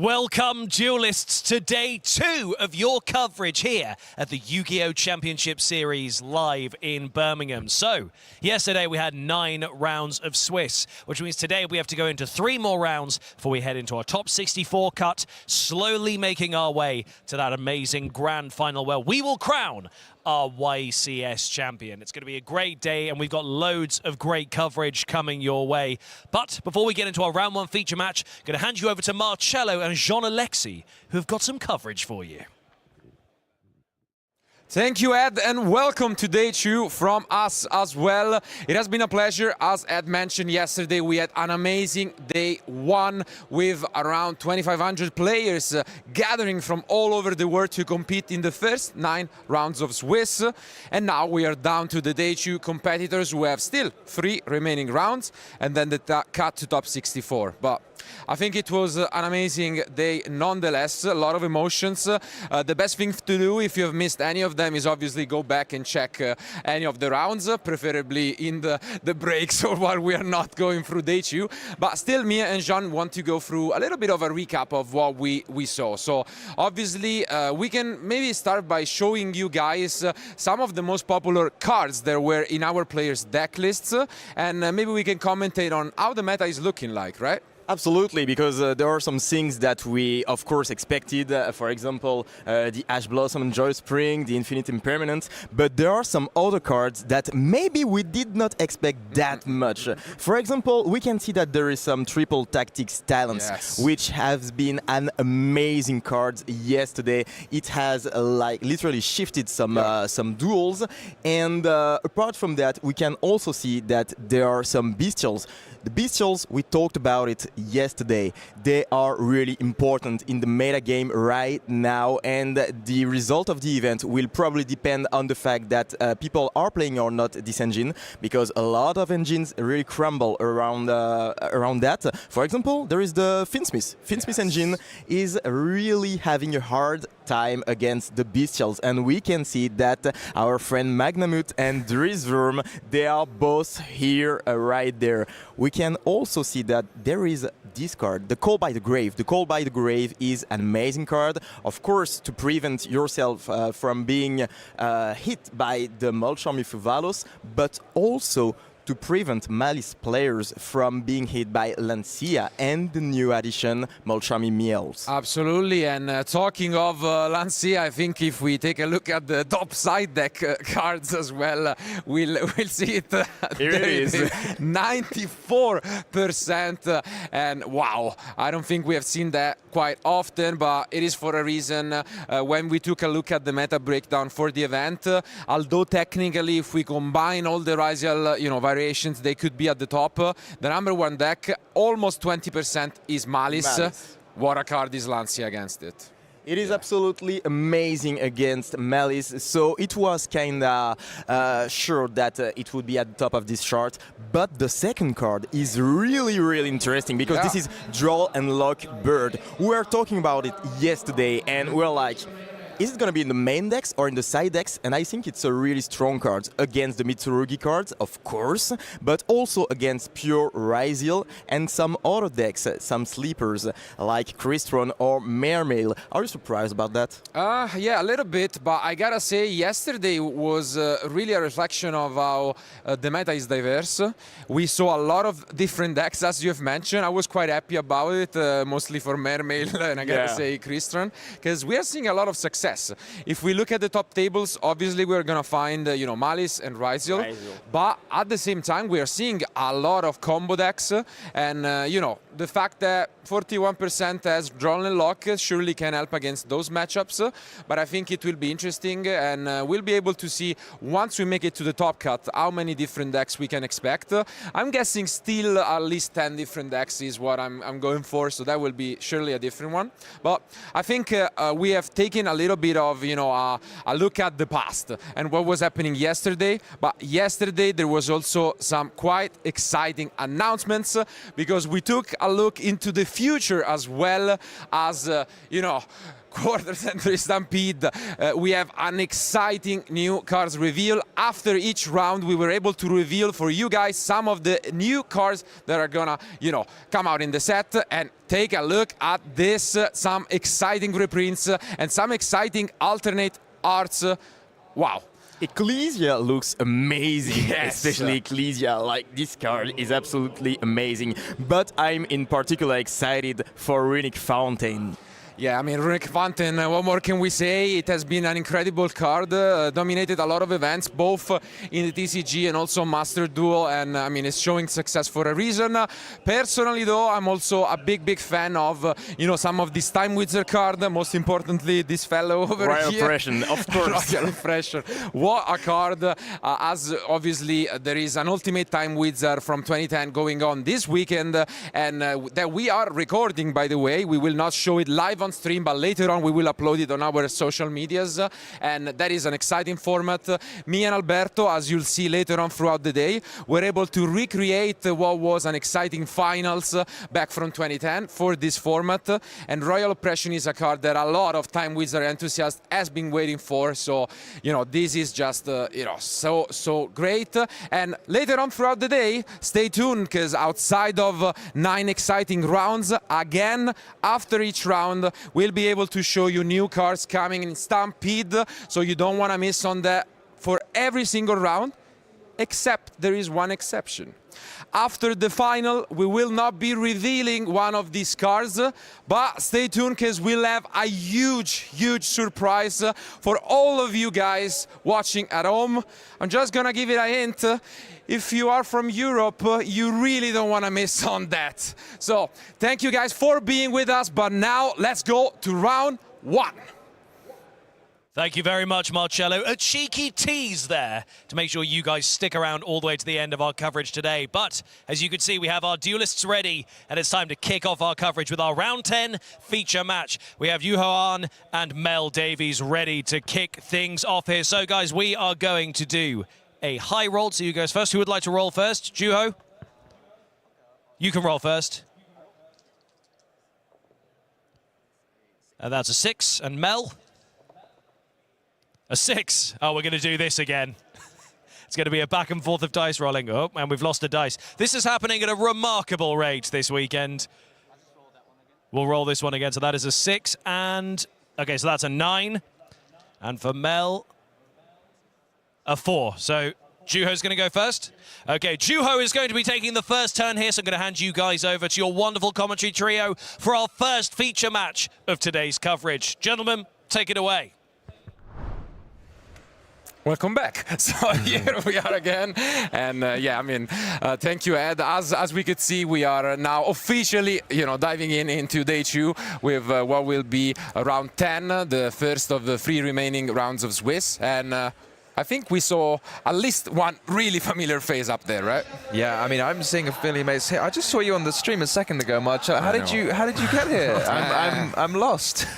Welcome, duelists, to day 2 of your coverage here at the Yu-Gi-Oh! Championship Series live in Birmingham. So, yesterday we had 9 rounds of Swiss, which means today we have to go into 3 more rounds before we head into our top 64 cut, slowly making our way to that amazing grand final where we will crown our YCS champion. It's going to be a great day, and we've got loads of great coverage coming your way. But before we get into our round 1 feature match, I'm going to hand you over to Marcello and Jean-Alexis, who have got some coverage for you. Thank you, Ed, and welcome to day 2 from us as well. It has been a pleasure. As Ed mentioned yesterday, we had an amazing day 1 with around 2,500 players gathering from all over the world to compete in the first 9 rounds of Swiss. And now we are down to the day 2 competitors who have still 3 remaining rounds and then the cut to top 64. But I think it was an amazing day nonetheless, a lot of emotions. The best thing to do if you have missed any of them is obviously go back and check any of the rounds, preferably in the breaks or while we are not going through day 2. But still, Mia and Jean want to go through a little bit of a recap of what we saw. So obviously we can maybe start by showing you guys some of the most popular cards there were in our players' deck lists, and maybe we can commentate on how the meta is looking like, right? Absolutely, because there are some things that we, of course, expected. For example, the Ash Blossom and Joy Spring, the Infinite Impermanence. But there are some other cards that maybe we did not expect that much. For example, we can see that there is some Triple Tactics Talents, yes, which has been an amazing card yesterday. It has like literally shifted some duels. And apart from that, we can also see that there are some Bestials. The Bestials, we talked about it yesterday. They are really important in the meta game right now, and the result of the event will probably depend on the fact that people are playing or not this engine, because a lot of engines really crumble around that. For example, there is the Finsmith. Finsmith engine is really having a hard time against the Bestials, and we can see that our friend Magnamut and Drizworm, they are both here right there. We can also see that there is this card, the Call by the Grave. The Call by the Grave is an amazing card, of course, to prevent yourself from being hit by the Molchammy Fuvalos, but also to prevent Malice players from being hit by Lancia and the new addition, Molchammy Meows. Absolutely, and talking of Lancia, I think if we take a look at the top side deck cards as well, we'll see it. Here it is. 94%, and wow, I don't think we have seen that quite often, but it is for a reason. When we took a look at the meta breakdown for the event, although technically if we combine all the Ryziel, variations, they could be at the top. The number 1 deck, almost 20% is Malice. What a card is Lancia against it. It is absolutely amazing against Malice, so it was kinda sure that it would be at the top of this chart. But the second card is really interesting, because this is Draw and Lock Bird. We were talking about it yesterday, and we're like, is it going to be in the main decks or in the side decks? And I think it's a really strong card against the Mitsurugi cards, of course, but also against pure Ryziel and some other decks, some sleepers like Crystron or Mermail. Are you surprised about that? Yeah, a little bit, but I gotta say yesterday was really a reflection of how the meta is diverse. We saw a lot of different decks, as you have mentioned. I was quite happy about it, mostly for Mermail and I gotta say Crystron, because we are seeing a lot of success. If we look at the top tables, obviously we're gonna find Malice and Ryziel, but at the same time we are seeing a lot of combo decks, and the fact that 41% has Drawn and Lock surely can help against those matchups, but I think it will be interesting, and we'll be able to see once we make it to the top cut how many different decks we can expect. I'm guessing still at least 10 different decks is what I'm going for, so that will be surely a different one. But I think we have taken a little bit of a look at the past and what was happening yesterday, but yesterday there was also some quite exciting announcements, because we took a look into the future as well as Quarter Century Stampede, we have an exciting new cards reveal. After each round, we were able to reveal for you guys some of the new cards that are gonna, come out in the set. And take a look at this, some exciting reprints and some exciting alternate arts. Wow. Ecclesia looks amazing, Yes. especially Ecclesia. Like, this card is absolutely amazing. But I'm in particular excited for Runic Fountain. Yeah, I mean, Runic Fountain, what more can we say? It has been an incredible card, dominated a lot of events, both in the TCG and also Master Duel, and I mean, it's showing success for a reason. Personally, though, I'm also a big fan of, some of this Time Wizard card, most importantly, this fellow over Royal here. Oppression, of course. Royal Oppression. What a card, as obviously there is an Ultimate Time Wizard from 2010 going on this weekend, and that we are recording, by the way. We will not show it live on stream, but later on we will upload it on our social medias, and that is an exciting format. Me and Alberto, as you'll see later on throughout the day, were able to recreate what was an exciting finals back from 2010 for this format, and Royal Oppression is a card that a lot of Time Wizard enthusiasts has been waiting for, so this is just so great. And later on throughout the day, stay tuned, because outside of 9 exciting rounds, again after each round we'll be able to show you new cards coming in Stampede, so you don't want to miss on that for every single round, except there is one exception. After the final, we will not be revealing one of these cards, but stay tuned, because we'll have a huge surprise for all of you guys watching at home. I'm just gonna give it a hint. If you are from Europe, you really don't want to miss on that. So thank you guys for being with us, but now let's go to round 1. Thank you very much, Marcello. A cheeky tease there to make sure you guys stick around all the way to the end of our coverage today. But as you can see, we have our duelists ready, and it's time to kick off our coverage with our round 10 feature match. We have Yuhoan and Mel Davies ready to kick things off here. So guys, we are going to do a high roll. So you guys first. Who would like to roll first? Juho? You can roll first. And that's a 6. And Mel? A 6. Oh, we're going to do this again. It's going to be a back and forth of dice rolling. Oh, and we've lost a dice. This is happening at a remarkable rate this weekend. We'll roll this one again. So that is a 6. And, okay, so that's a 9. And for Mel, a 4. So Juho's going to go first. Okay, Juho is going to be taking the first turn here, so I'm going to hand you guys over to your wonderful commentary trio for our first feature match of today's coverage. Gentlemen, take it away. Welcome back. So here we are again, and thank you, Ed. As we could see, we are now officially, diving into day 2 with what will be round 10, the first of the 3 remaining rounds of Swiss, and I think we saw at least one really familiar face up there, right? Yeah, I mean, I'm seeing a familiar face here. I just saw you on the stream a second ago, Marcello. How did you get here? I'm lost.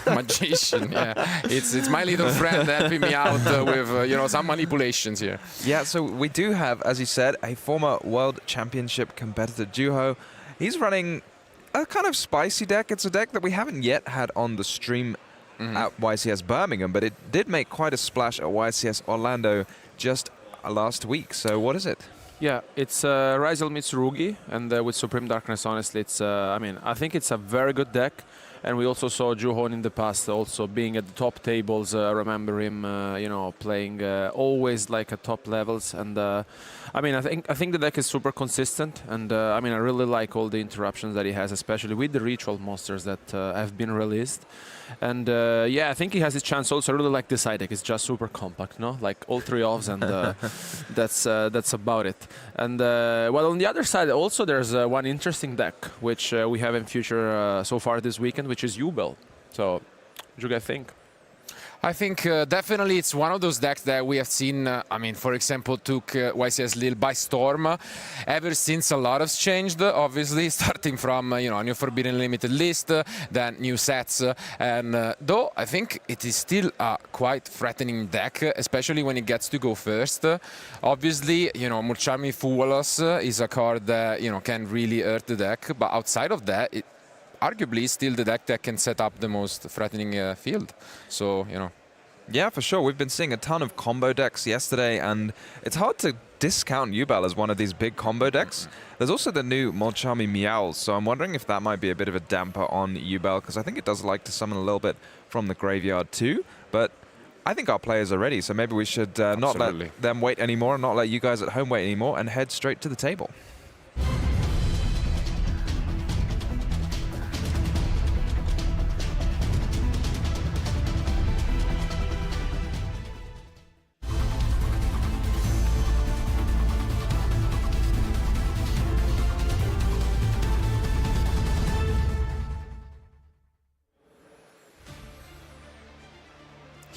Magician, yeah. It's my little friend helping me out with some manipulations here. Yeah, so we do have, as you said, a former World Championship competitor, Juho. He's running a kind of spicy deck. It's a deck that we haven't yet had on the stream at YCS Birmingham, but it did make quite a splash at YCS Orlando just last week. So what is it? Yeah, it's Rizal Mitsurugi, and with Supreme Darkness, honestly, it's I think it's a very good deck. And we also saw Juhon in the past also being at the top tables. I remember him, playing always like at top levels. And I think the deck is super consistent. And I really like all the interruptions that he has, especially with the ritual monsters that have been released. And I think he has his chance also. I really like this side deck. It's just super compact, no? Like all 3 offs, and that's about it. And well, on the other side also there's one interesting deck which we have in future so far this weekend, which is Ubel. So, what do you guys think? I think definitely it's one of those decks that we have seen, for example, took YCS Lille by storm. Ever since, a lot has changed, obviously, starting from, a new Forbidden Limited list, then new sets. And though I think it is still a quite threatening deck, especially when it gets to go first. Obviously, Mulcharmi Fuwalos is a card that, can really hurt the deck. But outside of that, arguably still the deck that can set up the most threatening field. So, you know. Yeah, for sure. We've been seeing a ton of combo decks yesterday, and it's hard to discount Yubel as one of these big combo decks. There's also the new Molchami Meowls, so I'm wondering if that might be a bit of a damper on Yubel, because I think it does like to summon a little bit from the graveyard too. But I think our players are ready, so maybe we should not let them wait anymore, and not let you guys at home wait anymore, and head straight to the table.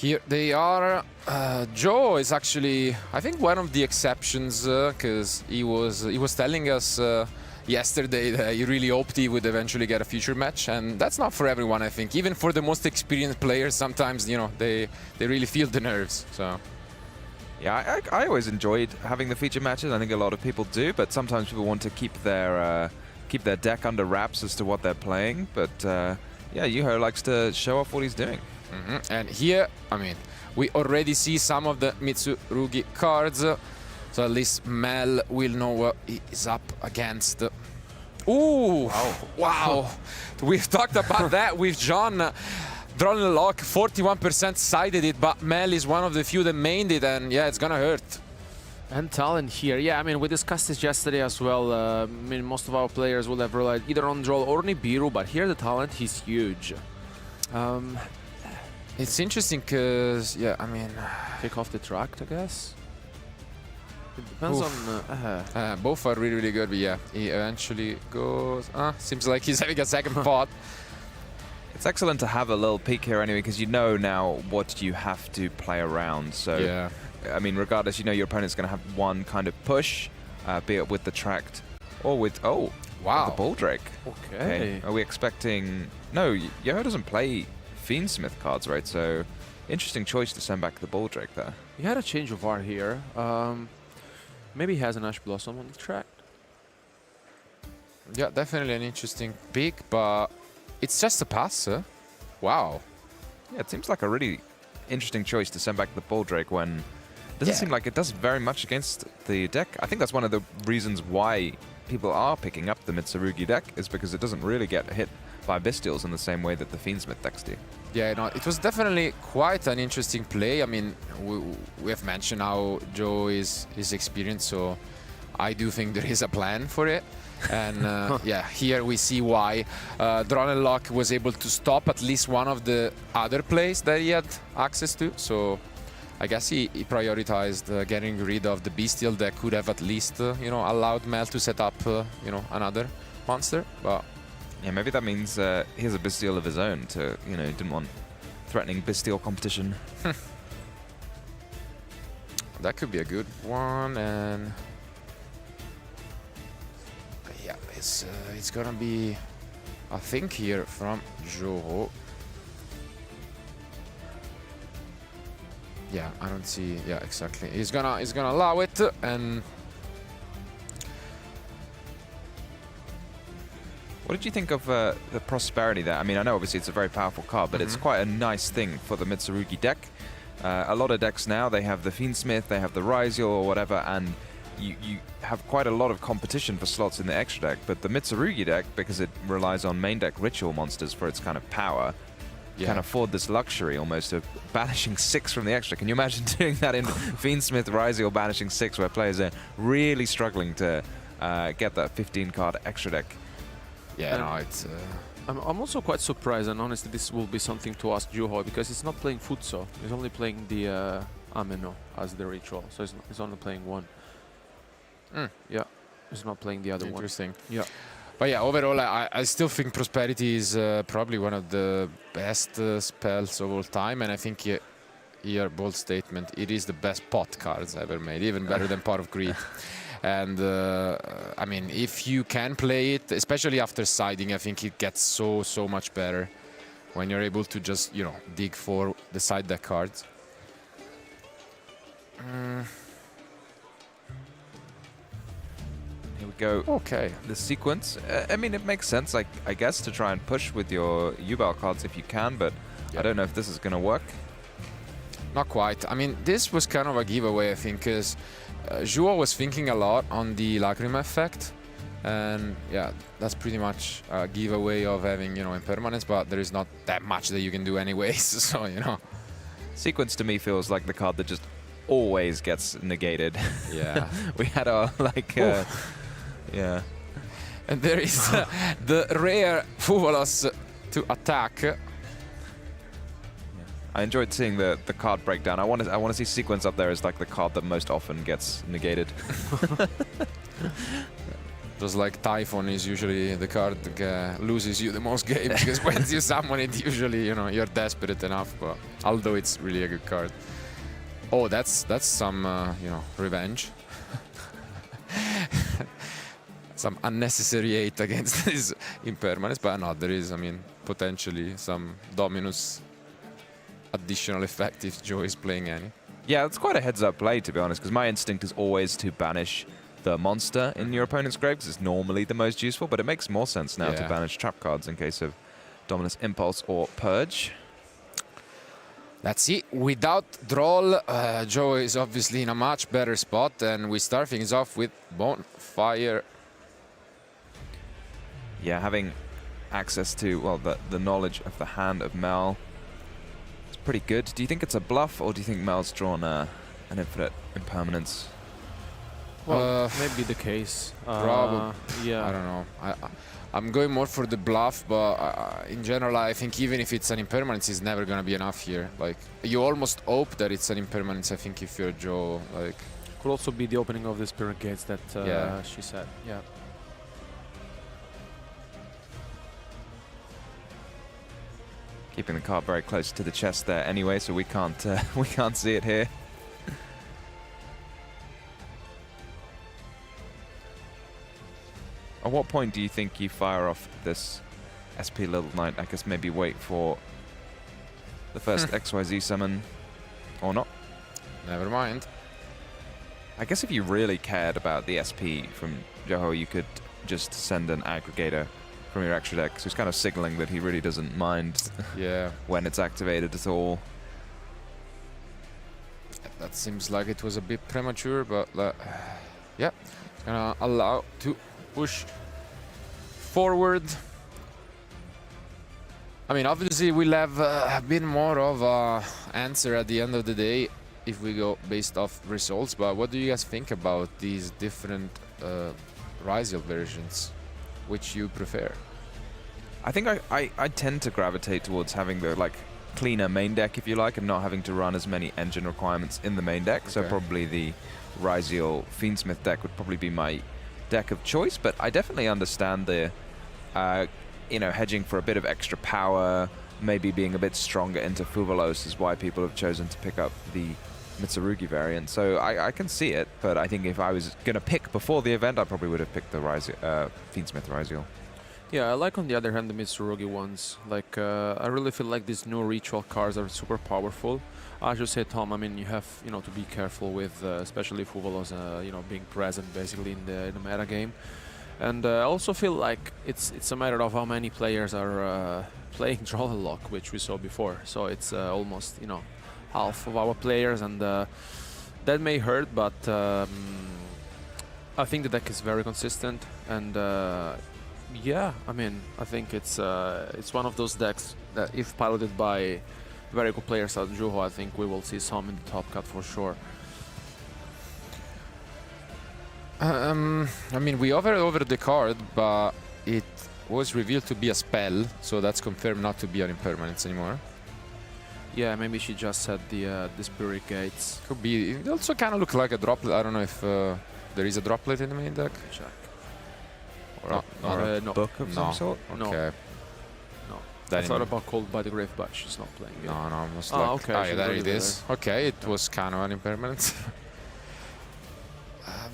Here they are. Joe is actually, I think, one of the exceptions, because he was telling us yesterday that he really hoped he would eventually get a future match, and that's not for everyone, I think. Even for the most experienced players, sometimes, you know, they really feel the nerves. So. Yeah, I always enjoyed having the feature matches. I think a lot of people do, but sometimes people want to keep their deck under wraps as to what they're playing. But yeah, Yuho likes to show off what he's doing. And here, I mean, we already see some of the Mitsurugi cards, so at least Mel will know what he is up against. Ooh! Wow! We've talked about that with John. Drawn a lock, 41% sided it, but Mel is one of the few that mained it, and yeah, it's gonna hurt. And talent here, yeah, I mean, we discussed this yesterday as well. I mean, most of our players will have relied either on Droll or Nibiru, but here the talent, he's huge. It's interesting because, yeah, I mean... Take off the tract, I guess? It depends on... both are really, really good, but yeah, he eventually goes... seems like he's having a second thought. It's excellent to have a little peek here anyway, because you know now what you have to play around. So, yeah. I mean, regardless, you know your opponent's going to have one kind of push, be it with the tract or with... Oh, wow. The Ball Drake. Okay. Are we expecting... No, Yoho doesn't play Fiendsmith cards, right? So, interesting choice to send back the Ball Drake there. He had a change of art here. Maybe he has an Ash Blossom on the track. Yeah, definitely an interesting pick, but it's just a pass, huh? Wow. Yeah, it seems like a really interesting choice to send back the Ball Drake when it doesn't seem like it does very much against the deck. I think that's one of the reasons why people are picking up the Mitsurugi deck, is because it doesn't really get hit by Bystials in the same way that the Fiendsmith decks do. Yeah, no, it was definitely quite an interesting play. I mean, we have mentioned how Joe is experienced, so I do think there is a plan for it. And yeah, here we see why Dronenlock was able to stop at least one of the other plays that he had access to. So I guess he prioritized getting rid of the Bestial that could have at least you know, allowed Mel to set up you know, another monster. But yeah, maybe that means he has a Bestial of his own to, you know, didn't want threatening Bestial competition. That could be a good one. And yeah, it's gonna be, I think, here from Joe. Yeah, I don't see. Yeah, exactly. He's gonna allow it. And what did you think of the Prosperity there? I mean, I know obviously it's a very powerful card, but it's quite a nice thing for the Mitsurugi deck. A lot of decks now, they have the Fiendsmith, they have the Ryziel or whatever, and you have quite a lot of competition for slots in the extra deck. But the Mitsurugi deck, because it relies on main deck ritual monsters for its kind of power, can afford this luxury almost of banishing 6 from the extra. Can you imagine doing that in Fiendsmith, Ryziel, banishing 6, where players are really struggling to get that 15-card extra deck? yeah, no, it's. I'm also quite surprised, and honestly, this will be something to ask Juho, because he's not playing Futso. He's only playing the Ameno as the ritual, so he's only playing one. Yeah, he's not playing the other one. Interesting. Yeah. But yeah, overall, I still think Prosperity is probably one of the best spells of all time, and I think here, bold statement, it is the best pot cards ever made, even better than Pot of Greed. And I mean, if you can play it, especially after siding, I think it gets so much better when you're able to just, you know, dig for the side deck cards. Here we go Okay. the sequence. I mean, it makes sense, I guess, to try and push with your U-Bell cards if you can, but I don't know if this is going to work. Not quite. I mean, this was kind of a giveaway, I think, because Zhuo was thinking a lot on the Lacrima effect. And yeah, that's pretty much a giveaway of having, impermanence, but there is not that much that you can do anyways, so, Sequence to me feels like the card that just always gets negated. Yeah. We had our, yeah. And there is the rare Fuvolos to attack. I enjoyed seeing the card breakdown. I want to see Sequence up there as like the card that most often gets negated. Just like Typhon is usually the card that loses you the most games, because when you summon it, usually you're desperate enough. But although it's really a good card. Oh, that's some revenge. Some unnecessary hate against this impermanence, but no, there is, potentially some Dominus additional effect if Joe is playing any. Yeah, it's quite a heads-up play, to be honest, because my instinct is always to banish the monster in your opponent's grave, because it's normally the most useful, but it makes more sense now to banish trap cards in case of Dominus Impulse or Purge. Let's see. Without Droll, Joe is obviously in a much better spot, and we start things off with Bonfire. Yeah, having access to, well, the knowledge of the hand of Mel is pretty good. Do you think it's a bluff, or do you think Mel's drawn an infinite impermanence? Well, maybe the case. Probably. Yeah. I don't know. I'm going more for the bluff, but in general, I think even if it's an impermanence, it's never going to be enough here. Like, you almost hope that it's an impermanence, I think, if you're Joe. Like, Could also be the opening of the Spirit Gates that she said. Yeah. Keeping the card very close to the chest there anyway, so we can't see it here. At what point do you think you fire off this SP Little Knight? I guess maybe wait for the first XYZ summon, or not? never mind. I guess if you really cared about the SP from Joho, you could just send an aggregator from your extra deck. So he's kind of signaling that he really doesn't mind when it's activated at all. That seems like it was a bit premature, but yeah, it's gonna allow to push forward. I mean, obviously we'll have a bit more of a answer at the end of the day if we go based off results, but what do you guys think about these different Ryziel versions? Which you prefer? I think I tend to gravitate towards having the cleaner main deck, if you like, and not having to run as many engine requirements in the main deck. Okay. So probably the Ryziel Fiendsmith deck would probably be my deck of choice, but I definitely understand the hedging for a bit of extra power, maybe being a bit stronger into Fuvolos is why people have chosen to pick up the Mitsurugi variant. So I can see it, but I think if I was going to pick before the event, I probably would have picked the Fiendsmith Ryziel. Yeah, I like, on the other hand, the Mitsurugi ones. I really feel like these new ritual cards are super powerful. As you say, Tom, I mean, you have to be careful with, especially Fuvolos, being present basically in the meta game. And I also feel like it's a matter of how many players are playing Draw the Lock, which we saw before. So it's almost half of our players, and that may hurt, but I think the deck is very consistent, and yeah, I mean, I think it's one of those decks that, if piloted by very good players at Juho, I think we will see some in the top cut for sure. I mean, we hovered over the card, but it was revealed to be a spell, so that's confirmed not to be an impermanence anymore. Yeah, maybe she just said the Spirit Gates. Could be. It also kind of looked like a droplet. I don't know if there is a droplet in the main deck. Check. Or no. no. Book of some sort? No. Okay. No. Then I thought about Cold by the Grave, but she's not playing it. No, almost Ah, like... okay, Ah, she's there already it is. Okay, it was kind of an impermanence.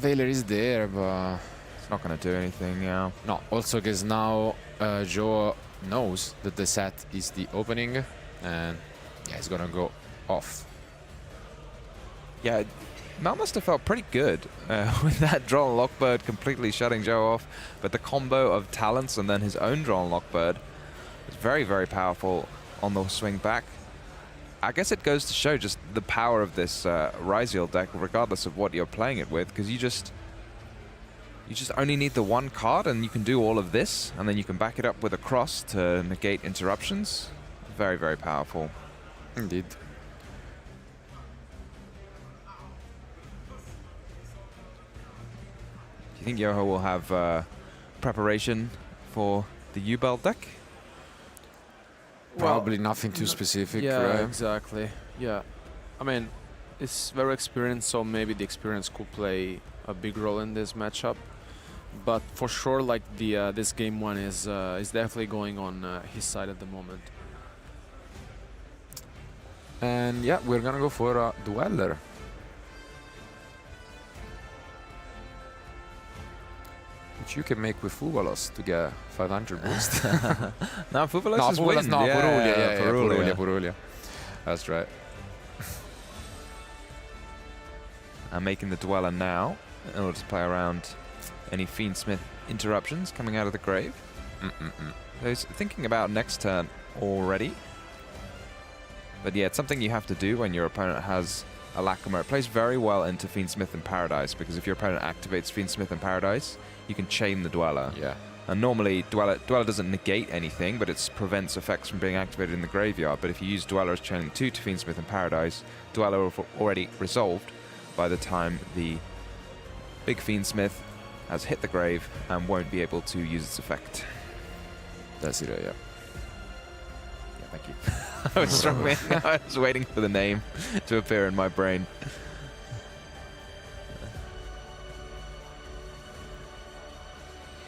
Veiler is there, but... It's not going to do anything, yeah. No, also because now Joe knows that the set is the opening, and yeah, it's gonna go off. Yeah, Mal must have felt pretty good with that draw and lockbird completely shutting Joe off, but the combo of talents and then his own draw and lockbird was very, very powerful on the swing back. I guess it goes to show just the power of this Ryziel deck, regardless of what you're playing it with, because you just only need the one card and you can do all of this, and then you can back it up with a cross to negate interruptions. Very, very powerful. Indeed. Do you think Yoho will have preparation for the U-Bell deck? Probably nothing too specific, Yeah, right? exactly. Yeah. I mean, it's very experienced, so maybe the experience could play a big role in this matchup. But for sure, like this game one is definitely going on his side at the moment. And yeah, we're gonna go for a Dweller. Which you can make with Fuvalos to get 500 boost. No, Fuvalos No, is Fuvalos, wind. no, Yeah, Purulia, Purulia. That's right. I'm making the Dweller now in order to play around any Fiendsmith interruptions coming out of the grave. So he's thinking about next turn already. But yeah, it's something you have to do when your opponent has a Lacrimosa. It plays very well into Fiendsmith and Paradise, because if your opponent activates Fiendsmith and Paradise, you can chain the Dweller. Yeah. And normally, Dweller doesn't negate anything, but it prevents effects from being activated in the graveyard. But if you use Dweller as chaining 2 to Fiendsmith and Paradise, Dweller will have already resolved by the time the big Fiendsmith has hit the grave and won't be able to use its effect. That's it, yeah. Yeah, thank you. I was waiting for the name to appear in my brain.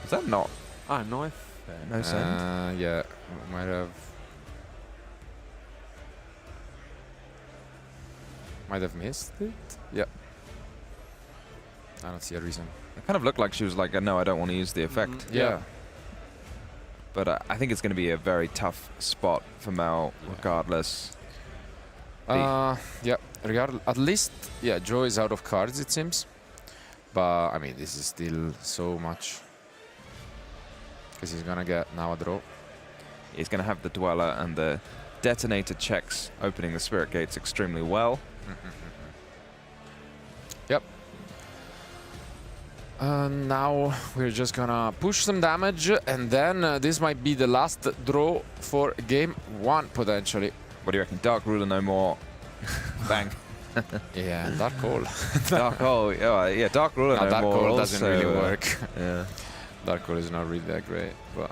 Is that not? Ah, no, No send? Yeah, might have missed it. Yeah. I don't see a reason. It kind of looked like she was like, no, I don't want to use the effect. Yeah. But I think it's going to be a very tough spot for Mal, regardless. Yeah. At least, yeah, Joe is out of cards, it seems. But I mean, this is still so much. Because he's gonna get now a draw. He's going to have the Dweller, and the Detonator checks opening the Spirit Gates extremely well. Yep. Now we're just gonna push some damage, and then this might be the last draw for game one, potentially. What do you reckon? Dark Ruler no more. Bang. Yeah, Dark Hole. Dark Hole. Oh, yeah, Dark Ruler no Dark more. Hole doesn't also, really work. Yeah. Dark Hole is not really that great, but...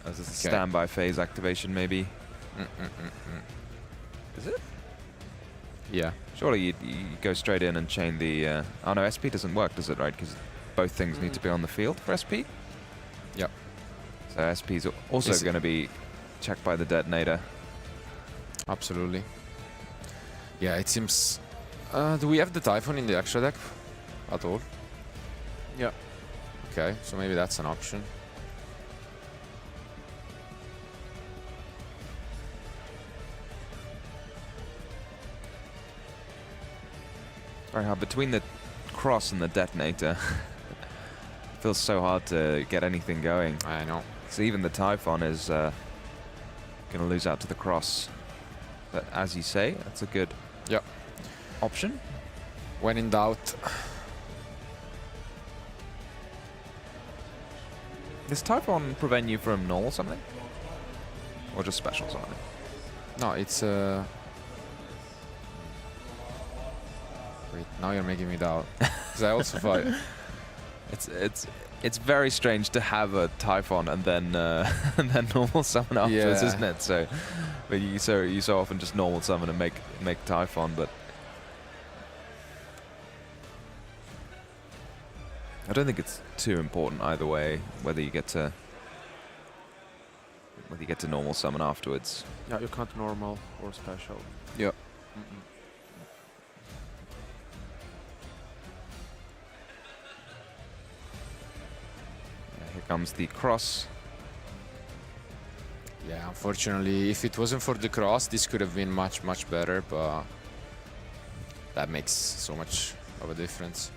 As a Okay. standby phase activation, maybe. Is it? Yeah. Surely you go straight in and chain the... oh no, SP doesn't work, does it, right? Because both things need to be on the field for SP? Yep. So SP's also going to be checked by the Detonator. Absolutely. Yeah, it seems... do we have the Typhon in the extra deck at all? Yeah. Okay, so maybe that's an option. Very hard. Between the cross and the Detonator, it feels so hard to get anything going. I know. So even the Typhon is going to lose out to the cross. But as you say, that's a good option. When in doubt. Does Typhon prevent you from normal something? Or just special something? No, it's... Wait, now you're making me doubt. Because I also thought... It's very strange to have a Typhon and then and then normal summon afterwards, Yeah. isn't it? So, but you so often just normal summon and make Typhon, but I don't think it's too important either way whether you get to normal summon afterwards. Yeah, you can't normal or special. Yep. Here comes the cross. Yeah, unfortunately, if it wasn't for the cross, this could have been much, much better, but that makes so much of a difference.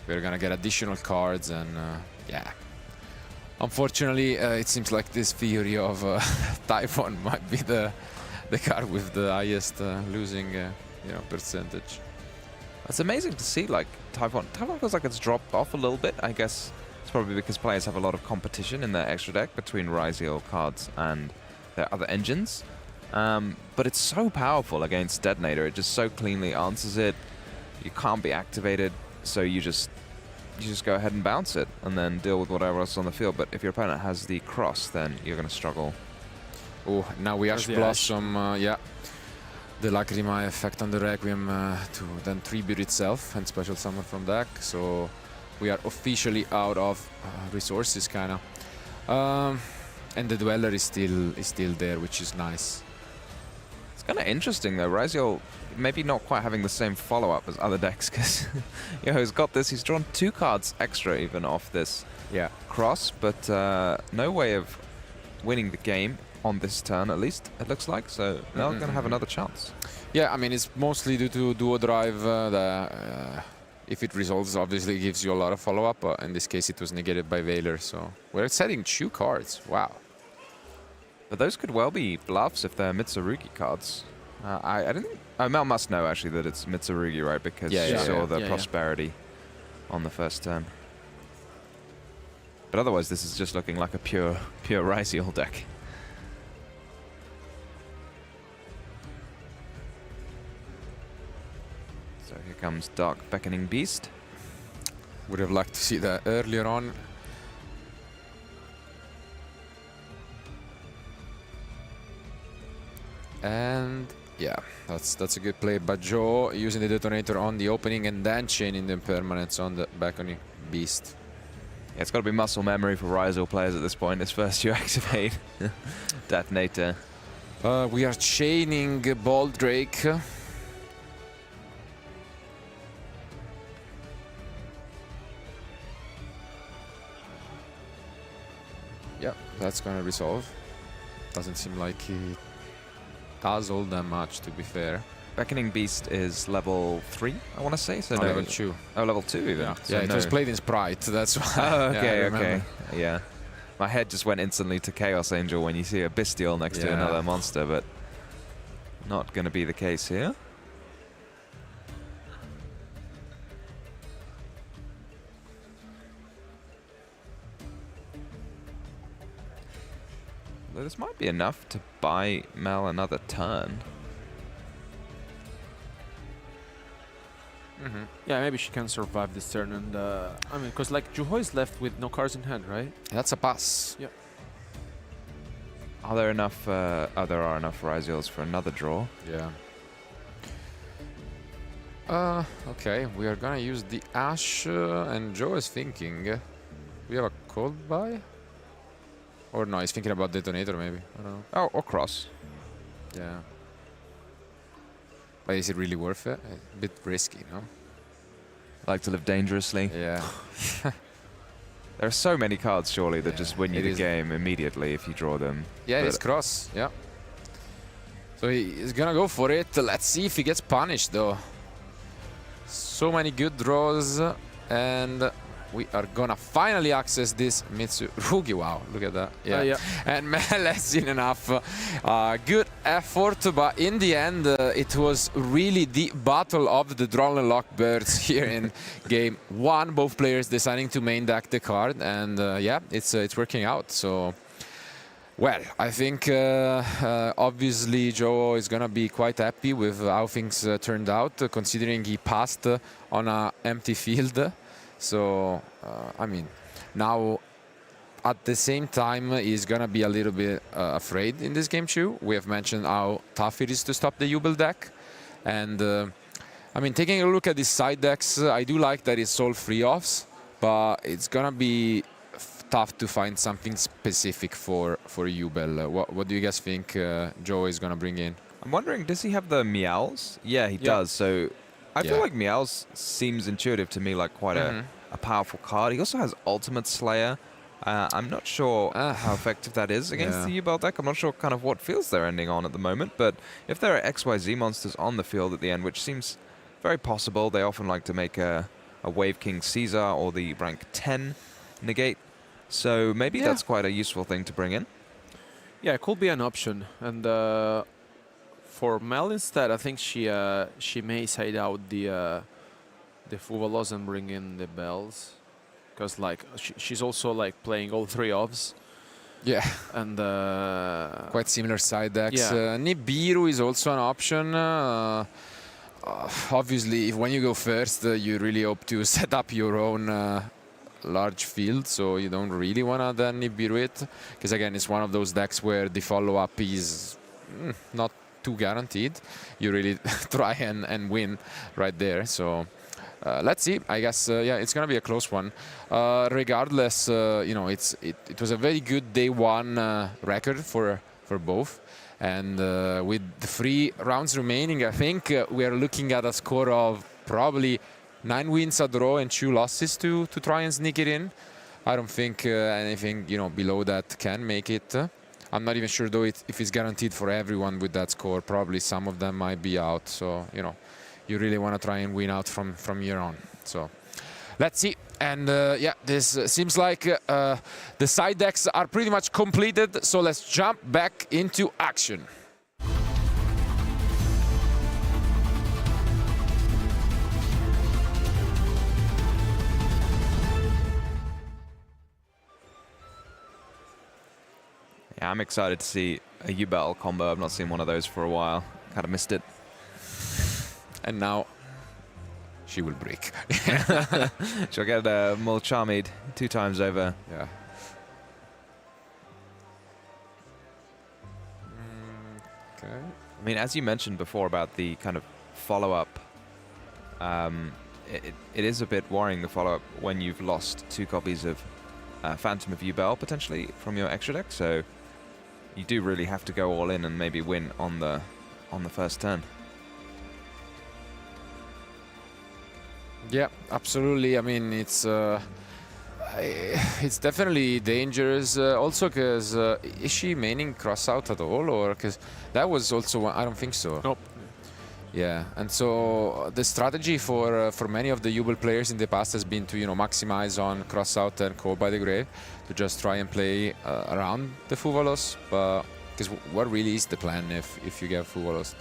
We're gonna get additional cards, and yeah. Unfortunately, it seems like this theory of Typhon might be the card with the highest losing percentage. It's amazing to see, like, Typhon feels like it's dropped off a little bit. I guess it's probably because players have a lot of competition in their extra deck between Ryziel cards and their other engines. But it's so powerful against Detonator. It just so cleanly answers it. You can't be activated, so you just go ahead and bounce it and then deal with whatever else is on the field. But if your opponent has the cross, then you're going to struggle. Oh, now we Ash the Blossom, yeah. The Lacrima effect on the Requiem to then tribute itself and special summon from deck. So we are officially out of resources, kinda. And the Dweller is still there, which is nice. It's kind of interesting though. Ryziel maybe not quite having the same follow-up as other decks, because he's got this. He's drawn 2 cards extra even off this cross, but no way of winning the game on this turn, at least it looks like. So now we're going to have another chance. Yeah, I mean, it's mostly due to Duo Drive. If it resolves, obviously it gives you a lot of follow-up. In this case, it was negated by Veiler, so we're setting 2 cards. Wow. But those could well be bluffs if they're Mitsurugi cards. I don't think... Mel must know, actually, that it's Mitsurugi, right? Because she saw the Prosperity on the first turn. But otherwise, this is just looking like a pure Ryziel deck. So here comes Dark Beckoning Beast. Would have liked to see that earlier on. And yeah, that's a good play by Joe, using the Detonator on the opening and then chaining the Impermanence on the Beckoning Beast. Yeah, it's got to be muscle memory for Ryziel players at this point. It's first you activate Detonator. We are chaining Bold Drake. Yeah, that's gonna resolve. Doesn't seem like he does all that much, to be fair. Beckoning Beast is level 3, I want to say. So no, level 2. Oh, level 2 even. Yeah, So it was played in Sprite, that's why. Oh, okay, yeah, okay. Yeah. My head just went instantly to Chaos Angel when you see a Bestial next to another monster, but not going to be the case here. This might be enough to buy Mel another turn. Yeah, maybe she can survive this turn, and I mean, because like Juho is left with no cards in hand, right? That's a pass. Yeah. Are there enough? There are enough Ryziels for another draw. Yeah. Okay, we are gonna use the Ash, and Joe is thinking. We have a cold buy? Or no, he's thinking about Detonator maybe. I don't know. Oh, or cross. Yeah. But is it really worth it? A bit risky, no? Like to live dangerously. Yeah. There are so many cards, surely, that just win you the is. game immediately if you draw them. Yeah, But it's cross. Yeah. So he's gonna go for it. Let's see if he gets punished, though. So many good draws, and we are gonna finally access this Mitsurugi. Wow, look at that. Yeah. And Mel has seen enough. Good effort, but in the end, it was really the battle of the Drawn and Locked Birds here in game 1. Both players deciding to main deck the card, and yeah, it's working out. So, well, I think obviously Joe is gonna be quite happy with how things turned out, considering he passed on an empty field. So, I mean, now at the same time, he's gonna be a little bit afraid in this game too. We have mentioned how tough it is to stop the Jubel deck. And, I mean, taking a look at these side decks, I do like that it's all free offs, but it's gonna be tough to find something specific for Jubel. What do you guys think Joe is gonna bring in? I'm wondering, does he have the Meows? Yeah, he does. So I feel like Meows seems intuitive to me, like quite a powerful card. He also has Ultimate Slayer I'm not sure how effective that is against the U-Bell deck. I'm not sure kind of what fields they're ending on at the moment, but if there are XYZ monsters on the field at the end, which seems very possible, they often like to make a Wave King Caesar or the rank 10 negate, so maybe that's quite a useful thing to bring in. Yeah, it could be an option. And for Mel instead, I think she may side out the Fuvalos and bring in the bells. Because like she's also like playing all 3 offs. Yeah. And Quite similar side decks. Yeah. Nibiru is also an option. Obviously, when you go first, you really hope to set up your own large field, so you don't really want to then Nibiru it. Because again, it's one of those decks where the follow-up is not too guaranteed. You really try and win right there. So let's see. I guess yeah, it's gonna be a close one. Regardless, you know, it was a very good day 1 record for both. And with the 3 rounds remaining, I think we are looking at a score of probably 9 wins, a draw, and 2 losses to try and sneak it in. I don't think anything, you know, below that can make it. I'm not even sure though if it's guaranteed for everyone with that score. Probably some of them might be out. So you know, you really want to try and win out from here on. So let's see. And yeah, this seems like the side decks are pretty much completed. So let's jump back into action. Yeah, I'm excited to see a U-Battle combo. I've not seen one of those for a while. Kind of missed it. And now she will break. She'll get Mulchamid 2 times over. Yeah. Okay. I mean, as you mentioned before about the kind of follow-up, it is a bit worrying, the follow-up, when you've lost 2 copies of Phantom of U-Bell potentially from your extra deck. So you do really have to go all in and maybe win on the first turn. Yeah, absolutely. I mean, it's definitely dangerous. Also, because is she maining cross out at all, or because that was also one, I don't think so. Nope. Yeah, and so the strategy for many of the U-Bell players in the past has been to maximize on cross out and Call by the Grave, to just try and play around the Fuvalos. But because what really is the plan if you get Fuvalos?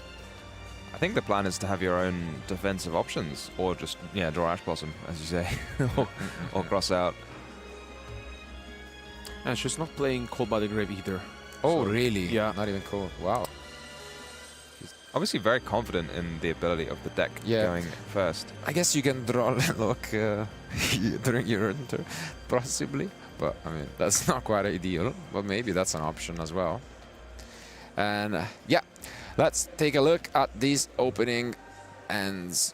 I think the plan is to have your own defensive options, or just draw Ash Blossom, as you say, or cross out. And she's not playing Call by the Grave either. Oh, so, really? Yeah. Not even Call. Wow. Obviously very confident in the ability of the deck going first. I guess you can draw Lock during your turn, possibly. But I mean, that's not quite ideal. But maybe that's an option as well. And yeah, let's take a look at these opening ends.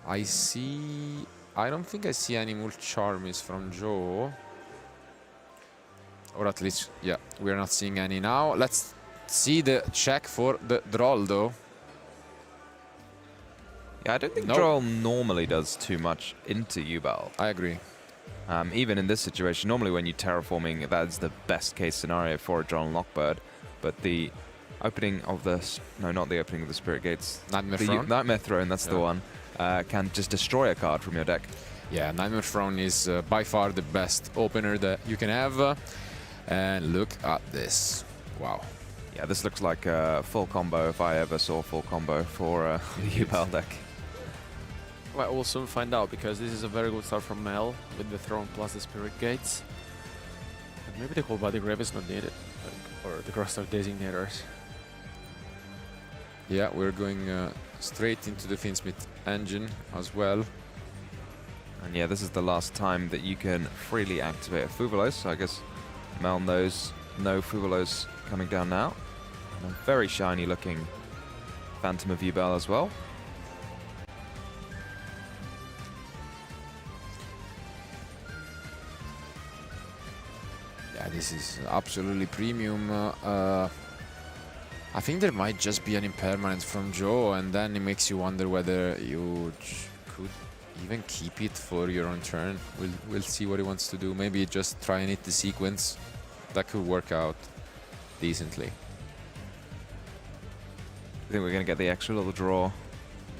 I don't think I see any Mulcharmis from Joe. Or at least, yeah, we're not seeing any now. Let's see the check for the Droll, though. Yeah, I don't think Droll normally does too much into U-Bell. I agree. Even in this situation, normally when you're terraforming, that's the best case scenario for a Droll Lockbird. But the opening of the... No, not the opening of the Spirit Gates. Nightmare Throne. Nightmare Throne, that's the one. Can just destroy a card from your deck. Yeah, Nightmare Throne is by far the best opener that you can have. And look at this. Wow. Yeah, this looks like a full combo if I ever saw full combo for the U-Bell deck. Well, we'll soon find out, because this is a very good start from Mel with the Throne plus the Spirit Gates. And maybe the Call by the Grave is not needed, or the Crosstalk Designators. Yeah, we're going straight into the Finsmith engine as well. And yeah, this is the last time that you can freely activate a Fuvalos, so I guess Mel knows no Fuvalos coming down now. And a very shiny looking Phantom of U-Bell as well. Yeah, this is absolutely premium. I think there might just be an impermanence from Joe, and then it makes you wonder whether you could even keep it for your own turn. We'll see what he wants to do. Maybe just try and hit the sequence. That could work out decently. I think we're going to get the extra little draw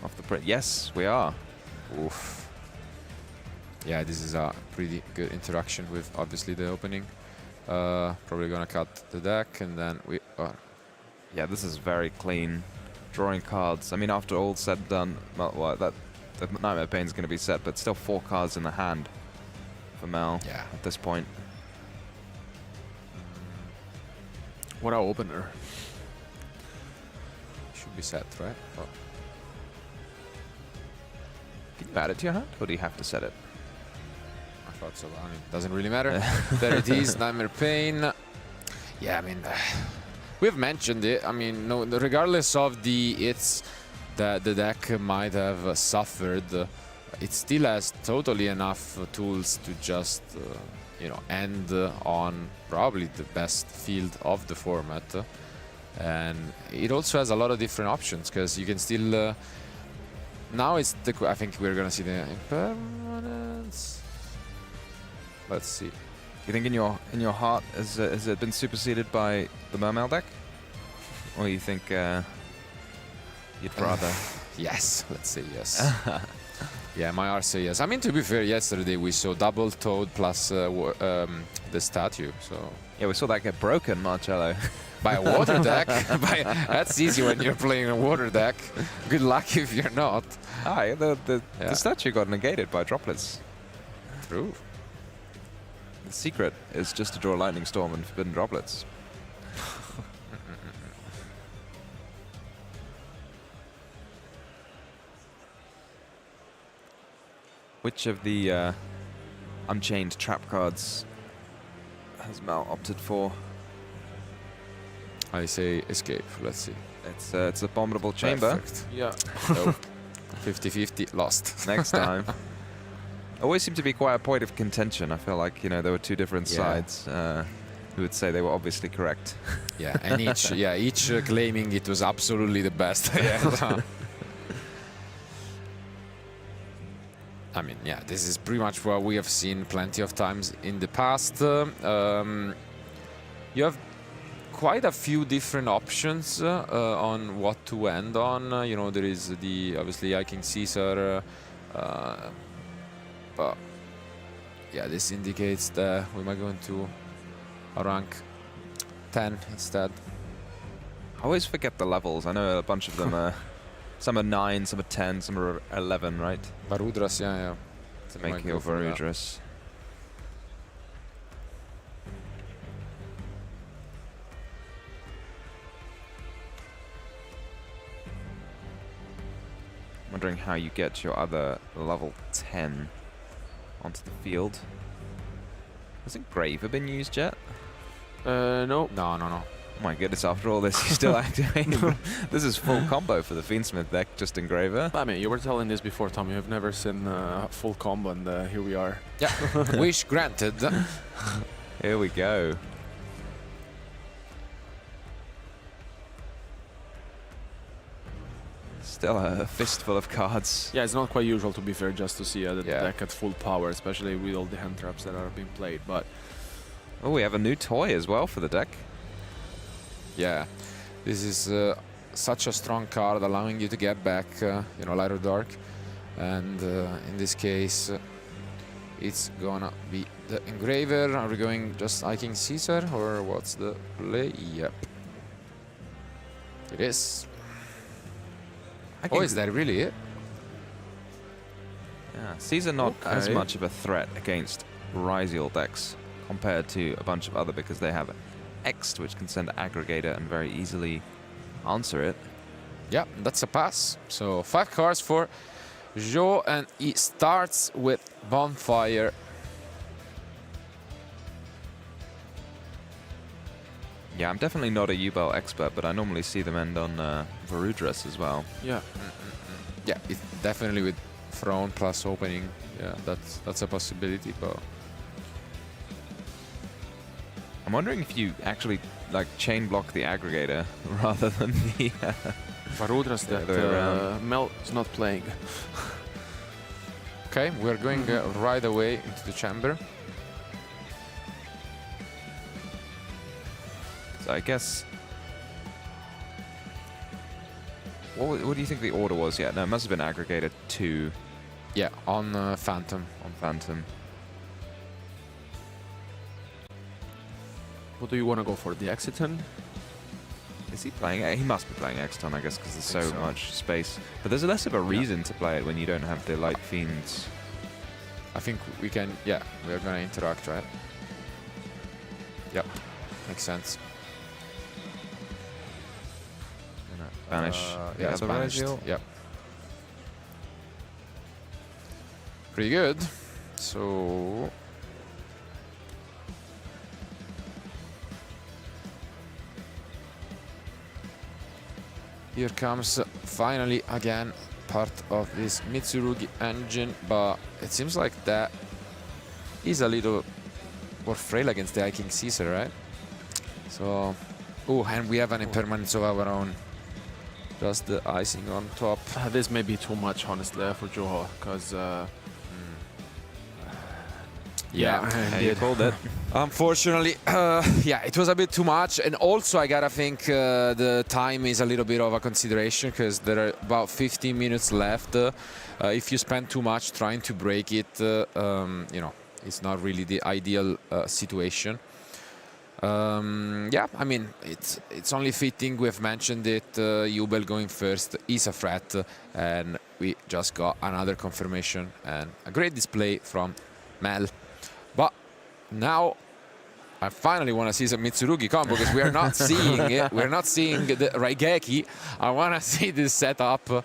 off the print. Yes, we are. Oof. Yeah, this is a pretty good interaction with obviously the opening. Probably gonna cut the deck and then we are. Yeah, this is very clean. Drawing cards. I mean, after all said and done, well, the Nightmare Pain is going to be set, but still 4 cards in the hand for Mel at this point. What an opener. Should be set, right? Oh. Can you add it to your hand, or do you have to set it? I thought so. I mean, doesn't really matter. There it is, Nightmare Pain. Yeah, I mean, we've mentioned it. I mean, no, regardless of the hits that the deck might have suffered, it still has totally enough tools to just, you know, end on probably the best field of the format. And it also has a lot of different options because you can still. Now it's the. I think we're gonna see the impermanence. Let's see. You think in your heart has it been superseded by the Mermail deck, or you think you'd rather? Yes, let's say yes. Yeah, my heart say yes. I mean, to be fair, yesterday we saw double Toad plus the statue. So Yeah, we saw that get broken, Marcello. by a water deck. That's easy when you're playing a water deck. Good luck if you're not. Ah, the statue got negated by droplets. True. The secret is just to draw Lightning Storm and Forbidden Droplets. Which of the Unchained trap cards has Mal opted for? I say escape. Let's see. It's Abominable Chamber. Perfect. Yeah. Nope. 50-50, lost. Next time. Always seemed to be quite a point of contention. I feel like, you know, there were two different sides who would say they were obviously correct. Yeah, and each claiming it was absolutely the best. Yeah. I mean, yeah, this is pretty much what we have seen plenty of times in the past. You have quite a few different options on what to end on. You know, there is the obviously King Caesar, but yeah, this indicates that we might go into a rank 10 instead. I always forget the levels. I know a bunch of them are. Some are 9, some are 10, some are 11, right? Varudras, yeah. To make your Varudras. Wondering how you get your other level 10 onto the field. Hasn't Graver been used yet? No. No. Oh my goodness, after all this, you're still activating. This is full combo for the Fiendsmith deck, just Engraver. I mean, you were telling this before, Tom. You've never seen full combo, and here we are. Yeah, wish granted. Here we go. Still a fistful of cards. Yeah, it's not quite usual, to be fair, just to see the deck at full power, especially with all the hand traps that are being played. But oh, we have a new toy as well for the deck. Yeah, this is such a strong card, allowing you to get back, you know, Light or Dark. And in this case, it's gonna be the Engraver. Are we going just King Caesar, or what's the play? Yep. It is. Oh, is that really it? Yeah, Caesar not as much of a threat against Ryziel decks compared to a bunch of other, because they have Ext, which can send Aggregator and very easily answer it. Yeah, that's a pass. So 5 cards for Jo, and he starts with Bonfire. Yeah, I'm definitely not a U-Bell expert, but I normally see them end on Varudras as well. yeah. Yeah, it's definitely with Throne plus opening. Yeah, that's a possibility, but I'm wondering if you actually like chain block the Aggregator rather than the Varudras the other way that around. Mel is not playing. Okay, we're going right away into the chamber. So I guess... What do you think the order was? Yeah, no, it must have been aggregated to... Yeah, on Phantom. On Phantom. What do you want to go for? The Exiton? Is he playing? He must be playing Exton, I guess, because there's so much space. But there's less of a reason to play it when you don't have the Light Fiends. I think we can, yeah, we're gonna interact, right? Yep, makes sense. Banish. Yeah, it's the banished. Regiel. Yep. Pretty good. So... Here comes finally again part of this Mitsurugi engine, but it seems like that is a little more frail against the King Caesar, right? So, oh, and we have an impermanence of our own. Just the icing on top. This may be too much, honestly, for Juho, because... yeah, you called it. Unfortunately, yeah, it was a bit too much. And also, I gotta think the time is a little bit of a consideration because there are about 15 minutes left. If you spend too much trying to break it, you know, it's not really the ideal situation. Yeah, I mean, it's only fitting. We've mentioned it. Jubel going first is a threat, and we just got another confirmation and a great display from Mel. But now I finally want to see some Mitsurugi combo because we are not seeing it. We're not seeing the Raigeki. I want to see this setup,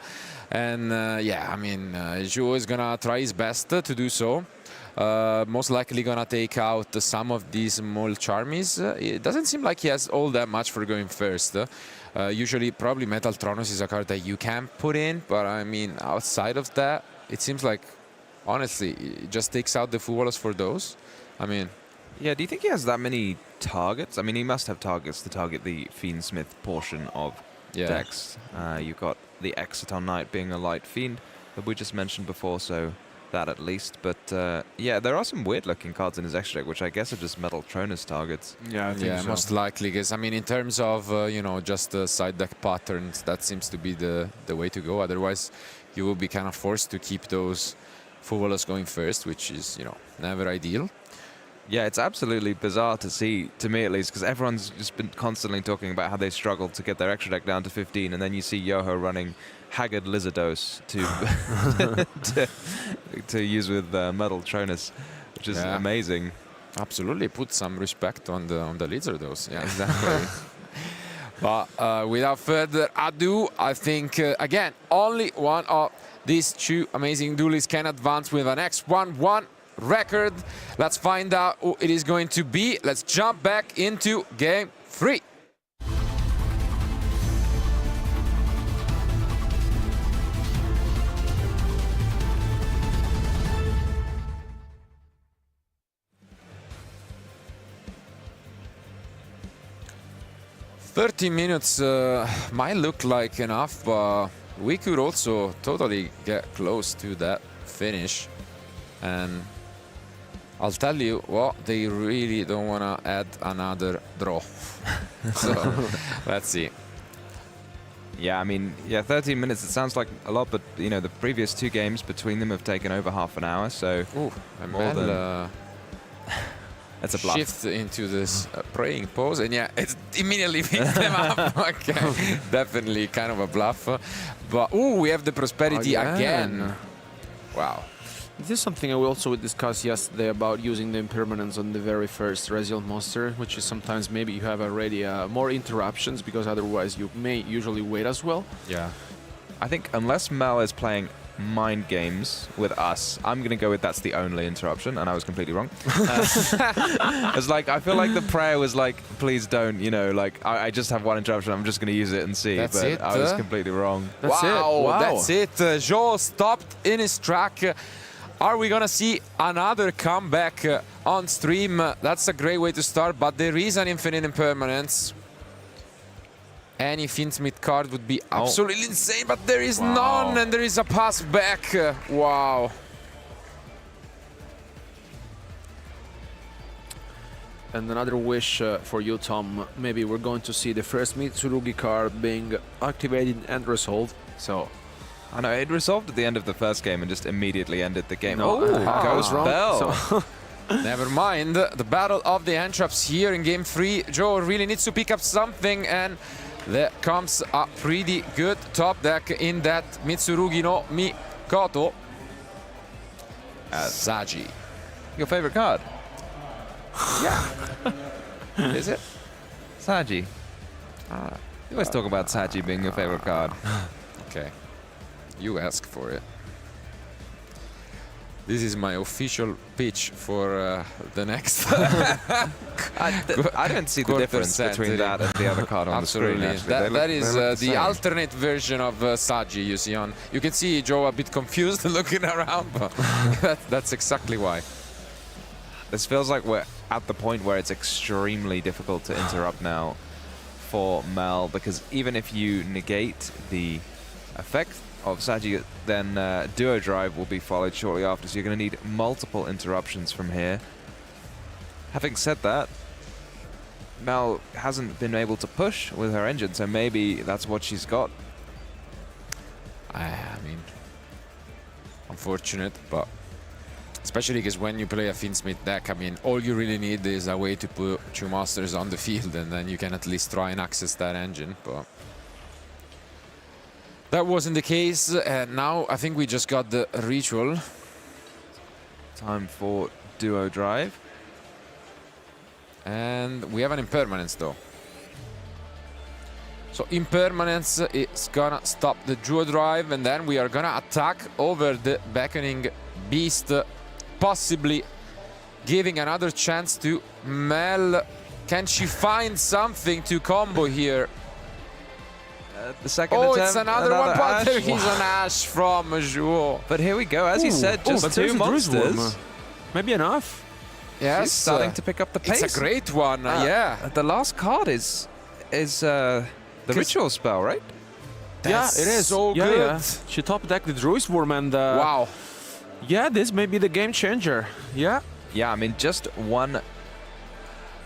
and yeah, I mean, Juho is gonna try his best to do so. Most likely gonna take out some of these Mole Charmies. It doesn't seem like he has all that much for going first. Usually, probably Metal Tronos is a card that you can put in, but I mean, outside of that, it seems like, honestly, it just takes out the Fuwalas for those. I mean... Yeah, do you think he has that many targets? I mean, he must have targets to target the Fiendsmith portion of decks. You've got the Exiton Knight being a Light Fiend that we just mentioned before, so... that at least, but yeah, there are some weird-looking cards in his extra deck, which I guess are just Metal Tronus targets. Yeah, I think so. Most likely, because I mean, in terms of you know, just side deck patterns, that seems to be the way to go. Otherwise, you will be kind of forced to keep those Fuwalas going first, which is, you know, never ideal. Yeah, it's absolutely bizarre to see, to me at least, because everyone's just been constantly talking about how they struggled to get their extra deck down to 15, and then you see Yoho running Haggard Lizardos to use with Metal Tronus, which is amazing. Absolutely, put some respect on the Lizardos. Yeah, exactly. But without further ado, I think again only one of these two amazing duelists can advance with an X1-1 record. Let's find out who it is going to be. Let's jump back into game 3. "30 minutes might look like enough, but we could also totally get close to that finish. And I'll tell you what, they really don't want to add another draw. So let's see. Yeah, I mean, yeah, 13 minutes, it sounds like a lot, but, you know, the previous two games between them have taken over half an hour, so... Ooh, more than... That's a bluff. Shift into this praying pose, and yeah, it immediately picks them up. Okay, definitely kind of a bluff. But, ooh, we have the Prosperity again. Wow. This is something I also discussed yesterday about using the impermanence on the very first Resident monster, which is sometimes maybe you have already more interruptions because otherwise you may usually wait as well. Yeah. I think unless Mel is playing mind games with us, I'm going to go with that's the only interruption, and I was completely wrong. It's like, I feel like the prayer was like, please don't, you know, like, I just have one interruption, I'm just going to use it and see. That's but it, I was completely wrong. That's That's it. Joe stopped in his track. Are we gonna see another comeback on stream? That's a great way to start, but there is an infinite impermanence. Any Fiendsmith card would be absolutely insane, but there is none, and there is a pass back. Wow. And another wish for you, Tom. Maybe we're going to see the first Mitsurugi card being activated and resolved. So, I know, it resolved at the end of the first game and just immediately ended the game. No, Goes wrong. Bell. So Never mind. The battle of the Entraps here in game 3. Joe really needs to pick up something, and there comes a pretty good top deck in that Mitsurugi no Mikoto. Saji. Your favorite card? Yeah. Is it? Saji. You always talk about Saji being your favorite card. Okay. You ask for it. This is my official pitch for the next. I don't see the difference between that and the other card on the screen. Absolutely. Actually. That is the same. alternate version of Saji you see on. You can see Joe a bit confused looking around, but that's exactly why. This feels like we're at the point where it's extremely difficult to interrupt now for Mel, because even if you negate the effect of Saji, then Duo Drive will be followed shortly after, so you're going to need multiple interruptions from here. Having said that, Mel hasn't been able to push with her engine, so maybe that's what she's got. I mean, unfortunate, but especially because when you play a Finsmith deck, I mean, all you really need is a way to put 2 masters on the field, and then you can at least try and access that engine, but that wasn't the case, and now I think we just got the ritual. Time for Duo Drive. And we have an impermanence though. So impermanence is gonna stop the Duo Drive, and then we are gonna attack over the Beckoning Beast, possibly giving another chance to Mel. Can she find something to combo here? The second Oh, attempt, it's another one, but Ash. there is an Ash from Zhuo. But here we go, as you said, just but 2 there's a Druid Worm. monsters. Maybe enough. Yes, She's starting to pick up the pace. it's a great one, yeah. The last card is the ritual spell, right? Yeah, it is so Yeah, good. yeah. She top decked the Druid Worm, and Wow. yeah, this may be the game changer. Yeah. Yeah, I mean, just one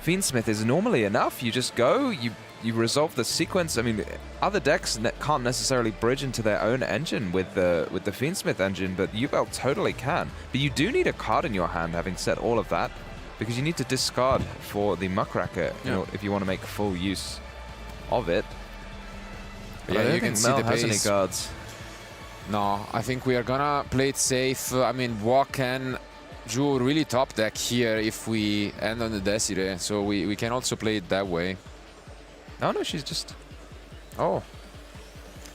Fiendsmith is normally enough. You just go, you resolve the sequence. I mean, other decks can't necessarily bridge into their own engine with the Fiendsmith engine, but Yubel totally can. But you do need a card in your hand, having said all of that, because you need to discard for the Muckracker if you want to make full use of it. But Yeah, I don't you can think see Mel the has any pace. cards. No, I think we are gonna play it safe. I mean, Walk and Ju really top deck here if we end on the Desiree, so we can also play it that way. Oh no, she's just... Oh.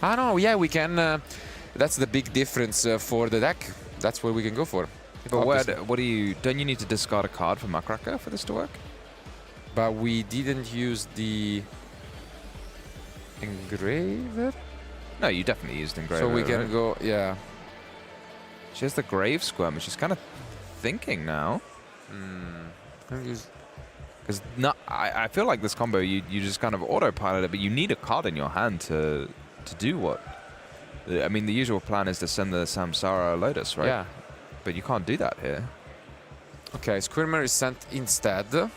Ah, no, yeah, we can. That's the big difference for the deck. That's what we can go for. But Obviously. what do you... Don't you need to discard a card for Muckracker for this to work? But we didn't use the Engraver? No, you definitely used Engraver, So we can right? go, yeah. She has the Grave Squirmer. She's kind of thinking now. Because I feel like this combo, you just kind of autopilot it, but you need a card in your hand to do what? I mean, the usual plan is to send the Samsara Lotus, right? Yeah. But you can't do that here. Okay, Squirmer is sent instead. She's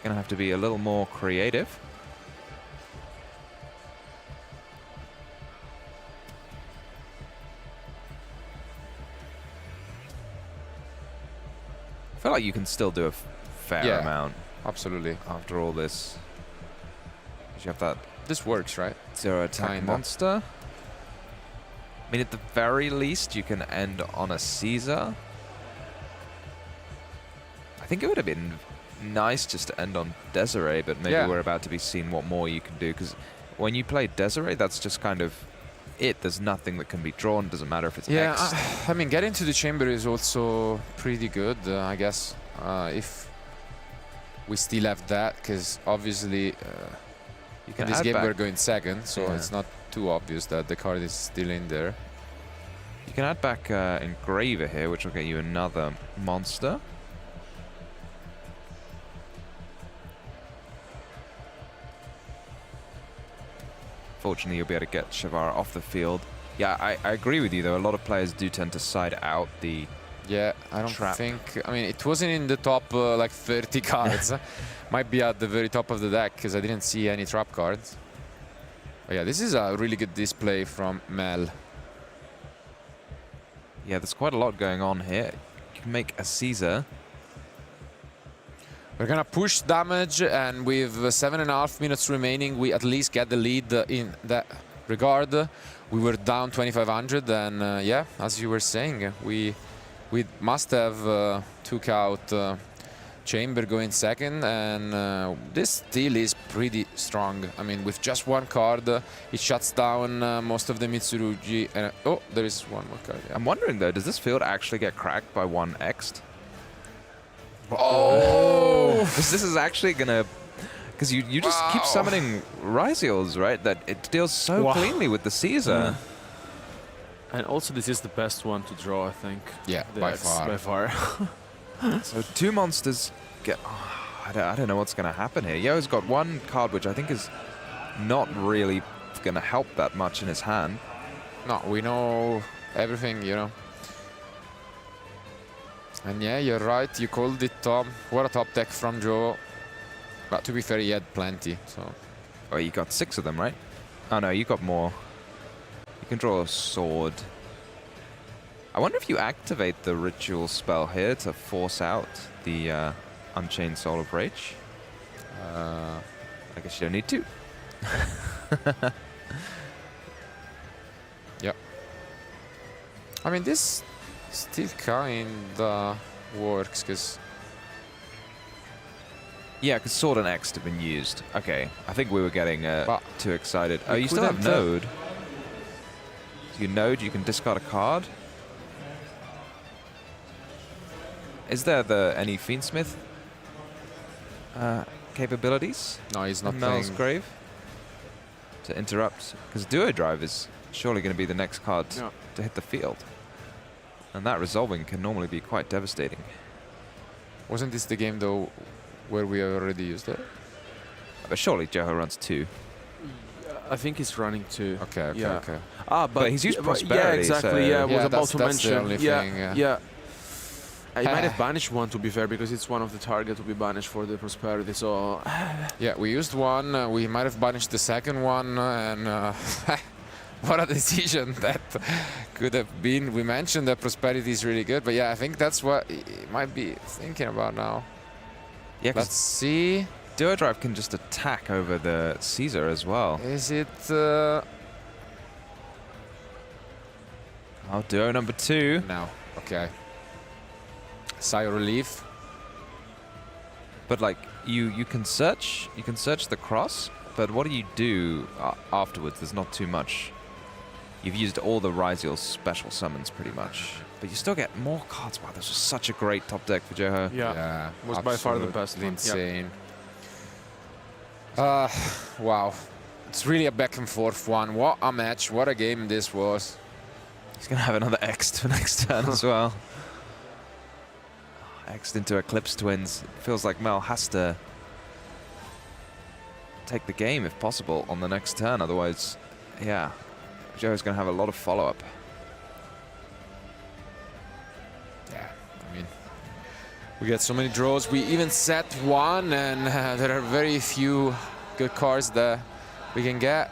going to have to be a little more creative. I feel like you can still do a fair amount Absolutely. after all this. You have that This works, right? 0 attack Kinda. monster. I mean, at the very least, you can end on a Caesar. I think it would have been nice just to end on Desiree, but maybe we're about to be seeing what more you can do, because when you play Desiree, that's just kind of it. There's nothing that can be drawn. Doesn't matter if it's Yeah, X. I mean, getting to the chamber is also pretty good, I guess, if we still have that, because obviously You can in this add game back, we're going second, so Yeah. it's not too obvious that the card is still in there. you can add back Engraver here, which will get you another monster. Fortunately, you'll be able to get Shavara off the field. Yeah, I agree with you, though. A lot of players do tend to side out the Yeah, I don't Trap. think. I mean, it wasn't in the top like 30 cards. Might be at the very top of the deck because I didn't see any trap cards. But yeah, this is a really good display from Mel. Yeah, there's quite a lot going on here. You can make a Caesar. We're gonna push damage, and with 7.5 minutes remaining, we at least get the lead in that regard. We were down 2,500, and yeah, as you were saying, we must have took out Chamber going second, and this still is pretty strong. I mean, with just one card, it shuts down most of the Mitsurugi. And oh, there is one more card. Yeah. I'm wondering though, does this field actually get cracked by one X'd? Oh! This is actually gonna, because you just keep summoning Ryziels, right? That it deals so cleanly with the Caesar. And also, this is the best one to draw, I think. Yeah, The by X, far. By far. So two monsters get. I don't know what's gonna happen here. Yo's got one card which I think is not really gonna help that much in his hand. No, we know everything, you know. And yeah, you're right. You called it Tom. What a top deck from Joe. But to be fair, he had plenty. So Oh, you got 6 of them, right? Oh no, you got more. You can draw a sword. I wonder if you activate the ritual spell here to force out the Unchained Soul of Rage. I guess you don't need to. yeah. I mean, this still kinda works because Yeah, because Sword and X have been used. Okay, I think we were getting too excited. Oh, we you still have couldn't, Node. So you Node, you can discard a card. Is there any Fiendsmith capabilities? no, he's not in Mel's playing. Grave to interrupt? Because Duo Drive is surely going to be the next card to hit the field. And that resolving can normally be quite devastating. Wasn't this the game though where we already used it? But surely Joho runs 2. I think he's running too. Okay, okay, Yeah. okay. Ah, But he's used yeah, Prosperity, exactly. so- Yeah, I was Yeah, about that's to the mention. only thing, yeah. yeah. I might have banished one, to be fair, because it's one of the target to be banished for the prosperity. So Yeah, we used one. We might have banished the second one, and what a decision that could have been. We mentioned that prosperity is really good, but yeah, I think that's what he might be thinking about now. Yeah, Let's because see. Duo Drive can just attack over the Caesar as well. Is it? Oh, Duo number 2. No. Okay. Sigh of relief. But like you can search the cross, but what do you do afterwards? There's not too much. You've used all the Ryziel's special summons pretty much, but you still get more cards. Wow, this was such a great top deck for Joho. yeah, was by far the best absolutely one. insane. Wow. It's really a back and forth one. What a match. What a game this was. He's gonna have another X to next turn as well. X'd into Eclipse Twins. It feels like Mel has to take the game if possible on the next turn. Otherwise, yeah, Joe's going to have a lot of follow-up. Yeah, I mean, we get so many draws. We even set one, and there are very few good cards that we can get.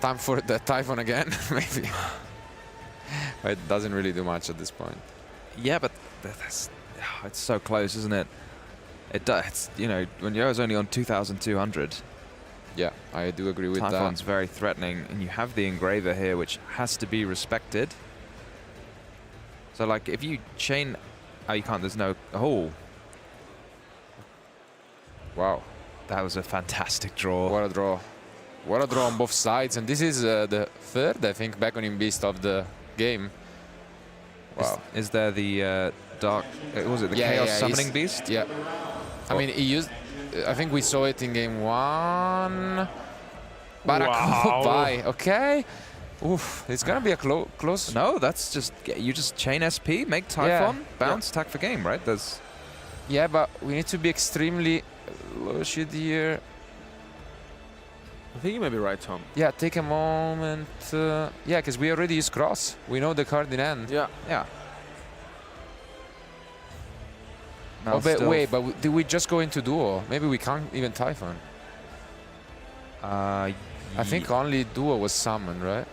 Time for the Typhon again, maybe. It doesn't really do much at this point. Yeah, but it's so close, isn't it? It does. You know, when Joe's only on 2,200. Yeah, I do agree with Typhon's that. very threatening, and you have the Engraver here, which has to be respected. So, like, if you chain... Oh, you can't. There's no... Oh. Wow, That was a fantastic draw. what a draw. What a draw on both sides. And this is the third, I think, back on in Beast of the game. Wow. Is there the dark... was it the Chaos Summoning Beast? Yeah. I mean, he used... I think we saw it in game 1. Bye. Okay. Oof, it's gonna be a close. No, that's just... You just chain SP, make Typhon, bounce, attack for game, right? There's... Yeah, but we need to be extremely lucid here. I think you may be right, Tom. Yeah, take a moment. Yeah, because we already used cross. We know the card in hand. Yeah. Yeah. Oh, but wait, but did we just go into duo? Maybe we can't even Typhon. I think only duo was summoned, right?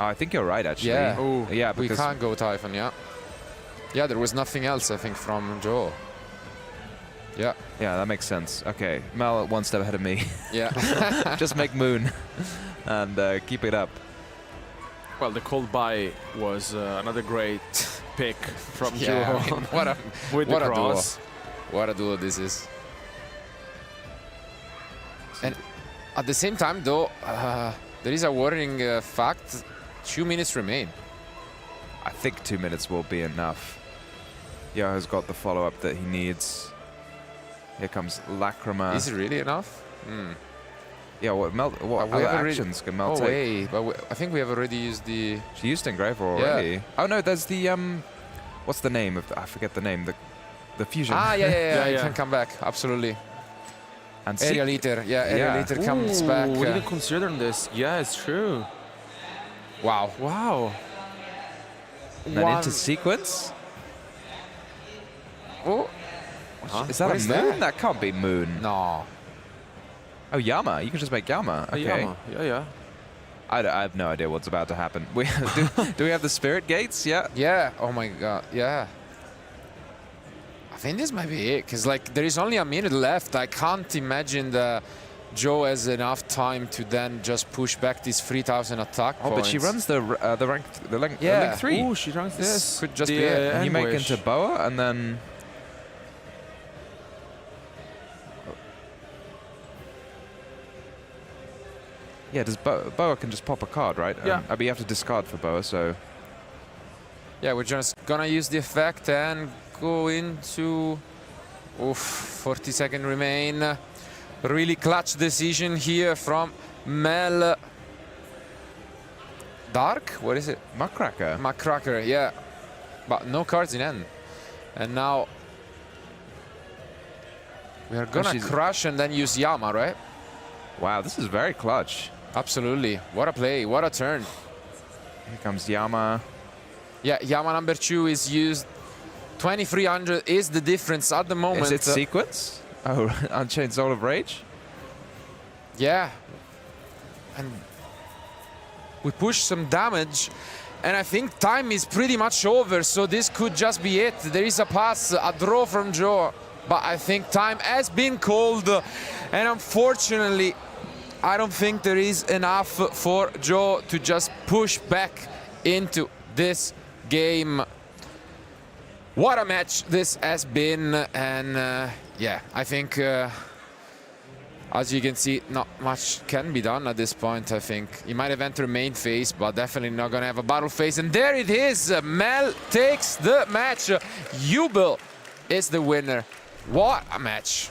I think you're right, actually. Yeah. Oh, Yeah, We because can't go Typhon, yeah. Yeah, there was nothing else, I think, from Joe. Yeah. yeah, that makes sense. Okay, Mel one step ahead of me. Yeah. Just make Moon and keep it up. Well, the cold buy was another great pick from Yeah, Joe I mean, what a with what the a duo. cross. What a duo this is. And at the same time, though, there is a worrying fact. 2 minutes remain. I think 2 minutes will be enough. Yoho's got the follow-up that he needs. Here comes Lacrima. Is it really enough? Yeah, what other actions can Mel Oh, take? wait, but I think we have already used the... She used Engraver already. Oh no, there's the what's the name of I forget the name. The fusion. Ah, yeah, Yeah. it can come back, absolutely. And Aerial Eater, yeah, Aerial Yeah. Eater comes back. We didn't consider this. Yeah, it's true. Wow. Wow. and then into sequence. Oh, Is that What a is Moon? that? That can't be Moon. no. Oh, Yama. You can just make Yama. Okay. Yeah. I have no idea what's about to happen. Do we have the spirit gates? Yeah. Yeah, oh my god, yeah. I think this might be it, because like there is only a minute left. I can't imagine that Joe has enough time to then just push back these 3,000 attack Oh, points. but she runs the length Yeah. 3. Oh, she runs this. could just The, be it. And you make Anguish. into Boa and then. Yeah, does Boa can just pop a card, right? Yeah. But you have to discard for Boa, so. Yeah, we're just gonna use the effect and go into... Oof, 40 seconds remain. Really clutch decision here from Mel. Dark? What is it? Muckracker. Muckracker, yeah. But no cards in hand. And now we are gonna she's- crush and then use Yama, right? Wow, this is very clutch. Absolutely. What a play, what a turn. Here comes Yama. Yeah, Yama number 2 is used. 2300 is the difference at the moment. Is it sequence? Oh, Unchained Soul of Rage? Yeah. And we push some damage. And I think time is pretty much over, so this could just be it. There is a pass, a draw from Joe. But I think time has been called. And unfortunately, I don't think there is enough for Joe to just push back into this game. What a match this has been. And yeah, I think, as you can see, not much can be done at this point, I think. He might have entered main phase, but definitely not going to have a battle phase. And there it is. Mel takes the match. Jubel is the winner. What a match.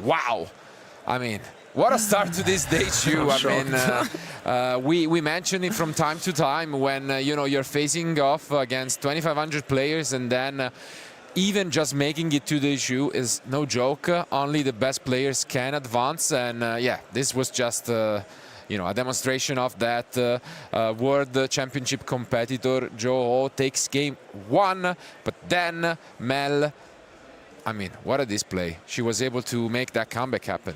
Wow. I mean, what a start to this day, Chu. I mean, we mention it from time to time when, you know, you're facing off against 2,500 players and then even just making it to the issue is no joke. Only the best players can advance. And yeah, this was just, you know, a demonstration of that. World Championship competitor Joe Ho takes game 1, but then Mel, I mean, what a display. She was able to make that comeback happen.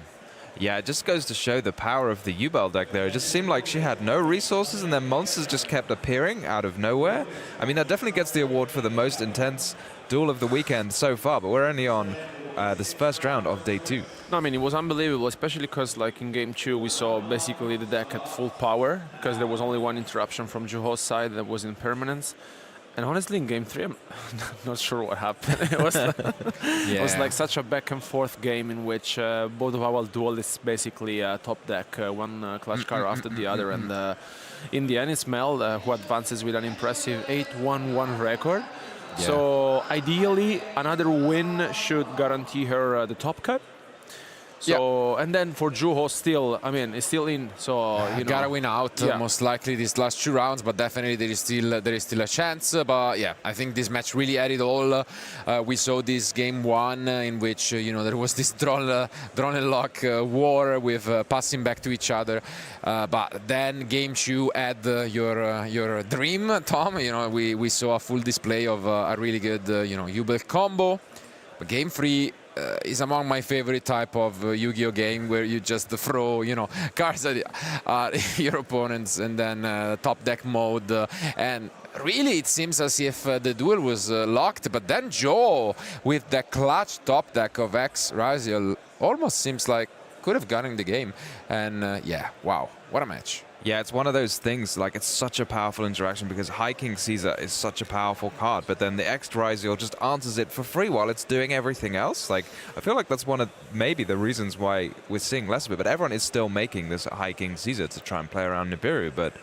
Yeah, it just goes to show the power of the U-Bell deck there. It just seemed like she had no resources and then monsters just kept appearing out of nowhere. I mean, that definitely gets the award for the most intense duel of the weekend so far, but we're only on this first round of day 2. No, I mean, it was unbelievable, especially because, like, in game 2, we saw basically the deck at full power because there was only one interruption from Juho's side that was in permanence. And honestly, in game 3, I'm not sure what happened. It was like such a back and forth game in which both of our duelists basically top deck one clutch card after the other. And in the end, it's Mel who advances with an impressive 8-1-1 record. Yeah. So ideally, another win should guarantee her the top cut. So and then for Juho, still, I mean, it's still in. So you know, gotta win out most likely these last 2 rounds, but definitely there is still a chance. But yeah, I think this match really had it all. We saw this game 1 in which there was this drawn and lock war with passing back to each other. But then game 2 had your dream, Tom. We saw a full display of a really good Jubel combo. But game 3 is among my favorite type of Yu-Gi-Oh game, where you just throw cards at your opponents, and then top deck mode, and really it seems as if the duel was locked, but then Joe with the clutch top deck of X Raziel almost seems like could have gotten the game. And yeah, wow, what a match. Yeah, it's one of those things, like, it's such a powerful interaction because High King Caesar is such a powerful card, but then the X Raziel just answers it for free while it's doing everything else. Like, I feel like that's one of maybe the reasons why we're seeing less of it, but everyone is still making this High King Caesar to try and play around Nibiru, but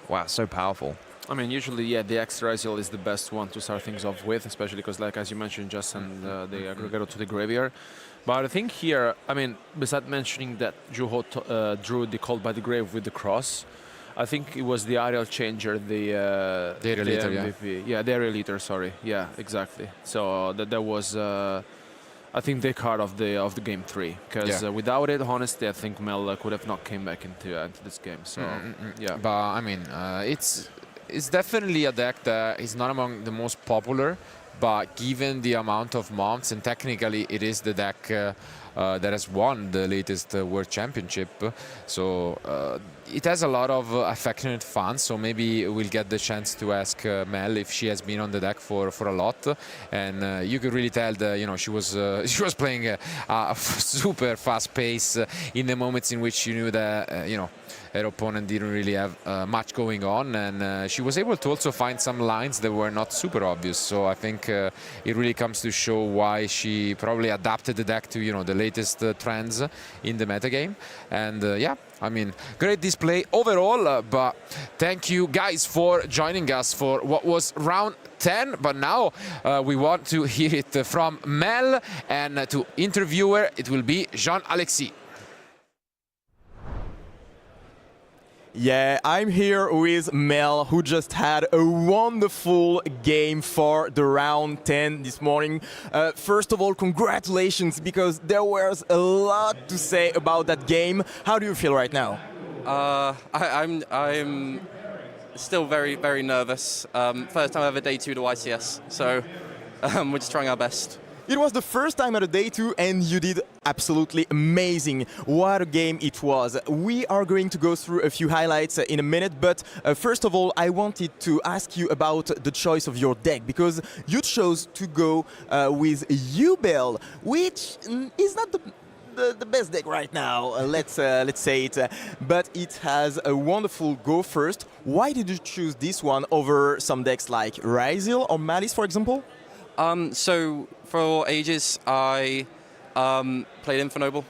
wow, so powerful. I mean, usually, yeah, the X Raziel is the best one to start things off with, especially because, like, as you mentioned, Justin, the aggregator to the graveyard. But I think here, I mean, besides mentioning that Juho drew the Call by the Grave with the cross, I think it was the Ariel Changer, the Aerial Eater, MVP. Yeah, the Aerial Eater, sorry. Yeah, exactly. So that was, I think, the card of the game 3. Because without it, honestly, I think Mel could have not came back into this game. So, yeah. But, I mean, it's definitely a deck that is not among the most popular, but given the amount of months, and technically it is the deck that has won the latest World Championship, so it has a lot of affectionate fans. So maybe we'll get the chance to ask Mel if she has been on the deck for a lot, and you could really tell that she was playing a super fast pace in the moments in which you knew that her opponent didn't really have much going on, and she was able to also find some lines that were not super obvious. So I think it really comes to show why she probably adapted the deck to the latest trends in the metagame. And yeah, I mean, great display overall. But thank you guys for joining us for what was round 10. But now we want to hear it from Mel, and to interviewer it will be Jean-Alexis. Yeah, I'm here with Mel, who just had a wonderful game for the round 10 this morning. First of all, congratulations, because there was a lot to say about that game. How do you feel right now? I'm still very, very nervous. First time ever day 2 to YCS, so we're just trying our best. It was the first time at a day 2, and you did absolutely amazing. What a game it was. We are going to go through a few highlights in a minute, but first of all, I wanted to ask you about the choice of your deck, because you chose to go with Jubel, which is not the best deck right now, let's say it, but it has a wonderful go first. Why did you choose this one over some decks like Raziel or Malice, for example? So for ages I played Infernoble.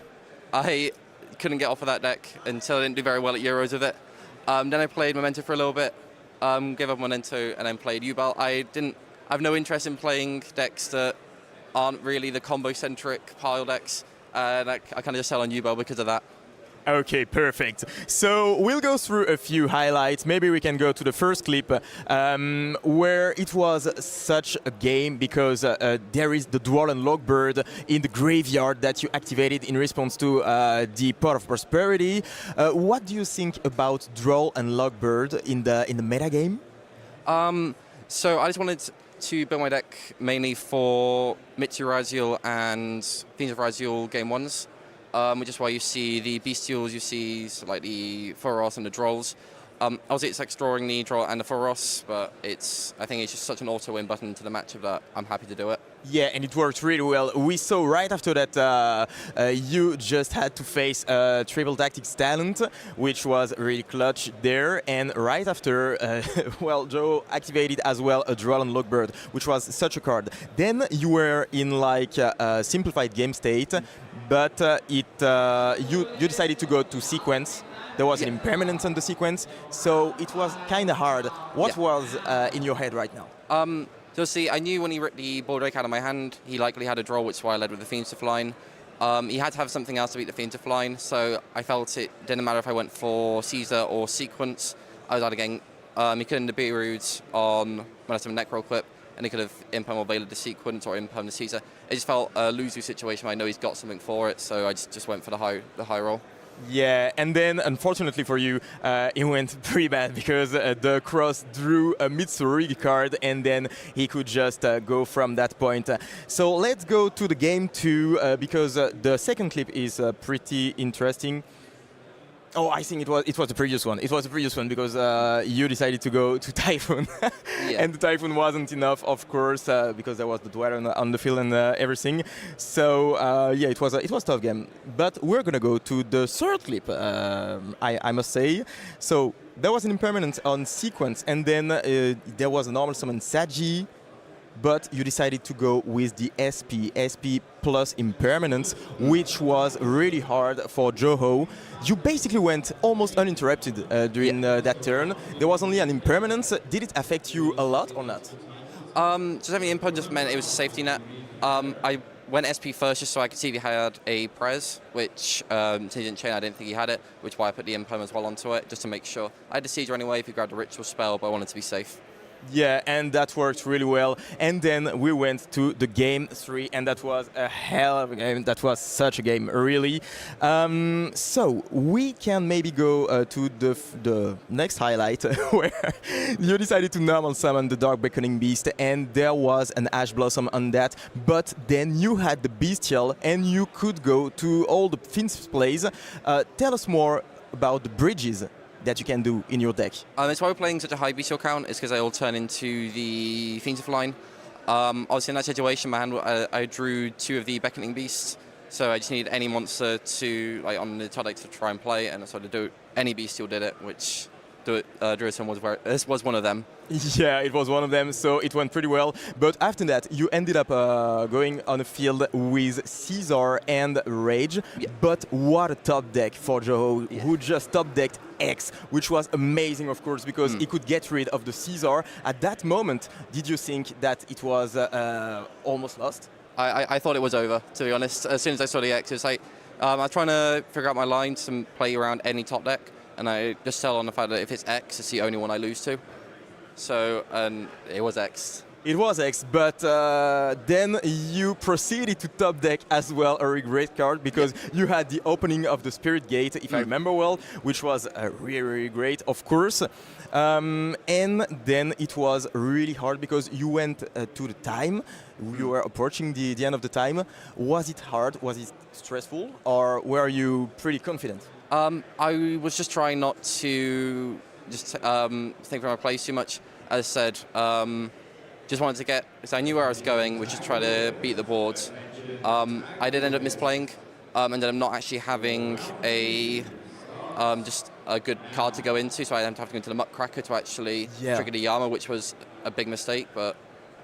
I couldn't get off of that deck until I didn't do very well at Euros with it. Then I played Memento for a little bit, gave up Memento, and then played Jubel. I have no interest in playing decks that aren't really the combo-centric pile decks, and I kind of just sell on Jubel because of that. Okay, perfect. So we'll go through a few highlights. Maybe we can go to the first clip where it was such a game, because there is the Dual and Logbird in the graveyard that you activated in response to the Pot of Prosperity. What do you think about Dual and Logbird in the meta game? So I just wanted to build my deck mainly for Mitsu Raziel and Fiends of Raziel game 1s. Which is why you see the Bestials, you see like the Foros and the Drolls. Obviously it's like drawing the Droll and the Foros, but I think it's just such an auto-win button to the matchup that I'm happy to do it. Yeah, and it worked really well. We saw right after that you just had to face Triple Tactics Talent, which was really clutch there. And right after, well, Joe activated as well a Droll and Logbird, which was such a card. Then you were in like a simplified game state, but you decided to go to sequence. There was an impermanence on the sequence, so it was kind of hard. What was in your head right now? So see, I knew when he ripped the Board Rake out of my hand, he likely had a draw, which is why I led with the Fiends of Line. He had to have something else to beat the Fiend of Flying, so I felt it didn't matter if I went for Caesar or Sequence. I was either getting, he could have Nibiru'd on when I had a Necro clip, and he could have Imperm or Veiled the Sequence or Imperm the Caesar. It just felt a lose-lose situation. I know he's got something for it, so I just went for the high roll. Yeah, and then unfortunately for you, it went pretty bad because the cross drew a Mitsurugi card, and then he could just go from that point. So let's go to the game 2 because the second clip is pretty interesting. Oh, I think it was the previous one. It was the previous one because you decided to go to Typhoon, Yeah. and the Typhoon wasn't enough, of course, because there was the dweller on the field and everything. So yeah, it was a tough game. But we're gonna go to the third clip. I must say. So there was an impermanence on Sequence, and then there was a normal summon Saji. But you decided to go with the SP plus impermanence, which was really hard for Joho. You basically went almost uninterrupted during that turn. There was only an impermanence. Did it affect you a lot or not? Just having the input just meant it was a safety net. I went SP first just so I could see if he had a Prez, which since he didn't chain, I didn't think he had it, which is why I put the imperm as well onto it, just to make sure. I had the Seizure anyway if he grabbed a Ritual Spell, but I wanted to be safe. Yeah, and that worked really well. And then we went to the game 3, and that was a hell of a game. That was such a game, really. So we can maybe go to the next highlight where you decided to normal summon the Dark Beckoning Beast, and there was an Ash Blossom on that. But then you had the Bestial, and you could go to all the Fiend's plays. Tell us more about the bridges that you can do in your deck. That's why we're playing such a high bestial count, is because they all turn into the Fiends of Line. Obviously in that situation, my hand, I drew 2 of the Beckoning Beasts, so I just needed any monster to, like on the top deck to try and play, and so to do any bestial did it, which Druidson was one of them. Yeah, it was one of them, so it went pretty well. But after that, you ended up going on a field with Caesar and Rage. Yeah. But what a top deck for Joho, Yeah. who just top decked X, which was amazing, of course, because he could get rid of the Caesar. At that moment, did you think that it was almost lost? I thought it was over, to be honest. As soon as I saw the X, it was like, I was trying to figure out my lines and play around any top deck, and I just sell on the fact that if it's X, it's the only one I lose to. So, and it was X. It was X, but then you proceeded to top deck as well a regret card because you had the opening of the Spirit Gate, if I remember well, which was really, really great, of course. And then it was really hard because you went to the time, you were approaching the end of the time. Was it hard? Was it stressful? Or were you pretty confident? I was just trying not to just think from my plays too much. As I said, just wanted to get, because I knew where I was going, which is try to beat the board. I did end up misplaying, and ended up not actually having a just a good card to go into, so I ended up having to go into the Muckracker to actually trigger the Yama, which was a big mistake, but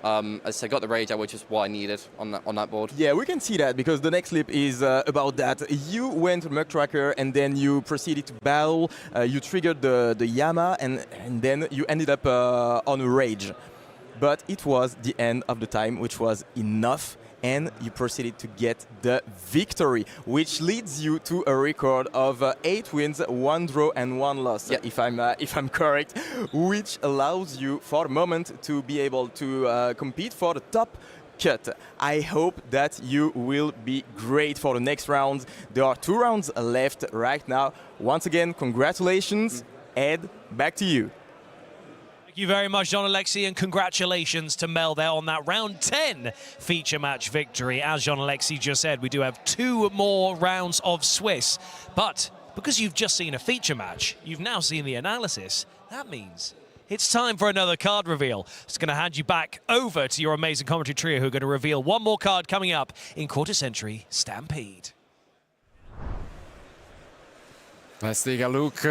as I said, got the Rage out, which is what I needed on that board. Yeah, we can see that because the next clip is about that. You went to Muckracker and then you proceeded to battle. You triggered the Yama and then you ended up on Rage. But it was the end of the time, which was enough, and you proceeded to get the victory, which leads you to a record of 8 wins, 1 draw, and 1 loss, if I'm correct, which allows you for the moment to be able to compete for the top cut. I hope that you will be great for the next rounds. There are 2 rounds left right now. Once again, congratulations. Ed, back to you. Thank you very much, Jean-Alexis, and congratulations to Mel there on that round 10 feature match victory. As Jean-Alexis just said, we do have 2 more rounds of Swiss, but because you've just seen a feature match, you've now seen the analysis. That means it's time for another card reveal. It's going to hand you back over to your amazing commentary trio who are going to reveal 1 more card coming up in Quarter Century Stampede. Let's take a look.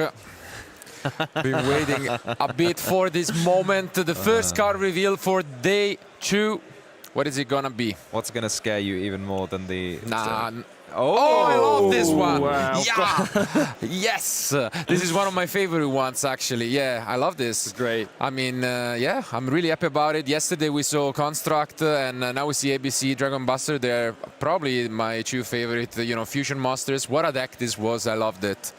Been waiting a bit for this moment. The first card reveal for day 2. What is it gonna be? What's going to scare you even more than the... Nah, Oh, I love this one. wow. Yeah. Yes. This is one of my favorite ones, actually. Yeah, I love this. It's great. I mean, yeah, I'm really happy about it. Yesterday we saw Construct, and now we see ABC Dragon Buster. They're probably my two favorite, fusion masters. What a deck this was! I loved it.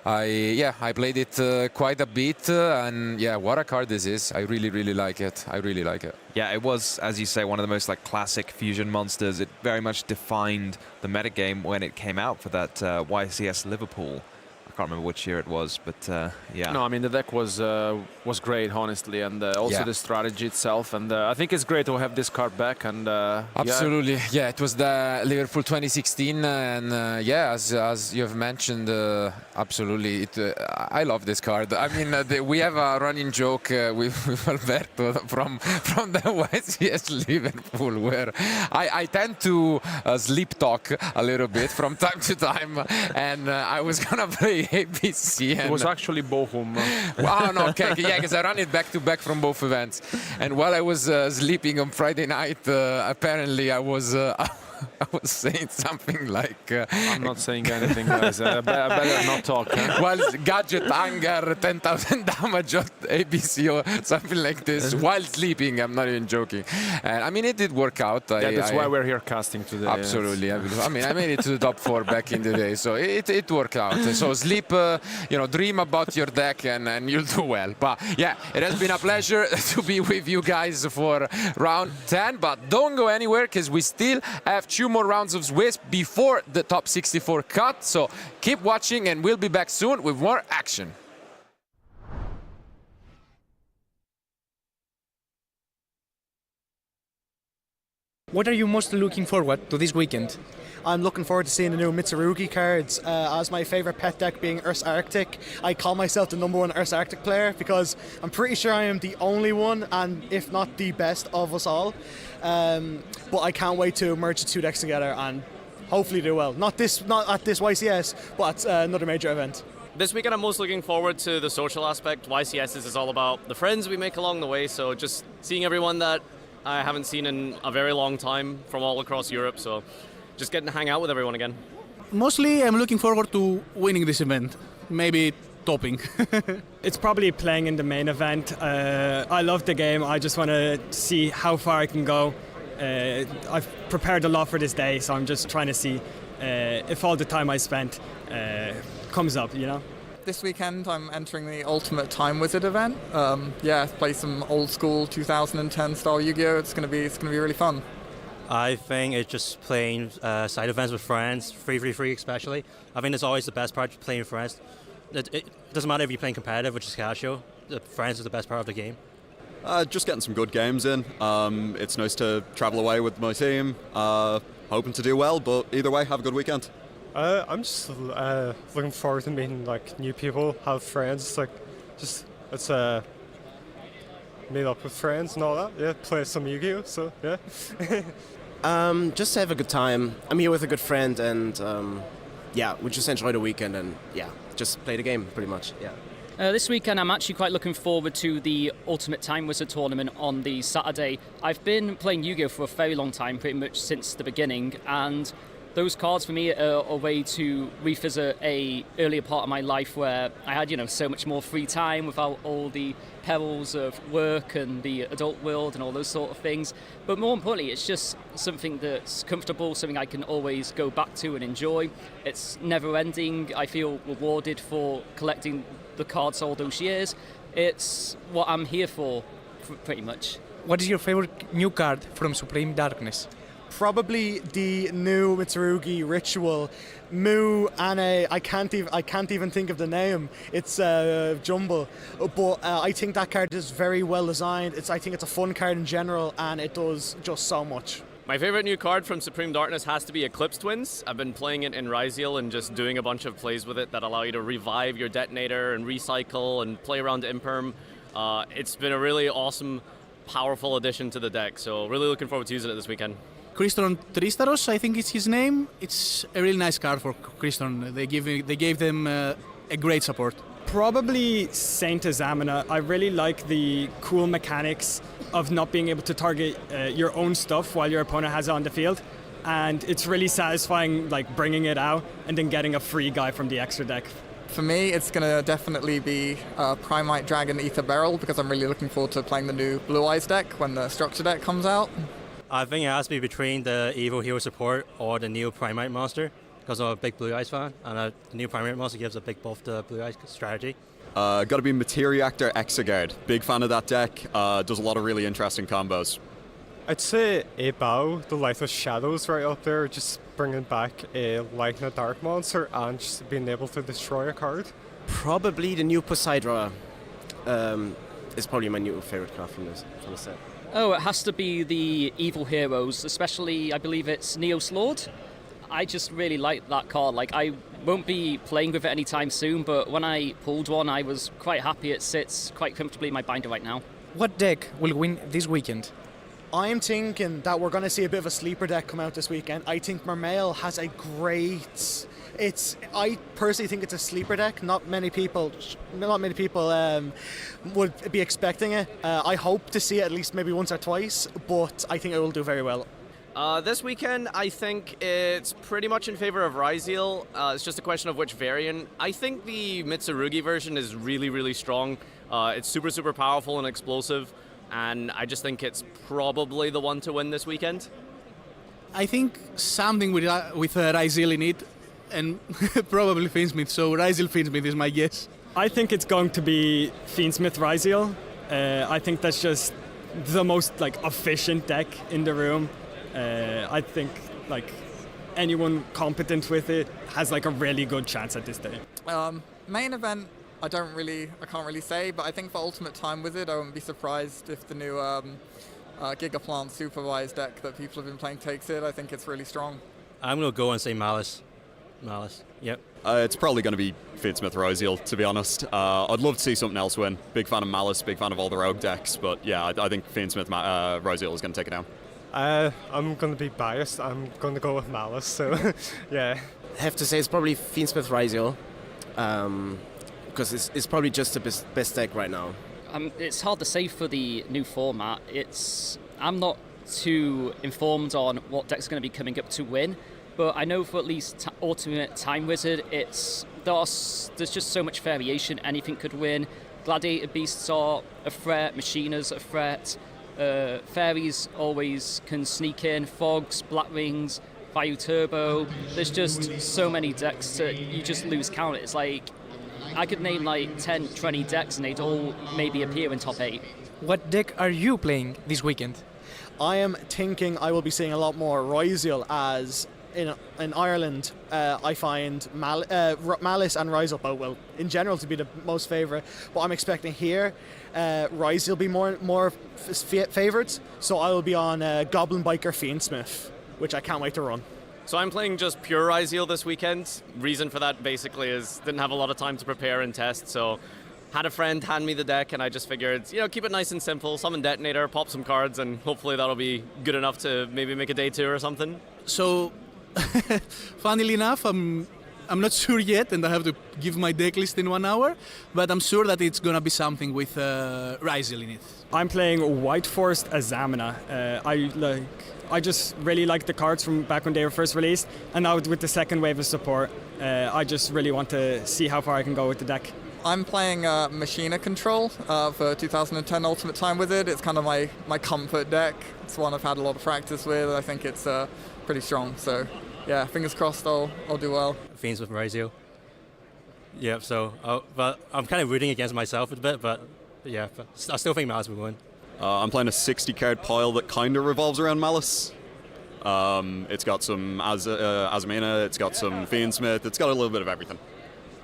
I played it quite a bit, and yeah, what a card this is. I really, really like it. I really like it. Yeah, it was, as you say, one of the most classic fusion monsters. It very much defined the metagame when it came out for that YCS Liverpool. I can't remember which year it was, but yeah. No, I mean the deck was great, honestly, and also the strategy itself. And I think it's great to have this card back. And absolutely, yeah, it was the Liverpool 2016, and yeah, as you have mentioned, absolutely, I love this card. I mean, we have a running joke with Alberto from the YCS Liverpool, where I tend to sleep talk a little bit from time to time, and I was gonna play ABC. It was actually Bochum. Wow, no, okay, yeah, because I ran it back to back from both events. And while I was sleeping on Friday night, apparently I was saying something like... I'm not saying anything, guys. I better not talk. While gadget anger, 10,000 damage on ABC or something like this, while sleeping. I'm not even joking. And I mean, it did work out. Yeah, that's why we're here casting today. Absolutely. I mean, I made it to the top 4 back in the day, so it worked out. So sleep, dream about your deck, and you'll do well. But yeah, it has been a pleasure to be with you guys for round 10. But don't go anywhere, because we still have 2 more rounds of Swiss before the top 64 cut. So keep watching, and we'll be back soon with more action. What are you most looking forward to this weekend? I'm looking forward to seeing the new Mitsurugi cards. As my favourite pet deck being Earth's Arctic, I call myself the #1 Earth's Arctic player because I'm pretty sure I am the only one, and if not the best of us all. But I can't wait to merge the 2 decks together and hopefully do well. Not at this YCS, but at another major event. This weekend I'm most looking forward to the social aspect. YCS is all about the friends we make along the way, so just seeing everyone that I haven't seen in a very long time from all across Europe, so just getting to hang out with everyone again. Mostly I'm looking forward to winning this event, maybe topping. It's probably playing in the main event. I love the game. I just want to see how far I can go. I've prepared a lot for this day, so I'm just trying to see if all the time I spent comes up, This weekend I'm entering the Ultimate Time Wizard event. Play some old school 2010 style Yu-Gi-Oh! It's gonna be really fun. I think it's just playing side events with friends, free especially. I think that's always the best part, playing with friends. It doesn't matter if you're playing competitive, which is casual. The friends is the best part of the game. Just getting some good games in. It's nice to travel away with my team. Hoping to do well, but either way, have a good weekend. I'm just looking forward to meeting new people, have friends. It's meet up with friends and all that. Yeah, play some Yu-Gi-Oh! So yeah. Just have a good time. I'm here with a good friend, and we just enjoy the weekend, and just play the game pretty much. Yeah. This weekend I'm actually quite looking forward to the Ultimate Time Wizard tournament on the Saturday. I've been playing Yu-Gi-Oh! For a very long time, pretty much since the beginning, and those cards for me are a way to revisit a earlier part of my life where I had, so much more free time without all the perils of work and the adult world and all those sort of things. But more importantly, it's just something that's comfortable, something I can always go back to and enjoy. It's never ending. I feel rewarded for collecting the cards all those years. It's what I'm here for, pretty much. What is your favorite new card from Supreme Darkness? Probably the new Mitsurugi Ritual, Mu Ane. I can't even think of the name. It's jumble, but I think that card is very well designed. I think it's a fun card in general, and it does just so much. My favorite new card from Supreme Darkness has to be Eclipse Twins. I've been playing it in Ryziel and just doing a bunch of plays with it that allow you to revive your detonator and recycle and play around Imperm. It's been a really awesome, powerful addition to the deck, so really looking forward to using it this weekend. Kriston Tristaros, I think it's his name. It's a really nice card for Kriston. They gave them a great support. Probably Saint Azamina. I really like the cool mechanics of not being able to target your own stuff while your opponent has it on the field. and it's really satisfying, like bringing it out and then getting a free guy from the extra deck. For me, it's going to definitely be Primite Dragon Ether Beryl, because I'm really looking forward to playing the new Blue Eyes deck when the structure deck comes out. I think it has to be between the Evil Hero support or the new Primite monster, because I'm a big Blue Eyes fan, and the new Primate monster gives a big buff to Blue Eyes strategy. Got to be Materiactor Exegard. Big fan of that deck. Does a lot of really interesting combos. I'd say a bow, the Lifeless Shadows right up there, just bringing back a Light and a Dark monster and just being able to destroy a card. Probably the new Poseidra is probably my new favorite card from the set. Oh, it has to be the Evil Heroes, especially I believe it's Neos Lord. I just really like that card. Like, I won't be playing with it anytime soon, but when I pulled one, I was quite happy. It sits quite comfortably in my binder right now. What deck will win this weekend? I'm thinking that we're going to see a bit of a sleeper deck come out this weekend. I think Mermail has a great... I personally think it's a sleeper deck. Not many people would be expecting it. I hope to see it at least maybe once or twice, but I think it will do very well. This weekend, I think it's pretty much in favor of Ryzeal. It's just a question of which variant. I think the Mitsurugi version is really, really strong. It's super, super powerful and explosive, and I just think it's probably the one to win this weekend. I think something with Ryzeal in it, and probably Fiendsmith, so Ryzeal Fiendsmith is my guess. I think it's going to be Fiendsmith Ryzeal. I think that's just the most efficient deck in the room. I think anyone competent with it has a really good chance at this day. Main event, I can't really say, but I think for Ultimate Time Wizard, I wouldn't be surprised if the new Gigaplant supervised deck that people have been playing takes it. I think it's really strong. I'm going to go and say Malice. Yep. It's probably going to be Fiendsmith Ryzeal, to be honest. I'd love to see something else win. Big fan of Malice, big fan of all the rogue decks, but yeah, I think Fiendsmith Ryzeal is going to take it down. I'm going to be biased. I'm going to go with Malice, so yeah. I have to say it's probably Fiendsmith Ryzeal, because it's probably just the best deck right now. It's hard to say for the new format. I'm not too informed on what deck's going to be coming up to win, but I know for at least Ultimate Time Wizard, there's just so much variation. Anything could win. Gladiator Beasts are a threat. Machinas are a threat. Fairies always can sneak in. Fogs, Black Rings, Vayu Turbo. There's just so many decks that you just lose count. It's like I could name 10, 20 decks and they'd all maybe appear in top 8. What deck are you playing this weekend? I am thinking I will be seeing a lot more Ryzeal, as in Ireland I find Malice and Ryzeal both, well, in general, to be the most favourite, but I'm expecting here Ryzeal be more favourites, so I will be on Goblin Biker Fiendsmith, which I can't wait to run. So I'm playing just pure Ryzeal this weekend. Reason for that basically is didn't have a lot of time to prepare and test, so had a friend hand me the deck and I just figured, keep it nice and simple, summon Detonator, pop some cards, and hopefully that'll be good enough to maybe make a day 2 or something. So, funnily enough, I'm not sure yet, and I have to give my deck list in 1 hour, but I'm sure that it's gonna be something with Ryzeal in it. I'm playing White Forest Azamina. I just really like the cards from back when they were first released, and now with the second wave of support, I just really want to see how far I can go with the deck. I'm playing Machina Control for 2010 Ultimate Time Wizard. It's kind of my comfort deck. It's one I've had a lot of practice with. I think it's pretty strong. So, yeah, fingers crossed I'll do well. Fiendsmith Ryzeal. Yeah, so but I'm kind of rooting against myself a bit, but yeah, but I still think Malice will win. I'm playing a 60-card pile that kind of revolves around Malice. It's got some Azamina, it's got some Fiendsmith, it's got a little bit of everything.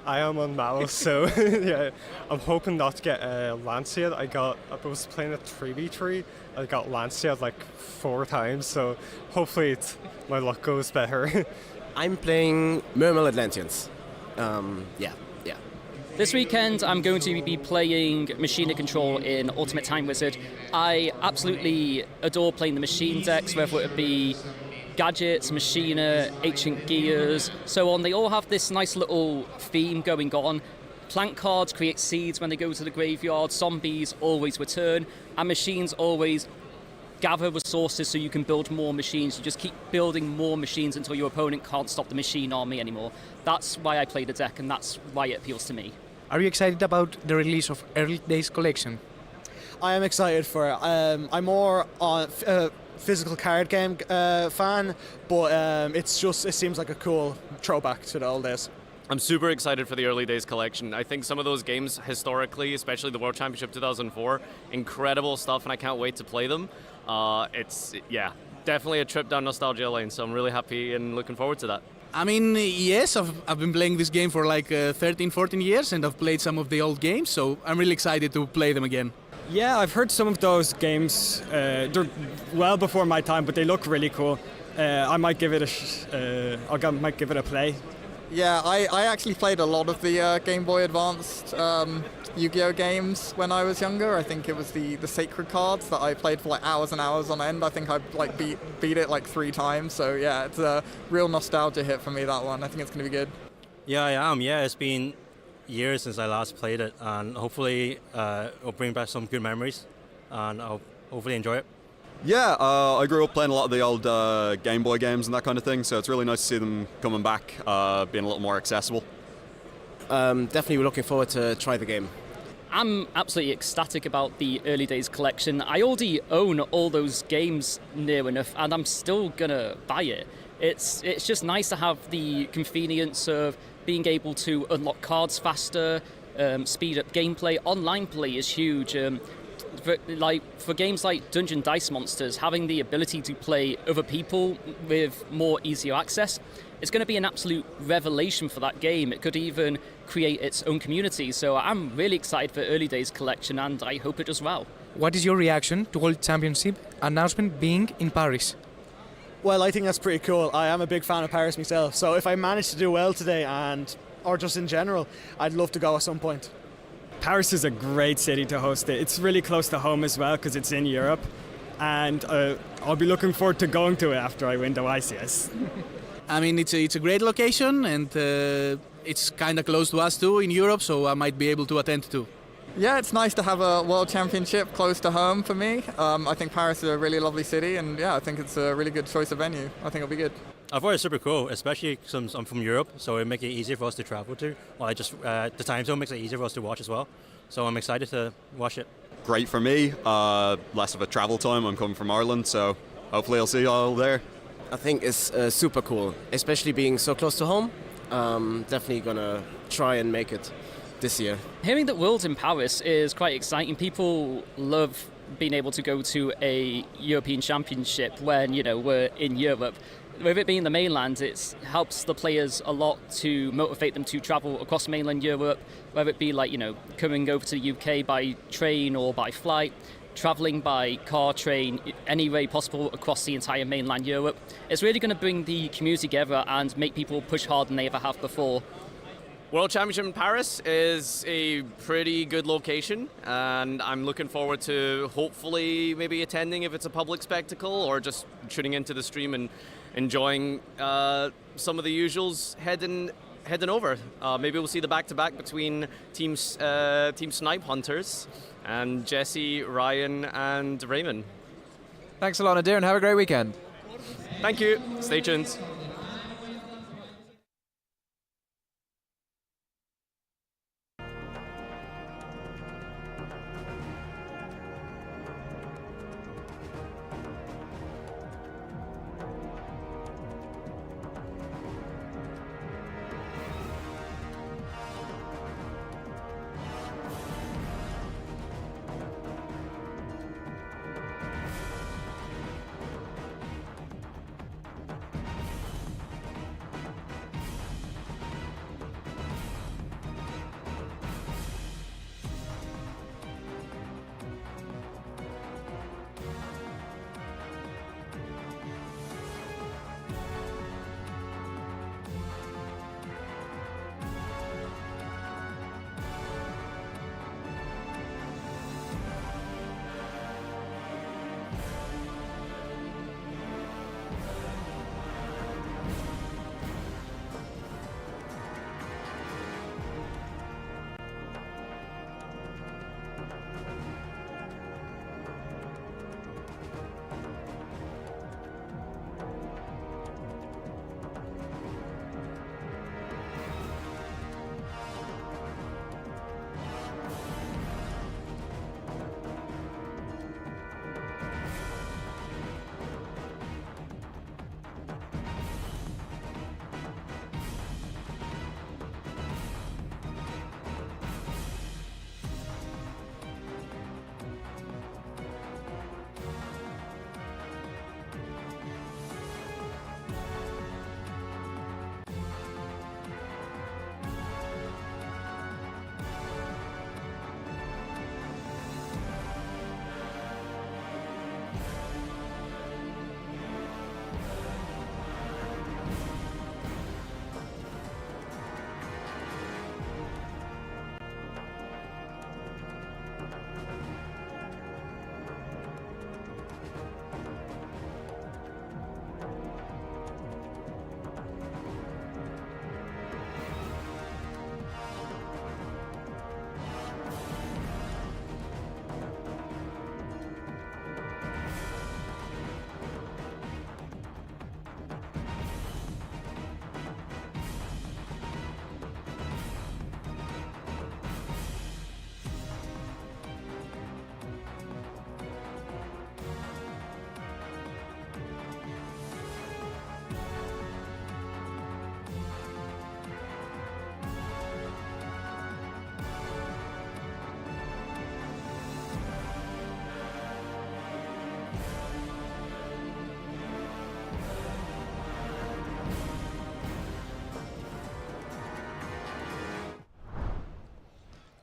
I am on Malice, so yeah, I'm hoping not to get Lancia. I was playing a 3v3, I got Lancia 4 times, so hopefully my luck goes better. I'm playing Mermail Atlanteans. Yeah. This weekend, I'm going to be playing Machina Control in Ultimate Time Wizard. I absolutely adore playing the machine decks, whether it be Gadgets, Machina, Ancient Gears, so on. They all have this nice little theme going on. Plant cards create seeds when they go to the graveyard, zombies always return, and machines always gather resources so you can build more machines. You just keep building more machines until your opponent can't stop the machine army anymore. That's why I play the deck, and that's why it appeals to me. Are you excited about the release of Early Days Collection? I am excited for it. I'm more on physical card game fan, but it seems like a cool throwback to the old days. I'm super excited for the Early Days collection. I think some of those games historically, especially the World Championship 2004, incredible stuff, and I can't wait to play them. It's definitely a trip down nostalgia lane, so I'm really happy and looking forward to that. I mean, yes, I've been playing this game for like 13, 14 years, and I've played some of the old games, so I'm really excited to play them again. Yeah, I've heard some of those games. They're well before my time, but they look really cool. I might give it might give it a play. Yeah, I actually played a lot of the Game Boy Advanced Yu-Gi-Oh games when I was younger. I think it was the Sacred Cards that I played for like hours and hours on end. I think I like beat it like 3 times. So yeah, it's a real nostalgia hit for me, that one. I think it's going to be good. Yeah, I am. Yeah, it's been years since I last played it, and hopefully it'll bring back some good memories, and I'll hopefully enjoy it. Yeah, I grew up playing a lot of the old Game Boy games and that kind of thing, so it's really nice to see them coming back, being a little more accessible. Definitely looking forward to try the game. I'm absolutely ecstatic about the Early Days collection. I already own all those games near enough, and I'm still gonna buy it. It's just nice to have the convenience of being able to unlock cards faster, speed up gameplay. Online play is huge. For games like Dungeon Dice Monsters, having the ability to play other people with more easier access, it's going to be an absolute revelation for that game. It could even create its own community. So I'm really excited for Early Days collection, and I hope it does well. What is your reaction to World Championship announcement being in Paris? Well, I think that's pretty cool. I am a big fan of Paris myself, so if I manage to do well today, or just in general, I'd love to go at some point. Paris is a great city to host it. It's really close to home as well because it's in Europe, and I'll be looking forward to going to it after I win the YCS. I mean, it's a great location, and it's kind of close to us too in Europe, so I might be able to attend too. Yeah, it's nice to have a World Championship close to home for me. I think Paris is a really lovely city, and yeah, I think it's a really good choice of venue. I think it'll be good. I thought it's super cool, especially since I'm from Europe, so it makes it easier for us to travel to. Well, the time zone makes it easier for us to watch as well. So I'm excited to watch it. Great for me, less of a travel time. I'm coming from Ireland, so hopefully I'll see you all there. I think it's super cool, especially being so close to home. Definitely gonna try and make it this year. Hearing that Worlds in Paris is quite exciting. People love being able to go to a European Championship when, we're in Europe. With it being the mainland, it helps the players a lot to motivate them to travel across mainland Europe, whether it be like, coming over to the UK by train or by flight, travelling by car, train, any way possible across the entire mainland Europe. It's really going to bring the community together and make people push harder than they ever have before. World Championship in Paris is a pretty good location, and I'm looking forward to hopefully maybe attending if it's a public spectacle, or just tuning into the stream and enjoying some of the usuals heading over. Maybe we'll see the back-to-back between Team Snipe Hunters and Jesse, Ryan, and Raymond. Thanks a lot, Nadir, and have a great weekend. Thank you. Stay tuned.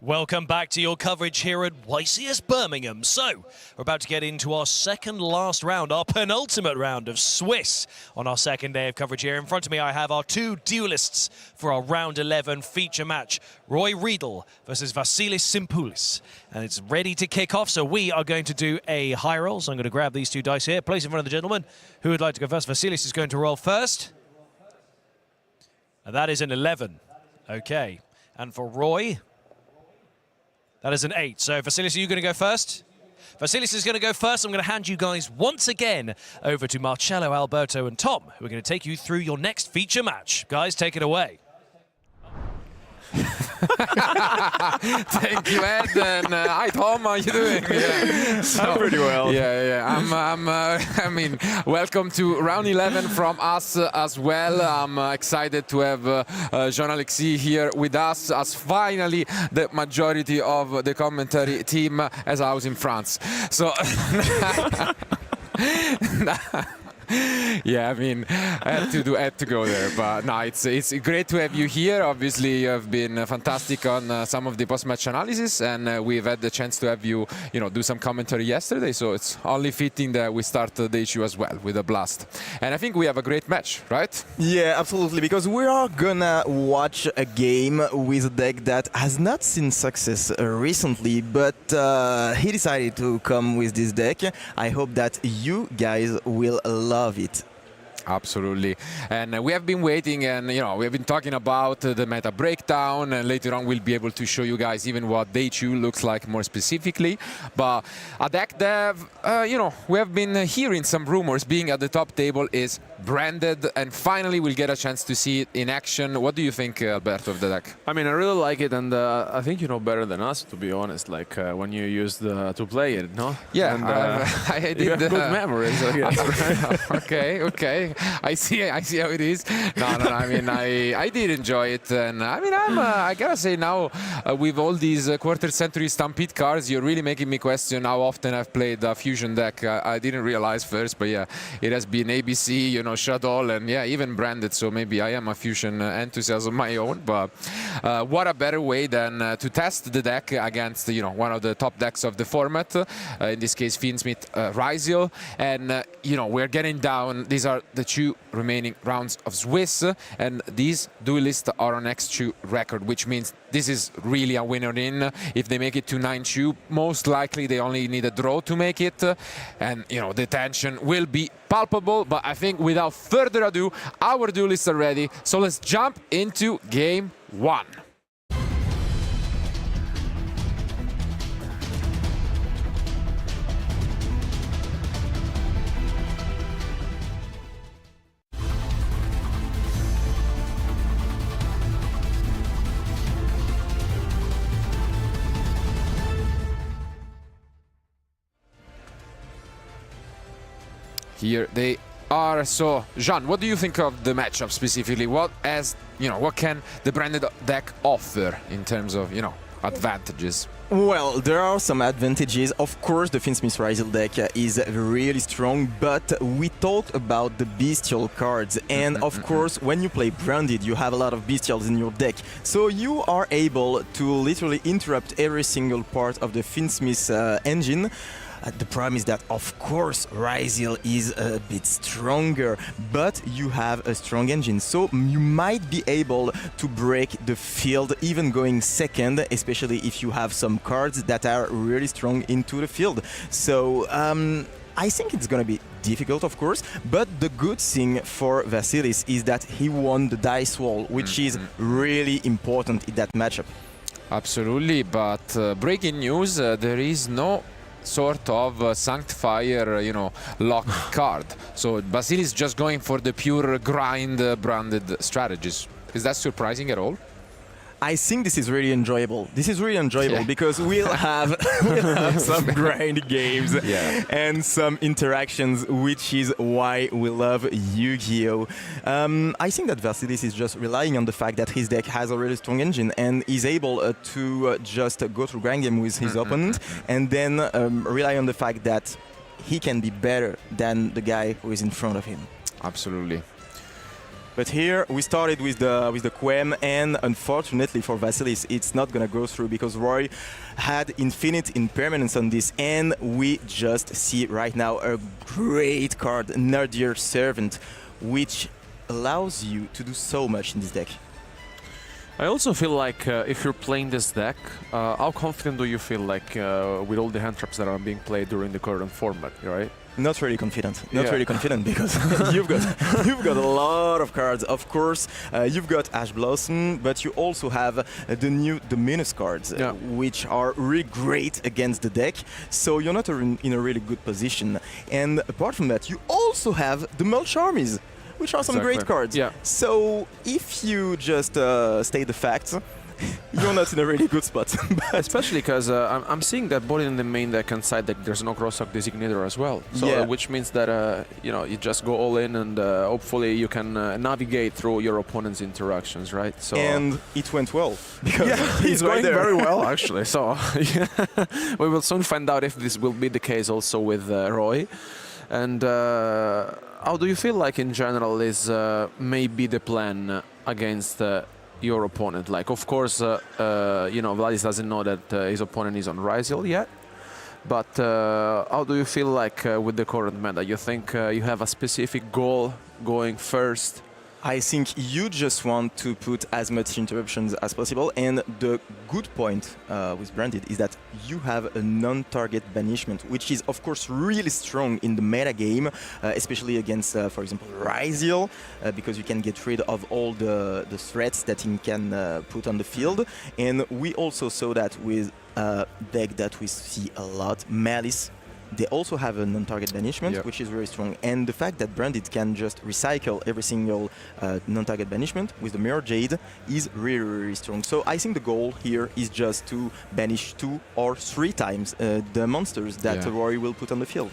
Welcome back to your coverage here at YCS Birmingham. So, we're about to get into our second last round, our penultimate round of Swiss on our second day of coverage here. In front of me, I have our two duelists for our round 11 feature match. Roy Riedel versus Vasilis Simpoulis. And it's ready to kick off, so we are going to do a high roll. So I'm going to grab these two dice here, place in front of the gentleman. Who would like to go first? Vasilis is going to roll first. And that is an 11. Okay. And for Roy, that is an 8. So, Vasilis, are you going to go first? Vasilis is going to go first. I'm going to hand you guys once again over to Marcello, Alberto, and Tom, who are going to take you through your next feature match. Guys, take it away. Thank you, Ed, and hi Tom, how you doing? Yeah. I'm pretty well. I mean, welcome to round 11 from us as well. I'm excited to have Jean-Alexis here with us, as finally the majority of the commentary team, as I was in France. So. Yeah, I mean, I had to go there, but no, it's great to have you here. Obviously, you have been fantastic on some of the post-match analysis, and we've had the chance to have you, do some commentary yesterday. So it's only fitting that we start the issue as well with a blast. And I think we have a great match, right? Yeah, absolutely, because we are gonna watch a game with a deck that has not seen success recently, but he decided to come with this deck. I hope that you guys will love it. Absolutely. And we have been waiting, and we have been talking about the meta breakdown, and later on we'll be able to show you guys even what day 2 looks like more specifically. But a deck that we have been hearing some rumors being at the top table is branded, and finally we'll get a chance to see it in action. What do you think, Alberto, of the deck? I mean, I really like it, and I think you know better than us, to be honest, like when you used to play it, no? Yeah, and, I did. You have good memories, I guess. Okay. I see how it is. No. I mean, I did enjoy it, and I mean, I gotta say now, with all these quarter century Stampede cards, you're really making me question how often I've played a fusion deck. I didn't realize first, but yeah, it has been ABC, Shadow, and yeah, even branded. So maybe I am a fusion enthusiast of my own. But what a better way than to test the deck against one of the top decks of the format. In this case, Fiendsmith Ryziel, and we're getting down. These are the 2 remaining rounds of Swiss, and these duelists are on X2 record, which means this is really a winner in. If they make it to 9-2, most likely they only need a draw to make it, and the tension will be palpable. But I think without further ado, our duelists are ready, so let's jump into game 1. Here they are. So, Jean, what do you think of the matchup specifically? What can the branded deck offer in terms of, advantages? Well, there are some advantages. Of course, the Fiendsmith Ryziel deck is really strong, but we talked about the bestial cards, and of course, when you play branded, you have a lot of bestials in your deck. So you are able to literally interrupt every single part of the Fiendsmith engine. The problem is that, of course, Ryziel is a bit stronger, but you have a strong engine, so you might be able to break the field even going second, especially if you have some cards that are really strong into the field. So I think it's gonna be difficult, of course, but the good thing for Vasilis is that he won the dice wall, which is really important in that matchup. Absolutely, but breaking news, there is no sort of Sanctifier, lock card. So Vasilis is just going for the pure grind branded strategies. Is that surprising at all? I think this is really enjoyable. Because we'll have some grind games and some interactions, which is why we love Yu-Gi-Oh! I think that Vasilis is just relying on the fact that his deck has a really strong engine and is able to just go through grind game with his opponent, and then rely on the fact that he can be better than the guy who is in front of him. Absolutely. But here we started with the Quem, and unfortunately for Vasilis, it's not gonna go through because Roy had infinite impermanence on this, and we just see right now a great card, Nadir Servant, which allows you to do so much in this deck. I also feel like if you're playing this deck, how confident do you feel like with all the hand traps that are being played during the current format, right? Not really confident. Not really confident because you've got a lot of cards. Of course, you've got Ash Blossom, but you also have the new Dominus cards, which are really great against the deck. So you're not in a really good position. And apart from that, you also have the Mulch Armies, which are some great cards. Yeah. So if you just state the facts, you're not in a really good spot. Especially because I'm seeing that both in the main deck and side deck there's no cross-talk designator as well. So which means that you just go all in and hopefully you can navigate through your opponent's interactions, right? So and it went well because he's going very well actually. So we will soon find out if this will be the case also with Roy. And how do you feel like in general is maybe the plan against your opponent? Like, of course, Vladis doesn't know that his opponent is on Ryzel yet. But how do you feel like with the current meta? You think you have a specific goal going first? I think you just want to put as much interruptions as possible, and the good point with Branded is that you have a non-target banishment, which is of course really strong in the meta game, especially against, for example, Ryzel, because you can get rid of all the threats that he can put on the field. And we also saw that with a deck that we see a lot, Malice. They also have a non-target banishment, which is very strong. And the fact that Branded can just recycle every single non-target banishment with the Mirror Jade is really, really strong. So I think the goal here is just to banish 2 or 3 times the monsters that Rory will put on the field.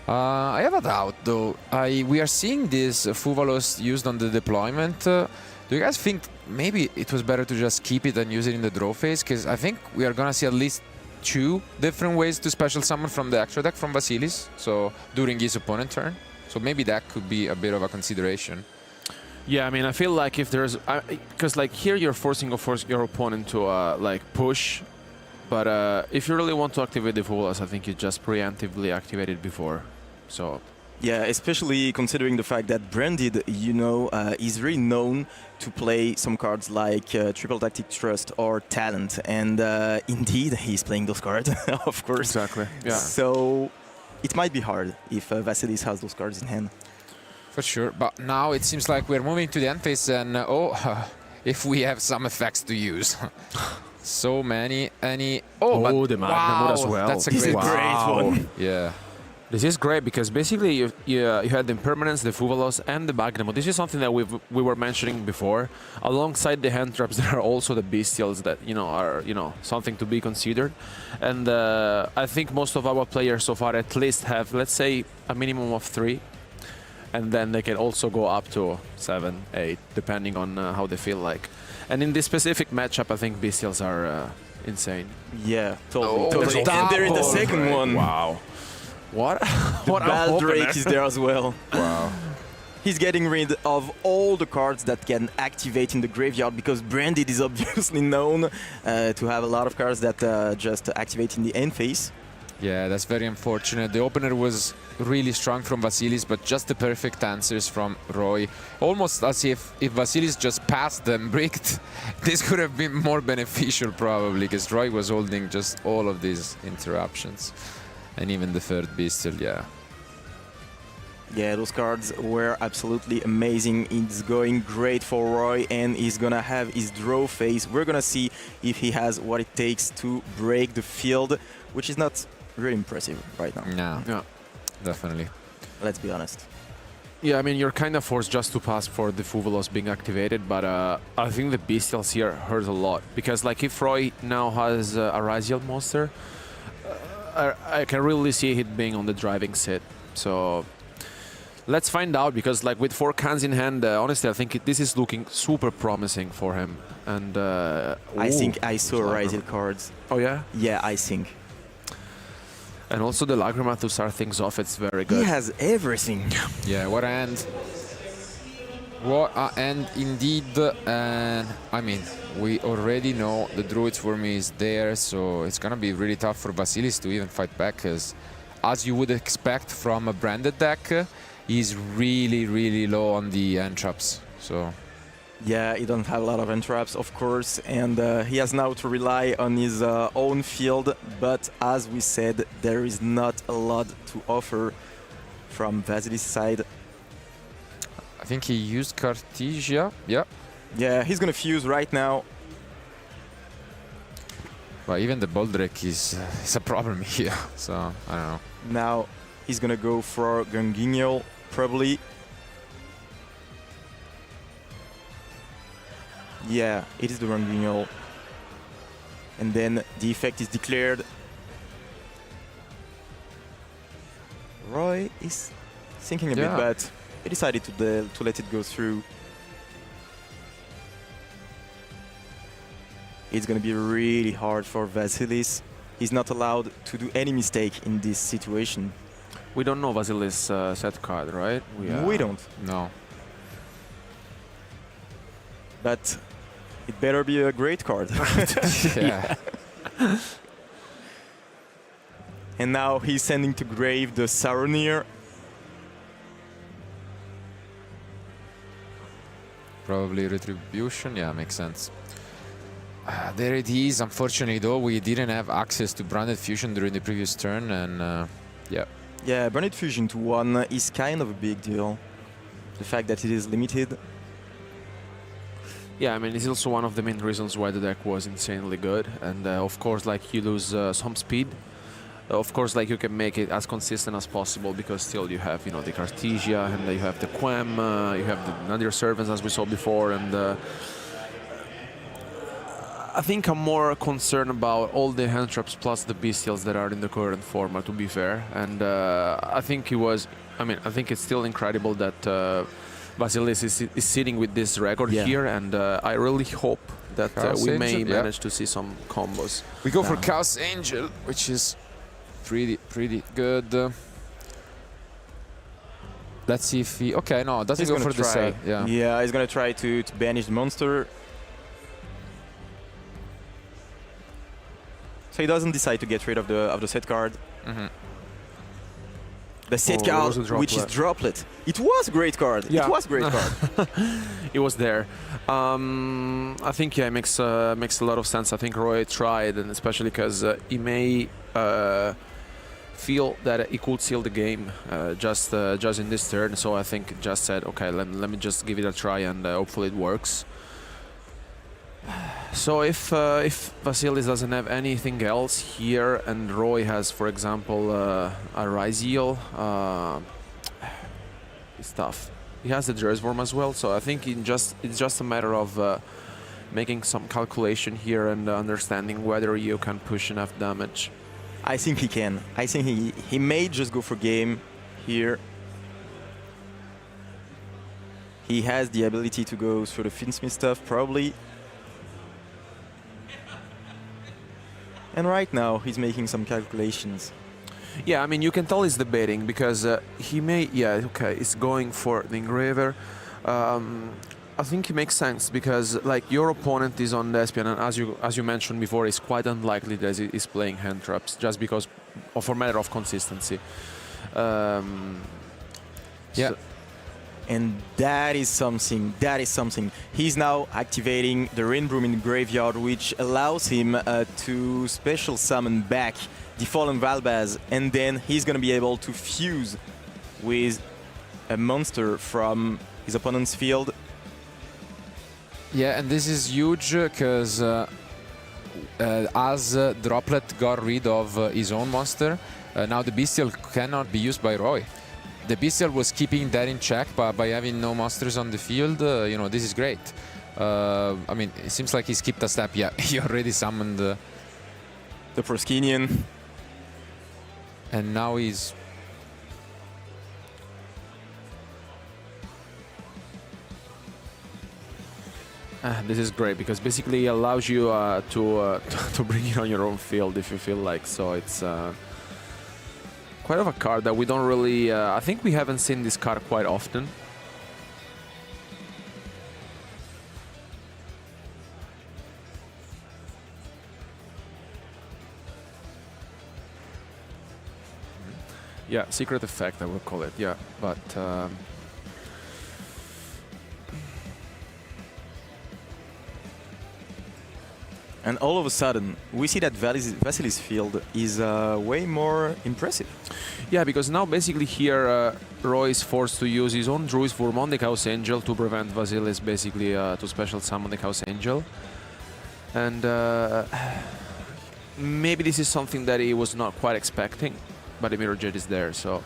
I have a doubt though. We are seeing this Fuvalos used on the deployment. Do you guys think maybe it was better to just keep it and use it in the draw phase? Because I think we are going to see at least 2 different ways to special summon from the extra deck from Vasilis, so during his opponent turn. So maybe that could be a bit of a consideration. Yeah, I mean, I feel like if there's... Because like here you're forcing your opponent to like push, but if you really want to activate the Fuvalos, I think you just preemptively activate it before. So... Yeah, especially considering the fact that Branded, is really known to play some cards like Triple Tactic Trust or Talent, and indeed he's playing those cards, of course. Exactly. Yeah. So it might be hard if Vasilis has those cards in hand. For sure, but now it seems like we're moving to the end phase, and if we have some effects to use. So many, the Magnum as well. That's a great one. Yeah. This is great because basically you had the Impermanence, the Fuvalos, and the Magnum. This is something that we were mentioning before. Alongside the hand traps, there are also the Bestials that are something to be considered. And I think most of our players so far at least have, let's say, a minimum of 3, and then they can also go up to 7, 8, depending on how they feel like. And in this specific matchup, I think Bestials are insane. Yeah, totally. And there is the second one. Wow. What? The Baldrake is there as well. Wow. He's getting rid of all the cards that can activate in the graveyard, because Branded is obviously known to have a lot of cards that just activate in the end phase. Yeah, that's very unfortunate. The opener was really strong from Vasilis, but just the perfect answers from Roy. Almost as if Vasilis just passed them, bricked, this could have been more beneficial probably, because Roy was holding just all of these interruptions. And even the third Bestial, yeah. Yeah, those cards were absolutely amazing. It's going great for Roy, and he's gonna have his draw phase. We're gonna see if he has what it takes to break the field, which is not really impressive right now. No, yeah, definitely. Let's be honest. Yeah, I mean, you're kind of forced just to pass for the Fuvalos being activated, but I think the Bestials here hurt a lot. Because like if Roy now has a Ryzel monster, I can really see it being on the driving set. So let's find out, because like with 4 cans in hand, honestly, I think this is looking super promising for him. And I think I saw Ryzel cards. Oh yeah? Yeah, I think. And also the Lagrima to start things off, it's very good. He has everything. Yeah, what a hand. And indeed, I mean, we already know the Druid Swarm is there, so it's gonna be really tough for Vasilis to even fight back, because as you would expect from a branded deck, he's really, really low on the end traps. So yeah, he don't have a lot of entraps, of course, and he has now to rely on his own field, but as we said, there is not a lot to offer from Vasilis' side. I think he used Cartesia, yeah. Yeah, he's gonna fuse right now. But even the Boldrick is a problem here, so I don't know. Now he's gonna go for Gungignol, probably. Yeah, it is the Gungignol. And then the effect is declared. Roy is thinking a bit, but he decided to let it go through. It's going to be really hard for Vasilis. He's not allowed to do any mistake in this situation. We don't know Vasilis' set card, right? We don't. No. But it better be a great card. Yeah. And now he's sending to grave the Saronir. Probably Retribution, yeah, makes sense. There it is. Unfortunately, though, we didn't have access to Branded Fusion during the previous turn, and yeah. Yeah, Branded Fusion to 1 is kind of a big deal. The fact that it is limited. Yeah, I mean, it's also one of the main reasons why the deck was insanely good. And of course, like, you lose some speed. Of course, like, you can make it as consistent as possible, because still you have, you know, the Cartesia, and you have the Quem, you have the Nadir Servants, as we saw before, and I think I'm more concerned about all the hand traps plus the bestials that are in the current format, to be fair. And I think I think it's still incredible that Vasilis is sitting with this record here, and I really hope that we may manage to see some combos. We go for Chaos Angel, which is pretty good. Let's see if he... Okay, no, doesn't go for the set. Yeah, he's gonna try to banish the monster. So he doesn't decide to get rid of the set card. The set card, which is Droplet. It was a great card. Yeah. It was a great card. It was there. I think it makes a lot of sense. I think Roy tried, and especially because he may feel that he could seal the game just in this turn. So I think just said, okay, let me just give it a try, and hopefully it works. So if Vasilis doesn't have anything else here, and Roy has, for example, a Ryziel, it's tough. He has the Jersvorm as well, so I think it's just a matter of making some calculation here and understanding whether you can push enough damage. I think he can. I think he may just go for game here. He has the ability to go through the Finsmith stuff, probably. And right now, he's making some calculations. Yeah, I mean, you can tell he's debating, because he may... Yeah, okay, he's going for the Engraver. I think it makes sense, because, like, your opponent is on Despian, and as you mentioned before, it's quite unlikely that he's playing hand traps, just because of a matter of consistency. Yeah. And that is something. He's now activating the Rainbroom in the graveyard, which allows him to special summon back the Fallen Valbaz, and then he's going to be able to fuse with a monster from his opponent's field. Yeah, and this is huge, because as Droplet got rid of his own monster, now the Bestial cannot be used by Roy. The Bestial was keeping that in check, but by having no monsters on the field, you know, this is great. I mean, it seems like he skipped a step. Yeah, he already summoned the Proskinian. And now he's... This is great, because basically it allows you to bring it on your own field if you feel like. So it's quite of a card that we don't really... I think we haven't seen this card quite often. Yeah, secret effect, I would call it. Yeah, but And all of a sudden, we see that Vasilis' field is way more impressive. yeah, because now basically here Roy is forced to use his own Druid's Form on the Chaos Angel to prevent Vasilis basically to special summon the Chaos Angel. And maybe this is something that he was not quite expecting, but the Mirror Jet is there, so...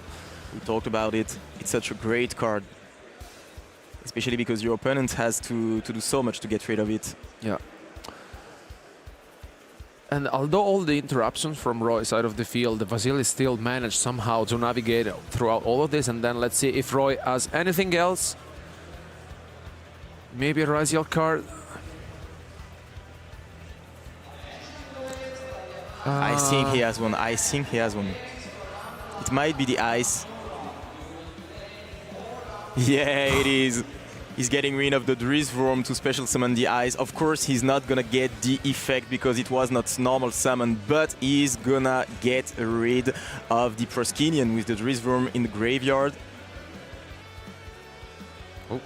We talked about it. It's such a great card, especially because your opponent has to do so much to get rid of it. Yeah. And although all the interruptions from Roy's side of the field, Vasilis still managed somehow to navigate throughout all of this. And then let's see if Roy has anything else. Maybe a Raziel card. I think he has one. I think he has one. It might be the ice. Yeah, it is. He's getting rid of the Druid's Form to special summon the ice. Of course, he's not gonna get the effect because it was not normal summon, but he's gonna get rid of the Proskinian with the Druid's Form in the graveyard. Oh.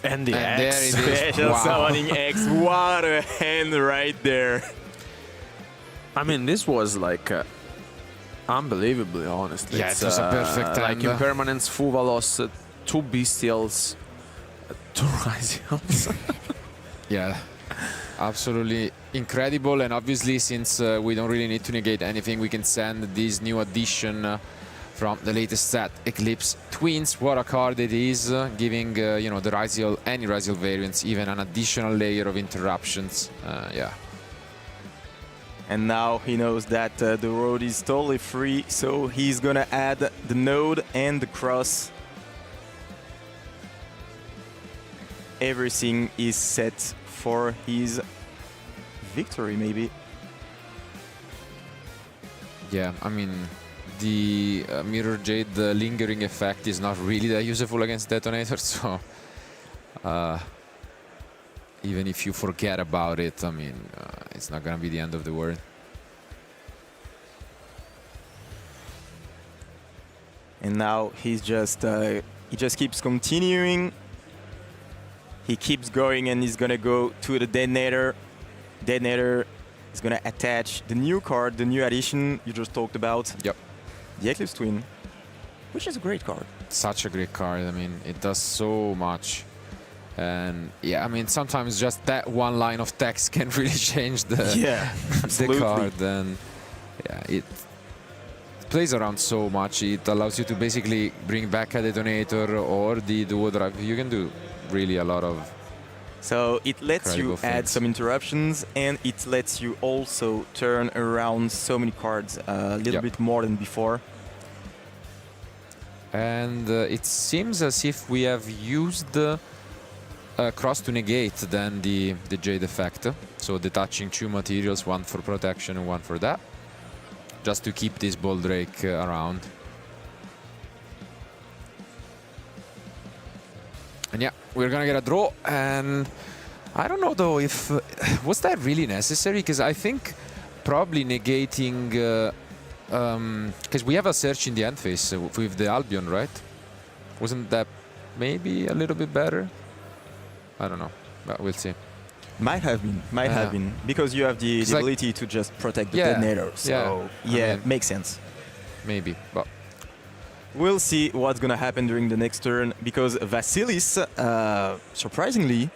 And the And X. there it is. Special summoning X. What a hand right there. I mean, this was like unbelievably, honestly. Yeah, it was a perfect like hand. Impermanence, Fuvalos, 2 Bestials, 2 Raziels. Yeah, absolutely incredible. And obviously, since we don't really need to negate anything, we can send this new addition from the latest set, Eclipse Twins. What a card it is, giving you know, the Raziel, any Raziel variants, even an additional layer of interruptions. Yeah. And now he knows that the road is totally free, so he's gonna add the node and the cross. Everything is set for his victory, maybe. Yeah, I mean, the Mirror Jade lingering effect is not really that useful against Detonator, so even if you forget about it, I mean, it's not gonna be the end of the world. And now he just keeps continuing. He keeps going and he's gonna go to the Detonator. Detonator is gonna attach the new card, the new addition you just talked about. Yep. The Eclipse Twin, which is a great card. Such a great card. I mean, it does so much. And yeah, I mean, sometimes just that one line of text can really change the, the card. And yeah, it plays around so much. It allows you to basically bring back a Detonator or the Duo Drive. You can do really a lot of... So it lets you add things. some interruptions, and it lets you also turn around so many cards a little bit more than before. And it seems as if we have used cross to negate then the Jade effect. So detaching 2 materials, 1 for protection and 1 for that, just to keep this Ball Drake around. And yeah, we're gonna get a draw, and I don't know though if was that really necessary, because I think probably negating because we have a search in the end phase with the Albion, right? Wasn't that maybe a little bit better? I don't know, but we'll see. Might have been, because you have the ability to just protect the Detonator. So yeah, I mean, makes sense. Maybe, but we'll see what's gonna happen during the next turn, because Vasilis, surprisingly,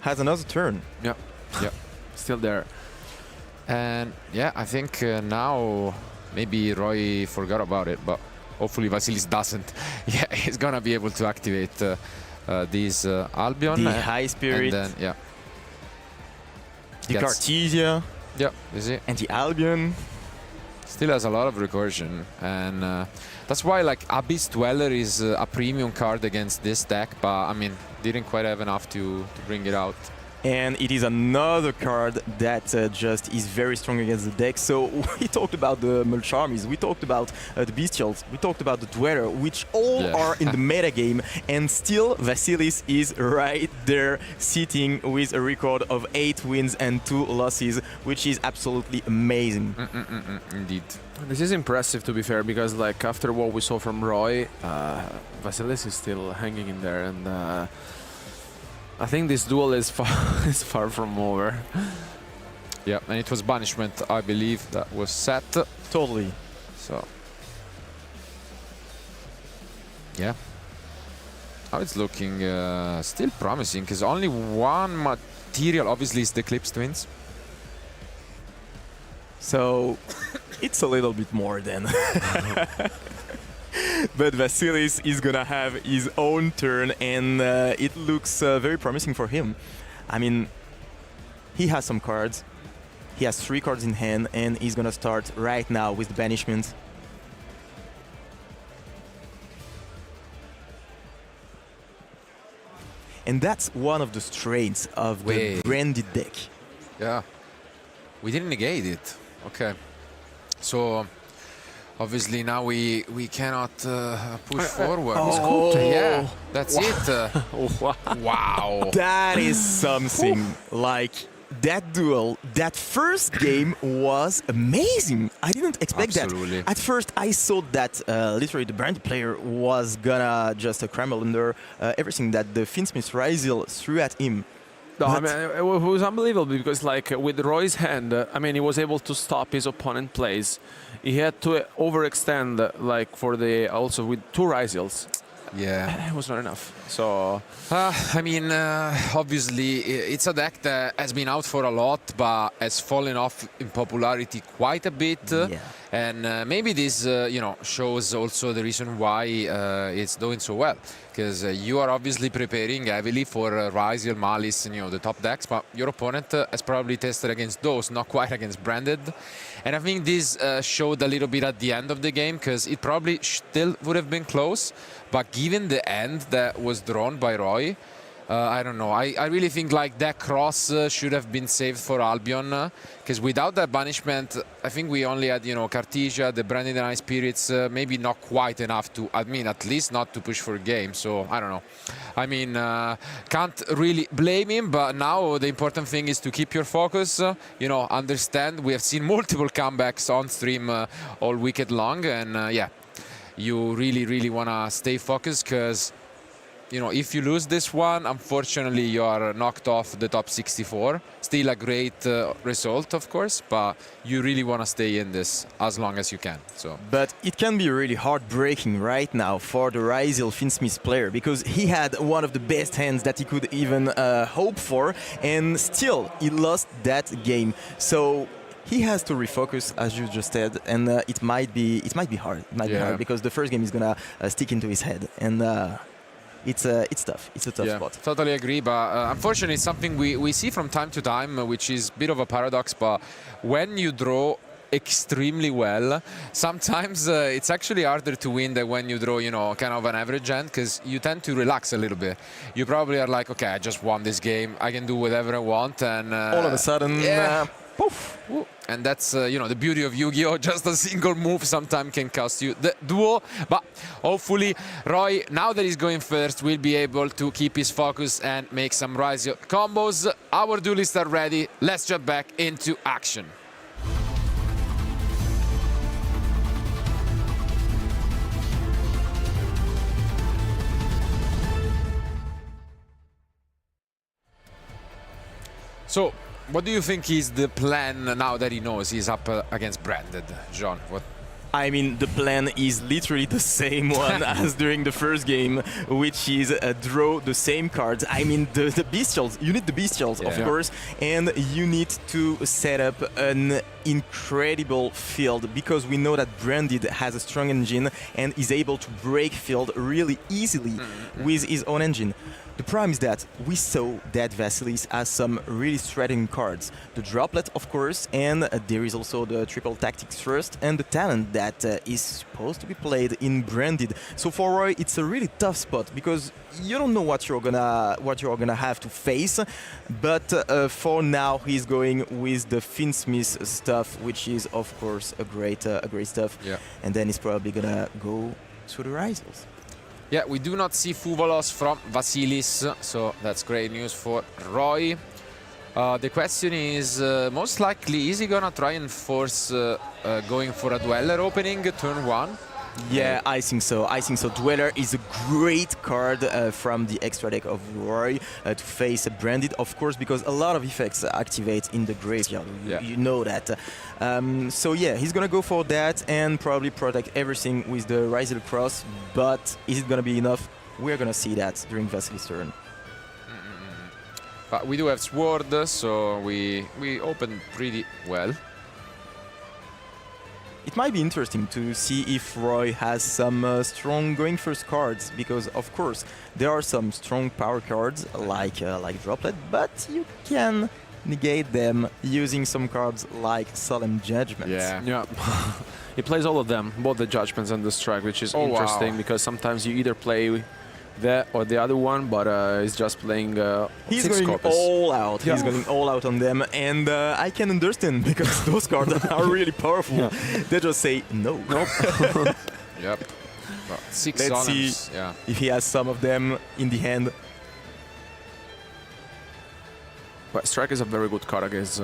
has another turn. Yeah, yeah, still there. And yeah, I think now maybe Roy forgot about it, but hopefully Vasilis doesn't. Yeah, he's gonna be able to activate these Albion. The High Spirit. And then, yeah. The Cartesia. Yeah, you see. And the Albion. Still has a lot of recursion, and that's why like Abyss Dweller is a premium card against this deck, but I mean, didn't quite have enough to bring it out. And it is another card that just is very strong against the deck. So we talked about the Mulcharmies, we talked about the Bestials, we talked about the Dweller, which all are in the meta game, and still Vasilis is right there sitting with a record of 8 wins and 2 losses, which is absolutely amazing. Indeed. This is impressive, to be fair, because like after what we saw from Roy, Vasilis is still hanging in there, and I think this duel is far from over. Yeah, and it was banishment, I believe, that was set. Totally. So, yeah. Now it's looking still promising, because only one material, obviously, is the Eclipse Twins. So, it's a little bit more then. But Vasilis is gonna have his own turn, and it looks very promising for him. I mean, he has some cards. He has 3 cards in hand, and he's gonna start right now with the banishment. And that's one of the strengths of the branded deck. Yeah. We didn't negate it. Okay. So, obviously now we cannot push forward. Yeah, that's it. Wow. That is something. Like, that duel, that first game was amazing. I didn't expect that. At first, I thought that literally the brand player was gonna just crumble under everything that the Finsmith Rysil threw at him. No, I mean, it was unbelievable because, like, with Roy's hand, I mean, he was able to stop his opponent plays. He had to overextend, like, for the also with 2 Rysils. Yeah, it was not enough. So, I mean, obviously, it's a deck that has been out for a lot, but has fallen off in popularity quite a bit. Yeah. And maybe this, you know, shows also the reason why it's doing so well. Because you are obviously preparing heavily for Rysil, Malice, and, you know, the top decks, but your opponent has probably tested against those, not quite against branded. And I think this showed a little bit at the end of the game, because it probably still would have been close. But given the end that was drawn by Roy, I don't know. I really think like that cross should have been saved for Albion, because without that banishment, I think we only had, you know, Cartesia, the Branded and Ice Spirits, maybe not quite enough to, I mean, at least not to push for a game. So I don't know. I mean, can't really blame him, but now the important thing is to keep your focus, you know, understand. We have seen multiple comebacks on stream all weekend long, and yeah, you really want to stay focused, because, you know, if you lose this one, unfortunately, you are knocked off the top 64. Still a great result, of course, but you really want to stay in this as long as you can. So, but it can be really heartbreaking right now for the Rysil Finsmith player, because he had one of the best hands that he could even hope for, and still he lost that game. So he has to refocus, as you just said, and it might be hard. It might be hard, because the first game is gonna stick into his head, and it's tough. It's a tough spot. Totally agree, but unfortunately, it's something we see from time to time, which is a bit of a paradox. But when you draw extremely well, sometimes it's actually harder to win than when you draw, you know, kind of an average hand, because you tend to relax a little bit. You probably are like, okay, I just won this game, I can do whatever I want, and all of a sudden, poof. And that's, you know, the beauty of Yu-Gi-Oh! Just a single move sometimes can cost you the duel. But hopefully, Roy, now that he's going first, will be able to keep his focus and make some Rysil combos. Our duelists are ready. Let's jump back into action. So, what do you think is the plan now that he knows he's up against branded, John? What? I mean, the plan is literally the same one as during the first game, which is draw the same cards. I mean, the Bestials, you need the Bestials, of course, and you need to set up an incredible field, because we know that Branded has a strong engine and is able to break field really easily with his own engine. The problem is that we saw that Vasilis has some really threatening cards. The droplet, of course, and there is also the triple tactics first and the talent that is supposed to be played in branded. So for Roy, it's a really tough spot because you don't know what you're gonna have to face. But for now, he's going with the Finsmith stuff, which is of course a great stuff. Yeah. And then he's probably gonna go to the Risals. Yeah, we do not see Fuvolos from Vasilis, so that's great news for Roy. The question is, most likely, is he gonna try and force going for a Dweller opening turn 1? Yeah, I think so. Dweller is a great card from the extra deck of Roy to face branded, of course, because a lot of effects activate in the graveyard. You know that. So yeah, he's gonna go for that and probably protect everything with the Rizal Cross. But is it gonna be enough? We're gonna see that during Vasilis' turn. But we do have Sword, so we opened pretty well. It might be interesting to see if Roy has some strong going first cards, because of course there are some strong power cards like Droplet, but you can negate them using some cards like Solemn Judgment. Yeah. He plays all of them, both the Judgments and the Strike, which is interesting because sometimes you either play that or the other one, but he's just playing he's 6 going copies. all out. He's going all out on them, and I can understand because those cards are really powerful. They just say no. Nope. Yep. But 6 Let's Solemns, see yeah. if he has some of them in the hand. But Strike is a very good card against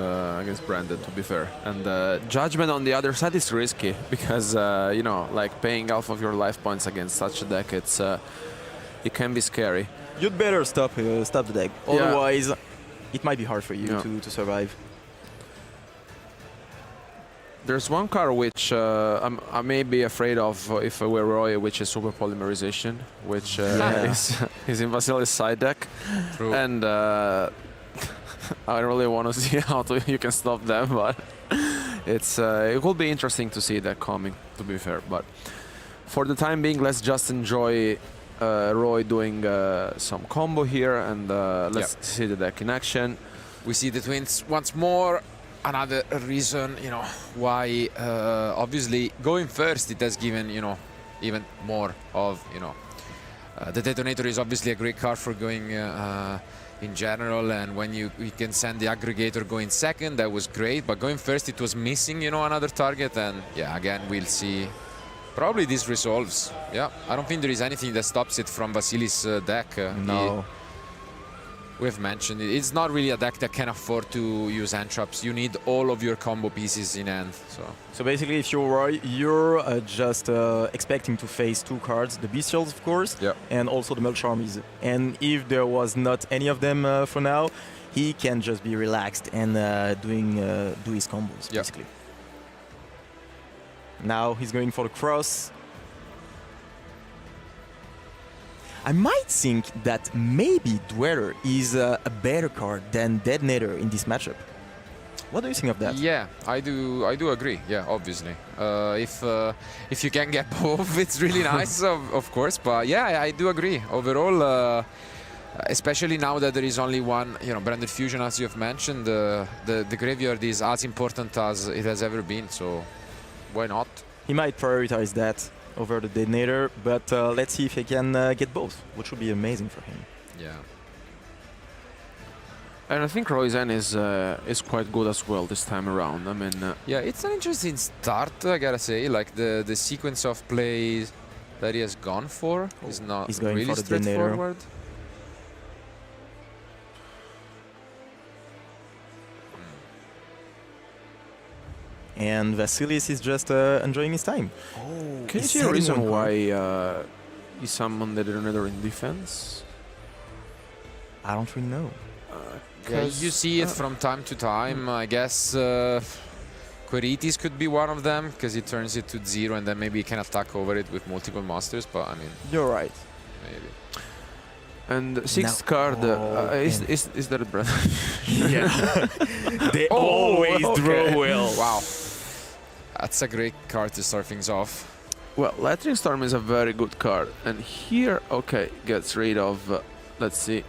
Branded, to be fair. And Judgment on the other side is risky because you know, like paying half of your life points against such a deck, it can be scary. You'd better stop the deck, otherwise it might be hard for you to survive. There's one card which I may be afraid of if I were Roy, which is Super Polymerization, which is in Vasilis' side deck. True. And I really want to see how you can stop them, but it will be interesting to see that coming, to be fair. But for the time being, let's just enjoy Roy doing some combo here, and let's see the deck in action. We see the Twins once more. Another reason, you know, why obviously going first it has given, you know, even more of, you know, the Detonator is obviously a great card for going in general, and when you can send the Aggregator going second, that was great, but going first it was missing, you know, another target, and yeah, again we'll see. Probably this resolves. Yeah, I don't think there is anything that stops it from Vasilis' deck. No. We've mentioned it. It's not really a deck that can afford to use Entraps. You need all of your combo pieces in hand. So basically, if you're Roy, you're just expecting to face 2 cards, the Bestials, of course, and also the Melch Armies. And if there was not any of them for now, he can just be relaxed and do his combos, basically. Now he's going for the cross. I might think that maybe Dweller is a better card than Detonator in this matchup. What do you think of that? Yeah, I do agree. Yeah, obviously. If you can get both, it's really nice, of course. But yeah, I do agree. Overall, especially now that there is only one, you know, Branded Fusion, as you have mentioned, the graveyard is as important as it has ever been. So why not? He might prioritize that over the Detonator, but let's see if he can get both, which would be amazing for him. Yeah. And I think Royzen is quite good as well this time around. I mean, yeah, it's an interesting start, I gotta say. Like the sequence of plays that he has gone for is not really straightforward. And Vasilis is just enjoying his time. Oh, can you see a reason why he summoned the Detonator in defense? I don't really know. Yeah, you see it from time to time. I guess Queritis could be one of them because it turns it to 0 and then maybe you can attack over it with multiple monsters. But I mean, you're right. Maybe. And 6th card is that a brother? Yeah. They always draw well. Wow. That's a great card to start things off. Well, Lightning Storm is a very good card, and here, gets rid of Let's see.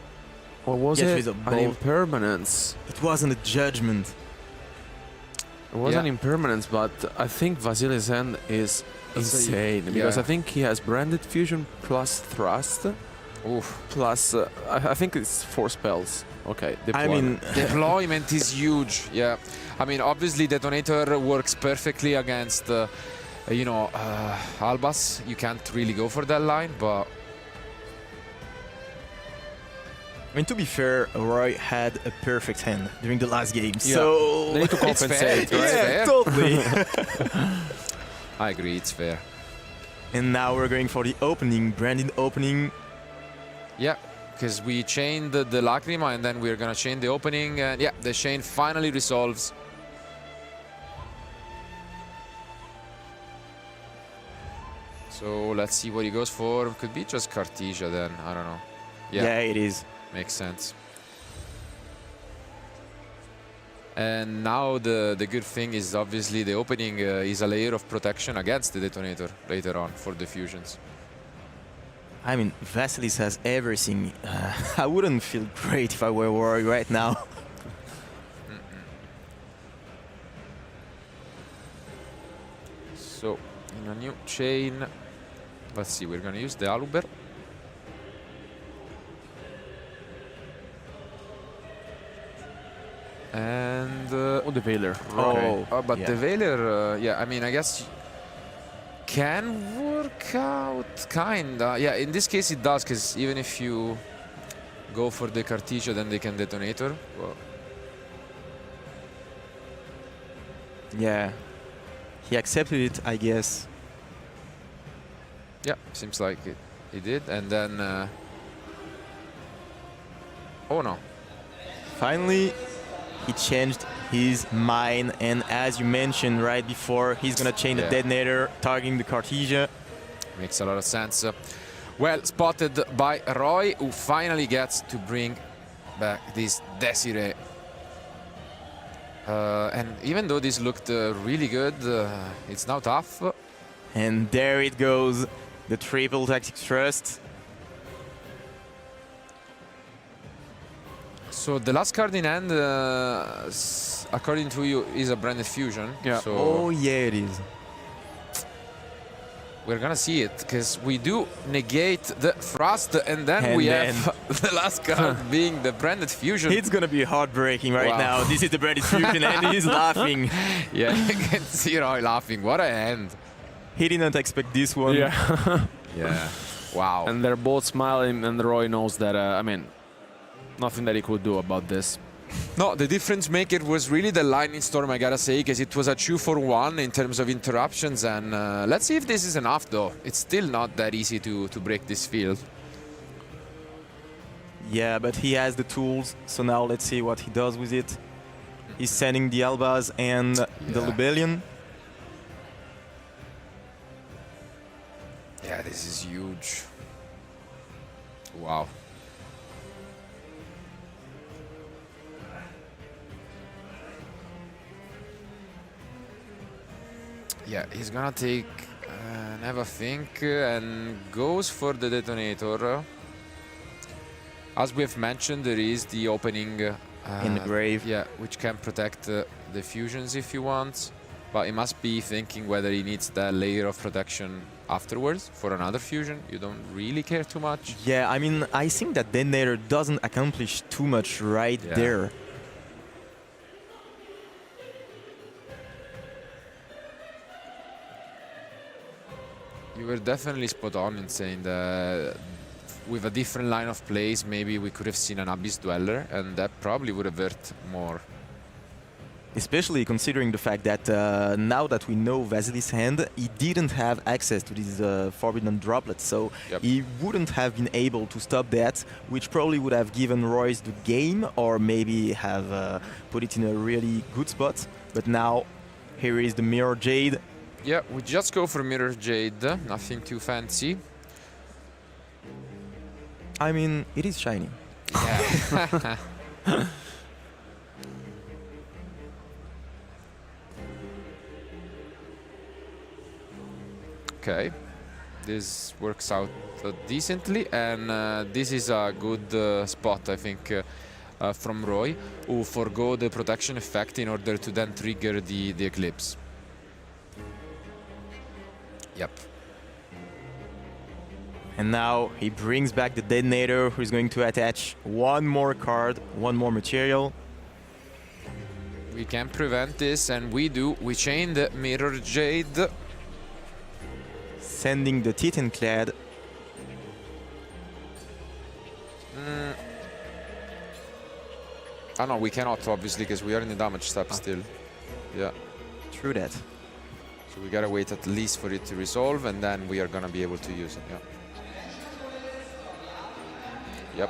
What was Yes, it? with a An ball. impermanence. It wasn't a judgment. It was Yeah. an impermanence, but I think Vasily's hand is insane because yeah. I think he has branded fusion plus thrust. Oof. Plus, I think it's 4 spells. Okay, I mean, Deployment is huge. Yeah, I mean, obviously detonator works perfectly against, Albas. You can't really go for that line, but I mean, to be fair, Roy had a perfect hand during the last game, Yeah. so They need to It's compensate, fair. right? It's yeah, fair. totally. I agree, it's fair. And now we're going for the opening, branded opening. Yeah, because we chained the Lacrima and then we're gonna chain the opening, and yeah, the chain finally resolves. So let's see what he goes for. Could be just Cartesia then, I don't know. Yeah, it is. Makes sense. And now the good thing is obviously the opening is a layer of protection against the detonator later on for the fusions. I mean, Vasilis has everything. I wouldn't feel great if I were Roy right now. So, in a new chain, let's see, we're gonna use the Aluber. And Oh, the Veiler. but yeah. the Veiler, yeah, I mean, I guess can work out, kinda. Yeah, in this case it does, because even if you go for the Cartesia, then they can detonator. Well, Yeah. He accepted it, I guess. yeah, seems like he did. And then, oh no, Finally, he changed his mind, and as you mentioned right before, he's gonna change Yeah. the detonator, targeting the Cartesia. makes a lot of sense. Well spotted by Roy, who finally gets to bring back this Desiree. And even though this looked really good, it's now tough. And there it goes, the triple tactic thrust. So the last card in hand, according to you, is a branded fusion. Yeah. So Oh yeah, it is. we're gonna see it, because we do negate the thrust, and then And we then- have the last card being the branded fusion. It's gonna be heartbreaking right Wow. now. This is the branded fusion, and he's laughing. Yeah, you can see Roy laughing. What a hand. He didn't expect this one. Yeah. Yeah. Wow. And they're both smiling, and Roy knows that, I mean, nothing that he could do about this. No, the difference maker was really the lightning storm, I gotta say, because it was a 2-for-1 in terms of interruptions. And let's see if this is enough, though. It's still not that easy to break this field. Yeah, but he has the tools, so now let's see what he does with it. He's sending the Albas and the Yeah. Lubellion. Yeah, this is huge. Wow. Yeah, he's gonna take have a think and goes for the detonator. As we've mentioned, there is the opening In the grave. Yeah, which can protect the fusions if you want. But he must be thinking whether he needs that layer of protection afterwards for another fusion. You don't really care too much. Yeah, I mean, I think that detonator doesn't accomplish too much right Yeah. there. You were definitely spot on in saying that with a different line of plays, maybe we could have seen an Abyss Dweller, and that probably would have hurt more. Especially considering the fact that now that we know Vasily's hand, he didn't have access to these forbidden droplets, so Yep. he wouldn't have been able to stop that, which probably would have given Royce the game, or maybe have put it in a really good spot. But now, here is the Mirror Jade. Yeah, we just go for Mirror Jade, nothing too fancy. I mean, it is shiny. Yeah. Okay. this works out decently, and this is a good spot, I think, from Roy, who forgo the protection effect in order to then trigger the Eclipse. Yep. And now he brings back the detonator, who's going to attach one more card, one more material. We can prevent this, and we do. We chain the Mirror Jade. Sending the Titanclad. Oh no, we cannot, obviously, because we are in the damage step still. Yeah. True that. So we gotta wait at least for it to resolve, and then we are gonna be able to use it, yeah. Yep.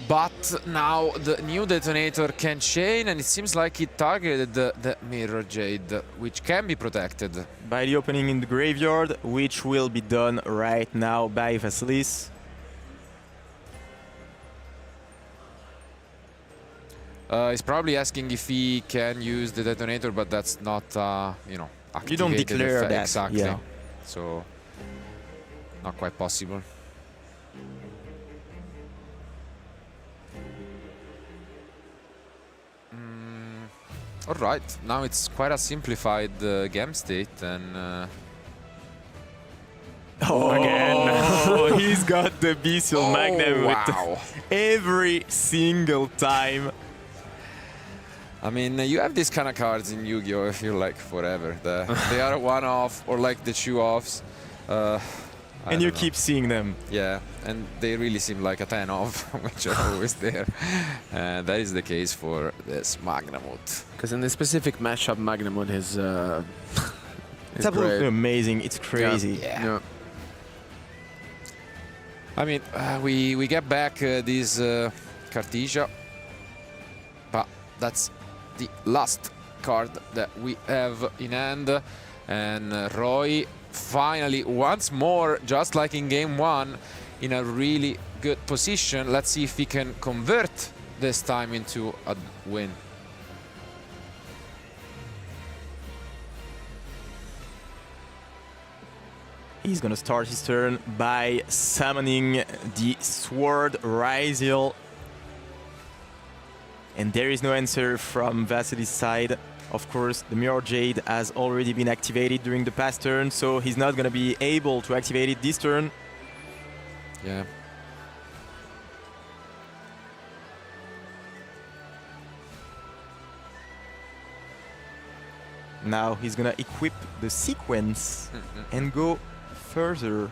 But now the new detonator can chain, and it seems like it targeted the Mirror Jade, which can be protected. By the opening in the graveyard, which will be done right now by Vasilis. He's probably asking if he can use the detonator, but that's not, you know, activated. You don't declare that. Exactly. Yeah. So, not quite possible. All right, now it's quite a simplified game state, and Again. He's got the Bestial Magnum wow. every single time. I mean, you have these kind of cards in Yu-Gi-Oh! I feel like forever. They are a one-off or like the two-offs. And you keep seeing them. Yeah, and they really seem like a 10-off, which are always there. That is the case for this Magnamut. Because in this specific matchup, Magnamut is it's absolutely amazing. It's crazy. Yeah. I mean, we get back this Cartesia, but that's the last card that we have in hand. And Roy finally, once more, just like in game one, in a really good position. Let's see if he can convert this time into a win. He's gonna start his turn by summoning the Sword Ryziel. And there is no answer from Vasilis' side. Of course, the Mirror Jade has already been activated during the past turn, so he's not gonna be able to activate it this turn. Yeah. Now he's gonna equip the sequence and go further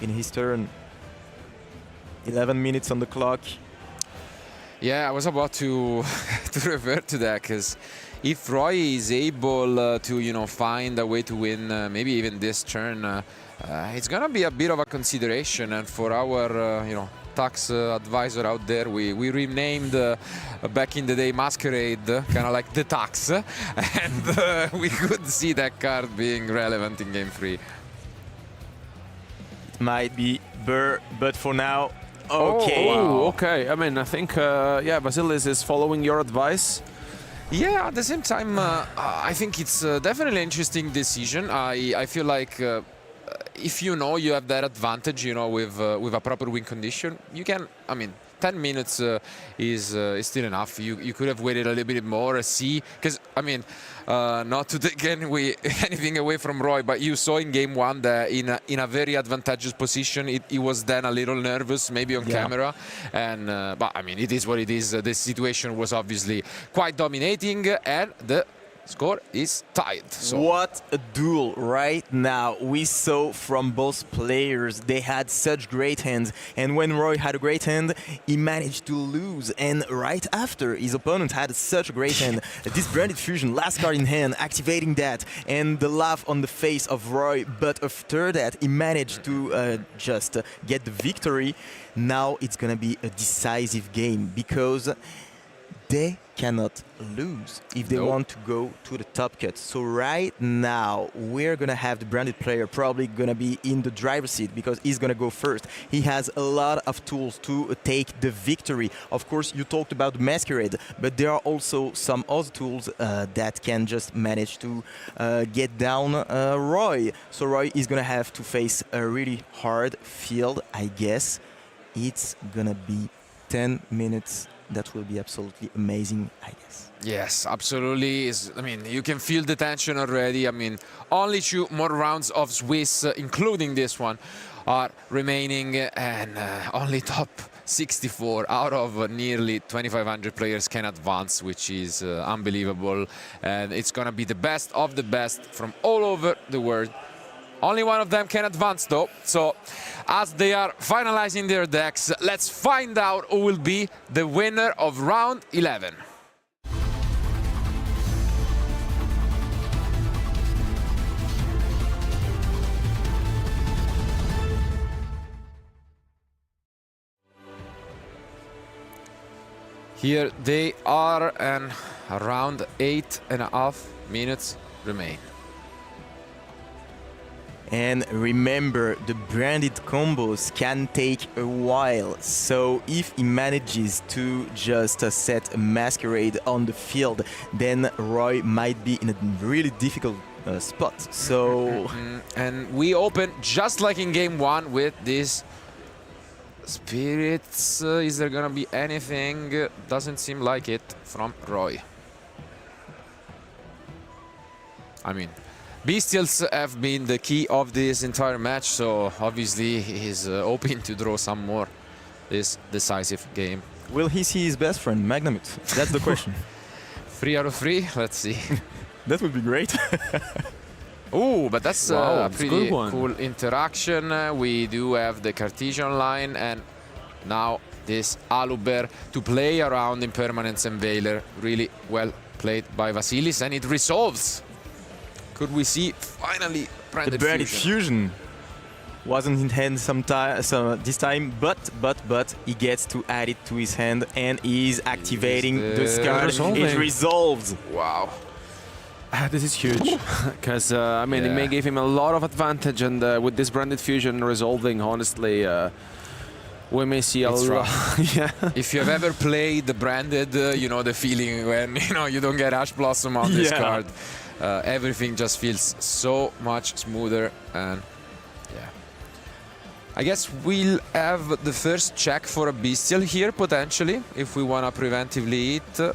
in his turn. 11 minutes on the clock. Yeah, I was about to revert to that, because if Roy is able to, you know, find a way to win, maybe even this turn, it's gonna be a bit of a consideration. And for our, you know, tax advisor out there, we renamed back in the day Masquerade, kind of like the tax, and we could see that card being relevant in game 3. It might be Burr, but for now, okay. Oh, okay. I mean, I think, yeah, Vasilis is following your advice. Yeah, at the same time, I think it's definitely an interesting decision. I feel like if you know you have that advantage, you know, with a proper win condition, you can, I mean, 10 minutes is still enough. You could have waited a little bit more, see, because, I mean, not to take anything away from Roy, but you saw in game 1 that in a very advantageous position, he was then a little nervous, maybe on camera, and but I mean, it is what it is. The situation was obviously quite dominating, and the score is tied. So. What a duel right now. We saw from both players, they had such great hands, and when Roy had a great hand, he managed to lose, and right after his opponent had such a great hand, this Branded Fusion, last card in hand, activating that, and the laugh on the face of Roy, but after that he managed to just get the victory. Now it's gonna be a decisive game, because they cannot lose if they want to go to the top cut. So right now, we're going to have the branded player probably going to be in the driver's seat because he's going to go first. He has a lot of tools to take the victory. Of course, you talked about Masquerade, but there are also some other tools that can just manage to get down Roy. So Roy is going to have to face a really hard field, I guess. It's going to be 10 minutes. That will be absolutely amazing, I guess. Yes, absolutely. I mean, you can feel the tension already. I mean, only 2 more rounds of Swiss, including this one, are remaining, and only top 64 out of nearly 2,500 players can advance, which is unbelievable. And it's going to be the best of the best from all over the world. Only one of them can advance, though. So, as they are finalizing their decks, let's find out who will be the winner of round 11. Here they are, and around 8.5 minutes remain. And remember, the branded combos can take a while, so if he manages to just set a Masquerade on the field, then Roy might be in a really difficult spot. So, and we open just like in game 1 with this Spirits. Is there gonna be anything? Doesn't seem like it from Roy. I mean, Bestials have been the key of this entire match, so obviously he's hoping to draw some more this decisive game. will he see his best friend, Magnamut? That's the question. 3 out of 3, let's see. That would be great. Oh, but that's a pretty good cool interaction. We do have the Cartesian line, and now this Aluber to play around Impermanence and Veiler. Really well played by Vasilis, and it resolves. Could we see finally The branded fusion wasn't in hand this time, but he gets to add it to his hand, and he's activating the card. It resolves. Wow. This is huge, because I mean, it may give him a lot of advantage, and with this branded fusion resolving, honestly, we may see a lot. Yeah. If you've ever played the branded, you know the feeling when you don't get Ash Blossom on this card. Everything just feels so much smoother, and I guess we'll have the first check for a Bestial here potentially if we want to preventively hit.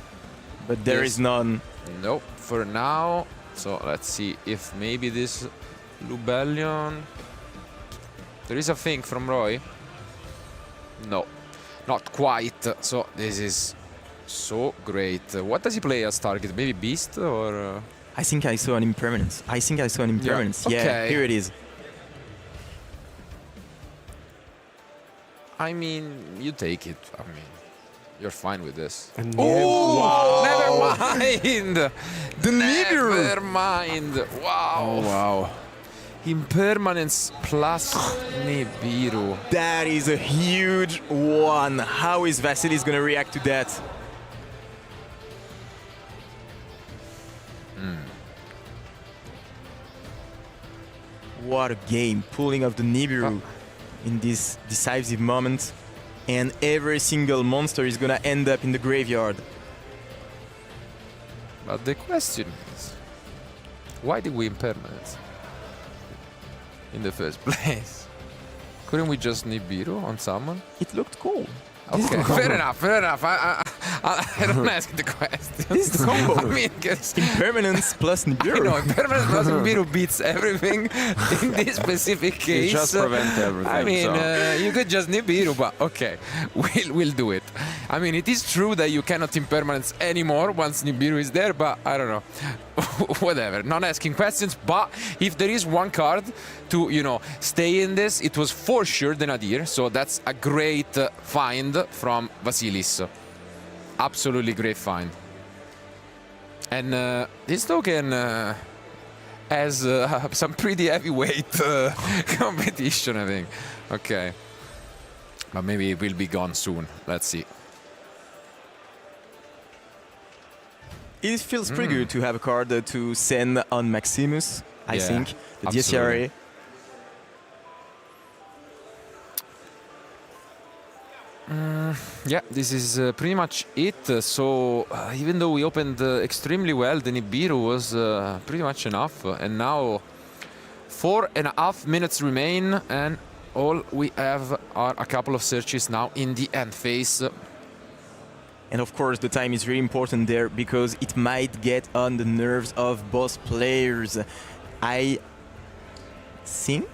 But there is none. Nope, for now. So let's see if maybe this Lubellion. There is a thing from Roy. No, not quite. So this is so great. What does he play as target? Maybe Beast or? I think I saw an Impermanence. Yeah, okay. Here it is. I mean, you take it. I mean, you're fine with this. Oh, wow. Never mind. Never mind. Wow. Oh, wow. Impermanence plus Nibiru. That is a huge one. How is Vasilis going to react to that? What a game. Pulling off the Nibiru in this decisive moment. And every single monster is going to end up in the graveyard. But the question is, why did we Impermanence in the first place? Couldn't we just Nibiru on someone? It looked cool. Okay, fair enough. I don't ask the question. This is the combo. I mean, guess Impermanence plus Nibiru. You know, Impermanence plus Nibiru beats everything in this specific case. You just prevent everything. I mean, you could just Nibiru, but okay, we'll do it. I mean, it is true that you cannot Impermanence anymore once Nibiru is there, but I don't know. Whatever, not asking questions, but if there is one card to, stay in this, it was for sure the Nadir, so that's a great find from Vasilis. Absolutely great find. And this token has some pretty heavyweight competition, I think. Okay. But maybe it will be gone soon. Let's see. It feels pretty good to have a card to send on Maximus, I Yeah, think. The absolutely. DSRA. Yeah, this is pretty much it. So even though we opened extremely well, the Nibiru was pretty much enough. And now 4.5 minutes remain, and all we have are a couple of searches now in the end phase. And of course, the time is really important there because it might get on the nerves of both players. I think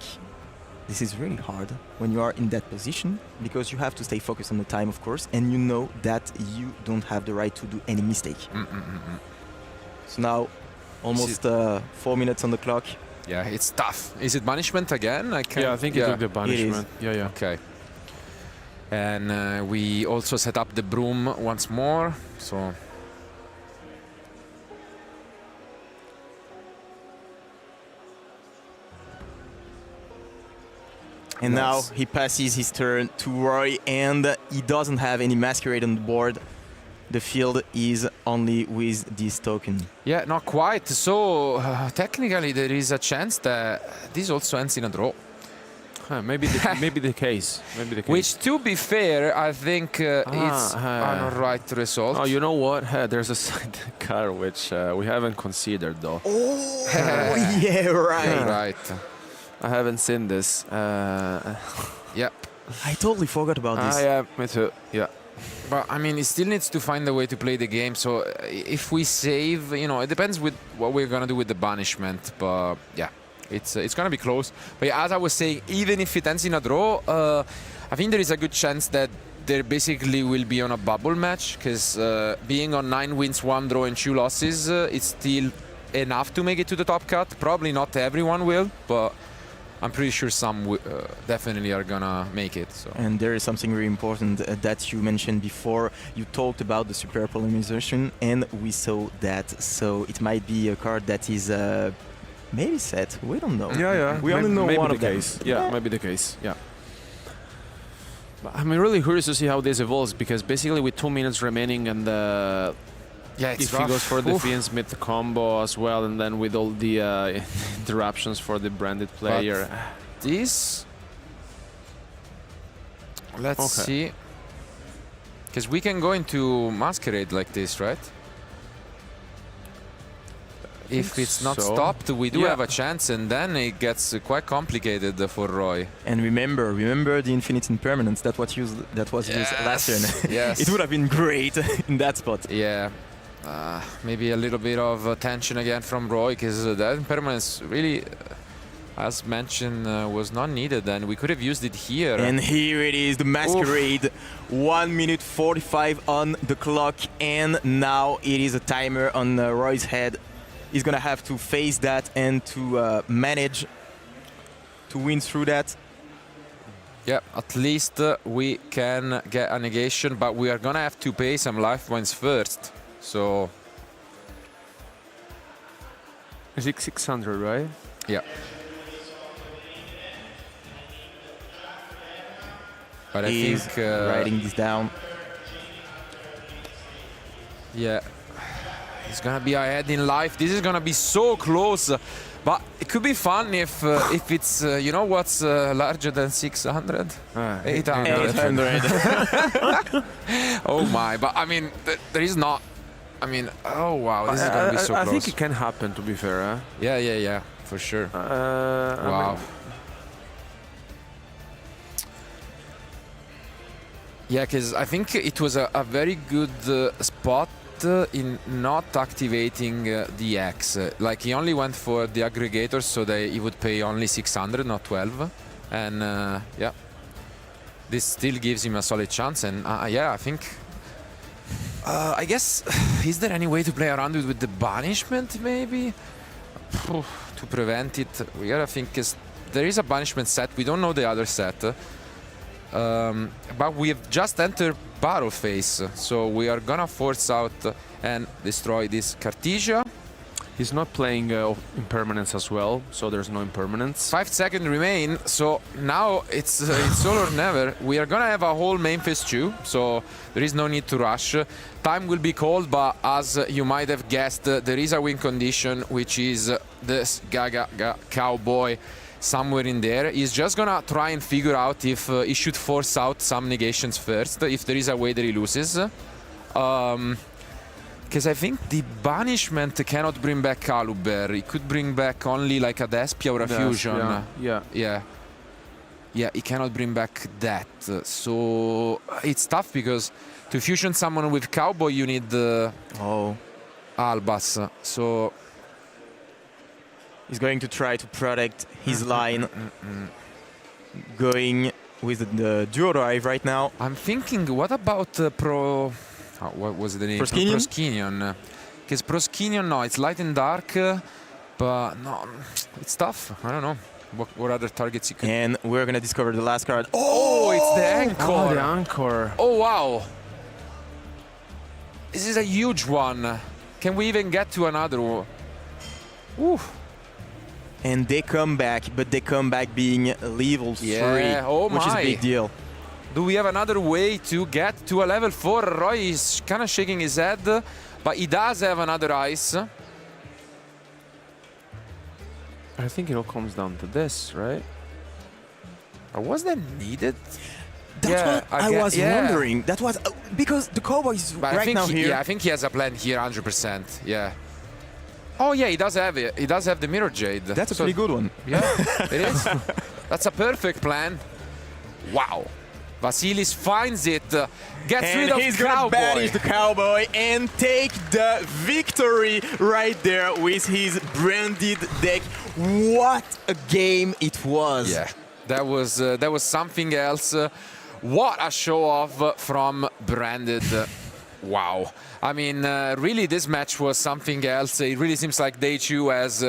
this is really hard when you are in that position because you have to stay focused on the time, of course, and you know that you don't have the right to do any mistake. So now, almost 4 minutes on the clock. Yeah, it's tough. Is it banishment again? I think he took the banishment. Yeah. Okay. And we also set up the broom once more. So. And now he passes his turn to Roy, and he doesn't have any Masquerade on the board. The field is only with this token. Yeah, not quite. So technically there is a chance that this also ends in a draw. Maybe the case. Which, to be fair, I think it's an alright result. Oh, you know what? There's a side card which we haven't considered though. Oh, yeah, right. Right. I haven't seen this. Yeah. I totally forgot about this. Yeah, me too. Yeah. But I mean, it still needs to find a way to play the game. So if we save, it depends with what we're gonna do with the banishment. But yeah, it's gonna be close. But yeah, as I was saying, even if it ends in a draw, I think there is a good chance that there basically will be on a bubble match because being on 9 wins, 1 draw, and 2 losses, it's still enough to make it to the top cut. Probably not everyone will, but I'm pretty sure some definitely are gonna make it. So. And there is something really important that you mentioned before. You talked about the super polymerization, and we saw that. So it might be a card that is maybe set. We don't know. Yeah. We only know one of them. Case. Yeah, maybe the case. Yeah. But I'm really curious to see how this evolves because basically with 2 minutes remaining and if he goes for the Fiend-Smith combo as well, and then with all the interruptions for the branded player. But this, let's see, because we can go into Masquerade like this, right? If it's not stopped, we do have a chance, and then it gets quite complicated for Roy. And remember the Infinite Impermanence that was used last turn. Yes. It would have been great in that spot. Yeah. Maybe a little bit of tension again from Roy because that impermanence really, as mentioned, was not needed, and we could have used it here. And here it is, the Masquerade. 1 minute 45 on the clock, and now it is a timer on Roy's head. He's gonna have to face that and to manage to win through that. Yeah, at least we can get a negation, but we are gonna have to pay some life points first. So is it 600, right? Yeah. But I think writing this down. Yeah, it's gonna be ahead in life. This is gonna be so close, but it could be fun if it's what's larger than 600? 800. Oh my! But I mean, there is not. I mean, oh wow, this is gonna be so close. I think it can happen, to be fair. Huh? Yeah, for sure. Wow. I mean, yeah, because I think it was a very good spot in not activating the X. Like he only went for the aggregators, so he would pay only 600, not 12. And yeah, this still gives him a solid chance. And yeah, I think. I guess, is there any way to play around with the banishment, maybe? To prevent it, we gotta think, because there is a banishment set, we don't know the other set. But we have just entered battle phase, so we are gonna force out and destroy this Cartesia. He's not playing impermanence as well, so there's no impermanence. 5 seconds remain, so now it's all or never. We are gonna have a whole main phase 2, so there is no need to rush. Time will be called, but as you might have guessed, there is a win condition, which is this Gaga Cowboy somewhere in there. He's just gonna try and figure out if he should force out some negations first, if there is a way that he loses. Because I think the banishment cannot bring back Caluber. It could bring back only like a Despia or a Fusion. Yeah, he cannot bring back that. So it's tough because to fusion someone with Cowboy you need Albas. So he's going to try to protect his line. Going with the duo drive right now. I'm thinking, what about what was the name? Proskinion. Because Proskinion, no, it's light and dark, but no, it's tough. I don't know. What other targets you can... And we're going to discover the last card. Oh, it's the Anchor. Oh, the Anchor. Oh, wow. This is a huge one. Can we even get to another one? Ooh. And they come back, but they come back being level 3, which is a big deal. Do we have another way to get to a level 4? Roy is kind of shaking his head, but he does have another ice. I think it all comes down to this, right? Or was that needed? That's what I was wondering. That was because the Cowboy is right now here. Yeah, I think he has a plan here, 100%. Yeah. Oh yeah, he does have it. He does have the Mirror Jade. That's a pretty good one. Yeah, it is. That's a perfect plan. Wow. Vasilis finds it, gets rid of he's Cowboy. Gonna banish the Cowboy and take the victory right there with his branded deck. What a game it was! Yeah, that was something else. What a show off from Branded. Wow. I mean, really, this match was something else. It really seems like Day 2 has,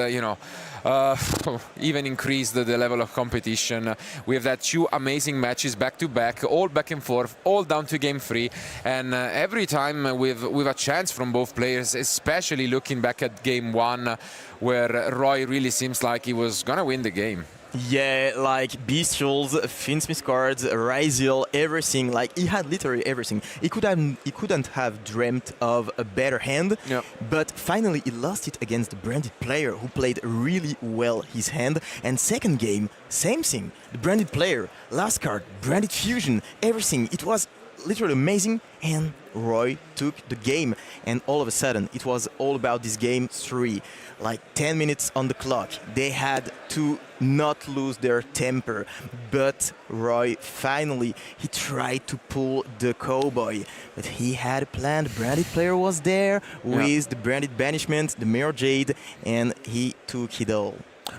even increased the level of competition. We have had 2 amazing matches back-to-back, all back and forth, all down to game 3. And every time with a chance from both players, especially looking back at game 1, where Roy really seems like he was going to win the game. Yeah, like Bestials, Finsmith cards, Ryziel, everything. Like he had literally everything. He couldn't have dreamt of a better hand. Yep. But finally, he lost it against the branded player who played really well his hand. And second game, same thing. The branded player, last card, branded fusion, everything. It was literally amazing. And Roy took the game. And all of a sudden, it was all about this game 3. Like 10 minutes on the clock. They had to not lose their temper. But Roy finally, he tried to pull the Cowboy. But he had a plan. The branded player was there with the branded banishment, the Mirror Jade, and he took it all.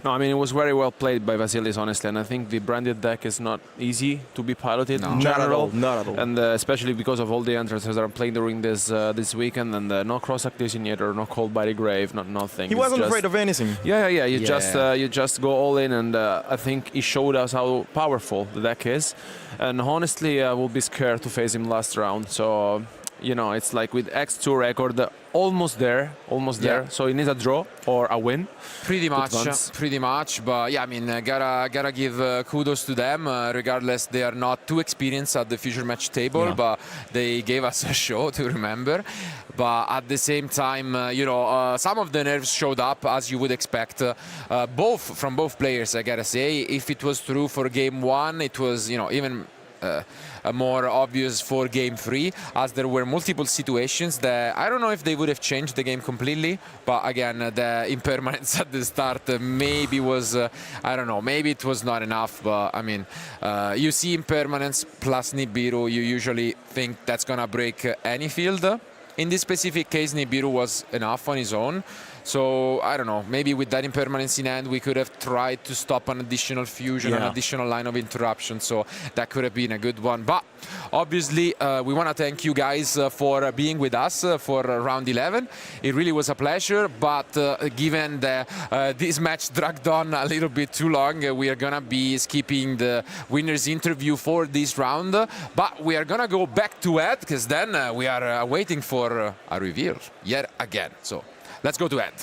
No, I mean, it was very well played by Vasilis, honestly, and I think the branded deck is not easy to be piloted in general. Not at all. And especially because of all the entrances that are playing during this weekend, and no cross-act designator, no Cold by the Grave, nothing. He wasn't afraid of anything. Yeah. You just go all in, and I think he showed us how powerful the deck is. And honestly, I will be scared to face him last round. So, it's like with X2 record, almost there. So he needs a draw or a win. Pretty much. But yeah, I mean, gotta give kudos to them. Regardless, they are not too experienced at the future match table, but they gave us a show to remember. But at the same time, some of the nerves showed up, as you would expect, from both players, I gotta say. If it was true for game 1, it was, even more obvious for game 3, as there were multiple situations that I don't know if they would have changed the game completely, but again, the impermanence at the start maybe was, I don't know, maybe it was not enough. But I mean, you see impermanence plus Nibiru, you usually think that's gonna break any field. In this specific case, Nibiru was enough on his own. So, I don't know, maybe with that impermanence in hand, we could have tried to stop an additional fusion, an additional line of interruption. So, that could have been a good one. But, obviously, we want to thank you guys for being with us for round 11. It really was a pleasure. But, given that this match dragged on a little bit too long, we are going to be skipping the winner's interview for this round. But we are going to go back to Ed, because then we are waiting for a reveal yet again. So, let's go to Ed.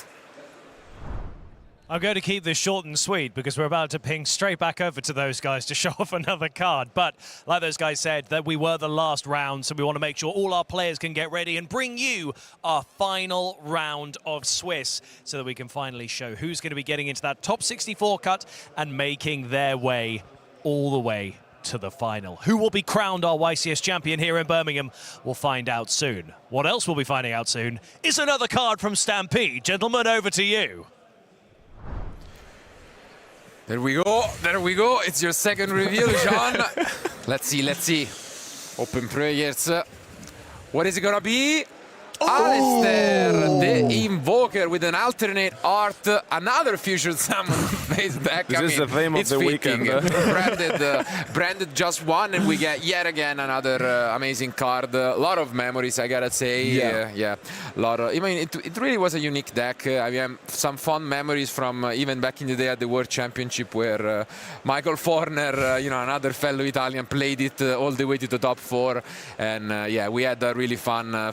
I'm going to keep this short and sweet because we're about to ping straight back over to those guys to show off another card. But like those guys said, that we were the last round, so we want to make sure all our players can get ready and bring you our final round of Swiss so that we can finally show who's going to be getting into that top 64 cut and making their way all the way to the final. Who will be crowned our YCS champion here in Birmingham? We'll find out soon. What else we'll be finding out soon is another card from Stampede. Gentlemen, over to you. There we go, there we go. It's your second reveal, Jean. Let's see. Open prayers. What is it gonna be? Alistair, the Invoker with an alternate art, another fusion summon-based deck. This is the theme of the weekend. branded just one, and we get yet again another amazing card. A lot of memories, I gotta say. Yeah. A lot of. I mean, it really was a unique deck. I mean, some fun memories from even back in the day at the World Championship, where Michael Forner, another fellow Italian, played it all the way to the top 4, and we had a really fun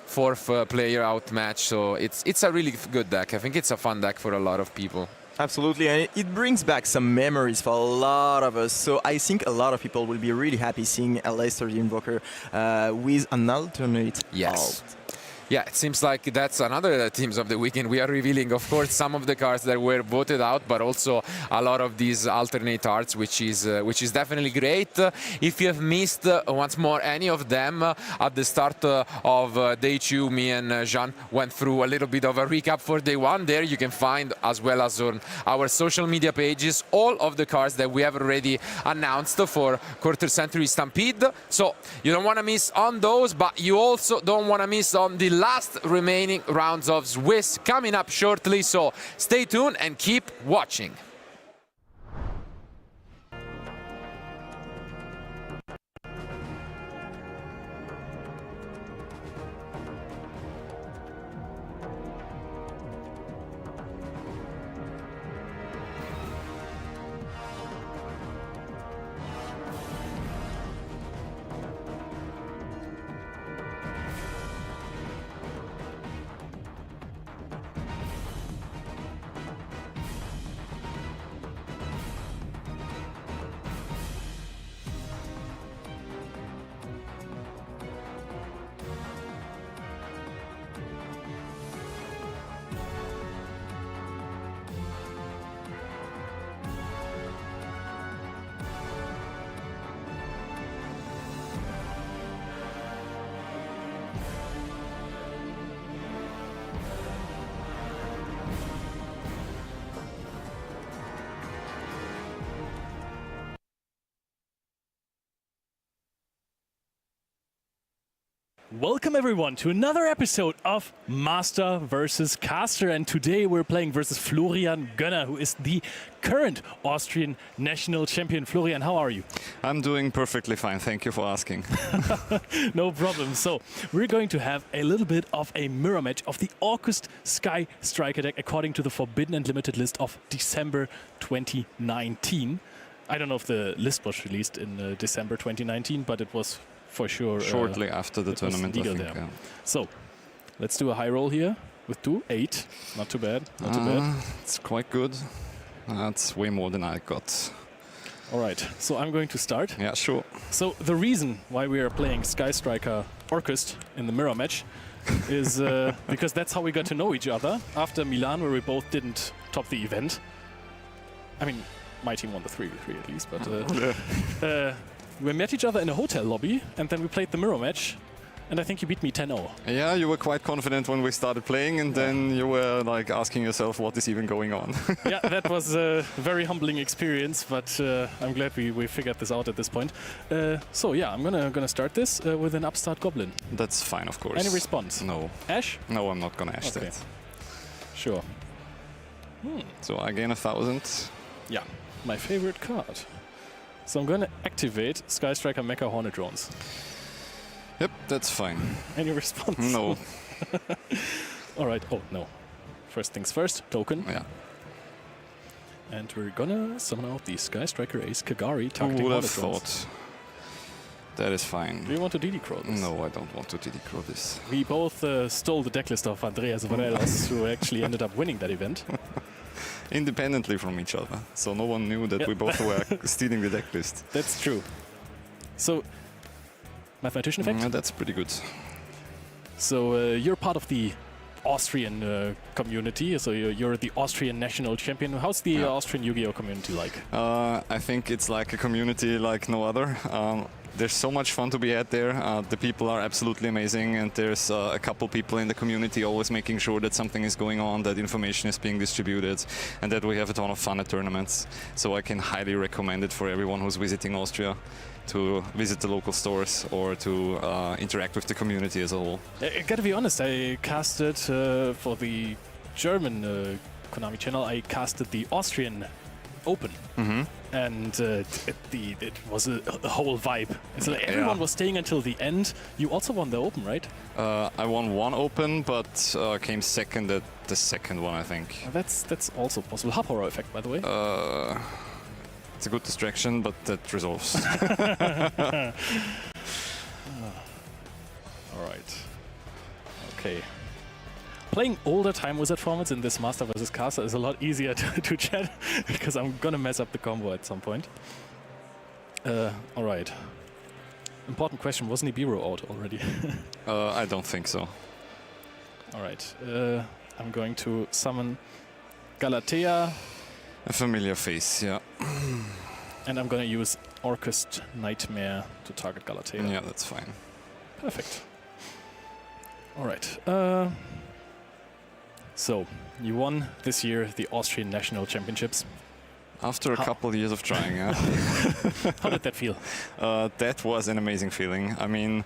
fourth player out match, so it's a really good deck. I think it's a fun deck for a lot of people. Absolutely, and it brings back some memories for a lot of us. So I think a lot of people will be really happy seeing Alistair the Invoker with an alternate alt. Yeah, it seems like that's another teams of the weekend. We are revealing, of course, some of the cards that were voted out, but also a lot of these alternate arts, which is definitely great. If you have missed once more any of them at the start of day 2, me and Jean went through a little bit of a recap for day 1. There you can find, as well as on our social media pages, all of the cards that we have already announced for Quarter Century Stampede. So you don't want to miss on those, but you also don't want to miss on the last remaining rounds of Swiss coming up shortly, so stay tuned and keep watching. Welcome everyone to another episode of Master vs. Caster, and today we're playing versus Florian Gönner, who is the current Austrian national champion. Florian, how are you? I'm doing perfectly fine, thank you for asking. No problem. So we're going to have a little bit of a mirror match of the August Sky Striker deck according to the Forbidden and Limited list of December 2019. I don't know if the list was released in December 2019, but it was for sure shortly after the tournament, I think. Yeah. So let's do a high roll here with 8. Not too bad. Not too bad. It's quite good. That's way more than I got. All right. So I'm going to start. Yeah, sure. So the reason why we are playing Sky Striker Orcust in the mirror match is because that's how we got to know each other after Milan, where we both didn't top the event. I mean, my team won the 3v3 at least, but we met each other in a hotel lobby, and then we played the mirror match, and I think you beat me 10-0. Yeah, you were quite confident when we started playing, and then you were like asking yourself what is even going on. Yeah, that was a very humbling experience, but I'm glad we figured this out at this point. So yeah, I'm gonna start this with an upstart goblin. That's fine, of course. Any response? No. Ash? No, I'm not gonna Ash that. Sure. So I gain 1,000. Yeah, my favorite card. So I'm going to activate Sky Striker Mecha Hornet Drones. Yep, that's fine. Any response? No. All right. Oh, no. First things first, token. Yeah. And we're going to summon out the Sky Striker Ace Kagari targeting Who would have Hornet Drones. thought? That is fine. Do you want to DD Crow this? No, I don't want to DD Crow this. We both stole the decklist of Andreas Varelas, who actually ended up winning that event. independently from each other. So no one knew that we both were stealing the deck list. That's true. So, mathematician effect? Yeah, that's pretty good. So you're part of the Austrian community, so you're the Austrian national champion. How's the Austrian Yu-Gi-Oh community like? I think it's like a community like no other. There's so much fun to be had there. The people are absolutely amazing, and there's a couple people in the community always making sure that something is going on, that information is being distributed, and that we have a ton of fun at tournaments. So I can highly recommend it for everyone who's visiting Austria, to visit the local stores or to interact with the community as a whole. I gotta be honest, I casted for the German Konami channel, I casted the Austrian Open. And it was a whole vibe. So everyone was staying until the end. You also won the Open, right? I won one Open, but came second at the second one, I think. That's also possible. Hub horror effect, by the way. It's a good distraction, but that resolves. All right. Okay. Playing older Time Wizard formats in this Master vs. Caster is a lot easier to chat because I'm gonna mess up the combo at some point. All right. Important question: was Nibiru out already? I don't think so. All right. I'm going to summon Galatea. A familiar face, yeah. And I'm gonna use Orcust Nightmare to target Galatea. Yeah, that's fine. Perfect. All right. So, you won this year the Austrian National Championships. After a couple of years of trying, yeah. How did that feel? That was an amazing feeling. I mean,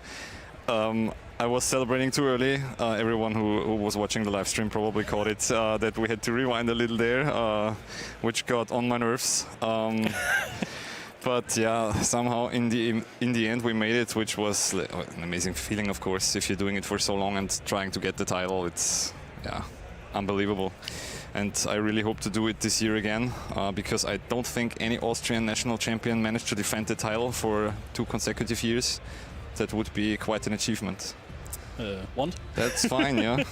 I was celebrating too early. Everyone who was watching the live stream probably caught it, that we had to rewind a little there, which got on my nerves. But yeah, somehow in the end we made it, which was an amazing feeling, of course. If you're doing it for so long and trying to get the title, it's unbelievable. And I really hope to do it this year again, because I don't think any Austrian national champion managed to defend the title for 2 consecutive years. That would be quite an achievement. Wand? That's fine, yeah.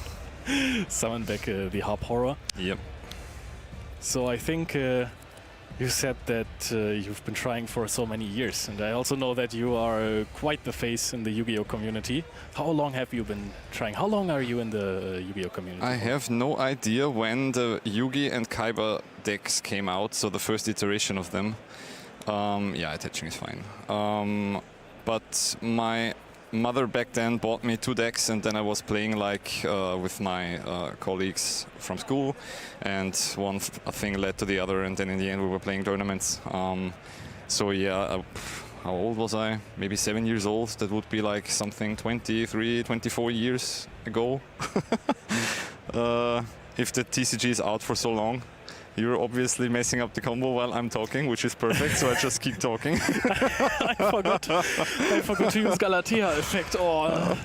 Summon back the Harp Horror. Yep. So I think you said that you've been trying for so many years, and I also know that you are quite the face in the Yu-Gi-Oh community. How long have you been trying? How long are you in the Yu-Gi-Oh community? I have no idea when the Yugi and Kaiba decks came out, so the first iteration of them. Yeah, attaching is fine. But my mother back then bought me 2 decks, and then I was playing like with my colleagues from school, and one thing led to the other, and then in the end we were playing tournaments. So yeah, how old was I? Maybe 7 years old. That would be like something 23, 24 years ago. If the TCG is out for so long. You're obviously messing up the combo while I'm talking, which is perfect, so I just keep talking. I forgot to use Galatea effect. Oh.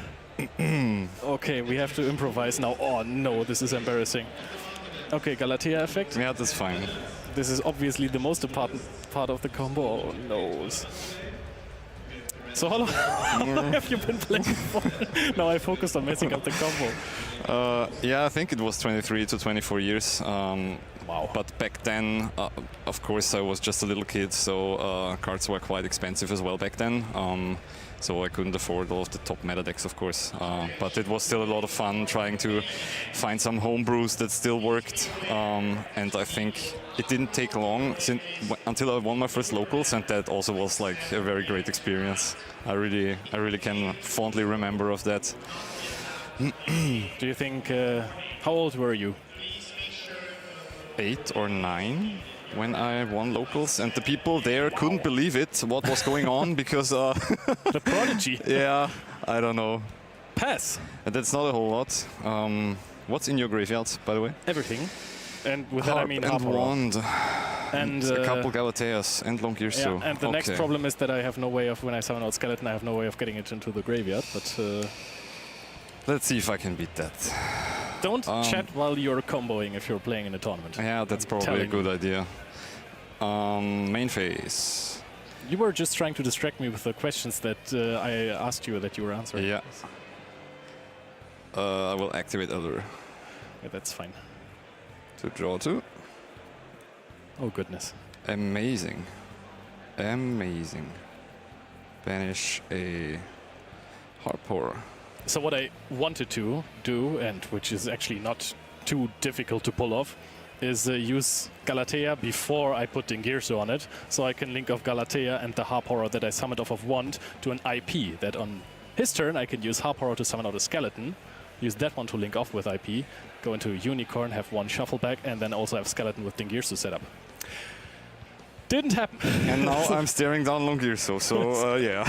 Okay, we have to improvise now. Oh no, this is embarrassing. Okay, Galatea effect. Yeah, that's fine. This is obviously the most important part of the combo. Oh no. So how long have you been playing for? Now I focused on messing up the combo. Yeah, I think it was 23 to 24 years. Wow. But back then, of course, I was just a little kid, so cards were quite expensive as well back then. So I couldn't afford all of the top meta decks, of course. But it was still a lot of fun trying to find some homebrews that still worked. And I think it didn't take long until I won my first locals, and that also was like a very great experience. I really can fondly remember of that. Do you think, how old were you? 8 or 9 when I won locals, and the people there couldn't believe it, what was going on, because the prodigy. Yeah, I don't know. Pass. That's not a whole lot. What's in your graveyard, by the way? Everything. And with that I mean and wand. And a couple Galateas and long gears too. And the next problem is that I have no way of, when I summon out Skeleton, I have no way of getting it into the graveyard, but let's see if I can beat that. Don't chat while you're comboing if you're playing in a tournament. Yeah, that's probably a good idea. Main phase. You were just trying to distract me with the questions that I asked you that you were answering. Yeah. I will activate other. Yeah, that's fine. To draw 2. Oh, goodness. Amazing. Amazing. Banish a Harpour. So what I wanted to do, and which is actually not too difficult to pull off, is use Galatea before I put Dingirsu on it, so I can link off Galatea and the Harpour that I summoned off of Wand to an IP, that on his turn I can use Harpour to summon out a Skeleton, use that one to link off with IP, go into Unicorn, have one Shuffle back, and then also have Skeleton with Dingirsu set up. Didn't happen. And now I'm staring down Longirso, so yeah.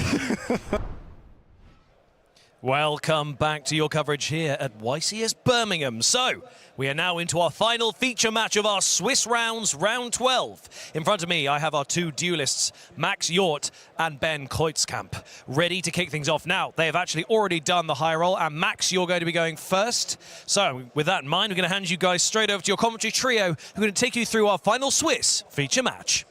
Welcome back to your coverage here at YCS Birmingham. So, we are now into our final feature match of our Swiss rounds, round 12. In front of me, I have our two duelists, Max Hjort and Ben Kreutzkamp, ready to kick things off. Now, they have actually already done the high roll, and Max, you're going to be going first. So, with that in mind, we're going to hand you guys straight over to your commentary trio, who are going to take you through our final Swiss feature match.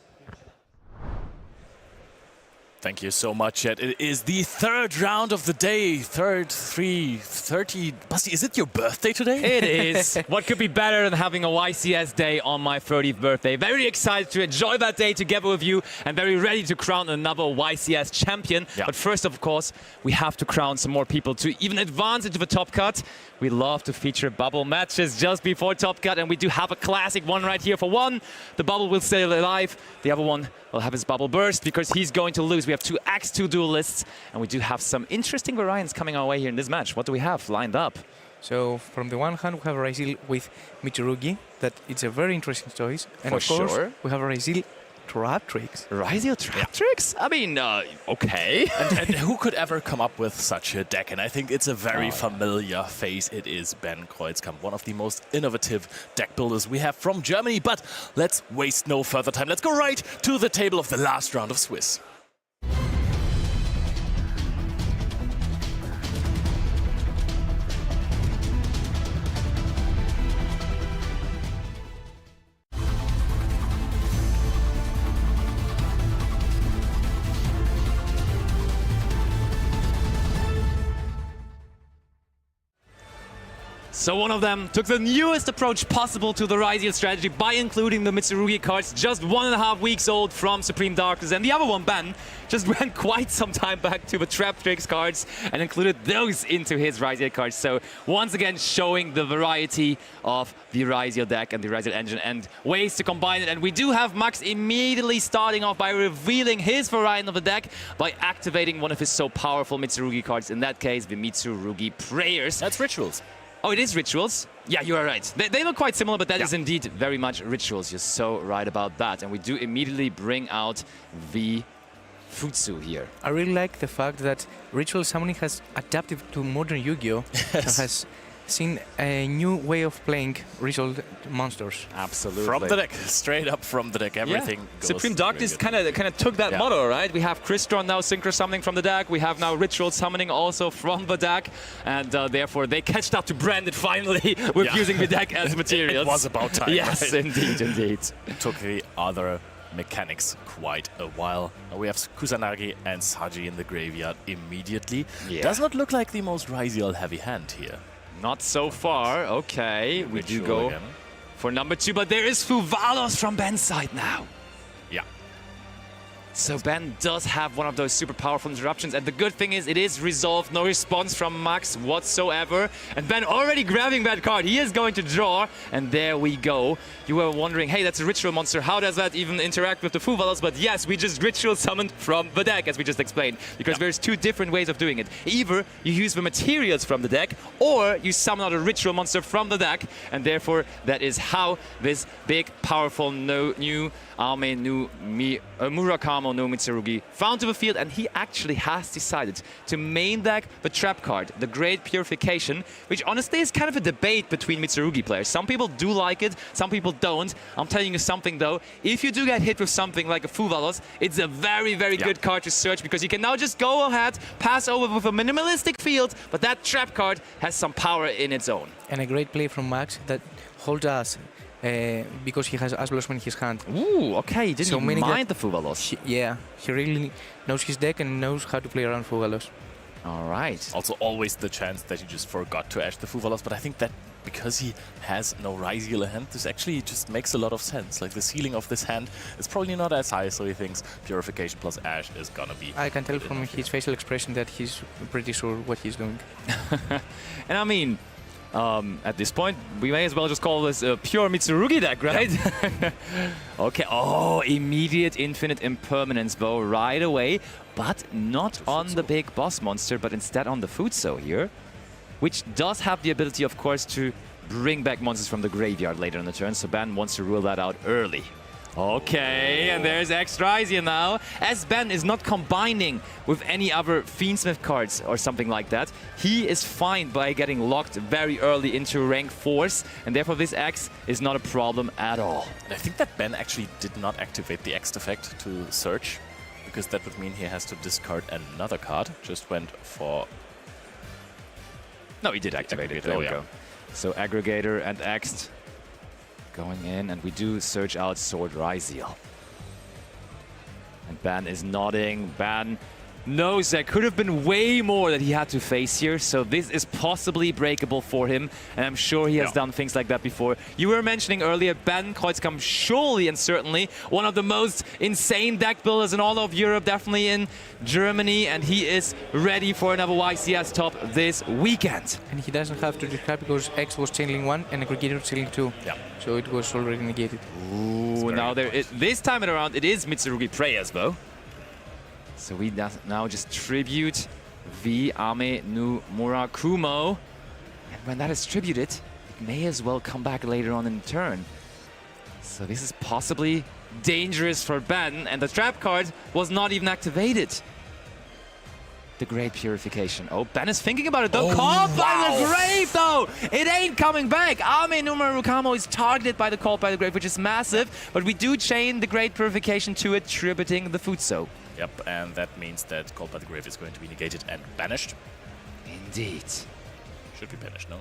Thank you so much, Ed. It is the third round of the day. 3:30. Basti, is it your birthday today? It is. What could be better than having a YCS day on my 30th birthday? Very excited to enjoy that day together with you and very ready to crown another YCS champion. Yeah. But first, of course, we have to crown some more people to even advance into the top cut. We love to feature bubble matches just before top cut, and we do have a classic one right here for one. The bubble will stay alive. The other one will have his bubble burst because he's going to lose. We have two X2 duelists, and we do have some interesting variants coming our way here in this match. What do we have lined up? So, from the one hand, we have Raizil with Mitsurugi. That it's a very interesting choice. And for of course, sure, we have Raizil Traptrix. Raizil Traptrix? I mean, okay. and who could ever come up with such a deck? And I think it's a very familiar face. It is Ben Kreutzkamp, one of the most innovative deck builders we have from Germany. But let's waste no further time. Let's go right to the table of the last round of Swiss. So one of them took the newest approach possible to the Raizil strategy by including the Mitsurugi cards, just 1.5 weeks old from Supreme Darkness. And the other one, Ben, just went quite some time back to the Traptrix cards and included those into his Raizil cards. So once again showing the variety of the Raizil deck and the Raizil engine and ways to combine it. And we do have Max immediately starting off by revealing his variant of the deck by activating one of his so powerful Mitsurugi cards, in that case the Mitsurugi Prayers. That's Rituals. Oh, it is Rituals? Yeah, you are right. They look quite similar, but that is indeed very much Rituals. You're so right about that. And we do immediately bring out the Futsu here. I really like the fact that Ritual Summoning has adapted to modern Yu-Gi-Oh! And has seen a new way of playing Ritual monsters. Absolutely. From the deck, straight up from the deck, everything goes. Supreme Darkness kind of took that motto, right? We have Crystron now Synchro summoning from the deck. We have now Ritual summoning also from the deck. And therefore, they catched up to Branded finally with using the deck as materials. It was about time. Yes, right? indeed, indeed. It took the other mechanics quite a while. We have Kusanagi and Saji in the graveyard immediately. Yeah. Does not look like the most Raizil heavy hand here. Not so far. Okay, we do go for number 2, but there is Fuvalos from Ben's side now. Yeah. So Ben does have one of those super powerful interruptions, and the good thing is it is resolved, no response from Max whatsoever. And Ben already grabbing that card, he is going to draw, and there we go. You were wondering, hey, that's a Ritual monster, how does that even interact with the Fuvalos? But yes, we just Ritual summoned from the deck, as we just explained, because there's two different ways of doing it. Either you use the materials from the deck, or you summon out a Ritual monster from the deck, and therefore that is how this big, powerful new Arme no Murakamo no Mitsurugi found to the field, and he actually has decided to main deck the trap card, the Great Purification, which honestly is kind of a debate between Mitsurugi players. Some people do like it, some people don't. I'm telling you something though, if you do get hit with something like a Fuvalos, it's a very, very good card to search, because you can now just go ahead, pass over with a minimalistic field, but that trap card has some power in its own. And a great play from Max that holds us. Because he has Asblossom in his hand. Ooh, okay, he didn't mind the Fuvalos. He really knows his deck and knows how to play around Fuvalos. All right. Also, always the chance that he just forgot to ash the Fuvalos, but I think that because he has no Ryziel in hand, this actually just makes a lot of sense. Like, the ceiling of this hand is probably not as high, so he thinks Purification plus Ash is gonna be... I can tell from his facial expression that he's pretty sure what he's doing. And I mean, at this point, we may as well just call this a pure Mitsurugi deck, right? Yeah. Okay, oh, immediate infinite impermanence bow right away, but not on the big boss monster, but instead on the Futso here, which does have the ability, of course, to bring back monsters from the graveyard later in the turn, so Ben wants to rule that out early. Okay, and there's X-Ryziel now, as Ben is not combining with any other Fiendsmith cards or something like that. He is fine by getting locked very early into rank 4s, and therefore this X is not a problem at all. And I think that Ben actually did not activate the X effect to search, because that would mean he has to discard another card. Just went for... No, he did activate it. There we go. So Aggregator and X going in, and we do search out Sword Ryziel. And Ban is nodding. Ban knows there could have been way more that he had to face here, so this is possibly breakable for him, and I'm sure he has done things like that before. You were mentioning earlier, Ben Kreuzkamp, surely and certainly one of the most insane deck builders in all of Europe, definitely in Germany, and he is ready for another YCS top this weekend. And he doesn't have to discard because X was channeling 1 and Aggregator was channeling 2. Yeah. So it was already negated. Ooh, now this time around, it is Mitsurugi Preyas, though. So we now just tribute the Ame no Murakumo. And when that is tributed, it may as well come back later on in turn. So this is possibly dangerous for Ben, and the trap card was not even activated. The Great Purification. Oh, Ben is thinking about it though. Called by the Grave though! It ain't coming back! Ame no Murakumo is targeted by the Called by the Grave, which is massive, but we do chain the Great Purification to it, tributing the Futso. Yep, and that means that Called by the Grave is going to be negated and banished. Indeed. Should be banished, no?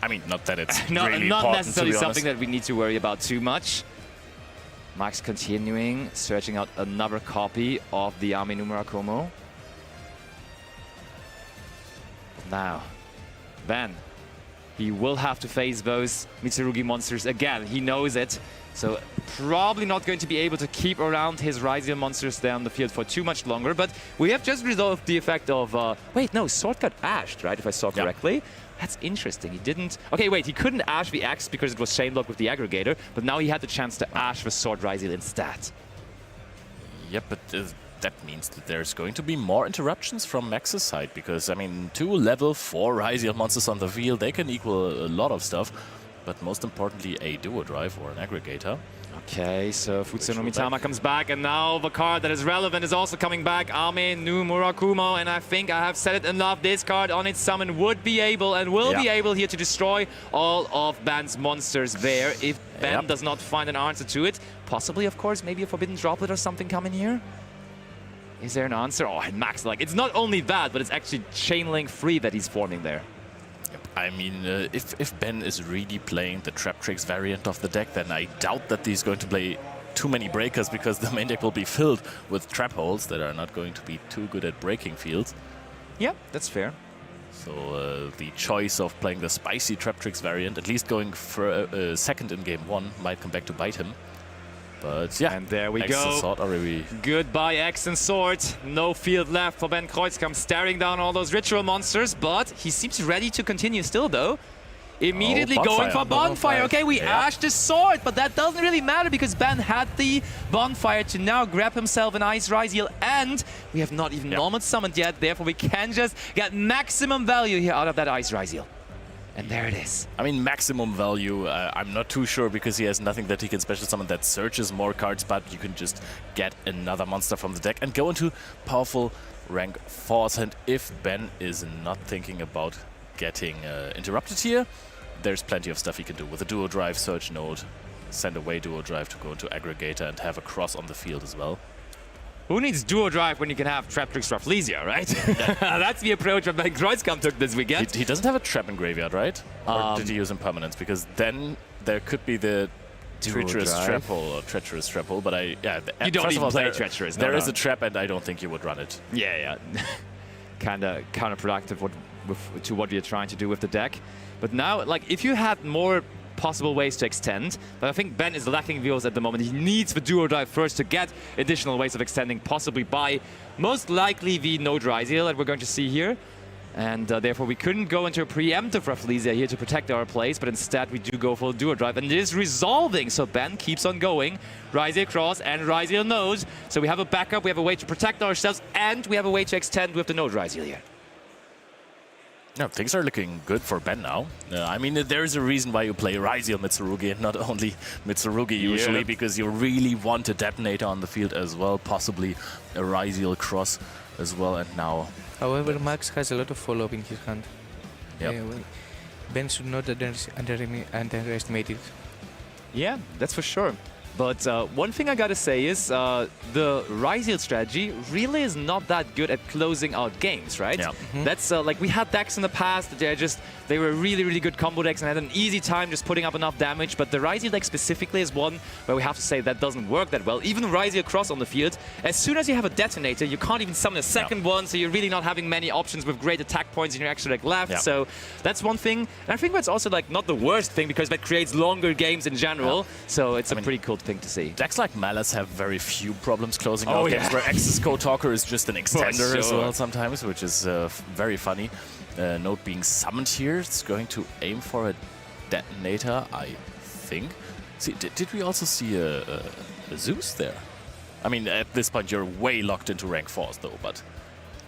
I mean, not that it's not really important, necessarily to be something that we need to worry about too much. Max continuing, searching out another copy of the Ame no Murakumo. Now, Ben, he will have to face those Mitsurugi monsters again. He knows it. So probably not going to be able to keep around his Ryziel monsters down the field for too much longer. But we have just resolved the effect of... wait, no, Sword got ashed, right? If I saw correctly. That's interesting. He didn't... Okay, wait, he couldn't ash the X because it was chain locked with the Aggregator. But now he had the chance to ash the Sword Ryziel instead. Yep, but that means that there's going to be more interruptions from Max's side. Because, I mean, 2 level 4 Ryziel monsters on the field, they can equal a lot of stuff. But most importantly, a duo drive or an aggregator. Okay, so Futsu no Mitama comes back, and now the card that is relevant is also coming back, Ame no Murakumo, and I think I have said it enough, this card on its summon would be able and will be able here to destroy all of Ben's monsters there if Ben does not find an answer to it. Possibly, of course, maybe a Forbidden Droplet or something coming here. Is there an answer? Oh, and Max, like, it's not only that, but it's actually Chain Link 3 that he's forming there. I mean, if Ben is really playing the Trap Tricks variant of the deck, then I doubt that he's going to play too many breakers because the main deck will be filled with trap holes that are not going to be too good at breaking fields. Yeah, that's fair. So the choice of playing the spicy Trap Tricks variant, at least going for second in game 1, might come back to bite him. But yeah, and there we X go. And Sword are really... Goodbye, X and Sword. No field left for Ben Kreuzkamp, staring down all those ritual monsters, but he seems ready to continue still, though. Immediately going for Bonfire. Okay, we ashed the Sword, but that doesn't really matter because Ben had the Bonfire to now grab himself an Ice Ryziel, and we have not even normal summoned yet, therefore we can just get maximum value here out of that Ice Ryziel. And there it is. I mean, maximum value, I'm not too sure because he has nothing that he can special summon that searches more cards, but you can just get another monster from the deck and go into powerful rank 4s. And if Ben is not thinking about getting interrupted here, there's plenty of stuff he can do with a duo drive, search node, send away duo drive to go into aggregator and have a cross on the field as well. Who needs duo drive when you can have Trap Tricks Rafflesia, right? That's the approach that Ben Kreuzkamp took this weekend. He doesn't have a trap in graveyard, right? Or did he use impermanence? Because then there could be the treacherous treple, but You don't first of even all, play treacherous. There is a trap, and I don't think you would run it. Yeah. Kind of counterproductive to what we are trying to do with the deck. But now, like, if you had more possible ways to extend, but I think Ben is lacking views at the moment. He needs the duo drive first to get additional ways of extending, possibly by most likely the no dry seal that we're going to see here. And therefore we couldn't go into a preemptive Rafflesia here to protect our plays, but instead we do go for duo drive, and it is resolving. So Ben keeps on going. Ryziel cross and Ryziel nose. So we have a backup, we have a way to protect ourselves, and we have a way to extend with the no Ryziel here. No, things are looking good for Ben now. I mean, there is a reason why you play Ryziel Mitsurugi and not only Mitsurugi usually, because you really want a detonator on the field as well, possibly a Ryziel cross as well, and now... However, Max has a lot of follow-up in his hand. Yep. Ben should not underestimate it. Yeah, that's for sure. But one thing I gotta say is the Ryziel strategy really is not that good at closing out games, right? Yeah. That's like we had decks in the past that they were really good combo decks and had an easy time just putting up enough damage. But the Ryziel deck specifically is one where we have to say that doesn't work that well. Even Ryziel cross on the field, as soon as you have a detonator, you can't even summon a second one, so you're really not having many options with great attack points in your extra deck left. Yeah. So that's one thing. And I think that's also like not the worst thing, because that creates longer games in general. Yeah. So it's a pretty cool thing to see. Decks like Malice have very few problems closing out games, where X's Code Talker is just an extender as well sometimes, which is very funny. Note being summoned here, it's going to aim for a detonator, I think. See, did we also see a Zeus there? I mean, at this point you're way locked into rank 4s though, but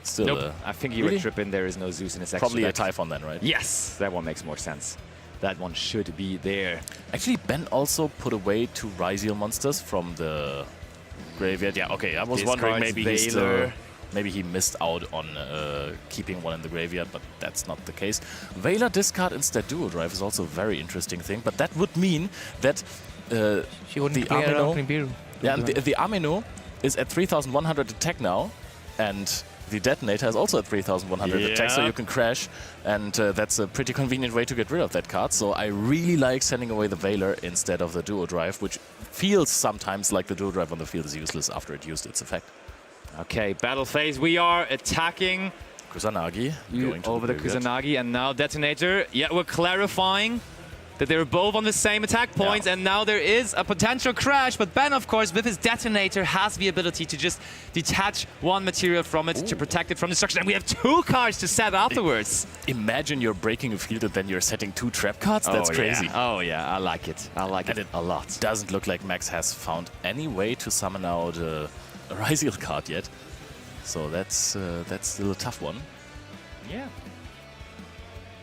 still... Nope. I think you would trip in, there is no Zeus in his extra Probably deck. a Typhon then, right? Yes, that one makes more sense. That one should be there. Actually, Ben also put away 2 Ryziel monsters from the graveyard. Yeah, okay, I was wondering maybe he missed out on keeping one in the graveyard, but that's not the case. Veiler discard instead duo drive is also a very interesting thing, but that would mean that the Amino, the Amino is at 3,100 attack now, and the detonator is also at 3,100 attack, so you can crash, and that's a pretty convenient way to get rid of that card. So I really like sending away the Veiler instead of the duo drive, which feels sometimes like the duo drive on the field is useless after it used its effect. Okay, battle phase. We are attacking Kusanagi going over the Kusanagi, and now detonator. Yeah, we're clarifying that they were both on the same attack points, and now there is a potential crash. But Ben, of course, with his detonator, has the ability to just detach one material from it to protect it from destruction. And we have 2 cards to set afterwards. Imagine you're breaking a field and then you're setting 2 trap cards. That's crazy. Yeah. Oh yeah, I like it. I like it a lot. Doesn't look like Max has found any way to summon out a Ryziel card yet. So that's still a tough one. Yeah.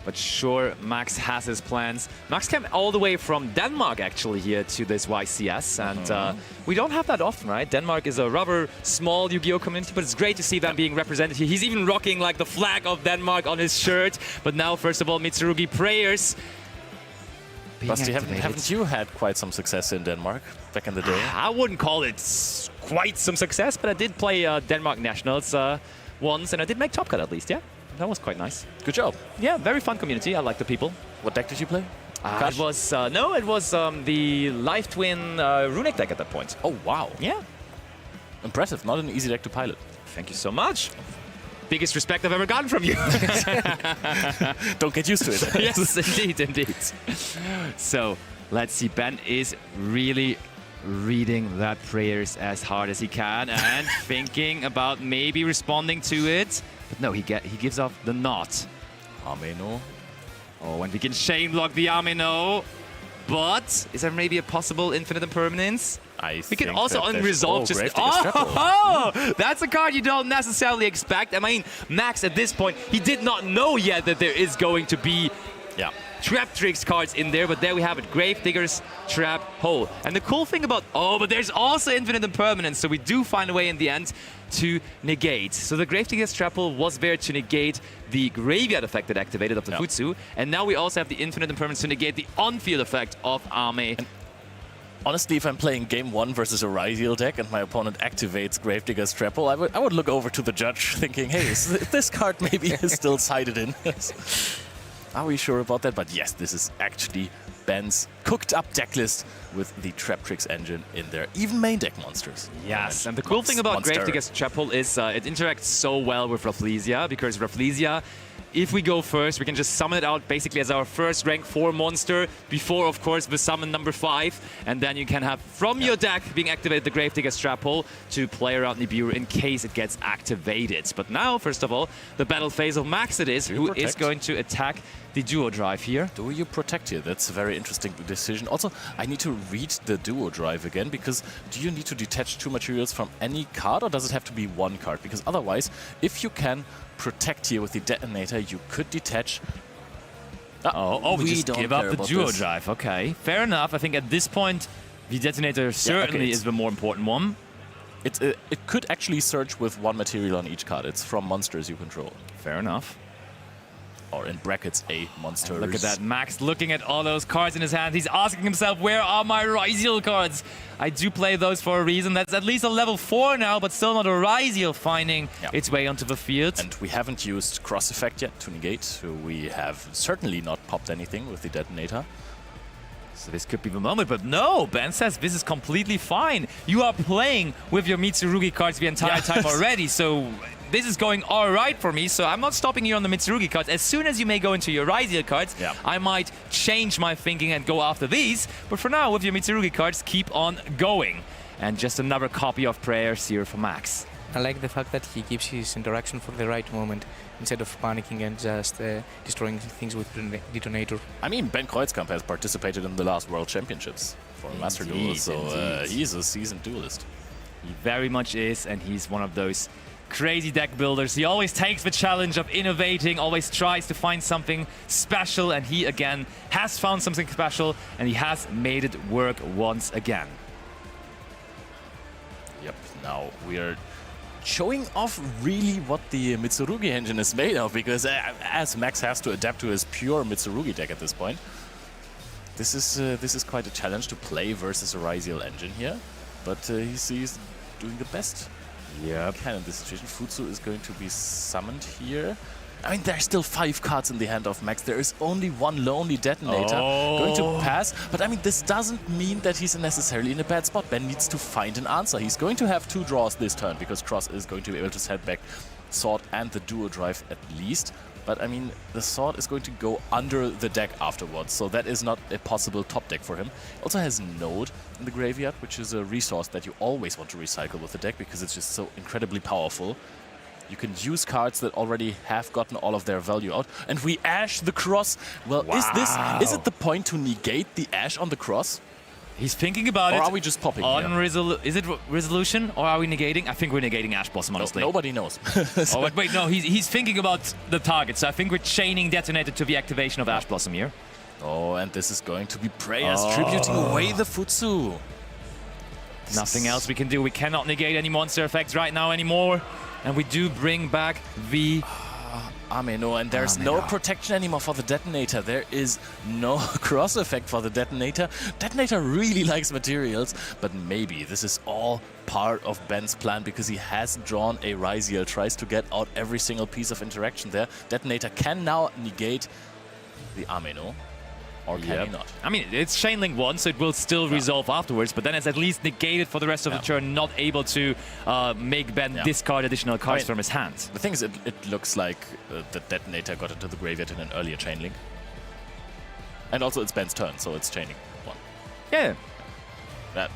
But sure, Max has his plans. Max came all the way from Denmark, actually, here to this YCS. And we don't have that often, right? Denmark is a rather small Yu-Gi-Oh! Community, but it's great to see them being represented here. He's even rocking like the flag of Denmark on his shirt. But now, first of all, Mitsurugi prayers. Basti, haven't you had quite some success in Denmark back in the day? I wouldn't call it quite some success, but I did play Denmark Nationals once, and I did make top cut at least, yeah? That was quite nice. Good job. Yeah, very fun community. I like the people. What deck did you play? It was the Life Twin Runic deck at that point. Oh, wow. Yeah. Impressive. Not an easy deck to pilot. Thank you so much. Biggest respect I've ever gotten from you. Don't get used to it. Yes, indeed. So, let's see. Ben is really reading that prayers as hard as he can and thinking about maybe responding to it. But no, he gives off the nod. Amino. Oh, and we can chain block the Amino. But is there maybe a possible infinite impermanence? We can also unresolve just... Oh, that's a card you don't necessarily expect. I mean, Max, at this point, he did not know yet that there is going to be Trap Tricks cards in there, but there we have it. Gravedigger's Trap Hole. And the cool thing about... Oh, but there's also infinite impermanence, so we do find a way in the end to negate. So the Gravedigger's Trap Hole was there to negate the graveyard effect that activated of the Futsu, and now we also have the infinite impermanence to negate the on-field effect of Ame. Honestly, if I'm playing game 1 versus a Ryziel deck and my opponent activates Gravedigger's Trap Hole, I would look over to the judge thinking, hey, this card maybe is still sided in. Are we sure about that? But yes, this is actually Ben's cooked-up deck list with the Traptrix engine in their even main deck monsters. Yes, and the cool thing about Gravedigger's Trap Hole is it interacts so well with Rafflesia, because Rafflesia, if we go first, we can just summon it out basically as our first rank 4 monster before, of course, the summon number 5. And then you can have from your deck being activated the Gravedigger's Trap Hole to play around Nibiru in case it gets activated. But now, first of all, the battle phase of Max it is, who is going to attack the Duo Drive here. Do you protect here? That's a very interesting decision. Also, I need to read the Duo Drive again, because do you need to detach 2 materials from any card, or does it have to be 1 card? Because otherwise, if you can protect here with the detonator, you could detach. We just give up the Duo Drive. Okay, fair enough. I think at this point, the detonator certainly is the more important one. It could actually search with 1 material on each card. It's from monsters you control. Fair enough. Or in brackets, a monster. Look at that, Max looking at all those cards in his hand. He's asking himself, where are my Ryziel cards? I do play those for a reason. That's at least a level 4 now, but still not a Ryziel finding its way onto the field. And we haven't used Cross Effect yet to negate, so we have certainly not popped anything with the detonator. So this could be the moment, but no, Ben says this is completely fine. You are playing with your Mitsurugi cards the entire time already, so this is going all right for me, so I'm not stopping you on the Mitsurugi cards. As soon as you may go into your Ryziel cards, I might change my thinking and go after these, but for now, with your Mitsurugi cards, keep on going. And just another copy of Prayers here for Max. I like the fact that he gives his interaction for the right moment instead of panicking and just destroying things with detonator. I mean, Ben Kreuzkamp has participated in the last World Championships for Master Duel, so he's a seasoned duelist. He very much is, and he's one of those crazy deck builders. He always takes the challenge of innovating, always tries to find something special, and he again has found something special, and he has made it work once again. Yep, now we are showing off really what the Mitsurugi engine is made of, because as Max has to adapt to his pure Mitsurugi deck at this point, this is quite a challenge to play versus a Ryziel engine here, but he's doing the best. Yeah, kind of this situation. Futsu is going to be summoned here. I mean, there's still 5 cards in the hand of Max. There is only 1 lonely detonator going to pass. But I mean, this doesn't mean that he's necessarily in a bad spot. Ben needs to find an answer. He's going to have 2 draws this turn, because Cross is going to be able to set back Sword and the Duo Drive at least. But I mean, the Sword is going to go under the deck afterwards, so that is not a possible top deck for him. Also has Node in the graveyard, which is a resource that you always want to recycle with the deck, because it's just so incredibly powerful. You can use cards that already have gotten all of their value out. And we Ash the Cross. Well, is it the point to negate the Ash on the Cross? He's thinking about it. Or are we just popping Is it resolution, or are we negating? I think we're negating Ash Blossom, honestly. Nobody knows. Oh, wait, no, he's thinking about the target, so I think we're chaining Detonator to the activation of Ash Blossom here. Oh, and this is going to be Prayers, tributing away the Futsu. Nothing else we can do. We cannot negate any monster effects right now anymore. And we do bring back the Ameno, and there's no protection anymore for the detonator. There is no cross effect for the detonator. Detonator really likes materials, but maybe this is all part of Ben's plan, because he has drawn a Ryziel, tries to get out every single piece of interaction there. Detonator can now negate the Ameno. Or can he not? I mean, it's Chain Link 1, so it will still resolve afterwards, but then it's at least negated for the rest of the turn, not able to make Ben discard additional cards from his hand. The thing is, it looks like the Detonator got into the graveyard in an earlier Chain Link. And also it's Ben's turn, so it's Chain Link 1. Yeah. That,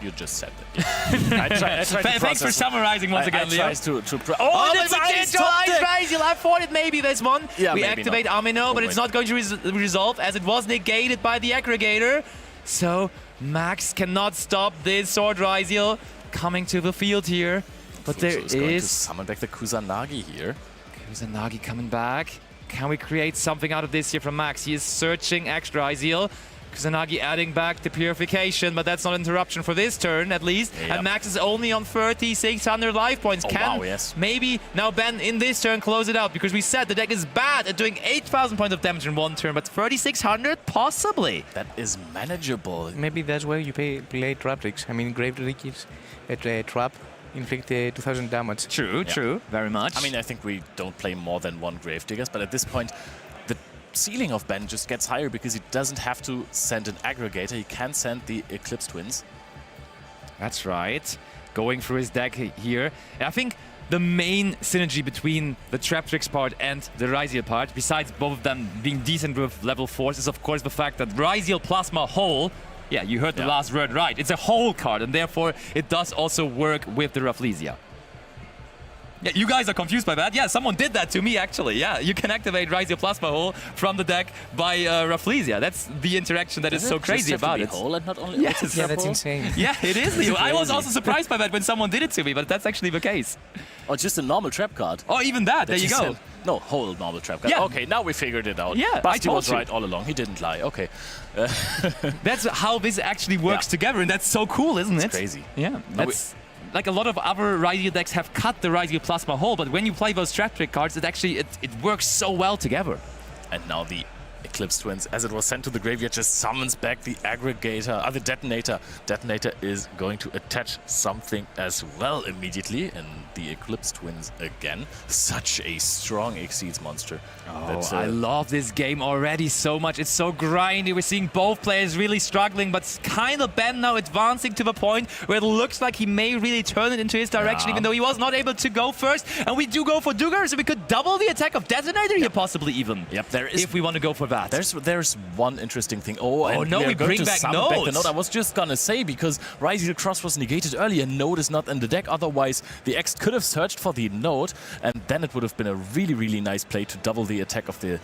you just said that. Thanks for summarizing once again, Leo. It's Ryziel! I thought it may be this one. Yeah, we activate Ameno, but it's not going to resolve, as it was negated by the aggregator. So Max cannot stop this Sword Ryziel coming to the field here. But there is going to summon back the Kusanagi here. Kusanagi coming back. Can we create something out of this here from Max? He is searching extra Ryziel. Kusanagi adding back the Purification, but that's not interruption for this turn, at least. Yep. And Max is only on 3,600 life points. Maybe now Ben in this turn close it out, because we said the deck is bad at doing 8,000 points of damage in one turn, but 3,600 possibly. That is manageable. Maybe that's why you play Traptrix. I mean, Gravedigger gives a trap, inflict 2,000 damage. True, very much. I mean, I think we don't play more than 1 Gravediggers, but at this point, ceiling of Ben just gets higher because he doesn't have to send an aggregator. He can send the Eclipse Twins. That's right. Going through his deck here. And I think the main synergy between the Traptrix part and the Ryziel part, besides both of them being decent with level 4s, is of course the fact that Ryziel Plasma Hole, yeah, you heard the last word right, it's a hole card, and therefore it does also work with the Rafflesia. Yeah, you guys are confused by that? Yeah, someone did that to me actually. Yeah, you can activate Ryziel Plasma Hole from the deck by Rafflesia. That's the interaction that is so crazy about it. Hole and not only yes. Yeah, that's insane. Yeah, it is, Leo. I was also surprised by that when someone did it to me, but that's actually the case. Or just a normal trap card. Oh, even that. There you go. No, whole normal trap card. Yeah. Okay, now we figured it out. Yeah, Basti was you. right all along. He didn't lie. Okay. That's how this actually works together, and that's so cool, isn't it? It's crazy. Yeah, that's... Like a lot of other Ryziel decks have cut the Ryziel Plasma Hole, but when you play those trap trick cards, it actually it works so well together. And now the Eclipse Twins, as it was sent to the graveyard, just summons back the aggregator, the detonator. Detonator is going to attach something as well immediately, and the Eclipse Twins again. Such a strong Exceeds monster. Oh, I love this game already so much. It's so grindy. We're seeing both players really struggling, but kind of Ben now advancing to the point where it looks like he may really turn it into his direction, even though he was not able to go first. And we do go for Dugar, so we could double the attack of Detonator here, possibly even. Yep, there is. If we want to go for that. There's one interesting thing. Oh no, we bring back the note. I was just gonna say, because Ryziel Cross was negated earlier, Note is not in the deck. Otherwise, the X could have searched for the Note, and then it would have been a really, really nice play to double the attack of the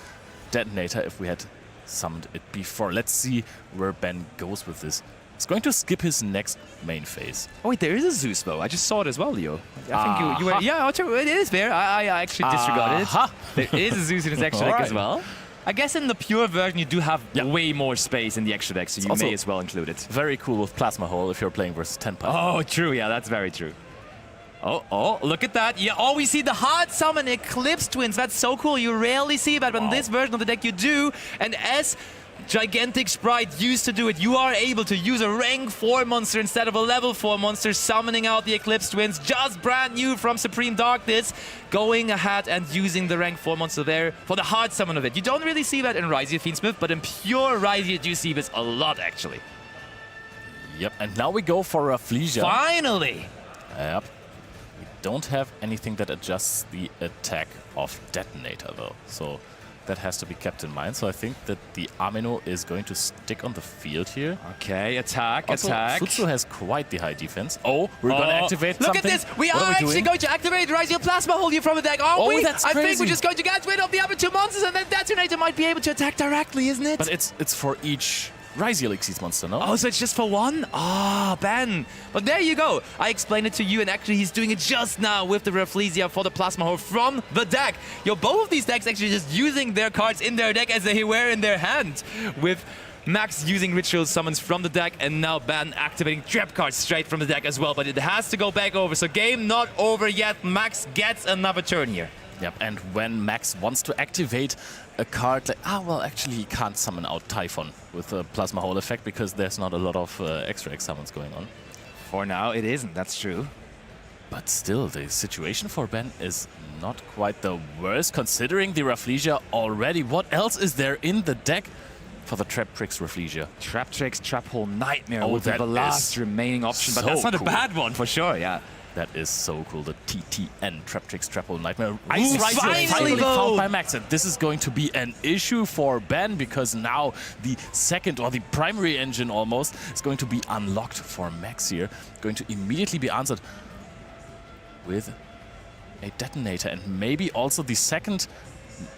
Detonator if we had summoned it before. Let's see where Ben goes with this. He's going to skip his next main phase. Oh wait, there is a Zeus though. I just saw it as well, Leo. I think you were... Yeah, it is there. I actually disregarded it. There is a Zeus in his extra deck as well. I guess in the pure version you do have way more space in the extra deck, so you may as well include it. Very cool with Plasma Hole if you're playing versus 10 Python. Oh, true. Yeah, that's very true. Oh, look at that. Yeah, we see the hard summon Eclipse Twins. That's so cool. You rarely see that, but in this version of the deck you do. And as Gigantic Sprite used to do it, you are able to use a rank 4 monster instead of a level 4 monster, summoning out the Eclipse Twins, just brand new from Supreme Darkness, going ahead and using the rank 4 monster there for the hard summon of it. You don't really see that in Ryziel Fiendsmith, but in pure Ryziel you see this a lot, actually. Yep, and now we go for Rafflesia. Finally! Yep. We don't have anything that adjusts the attack of Detonator, though, so that has to be kept in mind. So I think that the Amino is going to stick on the field here. Okay, attack. Futsu has quite the high defense. Oh, we're going to activate Look something. at this! We are actually going to activate Ryziel Plasma Hole here from the deck, aren't we? That's I crazy. think we're just going to get rid of the other 2 monsters, and then Detonator might be able to attack directly, isn't it? But it's for each Ryziel Exceeds monster, no? Oh, so it's just for one? Ben. But there you go. I explained it to you, and actually he's doing it just now with the Rafflesia for the Plasma Hole from the deck. Both of these decks actually just using their cards in their deck as they were in their hand, with Max using Ritual Summons from the deck, and now Ben activating trap cards straight from the deck as well. But it has to go back over, so game not over yet. Max gets another turn here. Yep, and when Max wants to activate a card like... actually he can't summon out Typhon with a Plasma Hole effect because there's not a lot of extra X summons going on. For now, it isn't, that's true. But still, the situation for Ben is not quite the worst, considering the Rafflesia already. What else is there in the deck for the Traptrix Rafflesia? Traptrix, Trap Hole Nightmare would be the last remaining option, but that's not a bad one for sure, yeah. That is so cool. The TTN, Traptrix Trap Hole Nightmare. Finally found by Max. And this is going to be an issue for Ben because now the second, or the primary engine almost, is going to be unlocked for Max here. Going to immediately be answered with a Detonator. And maybe also the second,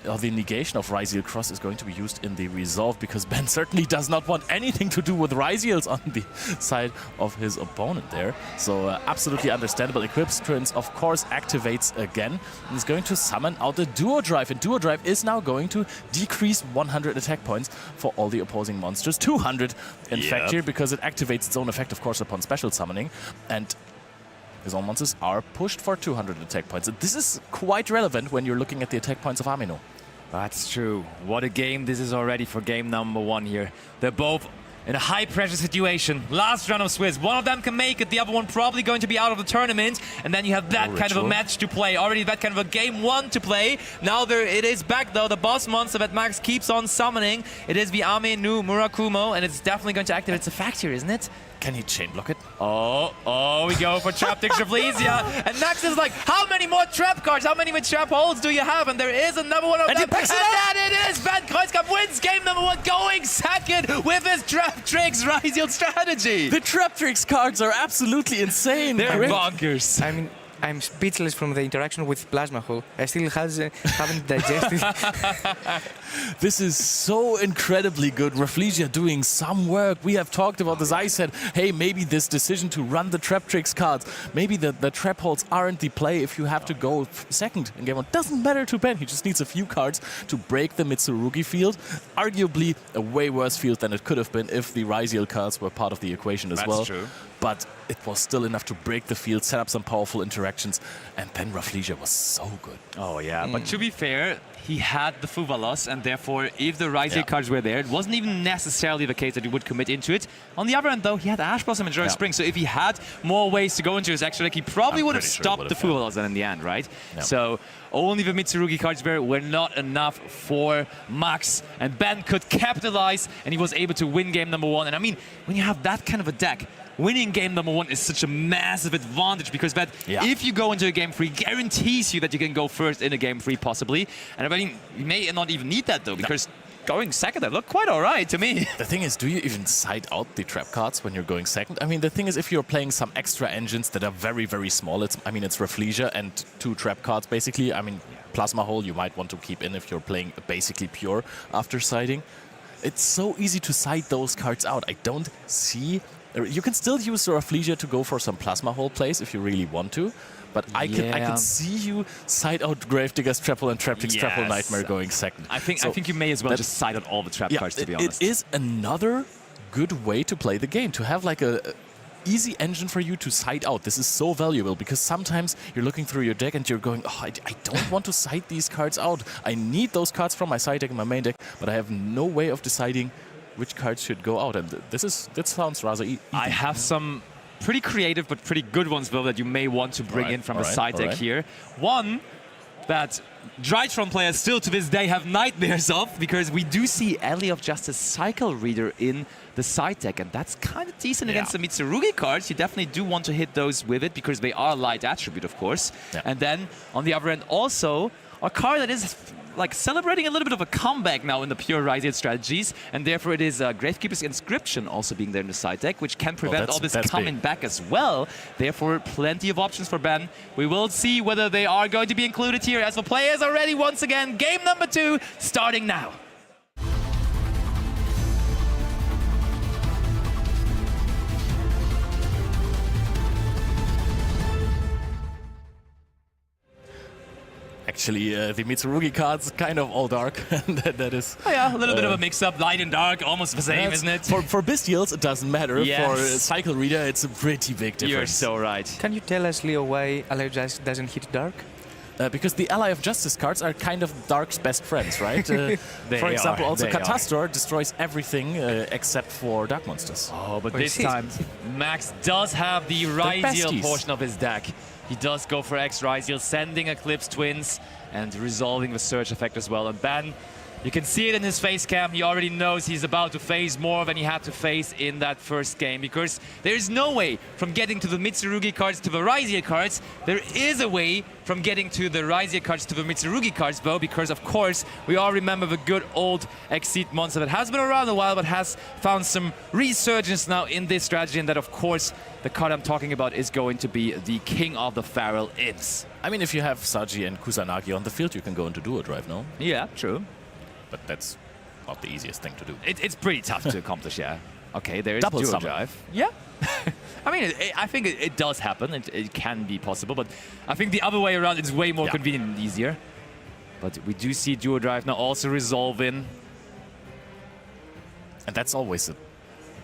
or the negation of Ryziel Cross is going to be used in the resolve, because Ben certainly does not want anything to do with Ryziels on the side of his opponent there. So absolutely understandable. Eclipse Twins, of course, activates again and is going to summon out the Duo Drive. And Duo Drive is now going to decrease 100 attack points for all the opposing monsters. 200 in fact here, because it activates its own effect, of course, upon special summoning. And his own monsters are pushed for 200 attack points. And this is quite relevant when you're looking at the attack points of Amino. That's true. What a game this is already for game number 1 here. They're both in a high-pressure situation. Last round of Swiss. One of them can make it, the other one probably going to be out of the tournament. And then you have that kind of a match to play. Already that kind of a game 1 to play. Now it is back, though. The boss monster that Max keeps on summoning. It is the Ame no Murakumo, and it's definitely going to activate. It's a fact here, isn't it? Can he chain block it? Oh, we go for Traptic Rafflesia. And Max is like, how many more trap cards, how many more trap holds do you have? And there is another one of them. And that it is! Ben Kreuzkamp wins game number 1, going second with his Trap Tricks Ryziel strategy. The Trap Tricks cards are absolutely insane. They're bonkers. I mean, I'm speechless from the interaction with Plasma Hole. I still haven't digested. This is so incredibly good. Rafflesia doing some work. We have talked about this. I said, hey, maybe this decision to run the Trap Tricks cards, maybe the trap holds aren't the play if you have to go second in game 1. Doesn't matter to Ben. He just needs a few cards to break the Mitsurugi field. Arguably a way worse field than it could have been if the Ryziel cards were part of the equation as well. That's true. But it was still enough to break the field, set up some powerful interactions, and then Rafflesia was so good. Oh yeah, but to be fair, he had the Fuvalos, and therefore, if the Ryziel cards were there, it wasn't even necessarily the case that he would commit into it. On the other end, though, he had Ash Blossom and Joy Spring, so if he had more ways to go into his extra deck, he probably would have stopped the Fuvalos then in the end, right? So only the Mitsurugi cards were not enough for Max, and Ben could capitalize, and he was able to win game number 1. And I mean, when you have that kind of a deck, winning game number 1 is such a massive advantage, because that if you go into a game 3, guarantees you that you can go first in a game 3 possibly. And I mean, you may not even need that though, because going second, that looked quite alright to me. The thing is, do you even side out the trap cards when you're going second? I mean, the thing is, if you're playing some extra engines that are very, very small, it's Rafflesia and 2 trap cards basically. I mean, Plasma Hole you might want to keep in if you're playing basically pure after siding. It's so easy to side those cards out. I don't see... You can still use the Rafflesia to go for some Plasma Hole plays if you really want to, but I can see you side out Gravedigger's Trapple and Traptrix Trapple Nightmare going second. I think you may as well just side out all the trap cards, to be honest. It is another good way to play the game, to have like a easy engine for you to side out. This is so valuable, because sometimes you're looking through your deck and you're going, oh, I don't want to side these cards out. I need those cards from my side deck and my main deck, but I have no way of deciding which cards should go out, and this sounds rather easy. I have some pretty creative but pretty good ones, though, that you may want to bring in from the side deck here. One that Drytron players still to this day have nightmares of, because we do see Alley of Justice Cycle Reader in the side deck, and that's kind of decent against the Mitsurugi cards. You definitely do want to hit those with it, because they are light attribute, of course. And then on the other end also, a card that is like celebrating a little bit of a comeback now in the pure Ryziel strategies, and therefore it is Gravekeeper's Inscription also being there in the side deck, which can prevent all this coming back as well. Therefore, plenty of options for Ben. We will see whether they are going to be included here, as the players are ready once again. Game number 2 starting now. Actually, the Mitsurugi cards kind of all dark. that is. Oh yeah, a little bit of a mix-up, light and dark, almost the same, isn't it? For Bestials, it doesn't matter. For Cycle Reader, it's a pretty big difference. You're so right. Can you tell us, Leo, why Ally of Justice doesn't hit dark? Because the Ally of Justice cards are kind of Dark's best friends, right? For example, also Catastor destroys everything except for Dark Monsters. Oh, but this time, Max does have the Ryziel portion of his deck. He does go for X Ryziel, sending Eclipse Twins and resolving the Surge effect as well. And Ben, you can see it in his face cam. He already knows he's about to face more than he had to face in that first game, because there is no way from getting to the Mitsurugi cards to the Ryziel cards. There is a way from getting to the Ryziel cards to the Mitsurugi cards, though, because of course we all remember the good old Exceed monster that has been around a while but has found some resurgence now in this strategy, and that of course the card I'm talking about is going to be the King of the Feral Imps. I mean, if you have Saji and Kusanagi on the field, you can go into Duo Drive, no? Yeah, true. But that's not the easiest thing to do. It's pretty tough to accomplish, yeah. Okay, there is Double Duo summon. Drive. Yeah. I mean, I think it does happen. It can be possible, but I think the other way around is way more convenient and easier. But we do see Duo Drive now also resolving. And that's always a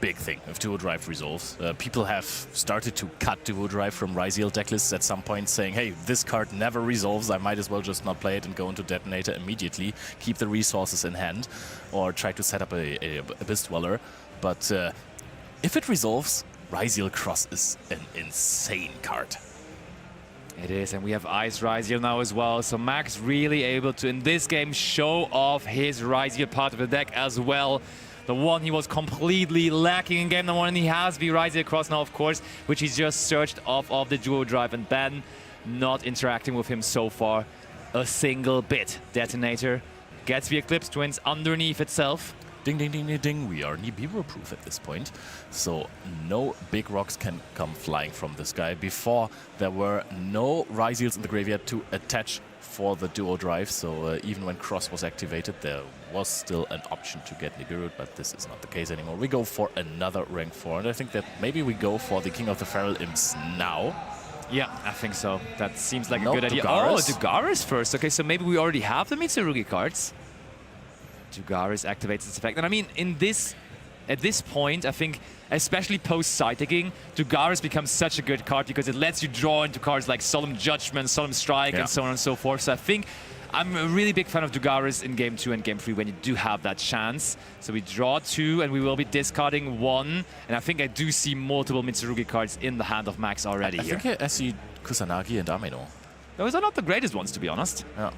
big thing if Duo Drive resolves. People have started to cut Duo Drive from Ryziel decklists at some point, saying, hey, this card never resolves, I might as well just not play it and go into Detonator immediately, keep the resources in hand, or try to set up a Abyss Dweller. But if it resolves, Ryziel Cross is an insane card. It is, and we have Ice Ryziel now as well. So Max really able to, in this game, show off his Ryziel part of the deck as well. The one he was completely lacking in game number 1, and he has the Ryziel Cross now, of course, which he's just searched off of the duo drive, and Ben not interacting with him so far a single bit. Detonator gets the Eclipse Twins underneath itself. Ding, ding, ding, ding, ding. We are Nibiru-proof at this point, so no big rocks can come flying from this guy. Before, there were no Ryziels in the graveyard to attach for the duo drive, so even when Cross was activated, there was still an option to get Nibiru, but this is not the case anymore. We go for another rank 4, and I think that maybe we go for the King of the Feral Imps now. Yeah, I think so. That seems like No, a good idea. Dugaris. Oh, Dugaris first. Okay, so maybe we already have the Mitsurugi cards. Dugaris activates its effect. And I mean, at this point, I think, especially post-Side-Digging, Dugaris becomes such a good card because it lets you draw into cards like Solemn Judgment, Solemn Strike, and so on and so forth. So I think I'm a really big fan of Dugaris in Game 2 and Game 3 when you do have that chance. So we draw 2, and we will be discarding 1. And I think I do see multiple Mitsurugi cards in the hand of Max already here. I think I see Kusanagi and Amino. Those are not the greatest ones, to be honest. Yeah.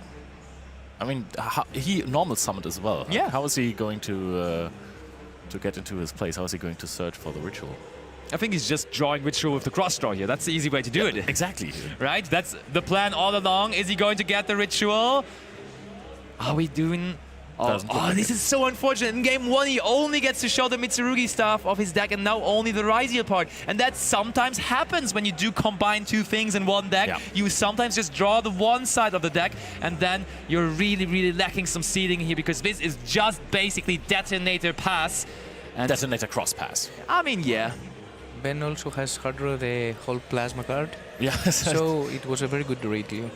I mean, he normal summoned as well. Yeah. How is he going to get into his place? How is he going to search for the ritual? I think he's just drawing ritual with the cross draw here. That's the easy way to do it. Exactly. Right? That's the plan all along. Is he going to get the ritual? Are we doing... Oh, this is so unfortunate. In Game 1, he only gets to show the Mitsurugi stuff of his deck and now only the Ryziel part. And that sometimes happens when you do combine 2 things in one deck. Yeah. You sometimes just draw the one side of the deck and then you're really, really lacking some seeding here because this is just basically Detonator Pass. And Detonator Cross Pass. I mean, yeah. Ben also has hard draw the whole plasma card. Yeah. So it was a very good radio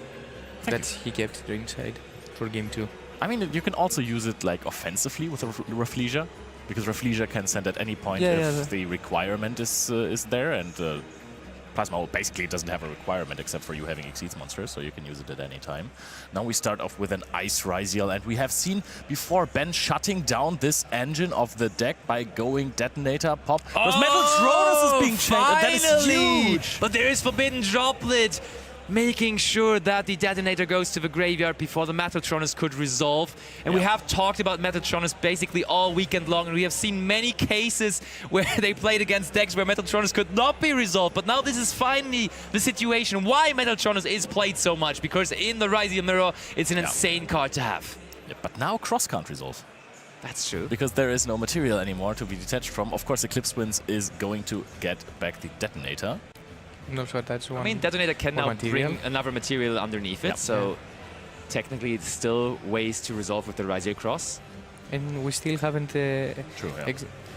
that he kept inside for Game 2. I mean, you can also use it like offensively with Rafflesia, because Rafflesia can send at any point if the requirement is there, and Plasma basically doesn't have a requirement except for you having Exceeds monsters, so you can use it at any time. Now we start off with an Ice Ryziel, and we have seen before Ben shutting down this engine of the deck by going Detonator Pop. Because Metal Tronus is being changed, and that is huge! But there is Forbidden Droplet, making sure that the Detonator goes to the graveyard before the Metaltronus could resolve. And we have talked about Metaltronus basically all weekend long, and we have seen many cases where they played against decks where Metaltronus could not be resolved. But now this is finally the situation why Metaltronus is played so much, because in the Ryziel Mirror, it's an insane card to have. Yeah, but now Cross can't resolve. That's true. Because there is no material anymore to be detached from. Of course, Eclipse Twins is going to get back the Detonator. No, so that's one. I mean, Detonator can now bring another material underneath it, so technically it's still ways to resolve with the Ryziel Cross. And we still haven't... True, yeah.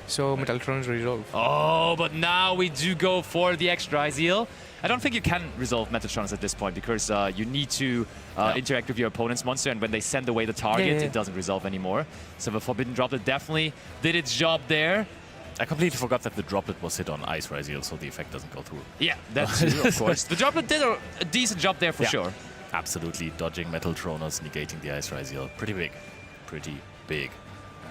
So Metaltronus resolve. Oh, but now we do go for the extra Ryziel. I don't think you can resolve Metaltronus at this point, because you need to interact with your opponent's monster, and when they send away the target, it doesn't resolve anymore. So the Forbidden Droplet definitely did its job there. I completely forgot that the Droplet was hit on Ice Ryziel, so the effect doesn't go through. Yeah, that's true, of course. The Droplet did a decent job there for sure. Absolutely, dodging Metaltronus, negating the Ice Ryziel. Pretty big. Pretty big.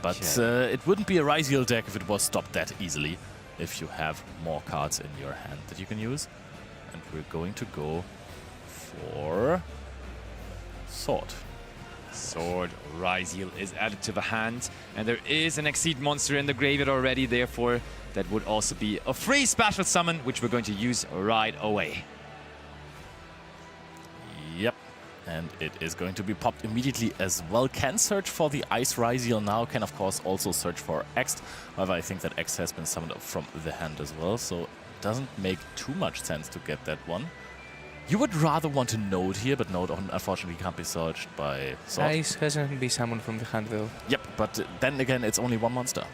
But it wouldn't be a Ryziel deck if it was stopped that easily, if you have more cards in your hand that you can use. And we're going to go for Sword. Sword Ryziel is added to the hand, and there is an Exceed monster in the graveyard already, therefore that would also be a free special summon, which we're going to use right away. Yep, and it is going to be popped immediately as well. Can search for the Ice Ryziel now, can of course also search for X. However, I think that X has been summoned up from the hand as well, so it doesn't make too much sense to get that one. You would rather want a Node here, but Node unfortunately can't be searched by Sword. Ice hasn't been summoned from the hand though. Yep, but then again, it's only one monster.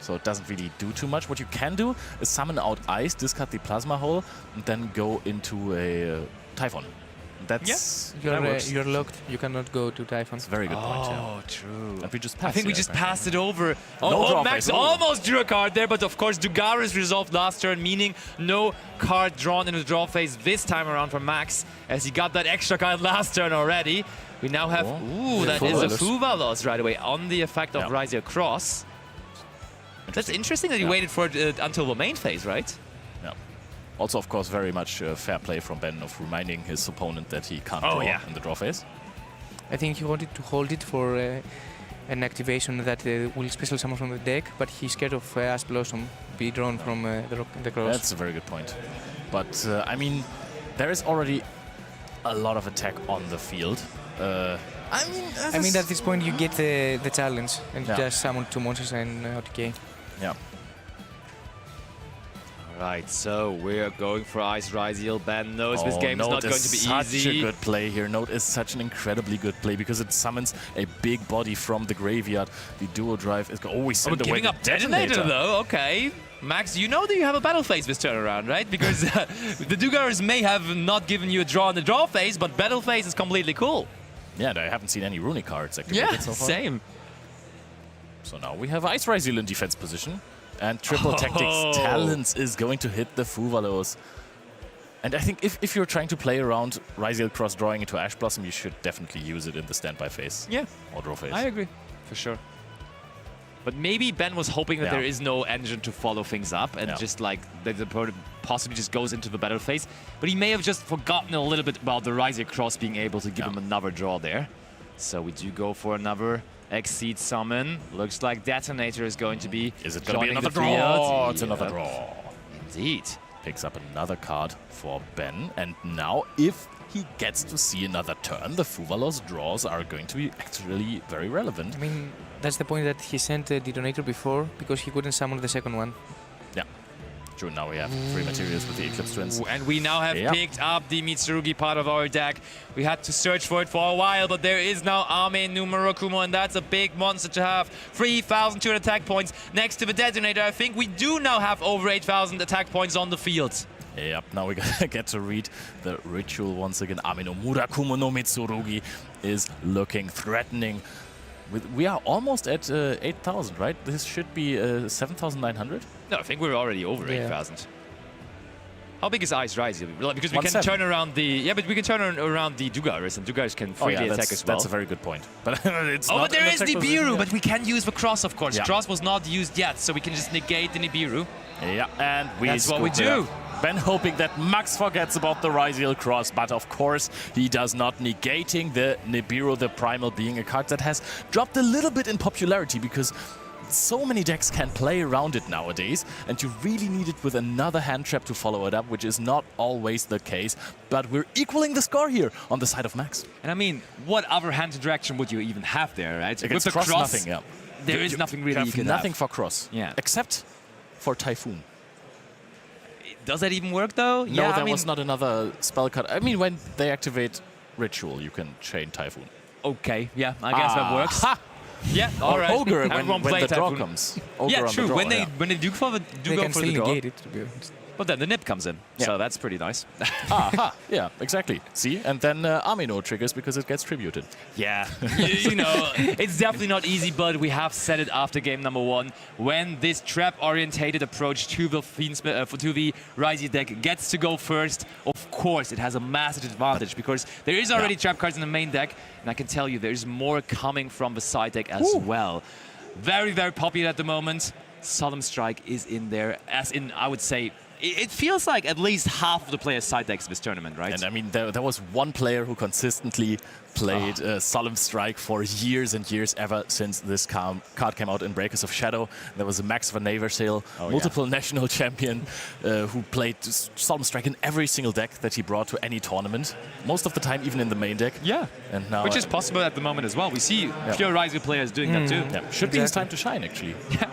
So it doesn't really do too much. What you can do is summon out Ice, discard the Plasma Hole, and then go into a Typhon. That's you're locked. You cannot go to Typhon. That's a very good point. Oh, true. And we just passed. I think we just passed it over. No Max almost drew a card there, but of course Dugaris resolved last turn, meaning no card drawn in the draw phase this time around for Max, as he got that extra card last turn already. We now have, that is a Fuvalos right away on the effect of Ryziel Cross. That's interesting that you waited for it until the main phase, right? Yeah. Also, of course, very much fair play from Ben of reminding his opponent that he can't draw in the draw phase. I think he wanted to hold it for an activation that will special summon from the deck, but he's scared of Ash Blossom be drawn from the cross. That's a very good point. But, I mean, there is already a lot of attack on the field. I mean, at this point, you get the challenge and just summon 2 monsters and OTK. Yeah. Right, so we're going for Ice Ryziel. Ben knows this game is not going to be such easy. a good play here. Note is such an incredibly good play because it summons a big body from the graveyard. The duo drive is always sent away giving the up detonator though. Okay, Max, you know that you have a battle phase this turnaround, right? Because the Dugarers may have not given you a draw in the draw phase, but battle phase is completely cool. Yeah, and I haven't seen any runic cards activated so far. Same. So now we have Ice Ryziel in defense position. And Triple Tactics Talents is going to hit the Fuvalos. And I think if you're trying to play around Ryziel cross-drawing into Ash Blossom, you should definitely use it in the standby phase. Yeah. Or draw phase. I agree, for sure. But maybe Ben was hoping that there is no engine to follow things up and just like that the opponent possibly just goes into the battle phase. But he may have just forgotten a little bit about the Ryziel cross being able to give him another draw there. So we do go for another Exceed summon. Looks like Detonator is going to be. Is it going to be another draw? It's another draw. Indeed. Picks up another card for Ben. And now, if he gets to see another turn, the Fuvalos draws are going to be actually very relevant. I mean, that's the point that he sent a Detonator before because he couldn't summon the second one. Yeah. True, now we have 3 materials with the Eclipse Twins. And we now have picked up the Mitsurugi part of our deck. We had to search for it for a while, but there is now Ame Numero Kumo, and that's a big monster to have. 3,200 attack points next to the Detonator. I think we do now have over 8,000 attack points on the field. Yep, now we get to read the ritual once again. Ame no Murakumo no Mitsurugi is looking threatening. We are almost at 8,000, right? This should be 7,900? No, I think we're already over 8,000. How big is Ice Ryziel? Because we can 1/7. turn around the... Yeah, but we can turn around the Dugarers, and Dugarers can freely attack as well. That's a very good point. But it's but not there is Nibiru, yeah. but we can use the Cross, of course. Yeah. Cross was not used yet, so we can just negate the Nibiru. Yeah, and that's what we do. Ben hoping that Max forgets about the Ryziel cross, but of course he does not, negating the Nibiru, the Primal, being a card that has dropped a little bit in popularity because so many decks can play around it nowadays, and you really need it with another hand trap to follow it up, which is not always the case. But we're equaling the score here on the side of Max. And I mean, what other hand interaction would you even have there, right? Against with the cross, nothing, yeah. There is nothing really you can nothing have. for cross. Yeah. Except for Typhoon. Does that even work though? No, there was not another spell card. I mean, when they activate Ritual, you can chain Typhoon. Okay, yeah, I guess that works. Ha! Yeah, all right. Ogre Everyone when play the draw Typhoon. comes. Ogre Yeah, on the true. draw, When they do go for the draw, negate it, to be honest. But then the nip comes in, so that's pretty nice. Yeah, exactly. See, and then Amino triggers because it gets tributed. Yeah, you know, it's definitely not easy, but we have said it after game number 1. When this trap-orientated approach to the Ryziel deck gets to go first, of course, it has a massive advantage because there is already trap cards in the main deck, and I can tell you there's more coming from the side deck as well. Very, very popular at the moment. Solemn Strike is in there, as in, I would say, it feels like at least half of the players' side decks this tournament, right? And I mean, there was one player who consistently played Solemn Strike for years and years, ever since this card came out in Breakers of Shadow. There was a Max van Eversale, multiple national champion, who played Solemn Strike in every single deck that he brought to any tournament. Most of the time, even in the main deck. Yeah, and now, which is possible at the moment as well. We see pure Ryziel players doing that too. Yeah. Should be his time to shine, actually. Yeah.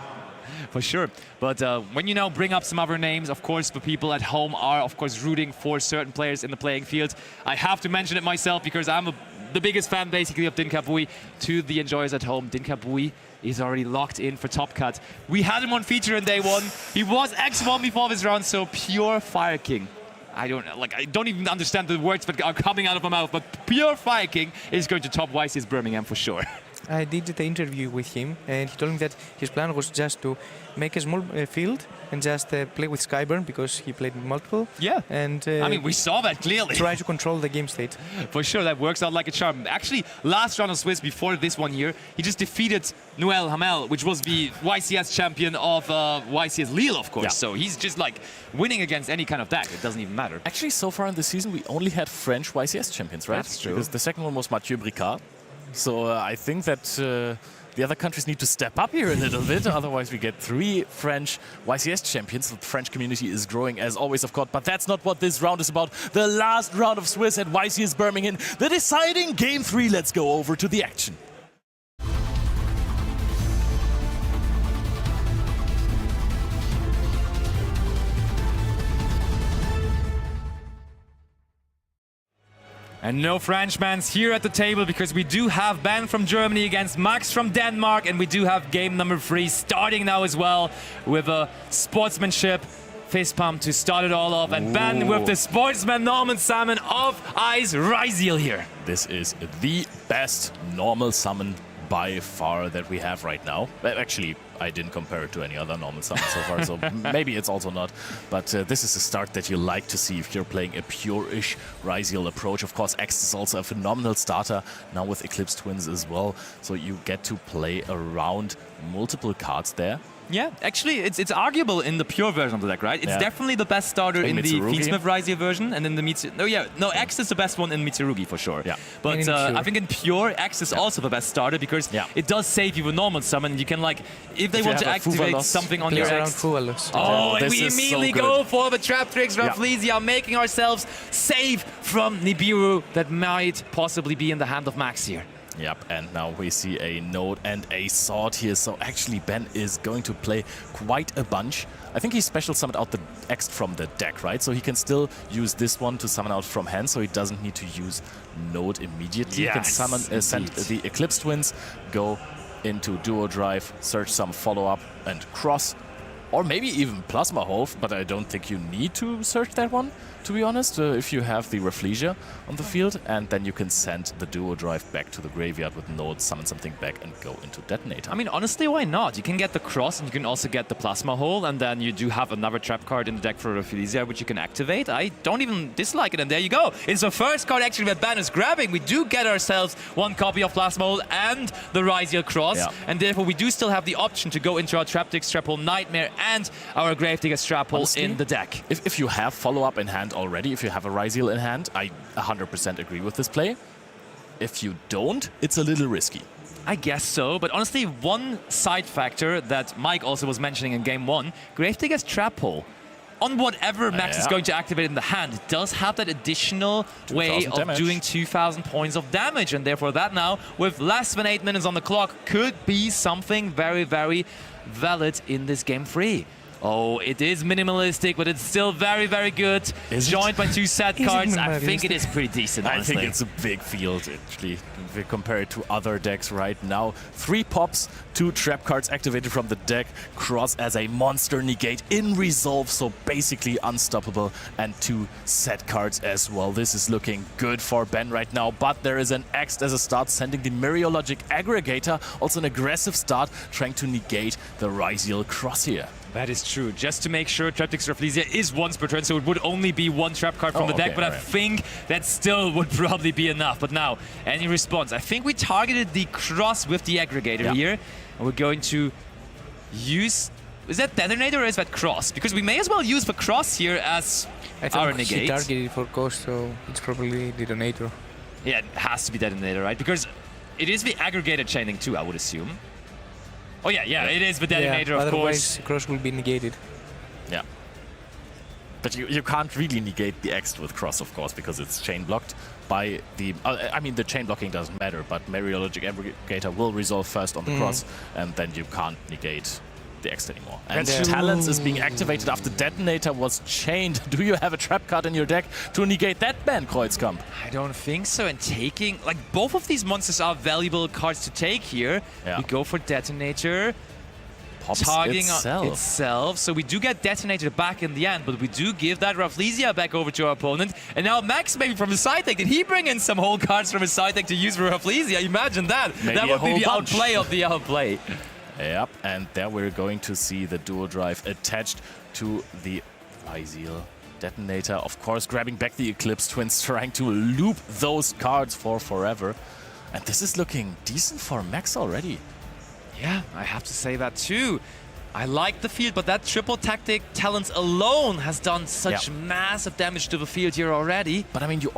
For sure. But when you now bring up some other names, of course, the people at home are, of course, rooting for certain players in the playing field. I have to mention it myself because I'm the biggest fan, basically, of Dinkabui. To the enjoyers at home, Dinkabui is already locked in for top cut. We had him on feature in day 1. He was X1 before this round, so pure Fire King. I don't even understand the words that are coming out of my mouth, but pure Fire King is going to top YC's Birmingham for sure. I did the interview with him, and he told me that his plan was just to make a small field and just play with Skyburn because he played multiple. Yeah. And I mean, we saw that clearly. Try to control the game state. For sure, that works out like a charm. Actually, last round of Swiss before this one here, he just defeated Noel Hamel, which was the YCS champion of YCS Lille, of course. Yeah. So he's just like winning against any kind of deck. It doesn't even matter. Actually, so far in the season, we only had French YCS champions, right? That's true. Because the second one was Mathieu Bricard. So I think that the other countries need to step up here a little bit. Otherwise, we get 3 French YCS champions. The French community is growing, as always, of course. But that's not what this round is about. The last round of Swiss at YCS Birmingham. The deciding Game 3. Let's go over to the action. And no Frenchmans here at the table because we do have Ben from Germany against Max from Denmark, and we do have game number 3 starting now as well with a sportsmanship fist pump to start it all off. And Ben with the sportsman Norman summon of Ice Ryziel here. This is the best normal summon by far that we have right now. Actually, I didn't compare it to any other normal summon so far, so maybe it's also not. But this is a start that you like to see if you're playing a pure-ish Ryziel approach. Of course, X is also a phenomenal starter, now with Eclipse Twins as well. So you get to play around multiple cards there. Yeah, actually, it's arguable in the pure version of the deck, right? It's definitely the best starter in the Fiendsmith Ryziel version, and then the X is the best one in Mitsurugi for sure. Yeah. But I think in pure, X is also the best starter because it does save you a normal summon. You can like, if they want to activate something on your X. Oh, and we immediately go for the trap tricks. Rafflesia, making ourselves safe from Nibiru that might possibly be in the hand of Max here. Yep, and now we see a Node and a Sword here, so actually Ben is going to play quite a bunch. I think he special summoned out the X from the deck, right? So he can still use this one to summon out from hand, so he doesn't need to use Node immediately. He can summon, send the Eclipse Twins, go into Duo Drive, search some follow-up and cross, or maybe even Plasma Hove, but I don't think you need to search that one, to be honest, if you have the Rafflesia on the field, and then you can send the Duo Drive back to the graveyard with Node, summon something back, and go into Detonator. I mean, honestly, why not? You can get the Cross, and you can also get the Plasma Hole, and then you do have another trap card in the deck for Rafflesia, which you can activate. I don't even dislike it, and there you go. It's the first card actually that Ben is grabbing. We do get ourselves 1 copy of Plasma Hole and the Ryziel Cross, and therefore we do still have the option to go into our Traptrix, Trap Hole Nightmare, and our Gravedigger's Trap Hole in the deck. If you have follow-up in hand already, if you have a Ryziel in hand, I 100% agree with this play. If you don't, it's a little risky. I guess so, but honestly, one side factor that Mike also was mentioning in Game 1, Gravedigger's Trap Hole, on whatever Max is going to activate in the hand, it does have that additional way of doing 2,000 points of damage, and therefore that now, with less than 8 minutes on the clock, could be something very, very valid in this Game 3. Oh, it is minimalistic, but it's still very, very good. Joined by 2 set cards. I think it is pretty decent, honestly. I think it's a big field, actually, if we compare it to other decks right now. 3 pops, 2 trap cards activated from the deck, Cross as a monster negate in resolve, so basically unstoppable, and 2 set cards as well. This is looking good for Ben right now, but there is an X as a start, sending the Myriologic Aggregator, also an aggressive start, trying to negate the Ryziel Cross here. That is true. Just to make sure, Traptrix Rafflesia is once per turn, so it would only be 1 trap card from the deck, but I think that still would probably be enough. But now, any response? I think we targeted the Cross with the Aggregator here, and we're going to use... Is that Detonator or is that Cross? Because we may as well use the Cross here as our negate. He targeted for cost, so it's probably Detonator. Yeah, it has to be Detonator, right? Because it is the Aggregator chaining too, I would assume. Oh yeah, it is the Detonator, of course. Otherwise, Cross will be negated. Yeah. But you can't really negate the X with Cross, of course, because it's chain blocked by the... I mean, the chain blocking doesn't matter, but Myriologic Aggregator will resolve first on the Cross, and then you can't negate the X anymore. And Talents is being activated after Detonator was chained. Do you have a trap card in your deck to negate that ban, Kreuzkamp? I don't think so. And taking... Like, both of these monsters are valuable cards to take here. We go for Detonator. pops targeting itself. So we do get detonated back in the end, but we do give that Rafflesia back over to our opponent. And now Max, maybe from his side deck, did he bring in some whole cards from his side deck to use for Rafflesia? Imagine that. Maybe that would be the outplay of the outplay. Yep, and there we're going to see the dual drive attached to the Ryziel detonator. Of course, grabbing back the Eclipse Twins, trying to loop those cards for forever. And this is looking decent for Max already. Yeah, I have to say that too. I like the field, but that triple tactic talents alone has done such massive damage to the field here already. But I mean, you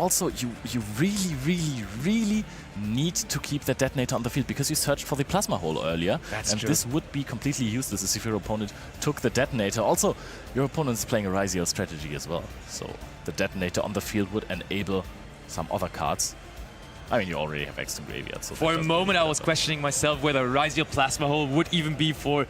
really need to keep that detonator on the field because you searched for the plasma hole earlier. That's and true. This would be completely useless if your opponent took the detonator. Also, your opponent's playing a Ryziel strategy as well. So the detonator on the field would enable some other cards. I mean, you already have Extant Graveyard. So for a moment, I was questioning myself whether Ryziel Plasma Hole would even be for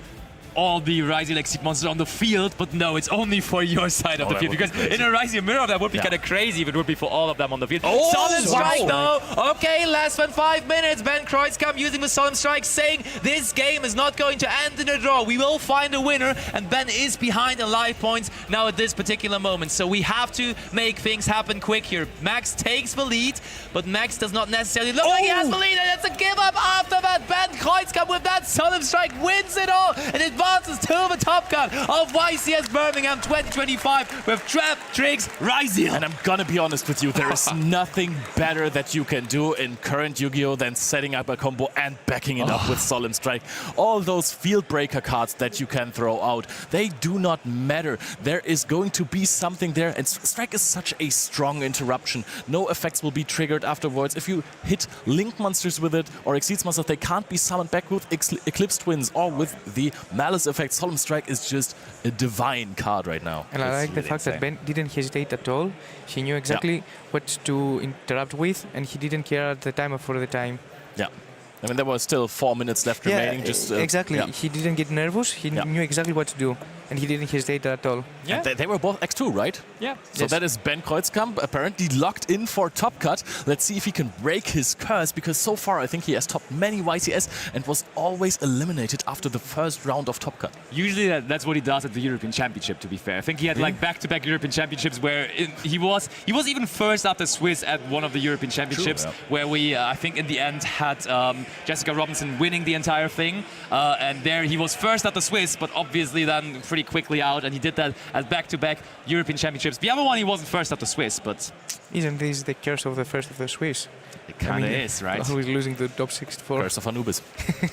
all the Ryziel Exceed monsters on the field, but no, it's only for your side of the field, because in a Ryziel Mirror that would be kind of crazy if it would be for all of them on the field. Solemn Strike though! Okay, less than 5 minutes. Ben Kreuzkamp using the Solemn Strike, saying this game is not going to end in a draw. We will find a winner, and Ben is behind in life points now at this particular moment. So we have to make things happen quick here. Max takes the lead, but Max does not necessarily look like he has the lead, and it's a give up after that. Ben Kreuzkamp with that Solemn Strike wins it all, and advances to the top cut of YCS Birmingham 2025 with Trap Tricks Ryziel. And I'm gonna be honest with you, there is nothing better that you can do in current Yu-Gi-Oh! Than setting up a combo and backing it up with Solemn Strike. All those field breaker cards that you can throw out, they do not matter. There is going to be something there, and Strike is such a strong interruption. No effects will be triggered afterwards. If you hit Link monsters with it or Exceeds monsters, they can't be summoned back with Eclipse Twins or with the Malice effect. Solemn Strike is just a divine card right now. And I like the fact that Ben didn't hesitate at all. He knew exactly what to interrupt with, and he didn't care at the time for the time. Yeah. I mean, there was still 4 minutes left remaining. Just exactly. He didn't get nervous. He knew exactly what to do, and he didn't hesitate at all. Yeah. They were both X2, right? Yeah. So that is Ben Kreuzkamp, apparently locked in for top cut. Let's see if he can break his curse, because so far I think he has topped many YCS and was always eliminated after the first round of top cut. Usually that's what he does at the European Championship, to be fair. I think he had like back-to-back European Championships where he was even first after Swiss at one of the European Championships, where we, I think in the end had Jessica Robinson winning the entire thing. And there he was first at the Swiss, but obviously then pretty quickly out, and he did that at back-to-back European Championships. The other one, he wasn't first at the Swiss, but... Isn't this the curse of the first of the Swiss? It kind of is, right? Always losing the top 64. Curse of Anubis.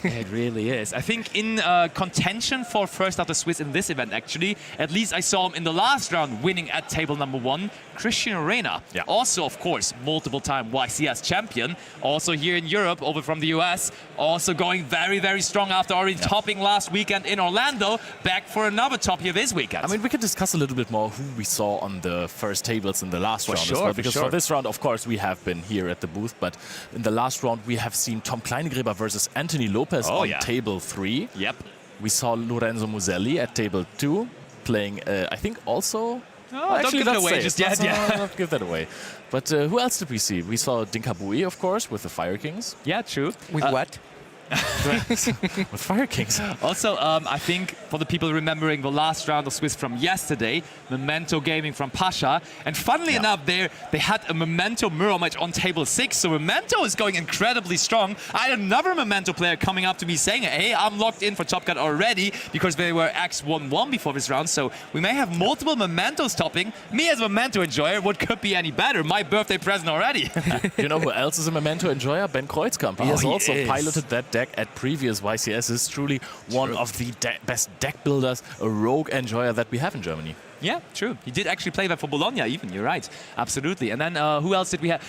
It really is. I think in contention for first after Swiss in this event, actually, at least I saw him in the last round winning at table number 1, Christian Arena. Yeah. Also, of course, multiple-time YCS champion. Also here in Europe, over from the US, also going very, very strong after already topping last weekend in Orlando. Back for another top here this weekend. I mean, we could discuss a little bit more who we saw on the first tables in the last round as well. Because for this round, of course, we have been here at the booth, but in the last round, we have seen Tom Kleinegräber versus Anthony Lopez on table 3. Yep. We saw Lorenzo Muselli at table 2, playing, I think, also... Oh, don't give it away just yet. Not give that away. But who else did we see? We saw Dinkabui, of course, with the Fire Kings. Yeah, true. With what? With Fire Kings. Also, I think for the people remembering the last round of Swiss from yesterday, Memento Gaming from Pasha, and funnily enough, they had a Memento mirror match on table 6, so Memento is going incredibly strong. I had another Memento player coming up to me saying, hey, I'm locked in for Top Cut already, because they were X1-1 before this round, so we may have multiple Mementos topping. Me as a Memento enjoyer, what could be any better? My birthday present already. You know who else is a Memento enjoyer? Ben Kreuzkamp. He has also piloted that deck at previous YCS. Is truly one of the best deck builders, a rogue enjoyer that we have in Germany. Yeah, true. He did actually play that for Bologna even, you're right. Absolutely. And then who else did we have?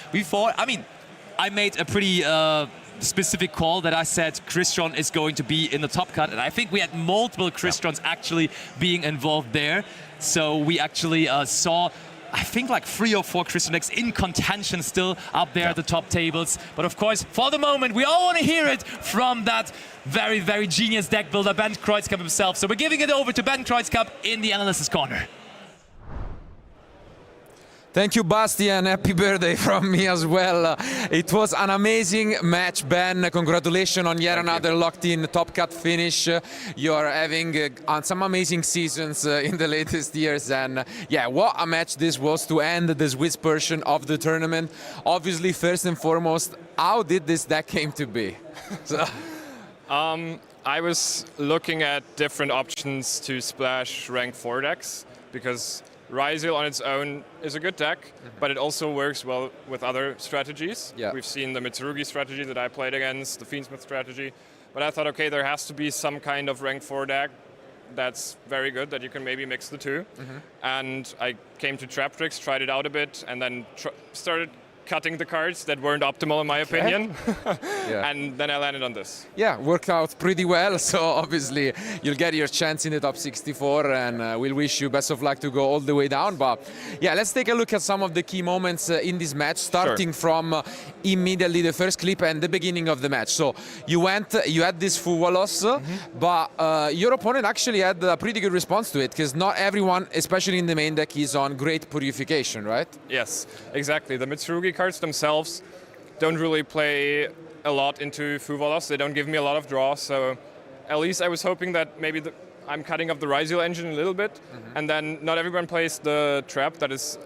I made a pretty specific call that I said Christian is going to be in the top cut, and I think we had multiple Christians actually being involved there. So we actually saw, I think, like 3 or 4 Christian decks in contention still up there at the top tables. But of course, for the moment, we all want to hear it from that very, very genius deck builder, Ben Kreuzkamp himself. So we're giving it over to Ben Kreuzkamp in the Analyst's Corner. Thank you, Bastian. Happy birthday from me as well. It was an amazing match, Ben. Congratulations on yet another locked-in top cut finish. You're having some amazing seasons in the latest years, and yeah, what a match this was to end the Swiss portion of the tournament. Obviously, first and foremost, how did this deck came to be? I was looking at different options to splash rank 4 decks because Ryziel on its own is a good deck, but it also works well with other strategies. Yeah. We've seen the Mitsurugi strategy that I played against, the Fiendsmith strategy, but I thought, okay, there has to be some kind of rank 4 deck that's very good, that you can maybe mix the two. And I came to Trap Tricks, tried it out a bit, and then started cutting the cards that weren't optimal in my opinion. And then I landed on this. Yeah, worked out pretty well, so obviously you'll get your chance in the top 64, and we'll wish you best of luck to go all the way down. But yeah, let's take a look at some of the key moments in this match, starting from immediately the first clip and the beginning of the match. So you had this Fuwalos, but your opponent actually had a pretty good response to it, because not everyone, especially in the main deck, is on Great Purification, right? Yes, exactly. The Mitsurugi cards themselves don't really play a lot into Fuwalos. They don't give me a lot of draw, so at least I was hoping that maybe I'm cutting up the Ryziel engine a little bit, and then not everyone plays the trap. That is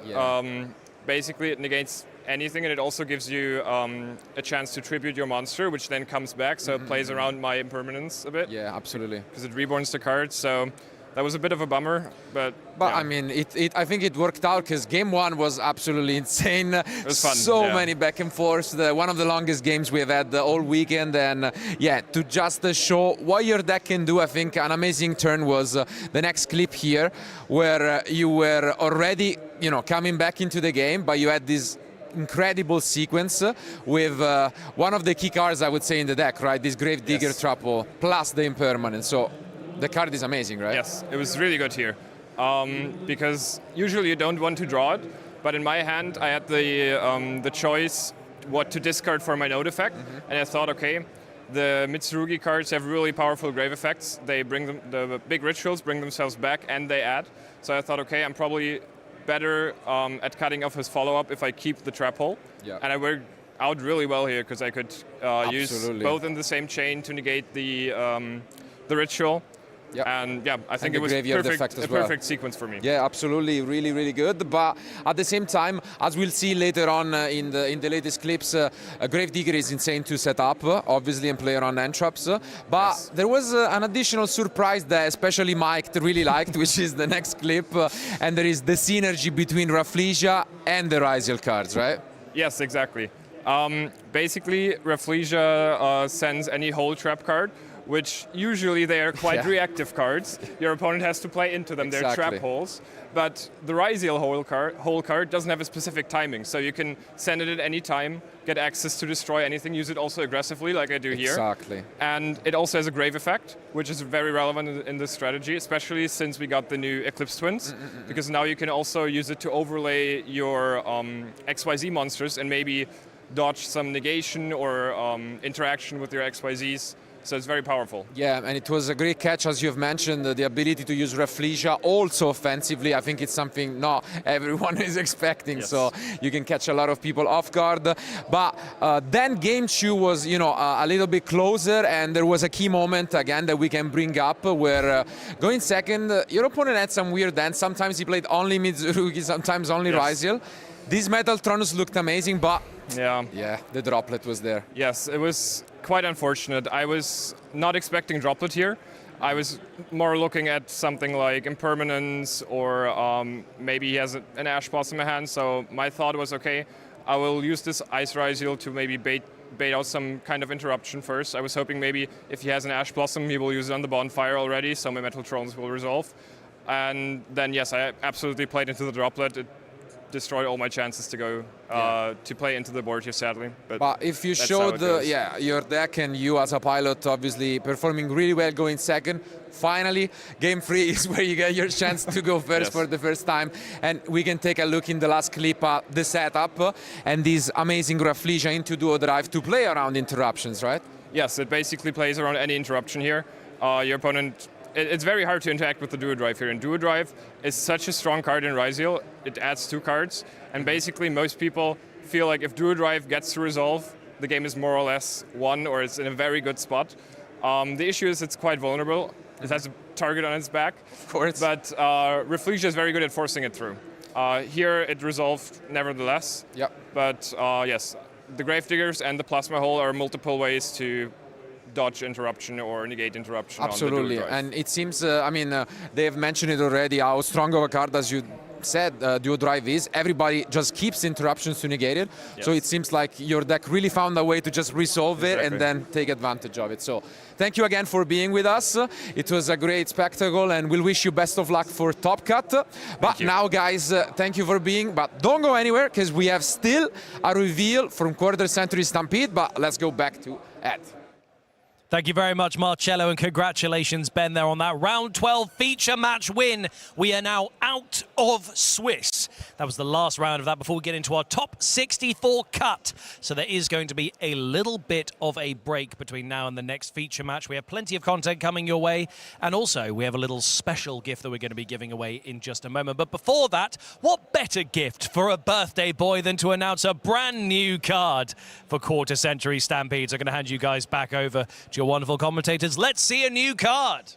basically it negates anything, and it also gives you a chance to tribute your monster, which then comes back, so it plays around my impermanence a bit. Yeah, absolutely. Because it reborns the card, so that was a bit of a bummer, but yeah. I mean, I think it worked out, because game one was absolutely insane. It was fun. So many back and forths. One of the longest games we've had all weekend, and yeah, to just show what your deck can do, I think an amazing turn was the next clip here, where you were already, coming back into the game, but you had this incredible sequence with one of the key cards, I would say, in the deck, right? This Gravedigger Trapple plus the impermanence. So the card is amazing, right? Yes, it was really good here. Because usually you don't want to draw it, but in my hand I had the choice what to discard for my node effect, and I thought, okay, the Mitsurugi cards have really powerful grave effects. They bring them, the big rituals bring themselves back, and they add. So I thought, okay, I'm probably better at cutting off his follow-up if I keep the trap hole. Yeah. And I worked out really well here, because I could use both in the same chain to negate the ritual. And yeah, I think it was a perfect sequence for me. Yeah, absolutely, really, really good. But at the same time, as we'll see later on in the latest clips, Gravedigger is insane to set up, obviously, and play around entraps. But there was an additional surprise that especially Mike really liked, which is the next clip, and there is the synergy between Rafflesia and the Ryziel cards, right? Yes, exactly. Basically, Rafflesia sends any hole trap card, which usually they are quite reactive cards. Your opponent has to play into them. They're trap holes. But the Ryziel hole card doesn't have a specific timing, so you can send it at any time, get access to destroy anything, use it also aggressively like I do here. Exactly. And it also has a grave effect, which is very relevant in this strategy, especially since we got the new Eclipse Twins, because now you can also use it to overlay your XYZ monsters and maybe dodge some negation or interaction with your XYZs. So it's very powerful. Yeah, and it was a great catch, as you've mentioned, the ability to use Rafflesia also offensively. I think it's something not everyone is expecting, so you can catch a lot of people off guard. But then game 2 was, a little bit closer, and there was a key moment, again, that we can bring up, where going second, your opponent had some weird ends. Sometimes he played only Mitsurugi, sometimes only Ryziel. This Metaltronus looked amazing, but yeah, the droplet was there. Yes, it was quite unfortunate. I was not expecting droplet here. I was more looking at something like impermanence, or maybe he has an Ash Blossom in hand. So my thought was, okay, I will use this Ice Ryziel to maybe bait out some kind of interruption first. I was hoping maybe if he has an Ash Blossom, he will use it on the bonfire already, so my Metaltrons will resolve. And then, yes, I absolutely played into the droplet. It destroyed all my chances to go to play into the board here, sadly. But if you showed your deck, and you as a pilot obviously performing really well going second, finally game 3 is where you get your chance to go first for the first time. And we can take a look in the last clip at the setup and this amazing Rafflesia into Duo Drive to play around interruptions, right? Yes, it basically plays around any interruption here. Your opponent it's very hard to interact with the Duo Drive here. And Duo Drive is such a strong card in Ryziel. It adds 2 cards. And basically most people feel like if Duo Drive gets to resolve, the game is more or less won, or it's in a very good spot. The issue is it's quite vulnerable. It has a target on its back. Of course. But Reflegia is very good at forcing it through. Here it resolved nevertheless. Yep. But yes, the Gravediggers and the Plasma Hole are multiple ways to dodge interruption or negate interruption. Absolutely. On the Duo Drive. And it seems, they have mentioned it already, how strong of a card, as you said, Duo Drive is. Everybody just keeps interruptions to negate it. Yes. So it seems like your deck really found a way to just resolve it and then take advantage of it. So thank you again for being with us. It was a great spectacle, and we'll wish you best of luck for Top Cut. But now, guys, thank you for being, but don't go anywhere, because we have still a reveal from Quarter Century Stampede, but let's go back to Ed. Thank you very much, Marcello, and congratulations, Ben, there on that round 12 feature match win. We are now out of Swiss. That was the last round of that before we get into our top 64 cut. So there is going to be a little bit of a break between now and the next feature match. We have plenty of content coming your way, and also we have a little special gift that we're going to be giving away in just a moment. But before that, what better gift for a birthday boy than to announce a brand new card for Quarter Century Stampede. So I'm going to hand you guys back over to your wonderful commentators. Let's see a new card.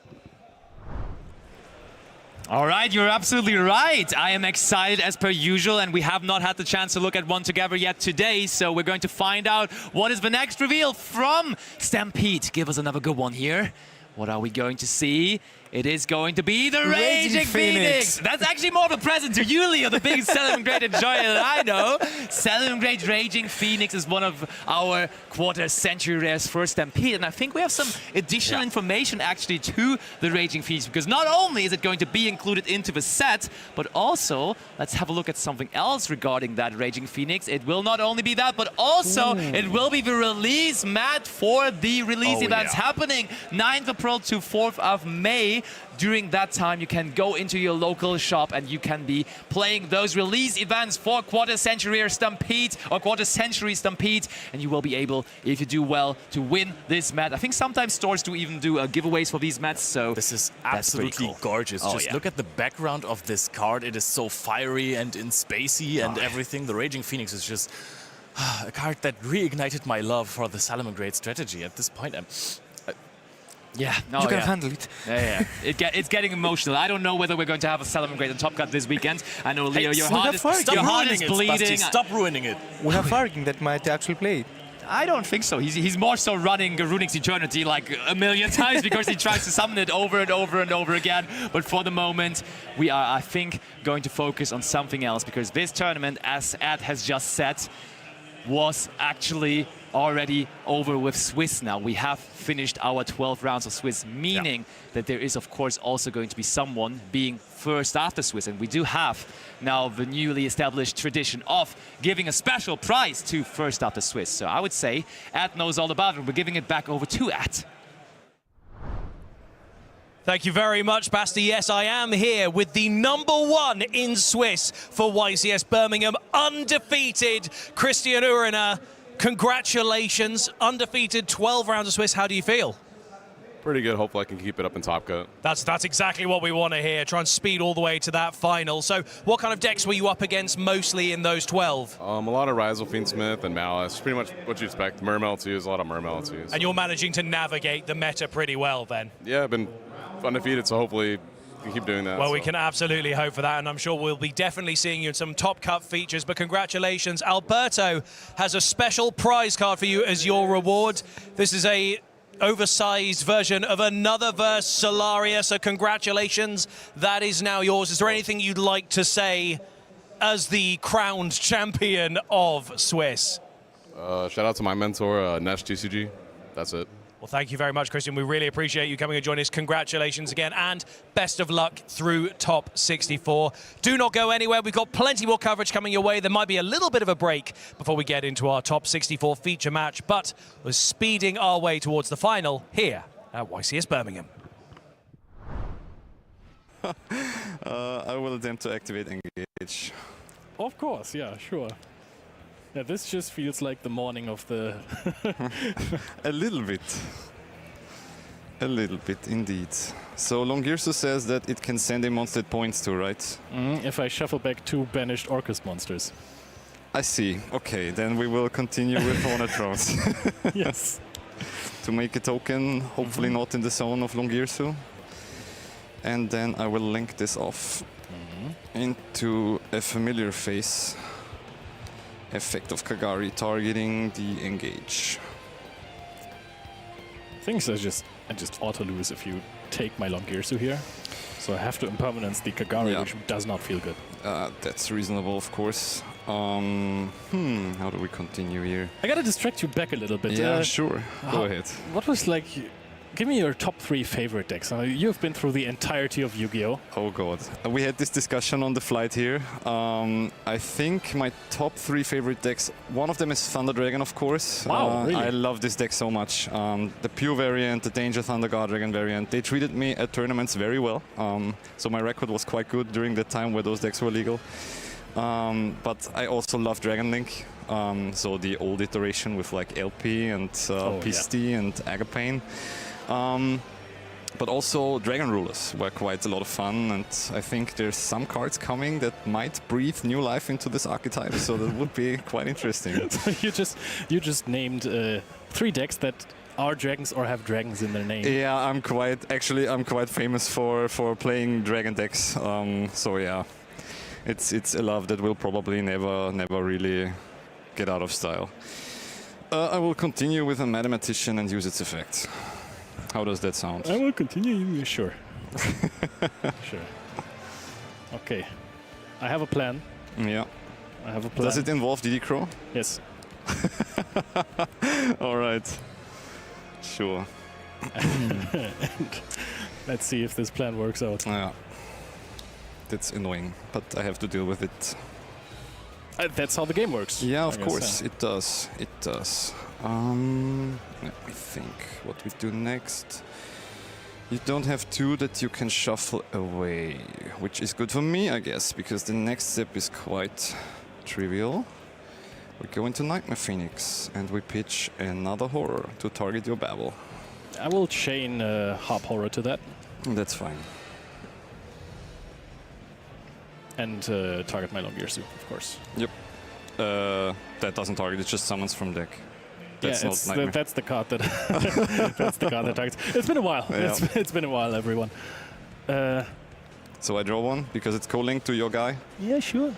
All right, you're absolutely right. I am excited as per usual, and we have not had the chance to look at one together yet today, so we're going to find out what is the next reveal from Stampede. Give us another good one here. What are we going to see? It is going to be the Raging Phoenix. That's actually more of a present to you, Leo, the biggest Celebrate enjoyer that I know. Celebrate Raging Phoenix is one of our Quarter Century Rares for Stampede, and I think we have some additional information actually to the Raging Phoenix, because not only is it going to be included into the set, but also let's have a look at something else regarding that Raging Phoenix. It will not only be that, but also it will be the release mat for the release events happening 9th April to 4th of May. During that time, you can go into your local shop and you can be playing those release events for Quarter Century Stampede or Quarter Century Stampede, and you will be able, if you do well, to win this mat. I think sometimes stores do even do giveaways for these mats, so this is absolutely gorgeous. Just look at the background of this card. It is so fiery and in spacey and everything. The Raging Phoenix is just a card that reignited my love for the Salamangreat strategy. At this point, you can handle it. It's getting emotional. I don't know whether we're going to have a Salamangreat on Top Cut this weekend. I know, Leo, your heart is bleeding. Stop ruining it. We have Farking that might actually play it. I don't think so. He's more so running Runick's Eternity like a million times because he tries to summon it over and over and over again. But for the moment, we are, I think, going to focus on something else, because this tournament, as Ed has just said, was actually already over with Swiss now. We have finished our 12 rounds of Swiss, meaning that there is, of course, also going to be someone being first after Swiss. And we do have now the newly established tradition of giving a special prize to first after Swiss. So I would say Ed knows all about it. We're giving it back over to Ed. Thank you very much, Basti. Yes, I am here with the #1 in Swiss for YCS Birmingham, undefeated Christian Uriner. Congratulations, undefeated 12 rounds of Swiss. How do you feel? Pretty good. Hopefully I can keep it up in Top Cut. That's exactly what we want to hear. Try and speed all the way to that final. So what kind of decks were you up against mostly in those 12? A lot of Ryziel, Fiendsmith, and Malice. Pretty much what you expect. Mermail 2s, a lot of Mermail 2s. And you're managing to navigate the meta pretty well then? Yeah, I've been undefeated, so hopefully you can keep doing that. Well, we can absolutely hope for that, and I'm sure we'll be definitely seeing you in some Top Cut features. But congratulations. Alberto has a special prize card for you as your reward. This is a oversized version of another verse Solaria, so congratulations. That is now yours. Is there anything you'd like to say as the crowned champion of Swiss? Shout out to my mentor, Nesh TCG. That's it. Well, thank you very much, Christian. We really appreciate you coming and joining us. Congratulations again, and best of luck through Top 64. Do not go anywhere. We've got plenty more coverage coming your way. There might be a little bit of a break before we get into our Top 64 feature match, but we're speeding our way towards the final here at YCS Birmingham. I will attempt to activate Engage. Of course, yeah, sure. Yeah, this just feels like the morning of the... A little bit. A little bit, indeed. So Longirsu says that it can send a monster points to, right? If I shuffle back 2 banished Orcus monsters. I see. Okay, then we will continue with Hornet Thrones. Yes. To make a token, hopefully not in the zone of Longirsu. And then I will link this off into a familiar face. Effect of Kagari targeting the engage. Things I just auto lose if you take my Longirsu here. So I have to impermanence the Kagari, which does not feel good. That's reasonable, of course. How do we continue here? I gotta distract you back a little bit. Yeah, sure. Go ahead. What was like... Give me your top 3 favorite decks. You've been through the entirety of Yu-Gi-Oh! Oh god. We had this discussion on the flight here. I think my top 3 favorite decks, one of them is Thunder Dragon, of course. Wow, really? I love this deck so much. The Pure variant, the Danger Thunder God Dragon variant, they treated me at tournaments very well. So my record was quite good during the time where those decks were legal. But I also love Dragon Link. So the old iteration with like LP and Pisti and Agapane. But also Dragon Rulers were quite a lot of fun, and I think there's some cards coming that might breathe new life into this archetype, so that would be quite interesting. you just named 3 decks that are dragons or have dragons in their name. Yeah, I'm quite famous for playing dragon decks. So yeah, it's a love that will probably never really get out of style. I will continue with a Mathematician and use its effect. How does that sound? I will continue. Sure. Sure. Okay. I have a plan. Yeah. I have a plan. Does it involve DD Crow? Yes. All right. Sure. And let's see if this plan works out. Yeah. That's annoying, but I have to deal with it. That's how the game works. Yeah, of course. It does. It does. Let me think what we do next. You don't have 2 that you can shuffle away, which is good for me, I guess, because the next step is quite trivial. We go into Nightmare Phoenix and we pitch another horror to target your Babel. I will chain Harp Horror to that. That's fine. And target my Longirsu, of course. Yep. That doesn't target, it just summons from deck. That's that's the card that that's the card that targets. It's been a while. Yeah. It's been a while, everyone. So I draw one because it's co-linked to your guy? Yeah, sure.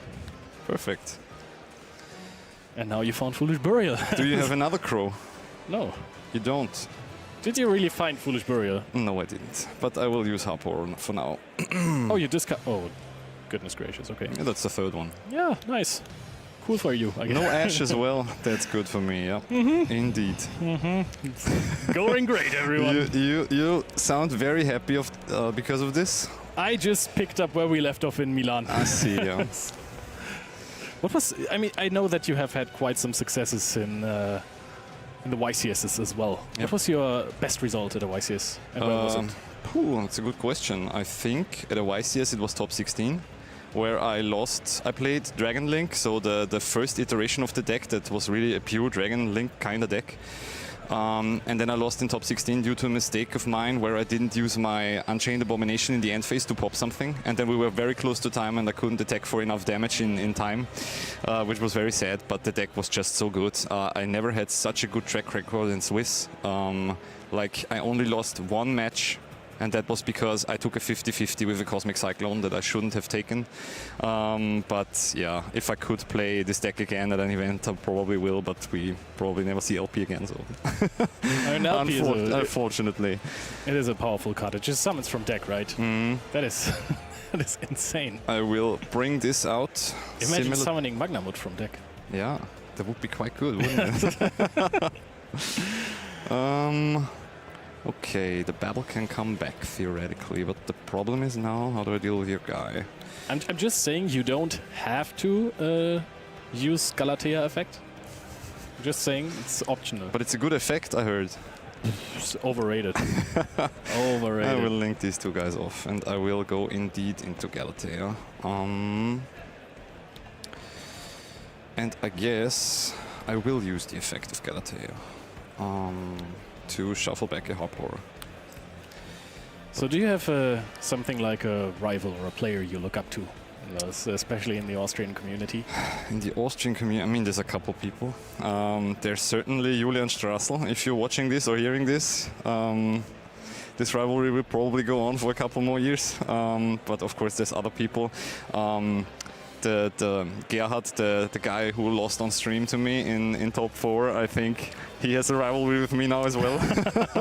Perfect. And now you found Foolish Burial. Do you have another crow? No. You don't? Did you really find Foolish Burial? No, I didn't. But I will use Harp Horror for now. Oh, you discard... Oh, goodness gracious, okay. Yeah, that's the 3rd one. Yeah, nice. Cool for you, I guess. No Ash as well. That's good for me, yeah. Indeed. It's going great, everyone. You sound very happy because of this? I just picked up where we left off in Milan. I see, yeah. What was... I mean, I know that you have had quite some successes in the YCSs as well. Yep. What was your best result at a YCS? And where was it? That's a good question. I think at a YCS it was top 16. Where I lost. I played Dragon Link, so the first iteration of the deck that was really a pure Dragon Link kind of deck. And then I lost in top 16 due to a mistake of mine where I didn't use my Unchained Abomination in the end phase to pop something. And then we were very close to time and I couldn't attack for enough damage in time, which was very sad, but the deck was just so good. I never had such a good track record in Swiss. Like I only lost 1 match, and that was because I took a 50-50 with a Cosmic Cyclone that I shouldn't have taken. But yeah, if I could play this deck again at an event, I probably will, but we probably never see LP again, so... Unfortunately. It is a powerful card. It just summons from deck, right? That is that is insane. I will bring this out. Imagine summoning Magnamut from deck. Yeah, that would be quite good, wouldn't it? Okay, the Babel can come back theoretically, but the problem is now, how do I deal with your guy? I'm just saying you don't have to use Galatea effect. I'm just saying it's optional. But it's a good effect, I heard. It's overrated. Overrated. I will link these 2 guys off, and I will go indeed into Galatea. And I guess I will use the effect of Galatea. To shuffle back a Harp Horror. So do you have something like a rival or a player you look up to, especially in the Austrian community? In the Austrian community, I mean, there's a couple people. There's certainly Julian Strassel. If you're watching this or hearing this, this rivalry will probably go on for a couple more years. But of course, there's other people. The Gerhard, the guy who lost on stream to me in top 4, I think he has a rivalry with me now as well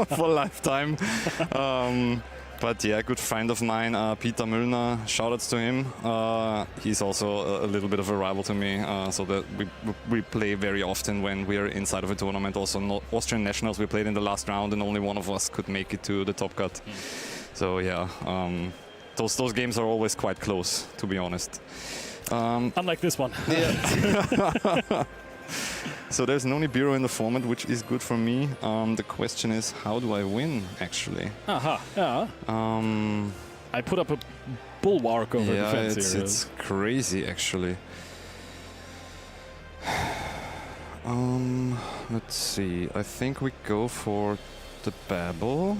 for a lifetime. But yeah, a good friend of mine, Peter Müllner, shoutouts to him. He's also a little bit of a rival to me, so that we play very often when we're inside of a tournament. Also, Austrian nationals, we played in the last round, and only one of us could make it to the top cut. So yeah, those games are always quite close, to be honest. Unlike this one. Yeah. So there's no Nibiru in the format, which is good for me. The question is, how do I win, actually? Aha, yeah. I put up a bulwark over the fence here. It's crazy, actually. Let's see. I think we go for the Babel.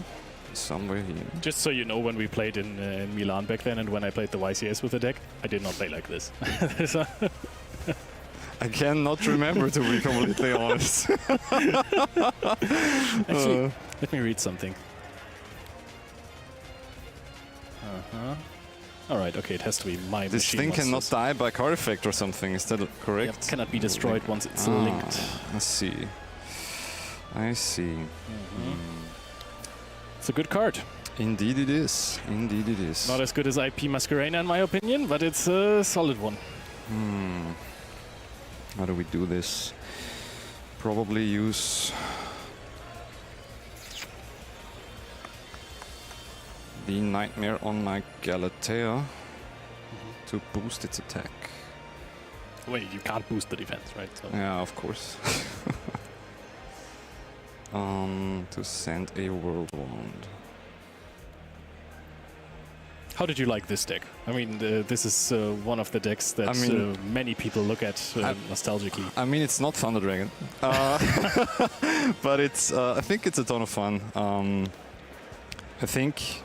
Somewhere here. Just so you know, when we played in Milan back then and when I played the YCS with the deck, I did not play like this. I cannot remember, to be completely honest. Actually, let me read something. All right, okay, it has to be my machine. This thing cannot die by card effect or something, is that correct? Yep, cannot be destroyed once it's linked. I see. I see. It's a good card. Indeed it is. Indeed it is. Not as good as IP Masquerena in my opinion, but it's a solid one. How do we do this? Probably use the Nightmare on my Galatea to boost its attack. Wait, you can't boost the defense, right? So yeah, of course. To send a World Wand. How did you like this deck? I mean, this is one of the decks that many people look at nostalgically. I mean, it's not Thunder Dragon, but it's. I think it's a ton of fun. I think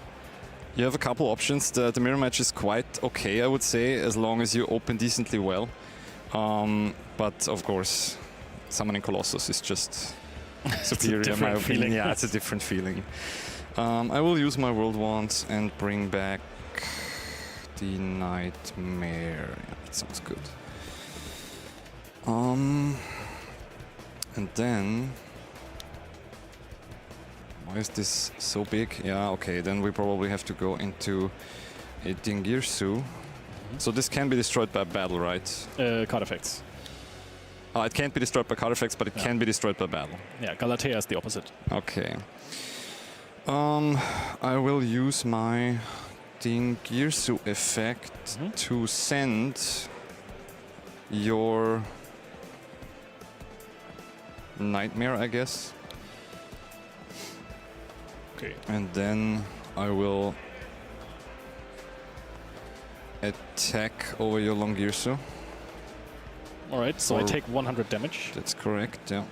you have a couple options. The mirror match is quite okay, I would say, as long as you open decently well. But of course, summoning Colossus is just superior in my opinion. Yeah, it's a different feeling. I will use my World Wand and bring back the Nightmare. Yeah, that sounds good. And then, why is this so big? Yeah, okay, then we probably have to go into a Dingirsu. So this can be destroyed by battle, right? Card effects. It can't be destroyed by card effects, but it can be destroyed by battle. Yeah, Galatea is the opposite. Okay. I will use my Dingirsu effect to send your Nightmare, I guess. Okay. And then I will attack over your Longirsu. Alright, so I take 100 damage. That's correct, yeah.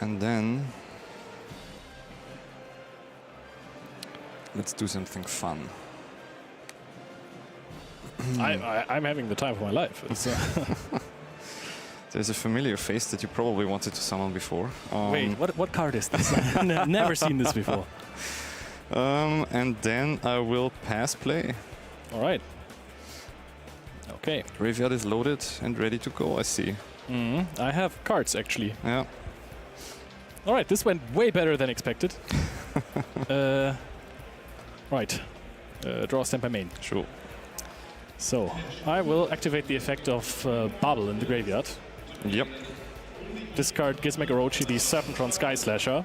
And then let's do something fun. I'm having the time of my life. It's, there's a familiar face that you probably wanted to summon before. Wait, what card is this? I've never seen this before. And then I will pass play. Alright. Okay. Graveyard is loaded and ready to go, I see. I have cards, actually. Yeah. Alright, this went way better than expected. Right. Draw stamp by main. Sure. So, I will activate the effect of Babel in the graveyard. Yep. Discard Gizmek Orochi, the Serpentron Sky Slasher,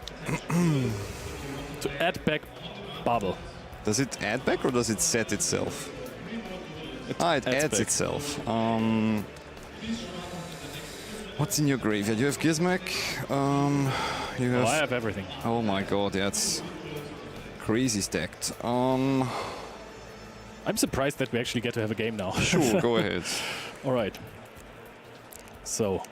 to add back Babel. Does it add back or does it set itself? It adds itself. What's in your graveyard? You have Gizmek. You have. I have everything. Oh my god, that's crazy stacked. I'm surprised that we actually get to have a game now. Sure, go ahead. All right. So.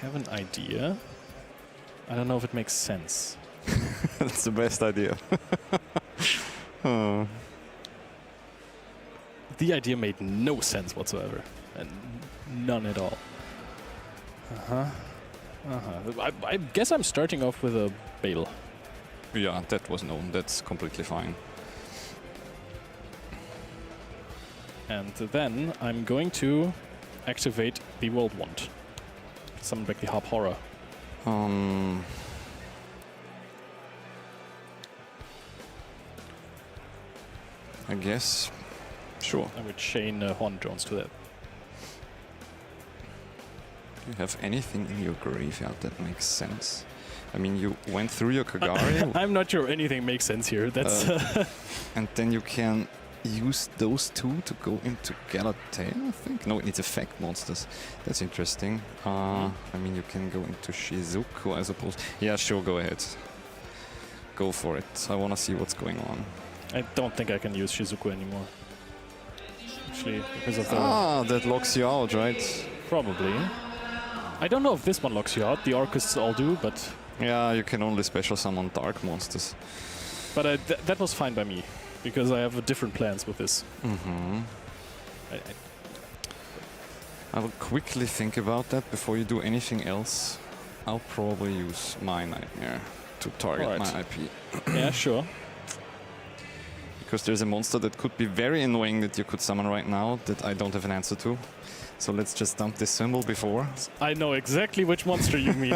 have an idea. I don't know if it makes sense. That's the best idea. Oh. The idea made no sense whatsoever. And none at all. I guess I'm starting off with a Bale. Yeah, that was known. That's completely fine. And then I'm going to activate the World Wand. Summon back the Harp Horror. I guess. Sure. I would chain Horn Jones to that. Do you have anything in your graveyard that makes sense? I mean, you went through your Kagari. I'm not sure anything makes sense here. That's and then you can use those two to go into Galatale, I think. No, it needs effect monsters. That's interesting. I mean, you can go into Shizuku, I suppose. Yeah, sure, go ahead. Go for it. I want to see what's going on. I don't think I can use Shizuku anymore. Actually, because of the... that locks you out, right? Probably. I don't know if this one locks you out. The Orcists all do, but... Yeah, you can only special summon dark monsters. But that was fine by me, because I have different plans with this. I will quickly think about that before you do anything else. I'll probably use my Nightmare to target my IP. Yeah, sure. Because there's a monster that could be very annoying that you could summon right now that I don't have an answer to. So let's just dump this symbol before. I know exactly which monster you mean.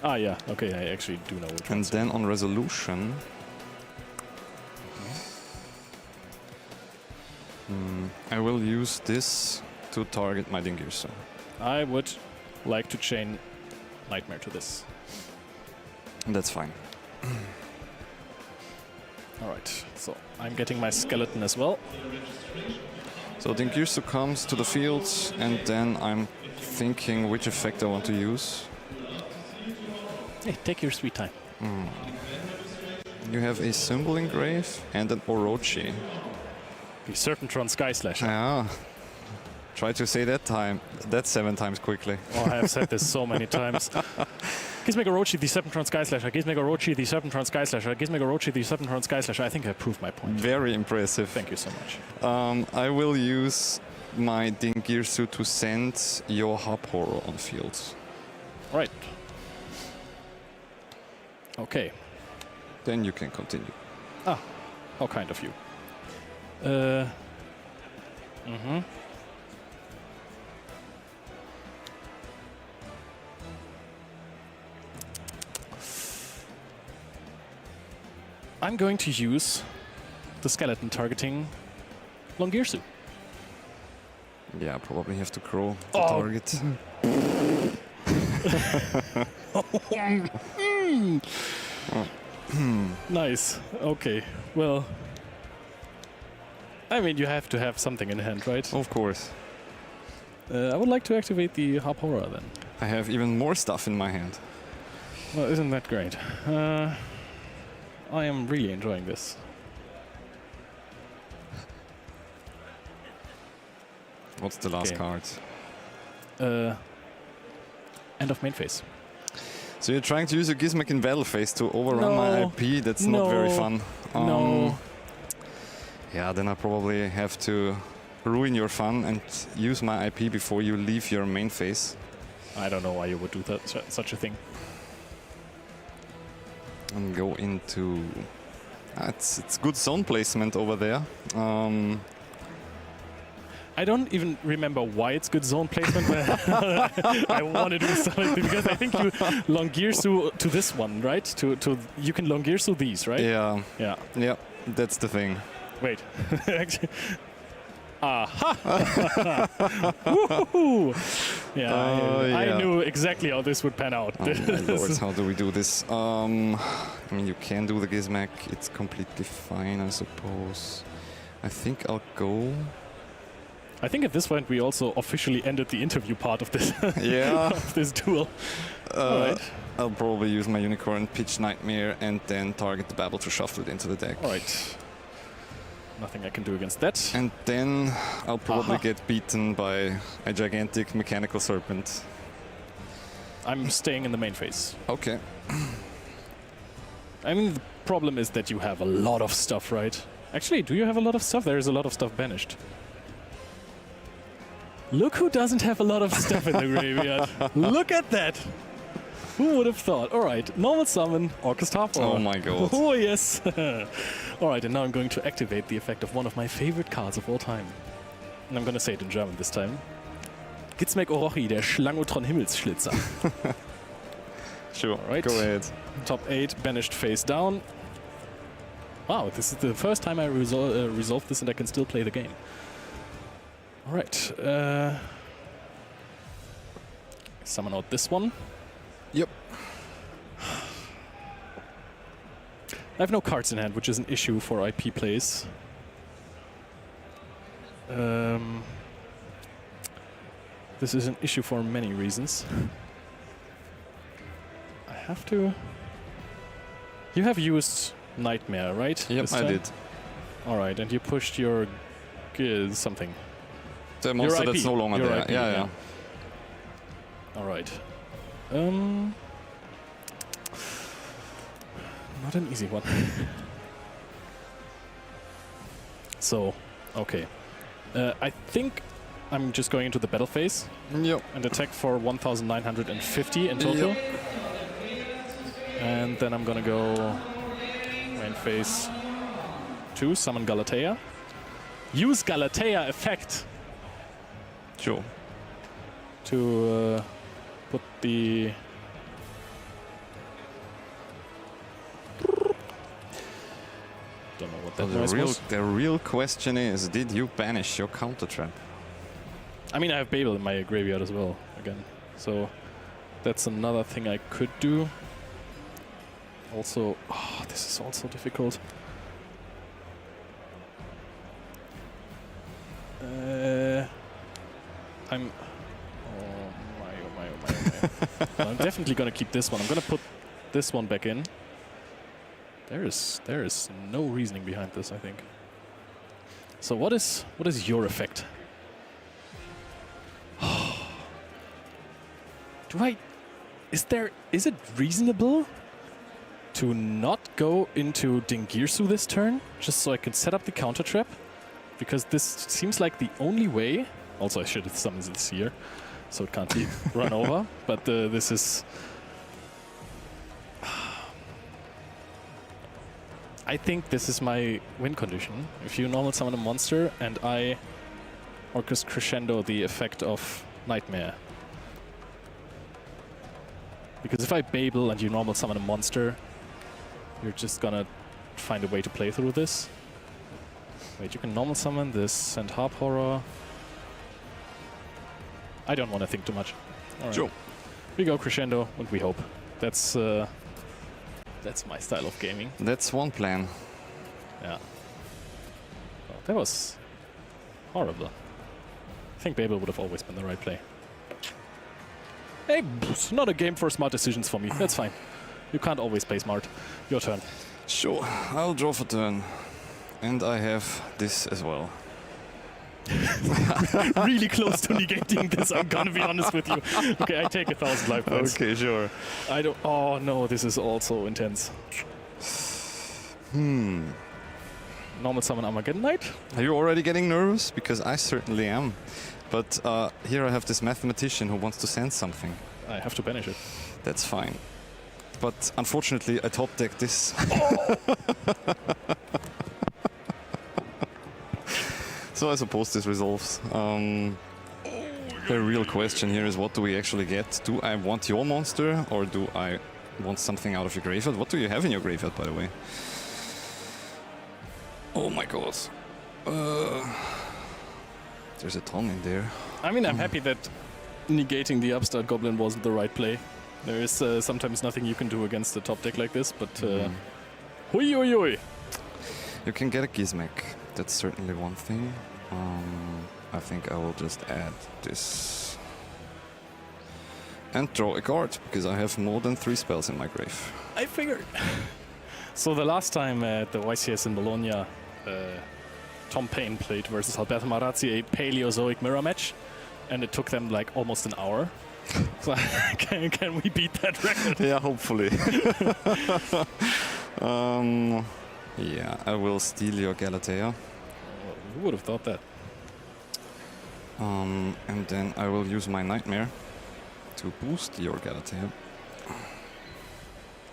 Yeah, okay, I actually do know which one. And then on resolution... I will use this to target my Dingirsu. I would like to chain Nightmare to this. That's fine. Alright, so I'm getting my skeleton as well. So Dingirsu comes to the field, and then I'm thinking which effect I want to use. Hey, take your sweet time. You have a symbol engrave and an Orochi. The Serpentron Sky Slasher. Yeah. Try to say that 7 times quickly. Oh, I have said this so many times. Gizmeg Orochi, the Serpentron Sky Slasher. Gizmeg Orochi, the Serpentron Sky Slasher. Gizmeg Orochi, the Serpentron Sky Slasher. I think I proved my point. Very impressive. Thank you so much. I will use my Dingirsu to send your Harp Horror on field. Right. Okay. Then you can continue. Ah, how kind of you. I'm going to use the skeleton targeting Longirsu. Yeah, probably have to grow the target. Nice. Okay. Well, I mean, you have to have something in hand, right? Of course. I would like to activate the Harp Horror then. I have even more stuff in my hand. Well, isn't that great? I am really enjoying this. What's the last card? End of main phase. So you're trying to use a Gizmek in battle phase to overrun my IP? That's not very fun. No. Yeah, then I probably have to ruin your fun and use my IP before you leave your main phase. I don't know why you would do that, such a thing. And go into... it's good zone placement over there. I don't even remember why it's good zone placement, but I want to do something because I think you Longirsu to this one, right? You can Longirsu these, right? Yeah. Yeah. Yeah, that's the thing. Wait. Actually. Aha! Woohoo! Yeah, I knew exactly how this would pan out. Oh my lords, how do we do this? I mean, you can do the Gizmek. It's completely fine, I suppose. I think I'll go... I think at this point we also officially ended the interview part of this, of this duel. Alright. I'll probably use my Unicorn, pitch Nightmare, and then target the Babel to shuffle it into the deck. Alright. Nothing I can do against that. And then I'll probably get beaten by a gigantic mechanical serpent. I'm staying in the main phase. Okay. I mean, the problem is that you have a lot of stuff, right? Actually, do you have a lot of stuff? There is a lot of stuff banished. Look who doesn't have a lot of stuff in the graveyard. Look at that. Who would have thought? All right, normal summon, Orcust Harp. Oh my god. Oh yes. All right, and now I'm going to activate the effect of one of my favorite cards of all time. And I'm going to say it in German this time. Gizmek Orochi, der Schlangotron Himmelsschlitzer. Sure, all right. Go ahead. Top 8, banished face down. Wow, this is the first time I resolved this and I can still play the game. All right. Summon out this one. Yep. I have no cards in hand, which is an issue for IP plays. This is an issue for many reasons. I have to... You have used Nightmare, right? Yep, I did. Alright, and you pushed your... something. The monster that's no longer there. IP, yeah. Alright. Not an easy one. So, okay. I think I'm just going into the battle phase. Yep. And attack for 1,950 in total. Yep. And then I'm gonna go main phase 2, summon Galatea. Use Galatea effect. Sure. To put the... Don't know what that noise was. The real question is, did you banish your counter trap? I mean, I have Babel in my graveyard as well, again. So that's another thing I could do. Also, oh, this is also difficult. I'm... Oh my. I'm definitely gonna keep this one. I'm gonna put this one back in. There is no reasoning behind this, I think. So what is your effect? Is it reasonable to not go into Dingirsu this turn, just so I can set up the counter trap? Because this seems like the only way. Also, I should have summoned this here, so it can't be run over. But this is... I think this is my win condition. If you normal summon a monster and I Orcust Crescendo the effect of Nightmare. Because if I Babel and you normal summon a monster, you're just gonna find a way to play through this. Wait, you can normal summon this, send Harp Horror. I don't want to think too much. All right. Sure. We go Crescendo and we hope. That's my style of gaming. That's one plan. Yeah. Well, that was horrible. I think Babel would have always been the right play. Hey, it's not a game for smart decisions for me. That's fine. You can't always play smart. Your turn. Sure, I'll draw for turn. And I have this as well. Really close to negating this, I'm gonna be honest with you. Okay, I take 1,000 life points. Okay, sure. I don't... Oh no, this is also intense. Normal summon Armageddon Knight? Are you already getting nervous? Because I certainly am. But here I have this mathematician who wants to send something. I have to banish it. That's fine. But unfortunately, I top deck this. So I suppose this resolves. The real question here is, what do we actually get? Do I want your monster, or do I want something out of your graveyard? What do you have in your graveyard, by the way? Oh my god. There's a ton in there. I mean, I'm happy that negating the Upstart Goblin wasn't the right play. There is sometimes nothing you can do against a top deck like this, but... Hui hui hui! You can get a Gizmek. That's certainly one thing. I think I will just add this. And draw a card, because I have more than 3 spells in my grave. I figured. So the last time at the YCS in Bologna, Tom Payne played versus Alberto Marazzi a Paleozoic mirror match, and it took them like almost an hour. So can we beat that record? Yeah, hopefully. Yeah, I will steal your Galatea. Who would have thought that? And then I will use my Nightmare to boost your Galatea.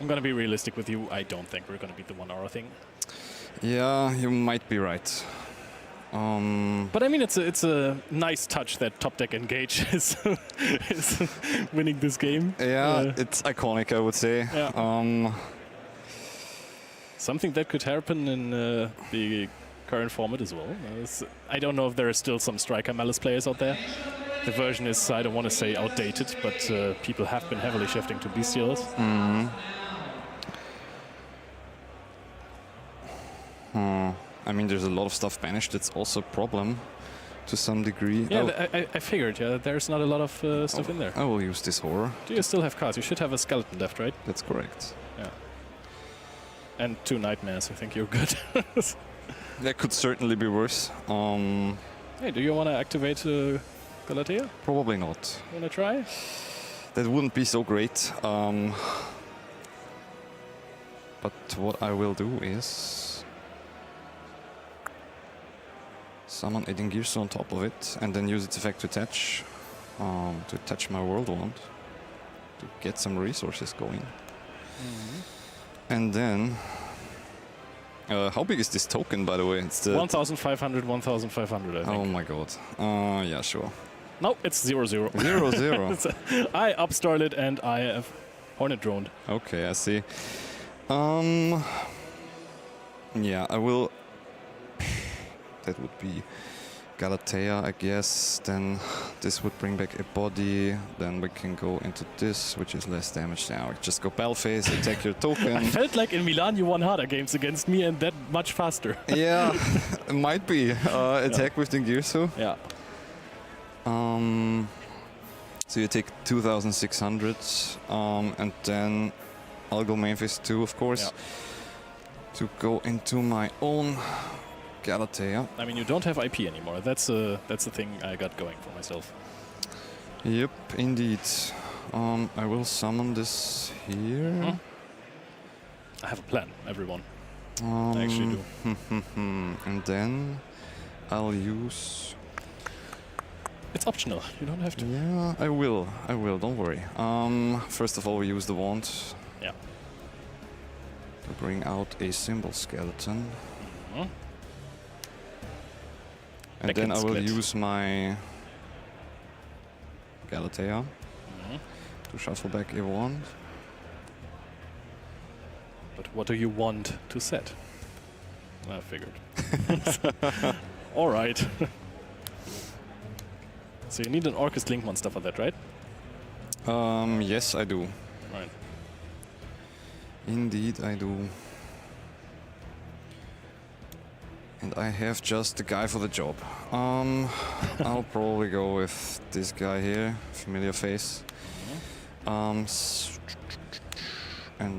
I'm gonna be realistic with you. I don't think we're gonna beat the 1 hour thing. Yeah, you might be right. But I mean, it's a nice touch that top deck engage is winning this game. Yeah, it's iconic, I would say. Yeah. Something that could happen in the current format as well. I don't know if there are still some Striker Malice players out there. The version is, I don't want to say outdated, but people have been heavily shifting to Bestials. I mean, there's a lot of stuff banished. It's also a problem to some degree. Yeah, I figured. Yeah, there's not a lot of stuff in there. I will use this horror. Do you still have cards? You should have a skeleton left, right? That's correct. Yeah. And 2 nightmares. I think you're good. That could certainly be worse. Hey, do you want to activate Galatea? Probably not. Want to try? That wouldn't be so great. But what I will do is summon a Dingirsu on top of it, and then use its effect to attach my World Wand to get some resources going. And then, how big is this token, by the way? It's the 1,500, 1,500, I think. Oh my god. Yeah, sure. No, it's 0-0. 0-0. I upstarted it and I have Hornet droned. Okay, I see. Yeah, I will. That would be Galatea, I guess. Then this would bring back a body. Then we can go into this, which is less damage now. Just go Bellface, attack your token. I felt like in Milan you won harder games against me and that much faster. Yeah, it might be. Attack with Dingirsu. Yeah. So you take 2,600, and then I'll go main phase 2, of course, to go into my own Galatea. I mean, you don't have IP anymore. That's the thing I got going for myself. Yep, indeed. I will summon this here. I have a plan, everyone. I actually do. And then I'll use... It's optional. You don't have to. Yeah, I will. Don't worry. First of all, we use the wand. Yeah. To bring out a symbol skeleton. And then I will use my Galatea to shuffle back a wand. But what do you want to set? I figured. All right. So you need an Orcust Link monster for that, right? Yes, I do. Right. Indeed, I do. And I have just the guy for the job. I'll probably go with this guy here, familiar face. And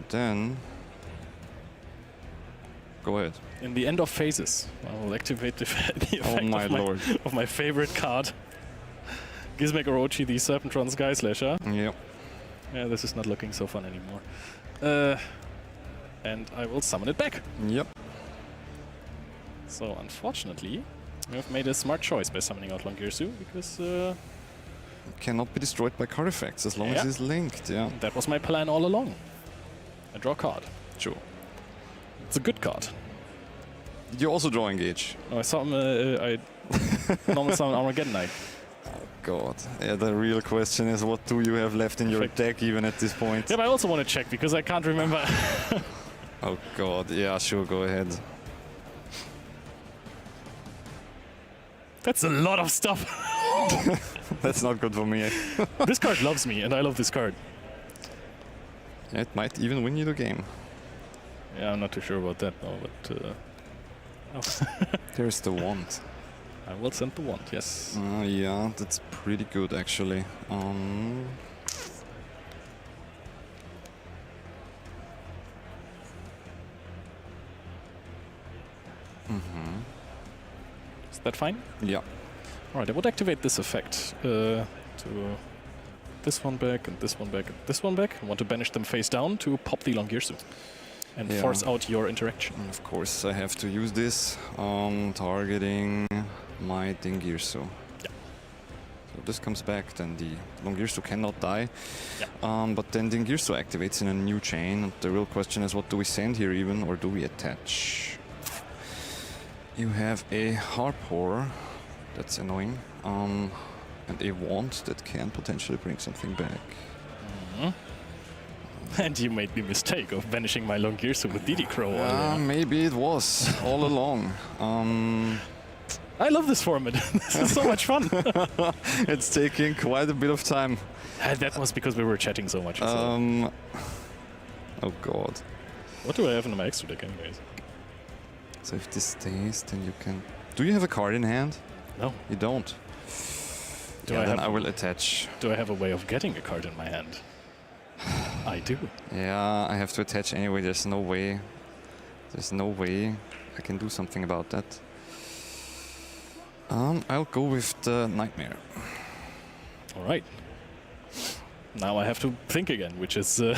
then go ahead. In the end of phases, I will activate the effect of my favorite card. Gizmek Orochi, the Serpentron Sky Slasher. Yep. Yeah, this is not looking so fun anymore. And I will summon it back. Yep. So unfortunately, we have made a smart choice by summoning out Longirsu because it cannot be destroyed by card effects as long as it's linked. Yeah. That was my plan all along. I draw a card. Sure. It's a good card. Did you also draw Engage? No, I saw him. I normal summon Armageddon Knight. God. Yeah, the real question is, what do you have left in your deck even at this point? Yeah, but I also want to check because I can't remember. Oh God. Yeah, sure. Go ahead. That's a lot of stuff. That's not good for me. This card loves me, and I love this card. It might even win you the game. Yeah, I'm not too sure about that, though, but... There's the wand. I will send the wand, yes. Yeah, that's pretty good, actually. that fine? Yeah. All right, I would activate this effect to this one back and this one back and this one back. I want to banish them face down to pop the Longirsu and force out your interaction. And of course, I have to use this targeting my Dingirsu. Yeah. So this comes back, then the Longirsu cannot die. Yeah. But then Dingirsu activates in a new chain. The real question is, what do we send here even, or do we attach? You have a Harpor, that's annoying, and a Wand that can potentially bring something back. And you made the mistake of banishing my Longirsu with DD Crow. Maybe it was all along. I love this format. This is so much fun. It's taking quite a bit of time. That was because we were chatting so much. Oh god. What do I have in my extra deck anyways? So if this stays, then you can... Do you have a card in hand? No. You don't? Then I will attach. Do I have a way of getting a card in my hand? I do. Yeah, I have to attach anyway. There's no way. There's no way I can do something about that. I'll go with the Nightmare. All right. Now I have to think again, which is... I'm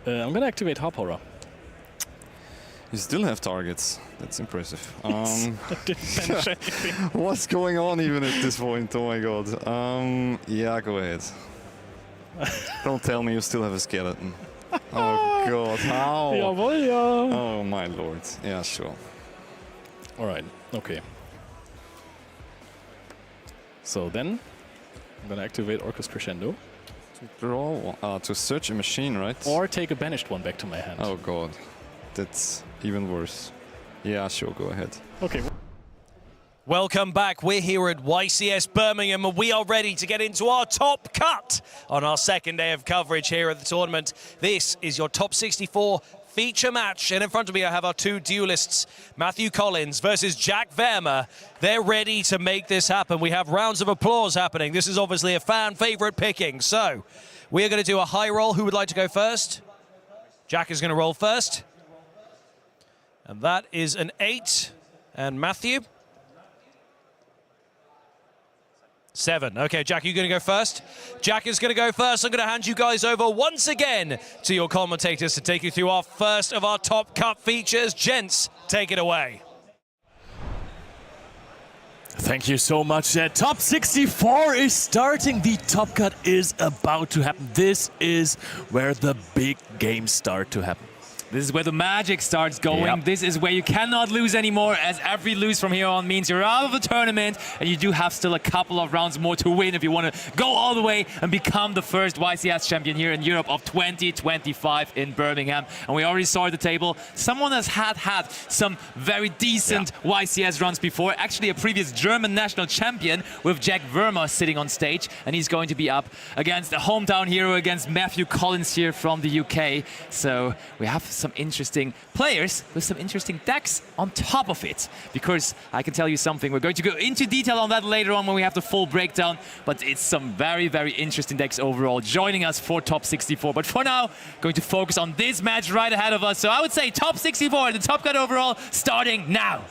going to activate Harpora. You still have targets. That's impressive. I didn't banish anything. What's going on even at this point? Oh my god. Yeah, go ahead. Don't tell me you still have a skeleton. Oh god, how? Oh my lord. Yeah, sure. All right, okay. So then, I'm gonna activate Orcus Crescendo. To draw, to search a machine, right? Or take a banished one back to my hand. Oh god, that's even worse. Yeah, sure, go ahead. Okay. Welcome back. We're here at YCS Birmingham and we are ready to get into our top cut on our second day of coverage here at the tournament. This is your top 64 feature match, and in front of me I have our two duelists, Matthew Collins versus Jack Verma. They're ready to make this happen. We have rounds of applause happening. This is obviously a fan favorite picking. So we are going to do a high roll. Who would like to go first? Jack is going to roll first. And that is an 8. And Matthew? 7. Okay, Jack, you're going to go first? Jack is going to go first. I'm going to hand you guys over once again to your commentators to take you through our first of our Top Cut features. Gents, take it away. Thank you so much. Top 64 is starting. The Top Cut is about to happen. This is where the big games start to happen. This is where the magic starts going. Yep. This is where you cannot lose anymore, as every lose from here on means you're out of the tournament, and you do have still a couple of rounds more to win if you want to go all the way and become the first YCS champion here in Europe of 2025 in Birmingham. And we already saw at the table, someone has had some very decent YCS runs before. Actually, a previous German national champion with Jack Verma sitting on stage, and he's going to be up against a hometown hero, against Matthew Collins here from the UK. So we have some interesting players with some interesting decks on top of it, because I can tell you something, we're going to go into detail on that later on when we have the full breakdown, but it's some very, very interesting decks overall joining us for top 64. But for now, going to focus on this match right ahead of us. So I would say top 64, the Top Cut overall, starting now.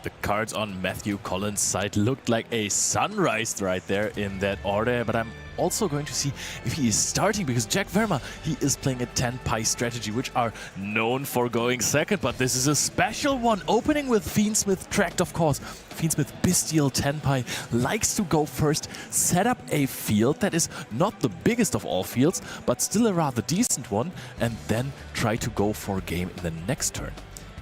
The cards on Matthew Collins' side looked like a sunrise right there in that order, but I'm also going to see if he is starting, because Jack Verma, he is playing a 10 pie strategy, which are known for going second, but this is a special one, opening with Fiendsmith tracked, of course. Fiendsmith Bestial 10 pie likes to go first, set up a field that is not the biggest of all fields, but still a rather decent one, and then try to go for a game in the next turn.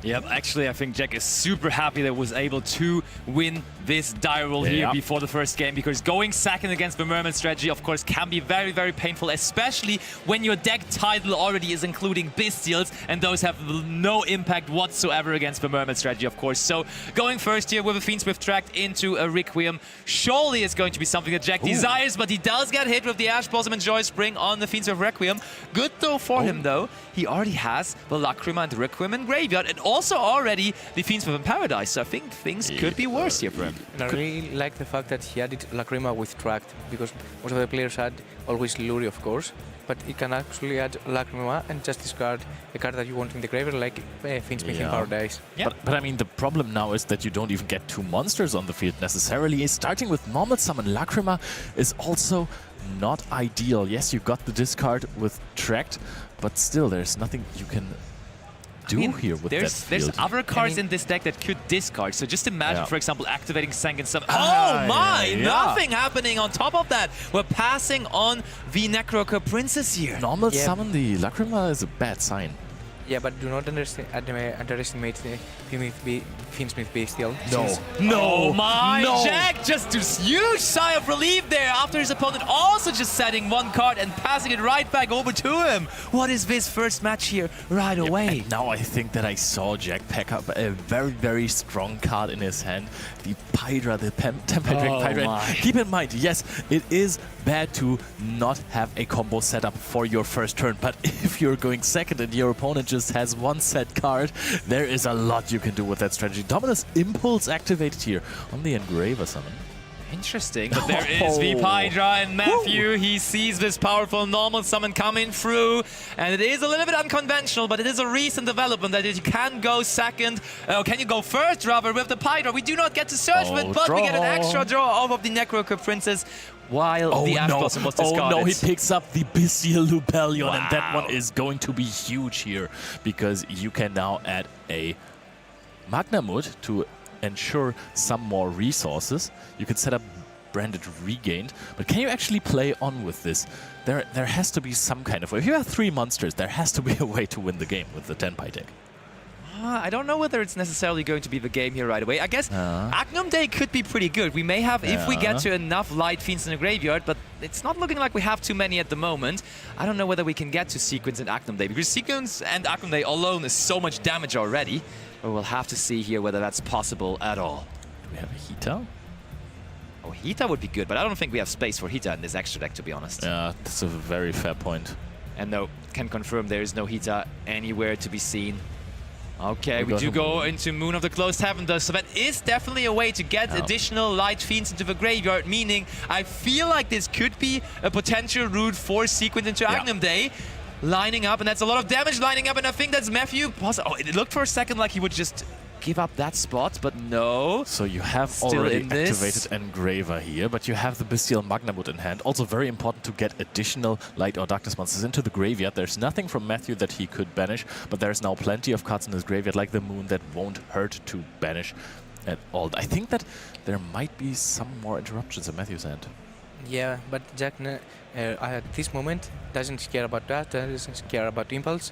Yep, actually, I think Jack is super happy that was able to win this die roll here before the first game, because going second against the Merman strategy, of course, can be very, very painful, especially when your deck title already is including Bestials, and those have no impact whatsoever against the Merman strategy, of course. So going first here with a Fiendsmith tracked into a Requiem surely is going to be something that Jack desires, but he does get hit with the Ash Blossom and Joy Spring on the Fiendsmith Requiem. Good though for him though, he already has the Lacrima and the Requiem in Graveyard, and also already the Fiendsmith in Paradise, so I think things could be worse here for him. And I really like the fact that he added Lacrima with Tracked, because most of the players had always Luri, of course, but you can actually add Lacrima and just discard a card that you want in the graveyard, like Fiendsmith in Paradise. But I mean, the problem now is that you don't even get 2 monsters on the field necessarily. Starting with normal summon Lacrima is also not ideal. Yes, you got the discard with Tracked, but still there's nothing you can do here with that field. There's other cards in this deck that could discard. So just imagine, for example, activating Sanguine Summon. Oh my! Nothing happening on top of that. We're passing on the Necroker Princess here. Normal summon the Lacrima is a bad sign. Yeah, but do not underestimate the Fiendsmith Bestial. No, Jack just a huge sigh of relief there after his opponent also just setting 1 card and passing it right back over to him. What is this first match here right away? And now I think that I saw Jack pack up a very, very strong card in his hand. The Pydra, the Temple Drake Pydra. And keep in mind, yes, it is bad to not have a combo set up for your first turn, but if you're going second and your opponent just has 1 set card, there is a lot you can do with that strategy. Dominus Impulse activated here on the Engraver summon. Interesting, but there is the Pydra, and Matthew, he sees this powerful normal summon coming through, and it is a little bit unconventional, but it is a recent development that you can go second, can you go first rather with the Pydra. We do not get to search for it, but we get an extra draw off of the Necroker Princess while the Ash Blossom was discarded. Oh no, he picks up the Bestial Lubellion, and that one is going to be huge here, because you can now add a Magnamut to ensure some more resources. You can set up Branded Regained, but can you actually play on with this? There has to be some kind of way. If you have 3 monsters, there has to be a way to win the game with the Tenpai deck. I don't know whether it's necessarily going to be the game here right away. I guess Agnum Day could be pretty good. We may have, if we get to enough Light Fiends in the graveyard, but it's not looking like we have too many at the moment. I don't know whether we can get to Sequence and Agnum Day, because Sequence and Agnum Day alone is so much damage already. But we'll have to see here whether that's possible at all. Do we have a Hita? Oh, Hita would be good, but I don't think we have space for Hita in this extra deck, to be honest. Yeah, that's a very fair point. And no, can confirm there is no Hita anywhere to be seen. Okay, we do go into Moon of the Closed Heaven though, so that is definitely a way to get additional Light Fiends into the graveyard, meaning I feel like this could be a potential route for Sequence into Agnum Day. Lining up, and that's a lot of damage lining up, and I think that's Matthew. Oh, it looked for a second like he would just give up that spot, but no. So you have already activated Engraver here, but you have the Bestial Magnamut in hand. Also very important to get additional Light or Darkness monsters into the graveyard. There's nothing from Matthew that he could banish, but there's now plenty of cards in his graveyard, like the Moon, that won't hurt to banish at all. I think that there might be some more interruptions at Matthew's end. Yeah, but Jack at this moment doesn't care about that, doesn't care about Impulse,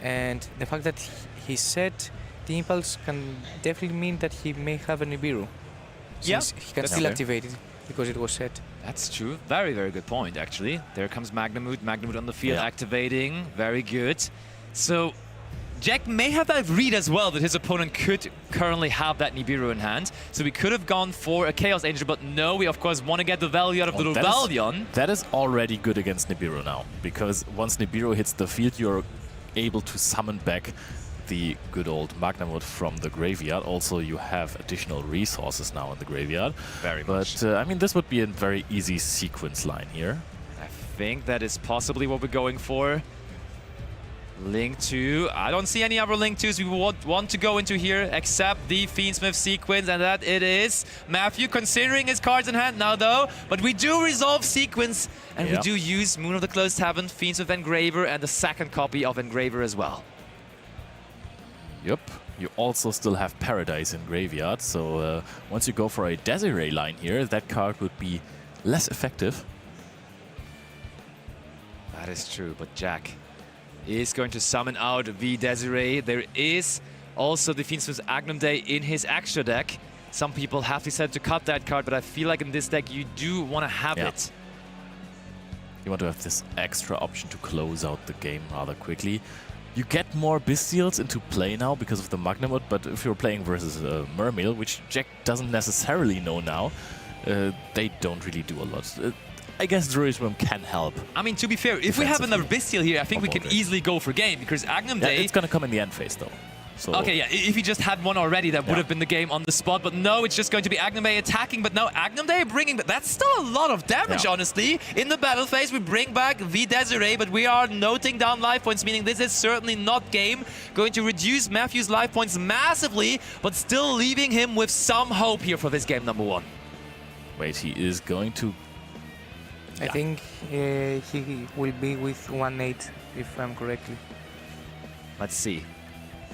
and the fact that he set the Impulse can definitely mean that he may have a Nibiru, since he can still activate it because it was set. That's true. Very, very good point, actually. There comes Magnamut on the field activating. Very good. So Jack may have that read as well, that his opponent could currently have that Nibiru in hand. So we could have gone for a Chaos Angel, but no, we of course want to get the value out of the Lubellion. That is already good against Nibiru now, because once Nibiru hits the field, you're able to summon back the good old Magnamut from the graveyard. Also, you have additional resources now in the graveyard. Very much. But, I mean, this would be a very easy sequence line here. I think that is possibly what we're going for. Link 2. I don't see any other Link 2s we would want to go into here except the Fiendsmith Sequence, and that it is. Matthew considering his cards in hand now though, but we do resolve Sequence, and we do use Moon of the Closed Heaven, Fiendsmith Engraver, and the second copy of Engraver as well. Yep. You also still have Paradise in graveyard, so once you go for a Desiree line here, that card would be less effective. That is true, but Jack is going to summon out the Desiree. There is also the Fiendsmith's Agnum Day in his extra deck. Some people have decided to cut that card, but I feel like in this deck you do want to have it. You want to have this extra option to close out the game rather quickly. You get more Bystials into play now because of the Magnamut, but if you're playing versus Mermail, which Jack doesn't necessarily know now, they don't really do a lot. I guess Druidism can help. I mean, to be fair, if we have another Bystial here, I think we can easily go for game, because Agnum Day... it's going to come in the end phase, though. So okay, yeah, if he just had one already, that would have been the game on the spot. But no, it's just going to be Agnum Day attacking. But now Agnum Day bringing... That's still a lot of damage, honestly. In the battle phase, we bring back V Desiree, but we are noting down life points, meaning this is certainly not game. Going to reduce Matthew's life points massively, but still leaving him with some hope here for this game number 1. Wait, he is going to... I think he will be with 1-8, if I'm correctly. Let's see.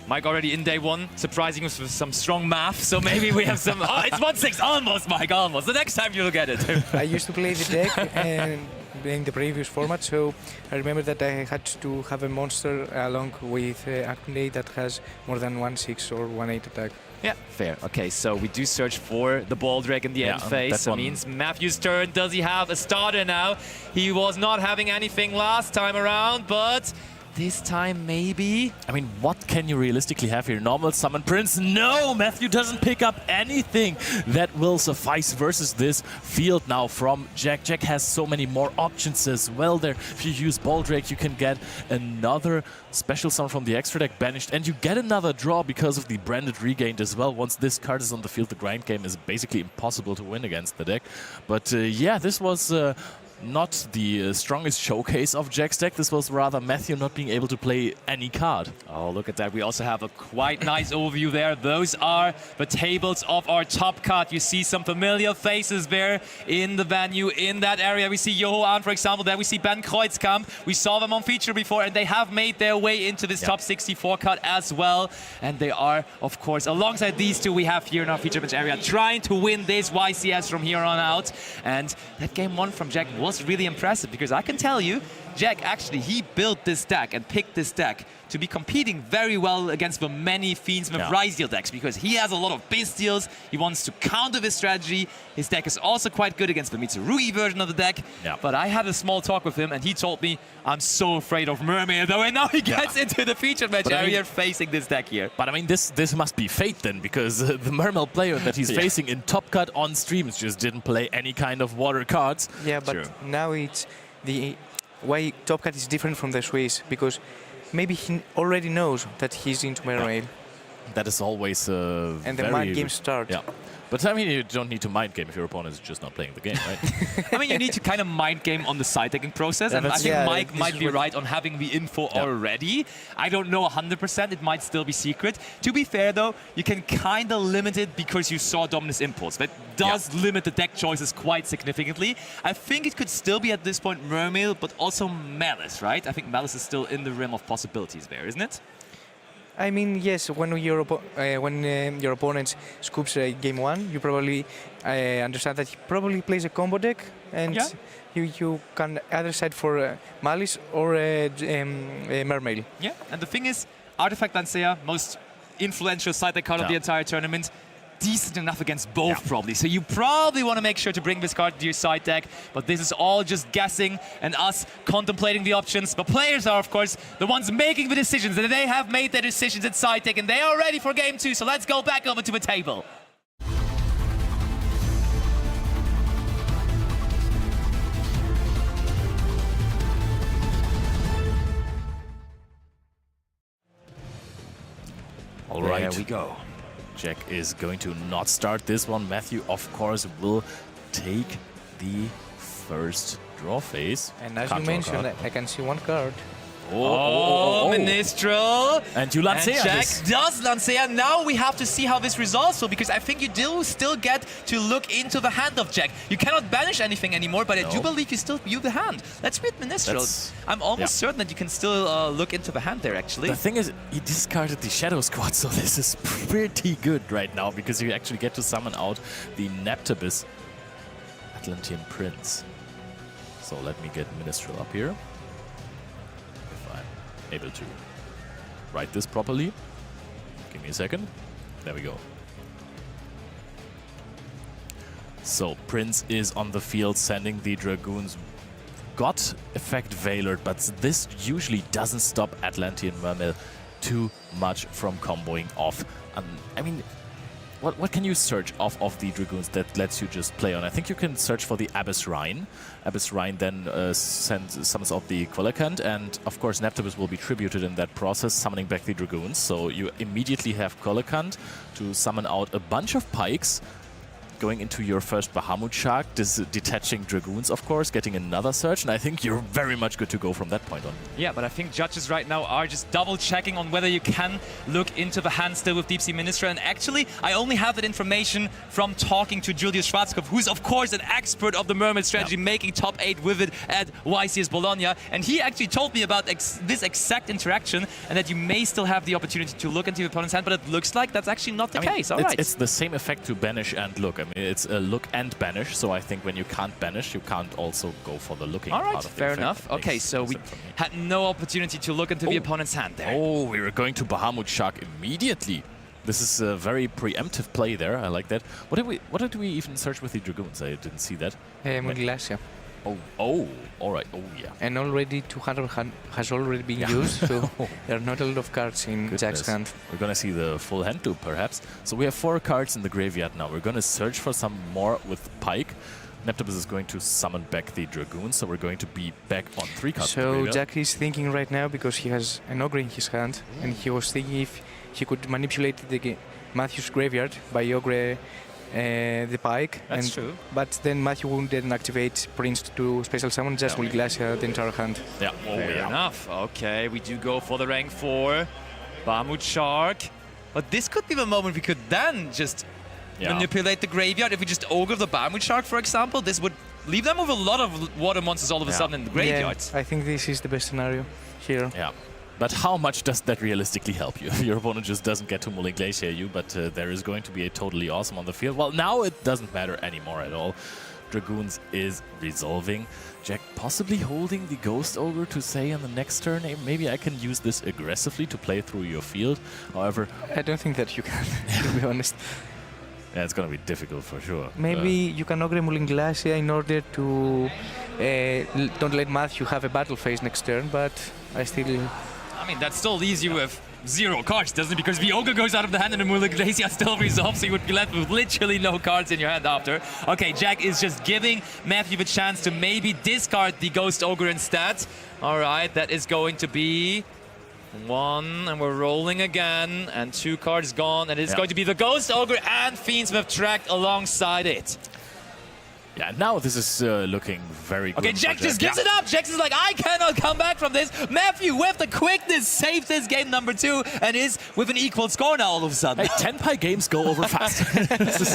Mike already in day 1, surprising us with some strong math, so maybe we have some... Oh, it's 1-6, almost, Mike, almost. The next time you'll get it. I used to play the deck and in the previous format, so I remember that I had to have a monster along with Agnum Day that has more than 1-6 or 1-8 attack. Yeah, fair. Okay, so we do search for the Baldrake in the end phase. So means Matthew's turn. Does he have a starter now? He was not having anything last time around, but... this time, maybe? I mean, what can you realistically have here? Normal Summon Prince? No! Matthew doesn't pick up anything that will suffice versus this field now from Jack. Jack has so many more options as well there. If you use Baldrake, you can get another special summon from the extra deck banished, and you get another draw because of the Branded Regained as well. Once this card is on the field, the grind game is basically impossible to win against the deck. But yeah, this was... not the strongest showcase of Jack's deck. This was rather Matthew not being able to play any card. Oh, look at that. We also have a quite nice overview there. Those are the tables of our top card. You see some familiar faces there in the venue, in that area. We see Johan, for example. There we see Ben Kreuzkamp. We saw them on feature before, and they have made their way into this top 64 card as well. And they are, of course, alongside these two we have here in our feature match area, trying to win this YCS from here on out. And that game 1 from Jack was really impressive, because I can tell you, Jack actually, he built this deck and picked this deck to be competing very well against the many Fiendsmith Ryziel decks, because he has a lot of Bystials, he wants to counter this strategy. His deck is also quite good against the Mitsurugi version of the deck, but I had a small talk with him and he told me, I'm so afraid of Mermaid though, and now he gets into the featured match area facing this deck here. But I mean, this must be fate then, because the Mermaid player that he's facing in Top Cut on streams just didn't play any kind of water cards. Yeah, but now it's the way Top Cut is different from the Swiss, because maybe he already knows that he's into Mermaid. That is always and the mind game starts. Yeah. But I mean, you don't need to mind game if your opponent is just not playing the game, right? I mean, you need to kind of mind game on the side decking process, and I think Mike might be right on having the info already. I don't know 100%, it might still be secret. To be fair though, you can kind of limit it because you saw Dominus Impulse. That does limit the deck choices quite significantly. I think it could still be at this point Mermail, but also Malice, right? I think Malice is still in the realm of possibilities there, isn't it? I mean, yes, when your opponent scoops game 1, you probably understand that he probably plays a combo deck, and you can either side for Malice or Mermail. Yeah, and the thing is, Artifact Lancea, most influential side deck card of the entire tournament, decent enough against both probably. So you probably want to make sure to bring this card to your side deck, but this is all just guessing and us contemplating the options. The players are, of course, the ones making the decisions, and they have made their decisions at side deck, and they are ready for game 2. So let's go back over to the table. All right. There we go. Jack is going to not start this one. Matthew, of course, will take the first draw phase. And as you mentioned, I can see one card. Ministral. And you Lancea. And Jack does Lancea. Now we have to see how this resolves, so because I think you do still get to look into the hand of Jack. You cannot banish anything anymore, but I do believe you still view the hand. Let's read Ministral. I'm almost certain that you can still look into the hand there, actually. The thing is, he discarded the Shadow Squad, so this is pretty good right now, because you actually get to summon out the Neptabis Atlantean Prince. So let me get Ministral up here. Able to write this properly. Give me a second. There we go. So Prince is on the field sending the Dragoons. Got effect Valor, but this usually doesn't stop Atlantean Mermail too much from comboing off. I mean, what can you search off of the Dragoons that lets you just play on? I think you can search for the Abyss Rhine. Abyss Rhine then summons off the Quillicant, and of course Neptubus will be tributed in that process, summoning back the Dragoons. So you immediately have Quillicant to summon out a bunch of Pikes, going into your first Bahamut Shark, detaching Dragoons, of course, getting another search, and I think you're very much good to go from that point on. Yeah, but I think judges right now are just double-checking on whether you can look into the hand still with Deep Sea Minister, and actually, I only have that information from talking to Julius Schwarzkopf, who's of course an expert of the Mermaid strategy, making top 8 with it at YCS Bologna, and he actually told me about this exact interaction, and that you may still have the opportunity to look into your opponent's hand, but it looks like that's actually not the case. All right. It's the same effect to banish and look. I mean, it's a look and banish, so I think when you can't banish, you can't also go for the looking part of the fair effect. enough. Okay, so we had no opportunity to look into the opponent's hand there. Oh, we were going to Bahamut Shark immediately. This is a very preemptive play there. I like that. What did we even search with the Dragoons? I didn't see that. Glacia. Oh, all right. Oh, yeah. And already 200 has already been used, so there are not a lot of cards in Jack's hand. We're going to see the full hand loop, perhaps. So we have 4 cards in the graveyard now. We're going to search for some more with Pike. Neptubus is going to summon back the Dragoons, so we're going to be back on 3 cards. So Jack is thinking right now, because he has an Ogre in his hand, and he was thinking if he could manipulate the Matthew's graveyard by Ogre the Pike. That's true. But then Matthew won't then activate Prince to special summon, just will Glacia the entire hand. Yeah, fair enough. Okay, we do go for the rank 4 Bahamut Shark. But this could be the moment we could then just manipulate the graveyard. If we just Ogre the Bahamut Shark, for example, this would leave them with a lot of water monsters all of a sudden in the graveyard. Yeah, I think this is the best scenario here. Yeah. But how much does that realistically help you? Your opponent just doesn't get to Mulling Glacier you, but there is going to be a totally awesome on the field. Well, now it doesn't matter anymore at all. Dragoons is resolving. Jack possibly holding the Ghost Ogre to say on the next turn, hey, maybe I can use this aggressively to play through your field. However, I don't think that you can, to be honest. Yeah, it's going to be difficult for sure. Maybe you can Ogre Mulling Glacier in order to don't let Matthew have a battle phase next turn, but I still... I mean, that still leaves you with 0 cards, doesn't it? Because the Ogre goes out of the hand and the Mulling Glacier still resolves, so you would be left with literally no cards in your hand after. Okay, Jack is just giving Matthew the chance to maybe discard the Ghost Ogre instead. All right, that is going to be 1, and we're rolling again, and 2 cards gone, and it's going to be the Ghost Ogre and Fiendsmith tracked alongside it. Yeah, now this is looking very good. Okay, Jack just gives it up. Jack is like, I cannot come back from this. Matthew, with the quickness, saves this game number 2 and is with an equal score now all of a sudden. Hey, 10-pie games go over fast.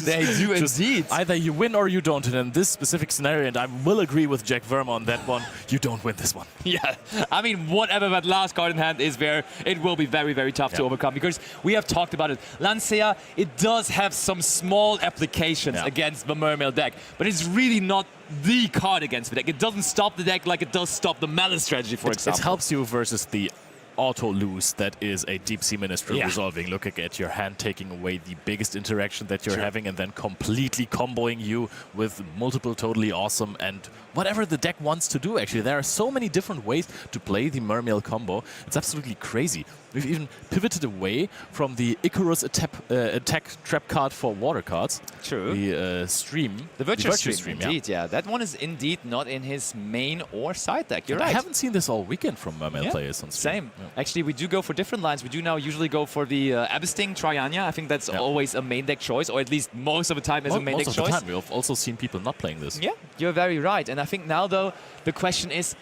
They do indeed. Either you win or you don't. And in this specific scenario, and I will agree with Jack Verma on that one, you don't win this one. Yeah, I mean, whatever that last card in hand is there, it will be very, very tough to overcome, because we have talked about it. Lancea, it does have some small applications against the Mermail deck, but it's really not the card against the deck. It doesn't stop the deck like it does stop the Malice strategy, for example. It helps you versus the auto-lose that is a Deep Sea Minister resolving. Looking at your hand, taking away the biggest interaction that you're having, and then completely comboing you with multiple totally awesome and whatever the deck wants to do, actually. There are so many different ways to play the Mermail combo. It's absolutely crazy. We've even pivoted away from the Icarus attack trap card for water cards. True. The stream. The Virtue Stream, indeed, yeah. That one is indeed not in his main or side deck. You're right. I haven't seen this all weekend from Mermail players on stream. Same. Yeah. Actually, we do go for different lines. We do now usually go for the Abyssting Triania. I think that's always a main deck choice, or at least most of the time is a main deck choice. Most of the time. We've also seen people not playing this. Yeah, you're very right. And I think now, though, the question is,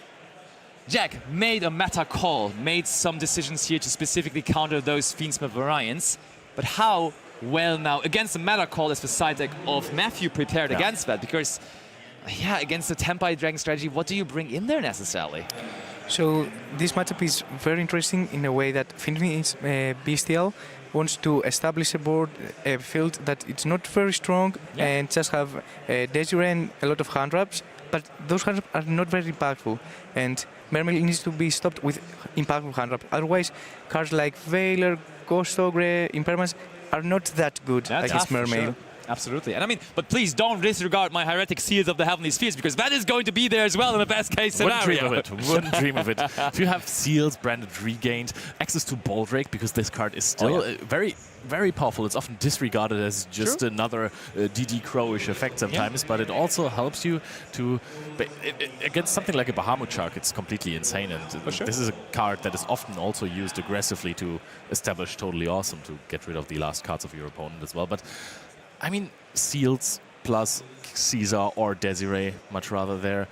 Jack made a meta call, made some decisions here to specifically counter those Fiendsmith variants, but how well now, against the meta call is the side deck of Matthew prepared against that? Because, against the 10-pie Dragon strategy, what do you bring in there necessarily? So this matchup is very interesting in a way that Fiendsmith Bestial wants to establish a board, a field that it's not very strong, and just have Desiree and a lot of hand wraps, but those hand wraps are not very impactful, and Mermail needs to be stopped with impactful hand wraps. Otherwise, cards like Valor, Ghost Ogre Impermanence are not that good That's against tough, for Mermail. sure. Absolutely. And I mean, but please don't disregard my Heretic Seals of the Heavenly Spheres, because that is going to be there as well in the best case scenario. Wouldn't dream of it. Wouldn't dream of it. If you have Seals, Branded Regained, access to Baldrake, because this card is still very, very powerful. It's often disregarded as just another DD Crowish effect sometimes, but it also helps you to... against something like a Bahamut Shark, it's completely insane. And this is a card that is often also used aggressively to establish Totally Awesome, to get rid of the last cards of your opponent as well. But I mean, Seals plus Caesar or Desiree, much rather there.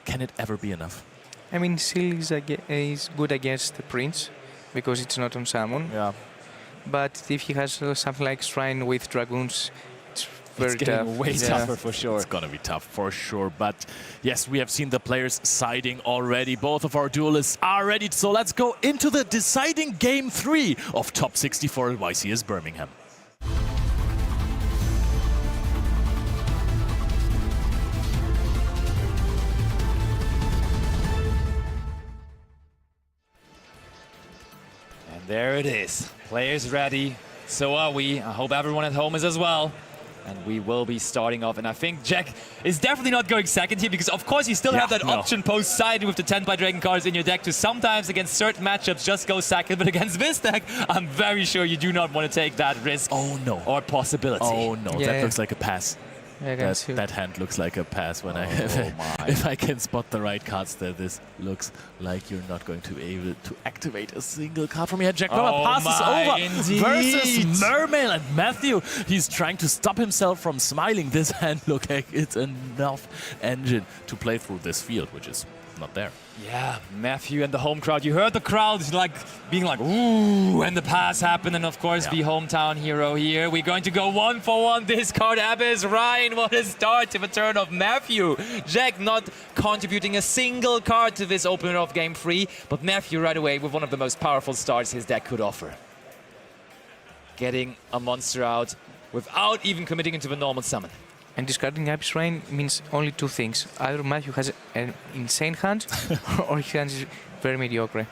Can it ever be enough? I mean, Seal is good against the Prince, because it's not on summon. Yeah. But if he has something like Shrine with Dragoons, it's very it's tough. getting way tougher for sure. It's gonna be tough for sure. But yes, we have seen the players siding already. Both of our duelists are ready. So let's go into the deciding game 3 of Top 64 YCS Birmingham. There it is. Players ready. So are we. I hope everyone at home is as well. And we will be starting off. And I think Jack is definitely not going second here, because of course you still have that option post-side with the 10 by Dragon cards in your deck to sometimes against certain matchups just go second. But against this deck, I'm very sure you do not want to take that risk. Oh no. Or possibility. Oh no, that looks like a pass. Yeah, that hand looks like a pass when if I can spot the right cards there. This looks like you're not going to be able to activate a single card from here. Jack passes over versus Mermail, and Matthew, he's trying to stop himself from smiling. This hand look like it's enough engine to play through this field, which is not there. Yeah, Matthew and the home crowd. You heard the crowd like being like, ooh, when the pass happened. And of course, the hometown hero here. We're going to go 1-for-1. Discard Abyss. Ryan, what a start to the turn of Matthew. Jack not contributing a single card to this opener of game 3. But Matthew right away with one of the most powerful starts his deck could offer. Getting a monster out without even committing into the normal summon. And discarding Abyss Rain means only two things. Either Matthew has an insane hand, or his hand is very mediocre.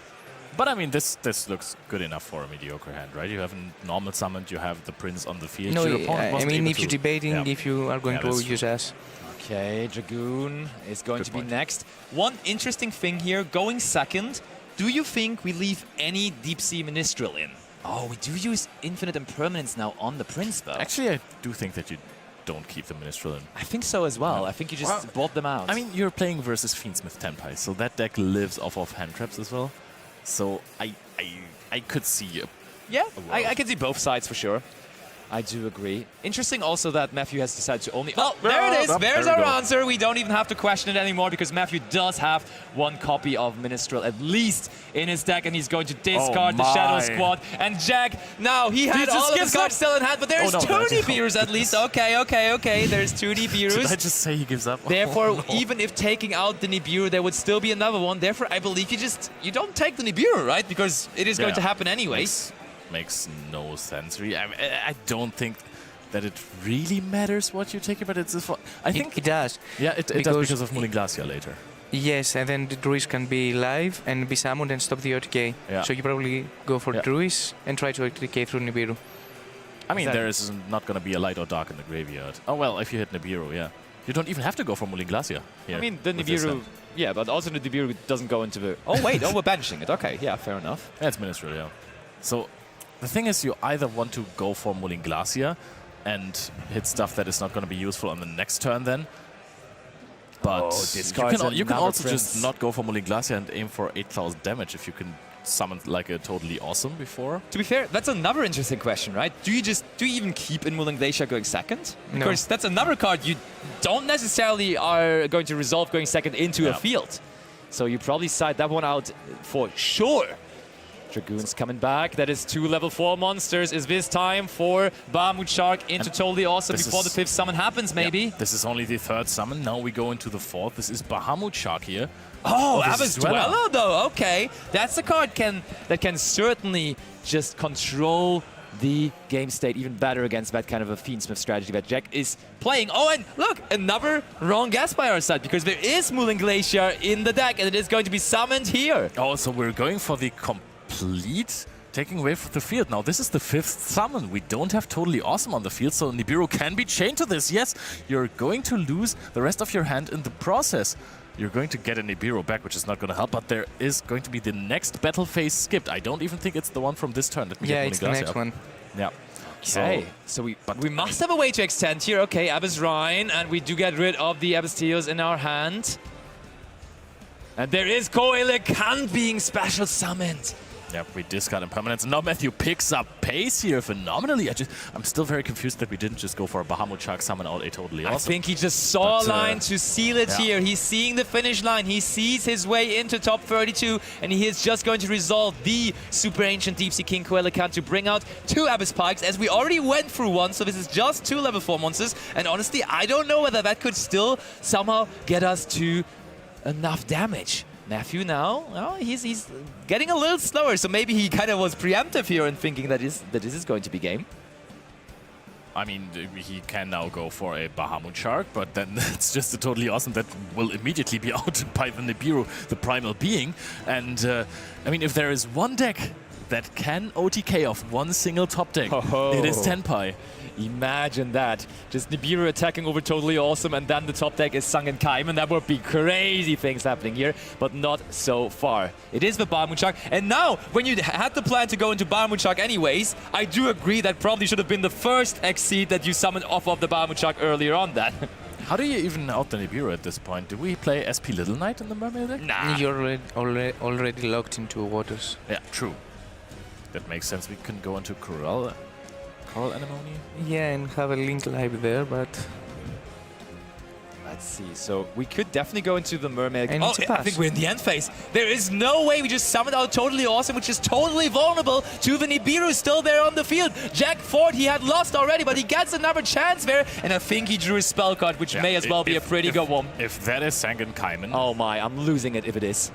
But I mean, this looks good enough for a mediocre hand, right? You have a normal summoned, you have the Prince on the field. No, your opponent I mean, if you're debating if you are going to use us. Okay, Dragoon is going to be next. One interesting thing here, going second, do you think we leave any Deep Sea Ministrel in? Oh, we do use Infinite Impermanence now on the Prince, though. Actually, I do think that you don't keep the Ministril in. I think so as well. I think you just bought them out. I mean, you're playing versus Fiendsmith Tenpai, so that deck lives off of hand traps as well. So I could see I can see both sides for sure. I do agree. Interesting also that Matthew has decided to only... Oh, there it is! There's our answer. We don't even have to question it anymore, because Matthew does have one copy of Ministrel at least in his deck, and he's going to discard the Shadow Squad. And Jack, now he had all of his cards still in hand, but there's two Nibiru's at least. Okay. There's two Nibiru's. Did I just say he gives up? Therefore, even if taking out the Nibiru, there would still be another one. Therefore, I believe you don't take the Nibiru, right? Because it is going to happen anyways. Makes no sense. I don't think that it really matters what you take, but it's. I think it does. Yeah, it does because of Mooling Glacier later. Yes, and then the Druids can be live and be summoned and stop the OTK. Yeah. So you probably go for Druids and try to OTK through Nibiru. I mean, there is not going to be a light or dark in the graveyard. Oh well, if you hit Nibiru, yeah. You don't even have to go for Mooling Glacier here. I mean, the Nibiru... Yeah, but also the Nibiru doesn't go into the... Oh wait, we're benching it. Okay, yeah, fair enough. That's Ministrel, yeah. So... The thing is, you either want to go for Mooling Glacier and hit stuff that is not going to be useful on the next turn then. But you can also just not go for Mooling Glacier and aim for 8,000 damage if you can summon like a Totally Awesome before. To be fair, that's another interesting question, right? Do you even keep in Mooling Glacier going second? No. Because that's another card you don't necessarily are going to resolve going second into a field. So you probably side that one out for sure. Dragoon's coming back. That is 2 level 4 monsters. Is this time for Bahamut Shark into Totally Awesome before the 5th summon happens, maybe? Yeah, this is only the 3rd summon. Now we go into the 4th. This is Bahamut Shark here. Oh, Abyss Dweller, though. Okay. That's a card that can certainly just control the game state even better against that kind of a Fiendsmith strategy that Jack is playing. Oh, and look, another wrong guess by our side, because there is Mooling Glacier in the deck, and it is going to be summoned here. Oh, so we're going for the complete taking away from the field. Now, this is the 5th summon. We don't have Totally Awesome on the field, so Nibiru can be chained to this. Yes, you're going to lose the rest of your hand in the process. You're going to get a Nibiru back, which is not going to help, but there is going to be the next battle phase skipped. I don't even think it's the one from this turn. Let me get it's the next one. Yeah. Okay, so we must have a way to extend here. Okay, Abyss Rhine, and we do get rid of the Abyss Teos in our hand. And there is Coelacanth being special summoned. Yeah, we discard impermanence. Now Matthew picks up pace here phenomenally. I'm still very confused that we didn't just go for a Bahamut Shark, summon out a Totally Awesome. I think he just saw a line to seal it here. He's seeing the finish line. He sees his way into top 32, and he is just going to resolve the Super Ancient Deep Sea King Coelacanth to bring out 2 Abyss Pikes, as we already went through one, so this is just 2 level 4 monsters. And honestly, I don't know whether that could still somehow get us to enough damage. Matthew now, well, he's getting a little slower, so maybe he kind of was preemptive here in thinking that this is going to be game. I mean, he can now go for a Bahamut Shark, but then it's just a Totally Awesome that will immediately be out by the Nibiru, the Primal Being. And, I mean, if there is one deck that can OTK off one single top deck, it is Tenpai. Imagine that. Just Nibiru attacking over Totally Awesome, and then the top deck is Sunken Kaiman. That would be crazy things happening here, but not so far. It is the Bahamut Shark. And now, when you had the plan to go into Bahamut Shark anyways, I do agree that probably should have been the first Exceed that you summoned off of the Bahamut Shark earlier on that. How do you even out the Nibiru at this point? Do we play SP Little Knight in the Mermaid deck? Nah. You're already locked into waters. Yeah, true. That makes sense. We can go into Coral Anemone? Yeah, and have a link live there, but... Let's see. So we could definitely go into the Mermaid. And I think we're in the end phase. There is no way we just summoned out Totally Awesome, which is totally vulnerable to the Nibiru still there on the field. Jack Ford, he had lost already, but he gets another chance there. And I think he drew a spell card, which may as well be a pretty good one. If that is Sunken Kaiman... Oh my, I'm losing it if it is.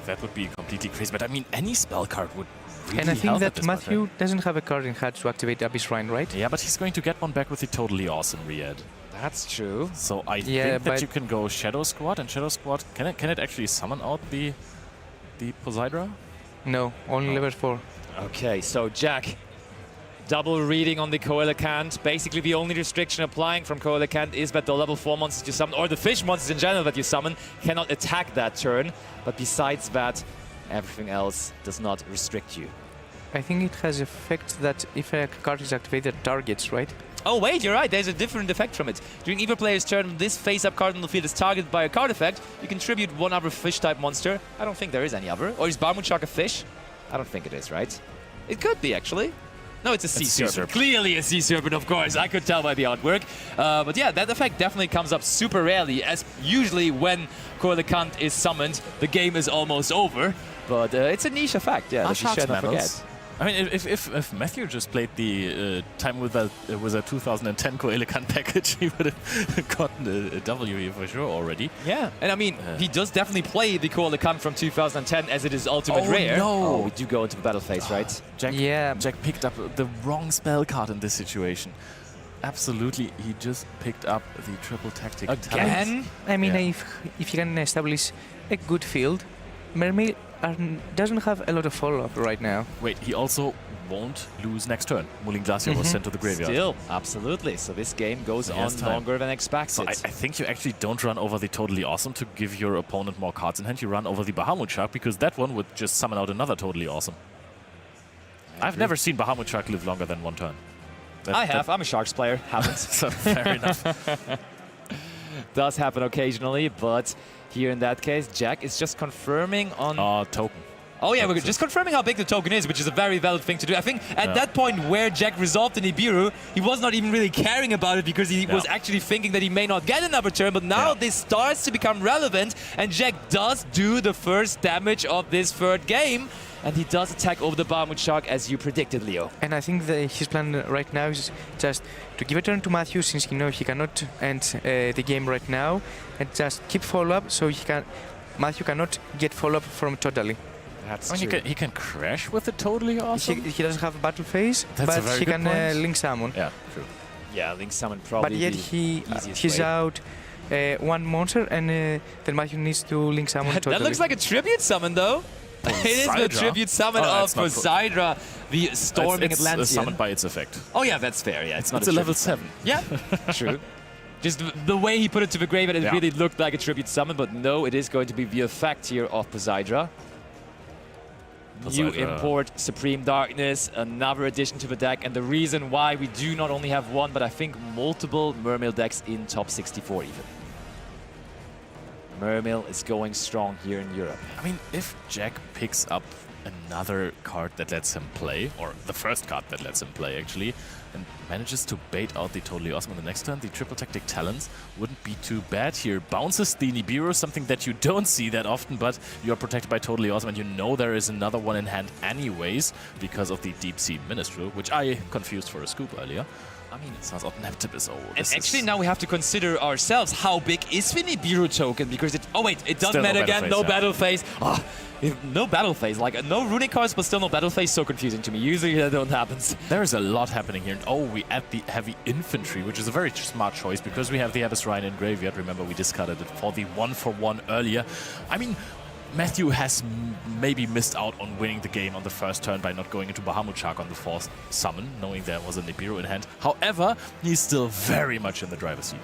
That would be completely crazy. But I mean, any spell card would really and I think help that Matthew doesn't have a card in hand to activate Abyss Rhine, right? Yeah, but he's going to get one back with the Totally Awesome Re-Ed. That's true. So I think that you can go Shadow Squad, and Shadow Squad, can it actually summon out the Poseidra? No, only level 4. Okay, so Jack, double reading on the Coelacanth. Basically, the only restriction applying from Coelacanth is that the level 4 monsters you summon, or the fish monsters in general that you summon, cannot attack that turn. But besides that, everything else does not restrict you. I think it has effect that if a card is activated, targets, right? Oh wait, you're right, there's a different effect from it. During either player's turn, this face-up card on the field is targeted by a card effect. You contribute one other fish-type monster. I don't think there is any other. Or is Bahamut Shark a fish? I don't think it is, right? It could be, actually. No, it's a sea serpent. Clearly a sea serpent, of course. I could tell by the artwork. But yeah, that effect definitely comes up super rarely, as usually when Coelacanth is summoned, the game is almost over. But it's a niche effect, yeah, that you should not forget. I mean, if Matthew just played the time with a 2010 Coelacanth package, he would have gotten a W here for sure already. Yeah, and I mean, he does definitely play the Coelacanth from 2010 as it is ultimate rare. No. Oh, we do go into the battle phase, right? Jack picked up the wrong spell card in this situation. Absolutely, he just picked up the triple tactic. Again? I mean, if you can establish a good field, Mermaid doesn't have a lot of follow-up right now. Wait, he also won't lose next turn. Mulin Glacier was sent to the graveyard. Still, absolutely. So this game goes on longer than expected. So I think you actually don't run over the Totally Awesome to give your opponent more cards in hand. You run over the Bahamut Shark, because that one would just summon out another Totally Awesome. I've never seen Bahamut Shark live longer than one turn. I have. I'm a Sharks player. Haven't. So fair enough. Does happen occasionally, but here in that case, Jack is just confirming on... token. Oh yeah, we're just confirming how big the token is, which is a very valid thing to do. I think at that point where Jack resolved the Nibiru, he was not even really caring about it, because he was actually thinking that he may not get another turn, but now this starts to become relevant, and Jack does do the first damage of this third game, and he does attack over the Bahamut Shark as you predicted, Leo. And I think that his plan right now is just to give a turn to Matthew, since he knows he cannot end the game right now, and just keep follow-up so Matthew cannot get follow-up from totally. That's true. He can crash with the Totally Awesome. He doesn't have a battle phase, That's but he can link summon. Yeah, true. Yeah, link summon probably. But yet he's out one monster, and then Matthew needs to link summon totally. That looks like a tribute summon, though. It is the tribute summon of Poseidra, the Storming Atlantean. It's summoned by its effect. Oh yeah, that's fair. Yeah, it's not a level 7. Yeah, true. Just the way he put it to the graveyard, it really looked like a tribute summon, but no, it is going to be the effect here of Poseidra. New import, Supreme Darkness, another addition to the deck, and the reason why we do not only have one, but I think multiple Mermail decks in top 64 even. Mermail is going strong here in Europe. I mean, if Jack picks up another card that lets him play, or the first card that lets him play actually, and manages to bait out the Totally Awesome on the next turn, the Triple Tactic Talons wouldn't be too bad here. Bounces the Nibiru, something that you don't see that often, but you're protected by Totally Awesome, and you know there is another one in hand anyways, because of the Deep Sea Minstrel, which I confused for a scoop earlier. I mean, it sounds Neptibus. And actually now we have to consider ourselves, how big is the Nibiru token? Because it, oh wait, it doesn't matter again, no battle phase. Oh, no battle phase, like no runic cards, but still no battle phase, so confusing to me. Usually that don't happen. There is a lot happening here. Oh, we add the heavy infantry, which is a very smart choice because we have the Abyss Rhine in graveyard. Remember, we discarded it for the 1-for-1 earlier. I mean, Matthew has maybe missed out on winning the game on the first turn by not going into Bahamut Shark on the 4th summon, knowing there was a Nibiru in hand. However, he's still very much in the driver's seat.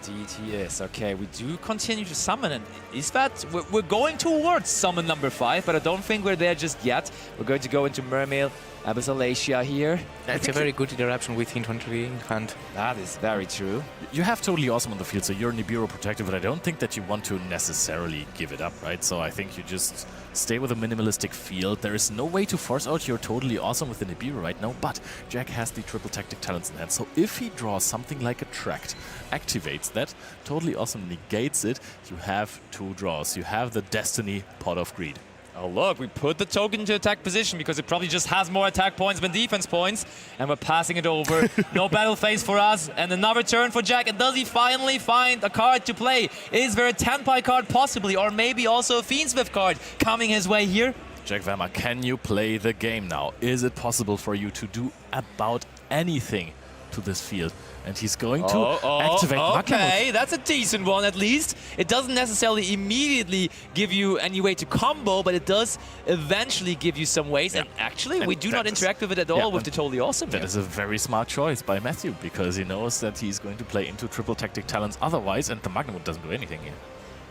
Indeed he is. Okay, we do continue to summon, and is that... We're going towards summon number 5, but I don't think we're there just yet. We're going to go into Mermail, Abyssalacia here. That's a very good interruption with infantry in hand. That is very true. You have Totally Awesome on the field, so you're Nibiru protected, but I don't think that you want to necessarily give it up, right? So I think you just stay with a minimalistic field. There is no way to force out your Totally Awesome with the Nibiru right now, but Jack has the Triple Tactic Talents in hand, so if he draws something like a Tract, activates that, Totally Awesome negates it, you have 2 draws. You have the Destiny Pot of Greed. Oh look, we put the token into attack position because it probably just has more attack points than defense points, and we're passing it over. No battle phase for us, and another turn for Jack. And does he finally find a card to play? Is there a Tenpai card possibly, or maybe also a Fiendsmith card coming his way here? Jack Verma, can you play the game now? Is it possible for you to do about anything to this field? And he's going to activate Okay, that's a decent one at least. It doesn't necessarily immediately give you any way to combo, but it does eventually give you some ways. Yeah. And actually, we do not interact with it at all with the Totally Awesome. That is a very smart choice by Matthew, because he knows that he's going to play into Triple Tactic Talents otherwise, and the Magnum doesn't do anything here.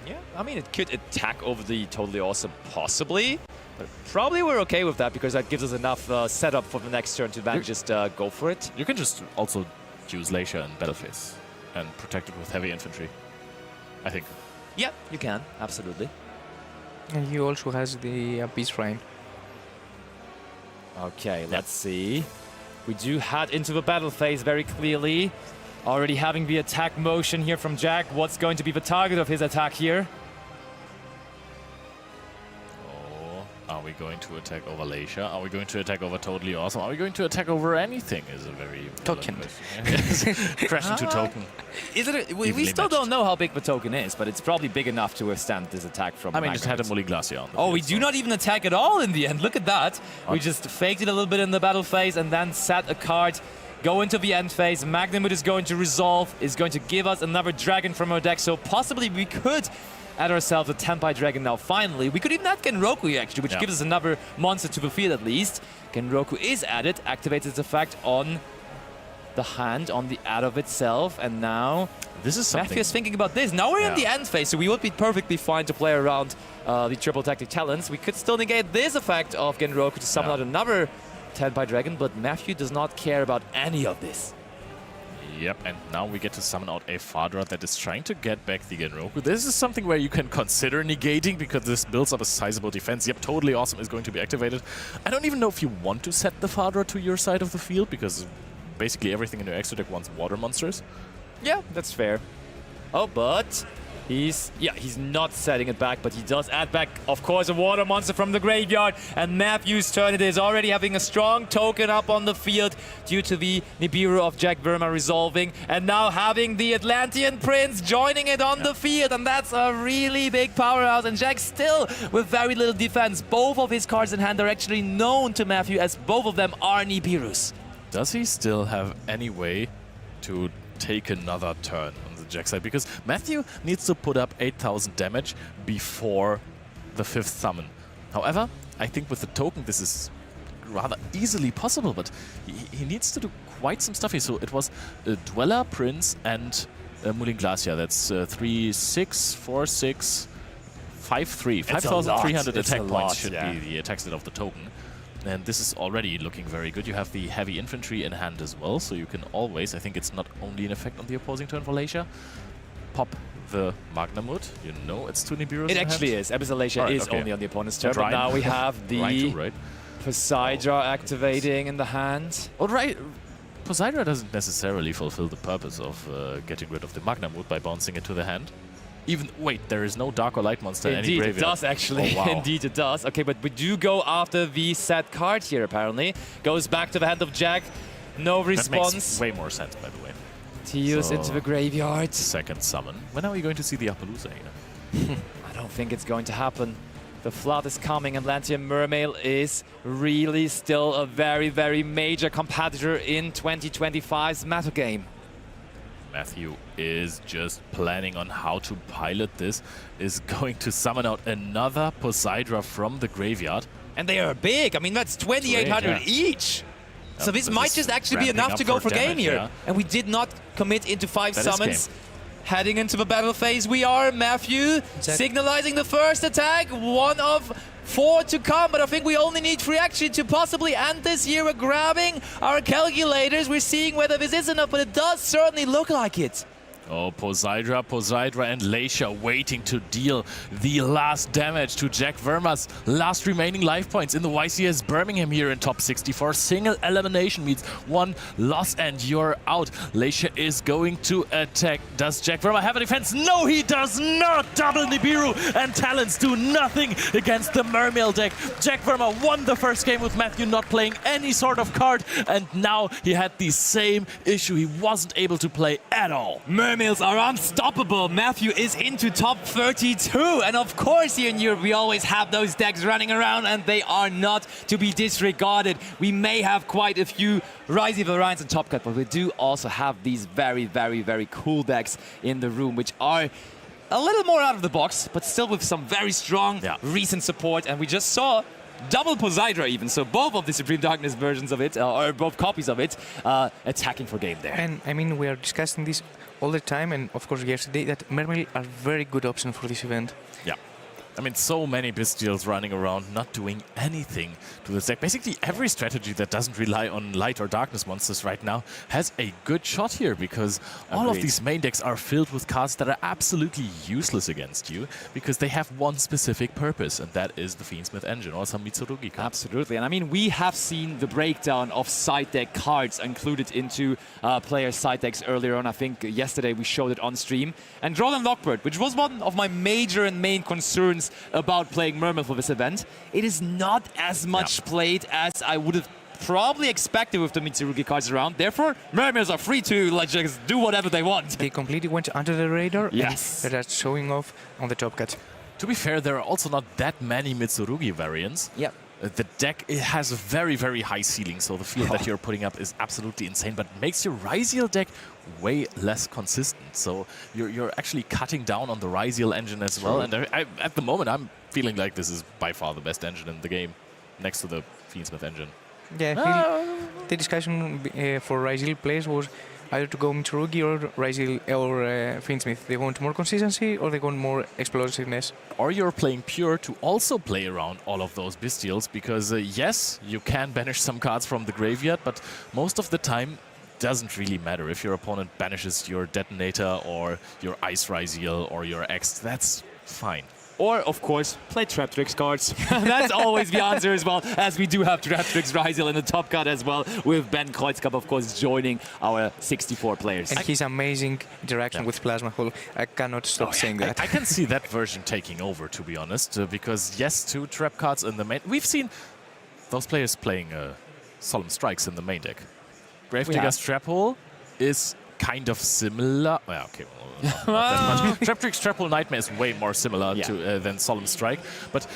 Yeah, I mean, it could attack over the Totally Awesome, possibly. But probably we're okay with that, because that gives us enough setup for the next turn to then just go for it. You can just also use Lacia and Battle Phase and protect it with heavy infantry, I think. Yeah, you can, absolutely. And he also has the Abyss Rhine. Okay, let's see. We do head into the battle phase very clearly. Already having the attack motion here from Jack. What's going to be the target of his attack here? Are we going to attack over Lacia? Are we going to attack over Totally Awesome? Are we going to attack over anything? Is a very token. Crash into token. Is it? We still don't know how big the token is, but it's probably big enough to withstand this attack from. I mean, just had a Muli Glacia on. Oh, we do not even attack at all in the end. Look at that. We just faked it a little bit in the battle phase and then set a card. Go into the end phase. Magnamut is going to resolve. Is going to give us another dragon from our deck. So possibly we could add ourselves a Tenpai Dragon now, finally. We could even add Genroku, actually, which gives us another monster to the field, at least. Genroku is added, activates its effect on the hand, on the ad of itself, and now this is something. Matthew is thinking about this. Now we're in the end phase, so we would be perfectly fine to play around the Triple Tactic Talents. We could still negate this effect of Genroku to summon out another Tenpai Dragon, but Matthew does not care about any of this. Yep, and now we get to summon out a Fadra that is trying to get back the Genroku. This is something where you can consider negating, because this builds up a sizable defense. Yep, Totally Awesome is going to be activated. I don't even know if you want to set the Fadra to your side of the field, because basically everything in your extra deck wants water monsters. Yeah, that's fair. Oh, but he's not setting it back, but he does add back, of course, a water monster from the graveyard. And Matthew's turn it is, already having a strong token up on the field due to the Nibiru of Jack Verma resolving. And now having the Atlantean Prince joining it on the field. And that's a really big powerhouse. And Jack still with very little defense. Both of his cards in hand are actually known to Matthew, as both of them are Nibirus. Does he still have any way to take another turn on the Jack side? Because Matthew needs to put up 8,000 damage before the 5th summon. However, I think with the token this is rather easily possible, but he needs to do quite some stuff here. So it was Dweller, Prince, and Mulin Glacia. That's 3, 6, 4, 6, 5, 3. 5,300 attack points should be the attack stat of the token. And this is already looking very good. You have the heavy infantry in hand as well, so you can always, I think it's not only an effect on the opposing turn for Leisha, pop the Magnamut. You know it's 2 Nibiru's It in actually hand. is. Abyssal Leisha is only on the opponent's turn, but now we have the Poseidra activating in the hand. All right. Poseidra doesn't necessarily fulfill the purpose of getting rid of the Magnamut by bouncing it to the hand. Even, wait, there is no Dark or Light monster in any graveyard. Indeed, it does actually. Oh, wow. Indeed, it does. Okay, but we do go after the set card here, apparently. Goes back to the hand of Jack. No response. That makes way more sense, by the way. Teals into the graveyard. Second summon. When are we going to see the Appaloosa here? I don't think it's going to happen. The flood is coming, and Lantium Mermail is really still a very, very major competitor in 2025's meta game. Matthew is just planning on how to pilot this, is going to summon out another Poseidra from the graveyard. And they are big. I mean, that's 2,800 each. So this might just actually be enough to go for game here. Yeah. And we did not commit into 5 summons. Heading into the battle phase, we are. Matthew signalizing the first attack. 1 of 4 to come, but I think we only need 3 actually to possibly end this here. We're grabbing our calculators. We're seeing whether this is enough, but it does certainly look like it. Oh, Poseidra and Leisha waiting to deal the last damage to Jack Verma's last remaining life points in the YCS Birmingham here in top 64. Single elimination means 1 loss and you're out. Leisha is going to attack. Does Jack Verma have a defense? No, he does not! Double Nibiru and Talons do nothing against the Mermail deck. Jack Verma won the first game with Matthew not playing any sort of card, and now he had the same issue. He wasn't able to play at all. Mermails are unstoppable. Matthew is into top 32. And of course, here in Europe, we always have those decks running around, and they are not to be disregarded. We may have quite a few Rising Variants and Top Cut, but we do also have these very, very, very cool decks in the room, which are a little more out of the box, but still with some very strong recent support. And we just saw double Poseidra even, so both of the Supreme Darkness versions of it, or both copies of it, attacking for game there. And I mean, we are discussing this all the time, and of course yesterday, that Mermail are very good option for this event. Yeah. I mean, so many Bestials running around, not doing anything to this deck. Basically, every strategy that doesn't rely on light or darkness monsters right now has a good shot here, because all of these main decks are filled with cards that are absolutely useless against you, because they have one specific purpose, and that is the Fiendsmith engine or some Mitsurugi card. Absolutely, and I mean, we have seen the breakdown of side deck cards included into players' side decks earlier on. I think yesterday we showed it on stream. And Roland Lockbird, which was one of my major and main concerns about playing Mermail for this event, it is not as much played as I would have probably expected with the Mitsurugi cards around. Therefore, Mermails are free to just do whatever they want. They completely went under the radar. Yes. And they're showing off on the top cut. To be fair, there are also not that many Mitsurugi variants. Yeah. The deck, it has a very, very high ceiling, so the field that you're putting up is absolutely insane, but makes your Ryziel deck way less consistent. So you're actually cutting down on the Ryziel engine as well, and at the moment I'm feeling like this is by far the best engine in the game, next to the Fiendsmith engine. Yeah, I feel the discussion for Ryziel players was either to go Mitsurugi or Ryziel or Fiendsmith. They want more consistency or they want more explosiveness. Or you're playing pure to also play around all of those Bestials, because yes, you can banish some cards from the graveyard, but most of the time doesn't really matter. If your opponent banishes your Detonator or your Ice Ryziel or your X, that's fine. Or, of course, play Traptrix cards. That's always the answer as well, as we do have Traptrix Ryziel in the top cut as well, with Ben Kreuzkamp, of course, joining our 64 players. And his amazing interaction with Plasma Hull. I cannot stop saying that. I can see that version taking over, to be honest, because yes, 2 trap cards in the main. We've seen those players playing Solemn Strikes in the main deck. Gravedigger's Trap Hole is kind of similar. Well, okay, not that much. Traptrix Trap Hole Nightmare is way more similar to than Solemn Strike, but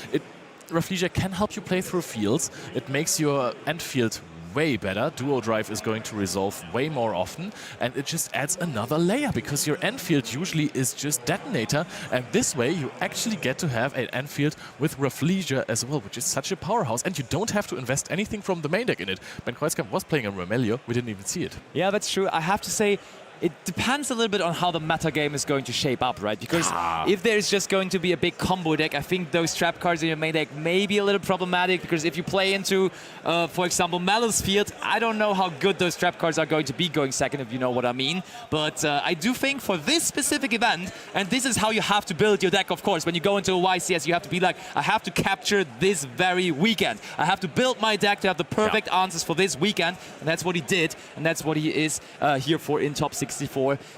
Rafflesia can help you play through fields. It makes your end field way better. Duo Drive is going to resolve way more often, and it just adds another layer because your end field usually is just Detonator, and this way you actually get to have an end field with Rafflesia as well, which is such a powerhouse, and you don't have to invest anything from the main deck in it. Ben Kreuzkamp was playing a Remelio, we didn't even see it. Yeah, that's true. I have to say, it depends a little bit on how the meta game is going to shape up, right? Because if there's just going to be a big combo deck, I think those trap cards in your main deck may be a little problematic, because if you play into, for example, Malice Field, I don't know how good those trap cards are going to be going second, if you know what I mean. But I do think for this specific event, and this is how you have to build your deck, of course, when you go into a YCS, you have to be like, I have to capture this very weekend. I have to build my deck to have the perfect answers for this weekend, and that's what he did, and that's what he is here for in top 64.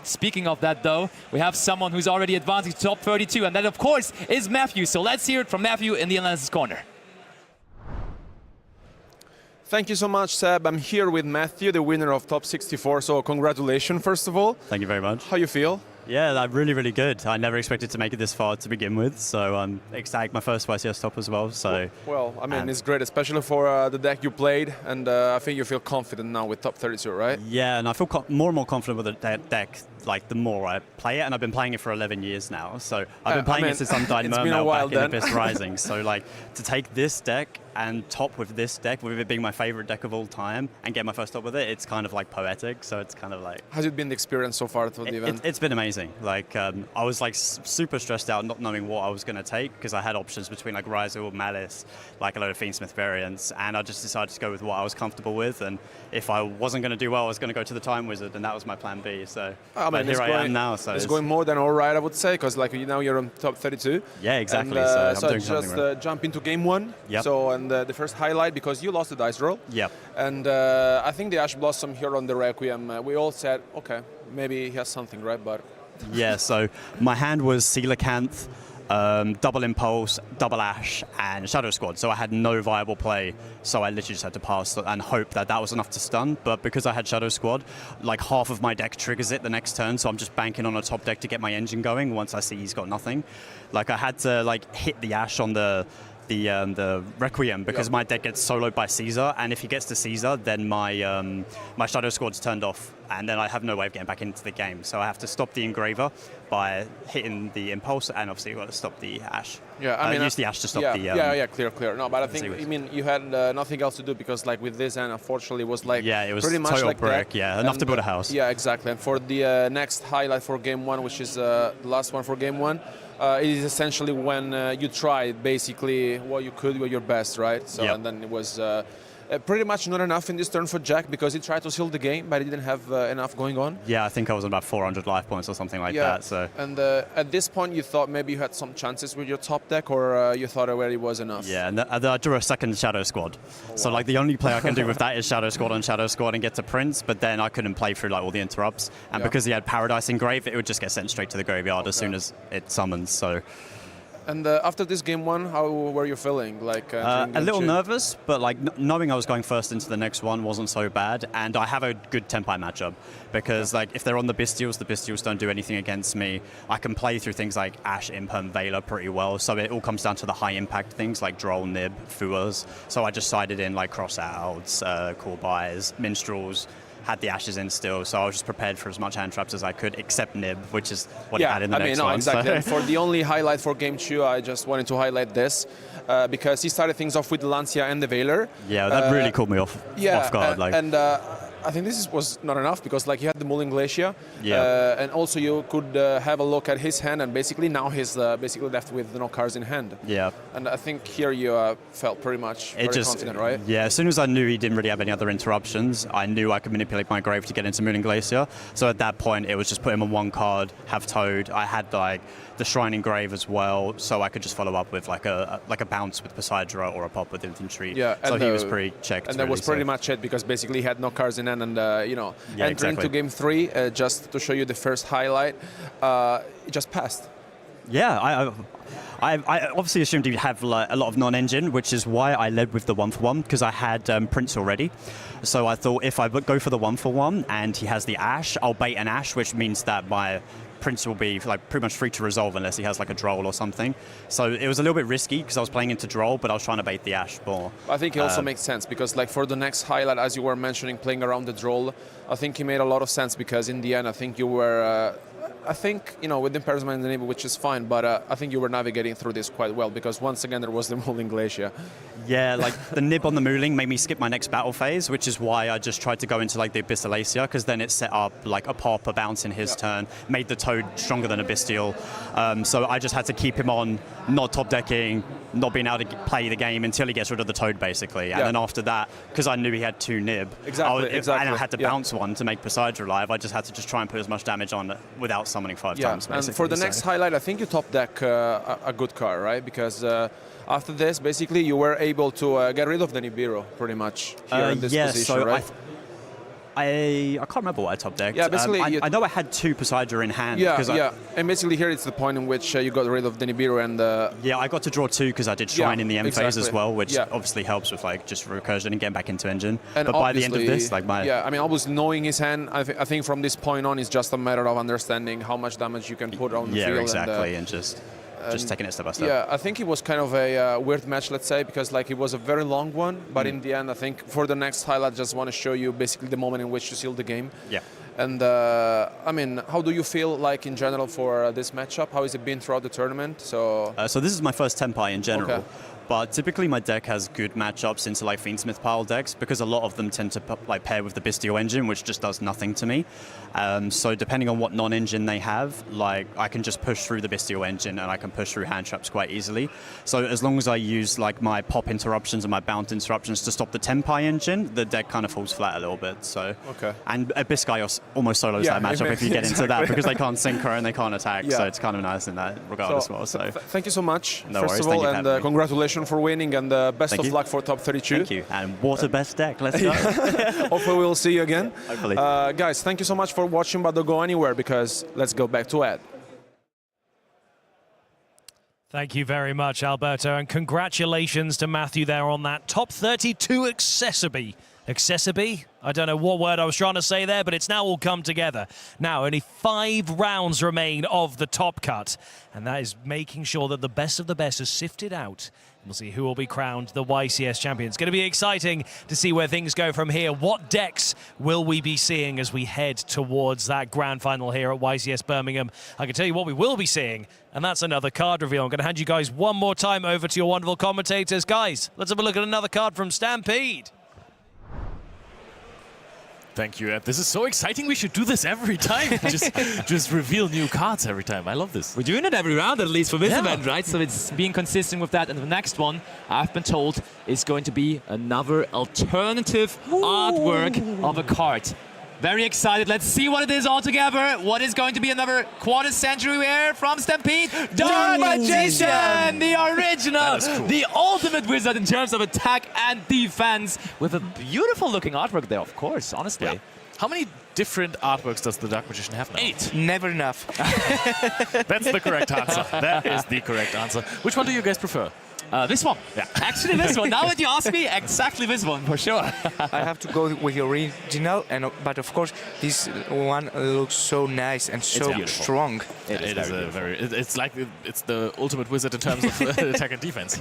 Speaking of that, though, we have someone who's already advancing to top 32, and that, of course, is Matthew. So let's hear it from Matthew in the Analysis Corner. Thank you so much, Seb. I'm here with Matthew, the winner of top 64. So congratulations, first of all. Thank you very much. How you feel? Yeah, I'm really, really good. I never expected to make it this far to begin with, so I'm ecstatic. My first YCS top as well. So well, I mean, it's great, especially for the deck you played, and I think you feel confident now with top 32, right? Yeah, and I feel more and more confident with the deck, like the more I play it, and I've been playing it for 11 years now. So I've been playing it since Undying Mermail back in Abyss Rising. So like to take this deck and top with this deck, with it being my favorite deck of all time, and get my first top with it, it's kind of like poetic. So it's kind of like. Has it been the experience so far to the event? It's been amazing. Like I was like super stressed out, not knowing what I was going to take, because I had options between like Ryzel, Malice, like a load of Fiendsmith variants, and I just decided to go with what I was comfortable with. And if I wasn't going to do well, I was going to go to the Time Wizard, and that was my plan B. So but here I am now. So it's going more than all right, I would say, because like now you're on top 32. Yeah, exactly. And, so I'm doing just right. Jump into game one. Yep. So and the first highlight, because you lost the dice roll. Yep. And I think the Ash Blossom here on the Requiem, we all said, okay, maybe he has something, right? But yeah. So my hand was Coelacanth, double Impulse, double Ash, and Shadow Squad. So I had no viable play. So I literally just had to pass and hope that that was enough to stun. But because I had Shadow Squad, like half of my deck triggers it the next turn. So I'm just banking on a top deck to get my engine going once I see he's got nothing. Like I had to like hit the Ash on the Requiem, because my deck gets soloed by Caesar, and if he gets to Caesar, then my my Shadow Squad's turned off, and then I have no way of getting back into the game. So I have to stop the Engraver by hitting the Impulse, and obviously you've got to stop the Ash. Yeah, I mean, use the Ash to stop the. Clear. No, but I think I mean you had nothing else to do, because like with this, and unfortunately it was like it was pretty much total like brick. that. Yeah, enough to build a house. Yeah, exactly. And for the next highlight for game one, which is the last one for game one. It is essentially when you tried basically what you could with your best, right? So and then it was pretty much not enough in this turn for Jack, because he tried to seal the game, but he didn't have enough going on. Yeah, I think I was on about 400 life points or something like that. So. And at this point, you thought maybe you had some chances with your top deck, or you thought already was enough? Yeah, and I drew a second Shadow Squad. Wow. So like the only play I can do with that is Shadow Squad on Shadow Squad and get to Prince, but then I couldn't play through like all the interrupts. And because he had Paradise Engrave, it would just get sent straight to the graveyard as soon as it summons. So. And after this game one, how were you feeling? Like a little nervous, but like knowing I was going first into the next one wasn't so bad. And I have a good Tempai matchup, because like if they're on the Bystials don't do anything against me. I can play through things like Ash, Imperm, Veiler pretty well. So it all comes down to the high impact things like Droll, Nib, Fuas. So I just sided in like Cross-Outs, Core Buys, Minstrels. Had the Ashes in still, so I was just prepared for as much hand traps as I could, except Nib, which is what I had in the next one. Exactly. So. And for the only highlight for game 2, I just wanted to highlight this, because he started things off with the Lancia and the Veiler. Yeah, that really caught me off guard. I think this was not enough, because like you had the Mulling Glacier, and also you could have a look at his hand, and basically now he's basically left with no cards in hand. Yeah. And I think here you felt pretty much very confident, right? Yeah, as soon as I knew he didn't really have any other interruptions, I knew I could manipulate my grave to get into Mulling Glacier. So at that point, it was just put him on one card, have Toad. I had like the Shrining Grave as well, so I could just follow up with like a bounce with Poseidra or a pop with Infantry. Yeah, so he was pretty checked. And that was pretty much it, because basically he had no cards in hand, and entering into game 3, just to show you the first highlight, it just passed. Yeah, I obviously assumed he'd have like, a lot of non-engine, which is why I led with the 1-for-1, because I had Prince already. So I thought if I go for the 1-for-1 and he has the Ash, I'll bait an Ash, which means that my Prince will be like pretty much free to resolve unless he has like a Droll or something. So it was a little bit risky because I was playing into Droll, but I was trying to bait the Ash more. I think it also makes sense because like for the next highlight, as you were mentioning, playing around the Droll, I think he made a lot of sense because in the end, I think you were... I think, you know, with Imprisonment in the Nib, which is fine, but I think you were navigating through this quite well because once again there was the Mooling Glacier. Yeah, like the Nib on the Mooling made me skip my next battle phase, which is why I just tried to go into like the Abyssalacia because then it set up like a pop, a bounce in his turn, made the Toad stronger than a Bystial. So I just had to keep him on, not top decking, not being able to play the game until he gets rid of the Toad basically. And then after that, because I knew he had 2 Nib, exactly. And I had to bounce one to make Poseidon alive, I just had to just try and put as much damage on without summoning 5 times basically. And for the next highlight, I think you top deck a good card, right? Because after this, basically, you were able to get rid of the Nibiru pretty much here in this position, so right? I can't remember what I top decked. Yeah, basically, I know I had 2 Poseidon in hand. Yeah. And basically here it's the point in which you got rid of the Nibiru and... yeah, I got to draw 2 because I did Shrine in the end phase as well, which Yeah. obviously helps with like just recursion and getting back into engine. And but by the end of this, like my... Yeah, I mean, obviously knowing his hand, I think from this point on, it's just a matter of understanding how much damage you can put on the field. Yeah, exactly, and just taking it step by step. Yeah, I think it was kind of a weird match, let's say, because like it was a very long one, but in the end, I think for the next highlight, I just want to show you basically the moment in which you seal the game. Yeah. And I mean, how do you feel like in general for this matchup? How has it been throughout the tournament? So this is my first Tempai in general. Okay. But typically my deck has good matchups into like Fiendsmith pile decks because a lot of them tend to like pair with the Bystial engine, which just does nothing to me. So depending on what non-engine they have, like I can just push through the Bystial engine and I can push through hand traps quite easily. So as long as I use like my pop interruptions and my bounce interruptions to stop the Tempai engine, the deck kind of falls flat a little bit. So and Abysskai almost solos that matchup if you get into that because they can't synchro and they can't attack. So it's kind of nice in that regard as well. So thank you so much. No first worries, of all, thank you and congratulations for winning and best Thank of you. luck for top 32. Thank you. And what a best deck. Let's go. Hopefully we'll see you again. Hopefully. Guys, thank you so much for watching, but don't go anywhere because let's go back to Ed. Thank you very much, Alberto, and congratulations to Matthew there on that top 32 accessibility. Accessibility? I don't know what word I was trying to say there, but it's now all come together. Now, only 5 rounds remain of the top cut, and that is making sure that the best of the best is sifted out. We'll see who will be crowned the YCS champion. It's going to be exciting to see where things go from here. What decks will we be seeing as we head towards that grand final here at YCS Birmingham? I can tell you what we will be seeing, and that's another card reveal. I'm going to hand you guys one more time over to your wonderful commentators. Guys, let's have a look at another card from Stampede. Thank you, Ed. This is so exciting. We should do this every time. just reveal new cards every time. I love this. We're doing it every round, at least for this event, right? So it's being consistent with that. And the next one, I've been told, is going to be another alternative artwork of a card. Very excited. Let's see what it is altogether. What is going to be another quarter century wear from Stampede? Dark Magician, the original, Cool. the ultimate wizard in terms of attack and defense, with a beautiful looking artwork there, of course, honestly. Yeah. How many different artworks does the Dark Magician have now? 8. Never enough. That's the correct answer. That is the correct answer. Which one do you guys prefer? This one. Yeah. Actually, this one. Now that you ask me, exactly this one, for sure. I have to go with the original, but of course, this one looks so nice and so strong. It's like it's the ultimate wizard in terms of attack and defense.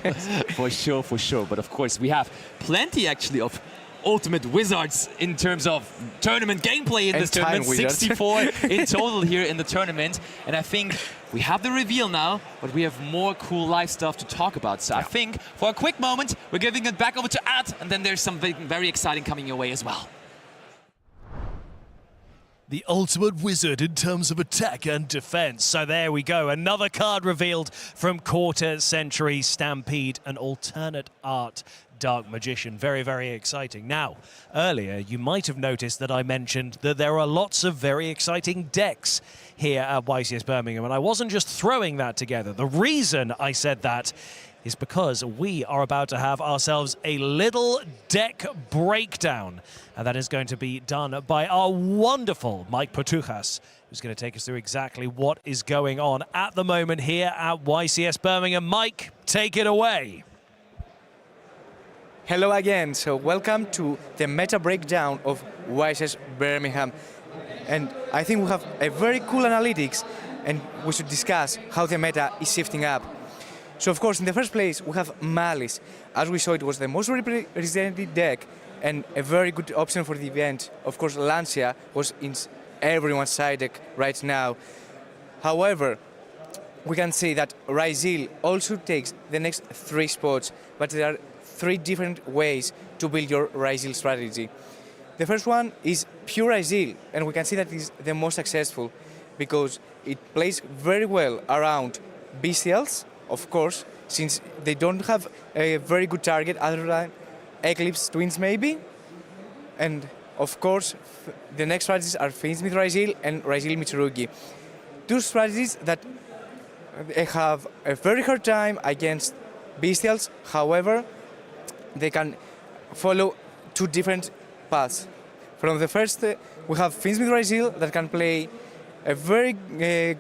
For sure. But of course, we have plenty actually of ultimate wizards in terms of tournament gameplay in this tournament. 64 in total here in the tournament. And I think we have the reveal now, but we have more cool live stuff to talk about. So I think for a quick moment, we're giving it back over to Ad, and then there's something very exciting coming your way as well. The ultimate wizard in terms of attack and defense. So there we go. Another card revealed from Quarter Century Stampede, an alternate art Dark Magician. Very, very exciting. Now, earlier you might have noticed that I mentioned that there are lots of very exciting decks here at YCS Birmingham, and I wasn't just throwing that together. The reason I said that is because we are about to have ourselves a little deck breakdown. And that is going to be done by our wonderful Mike Portujas, who's going to take us through exactly what is going on at the moment here at YCS Birmingham. Mike, take it away. Hello again, so welcome to the meta breakdown of YCS Birmingham. And I think we have a very cool analytics and we should discuss how the meta is shifting up. So of course, in the first place, we have Malice. As we saw, it was the most represented deck and a very good option for the event. Of course, Lancia was in everyone's side deck right now. However, we can say that Ryzil also takes the next 3 spots, but there are 3 different ways to build your Ryzil strategy. The first one is pure Ryzil, and we can see that it is the most successful because it plays very well around Bestials, of course, since they don't have a very good target other than Eclipse Twins maybe. And of course, the next strategies are Fiendsmith Ryzil and Ryzil Mitsurugi. 2 strategies that have a very hard time against Bestials, however, they can follow 2 different paths. From the first, we have Fiendsmith Ryzil that can play a very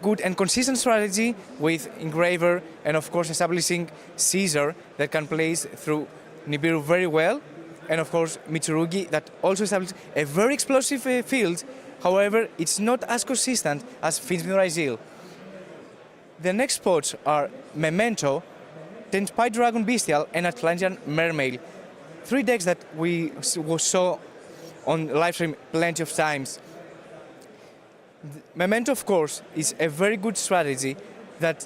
good and consistent strategy with Engraver and of course establishing Caesar that can play through Nibiru very well, and of course Mitsurugi that also establishes a very explosive field, however it's not as consistent as Fiendsmith Ryzil. The next spots are Memento, Tenpai Dragon Bestial and Atlantean Mermaid. 3 decks that we saw on Livestream plenty of times. Memento, of course, is a very good strategy that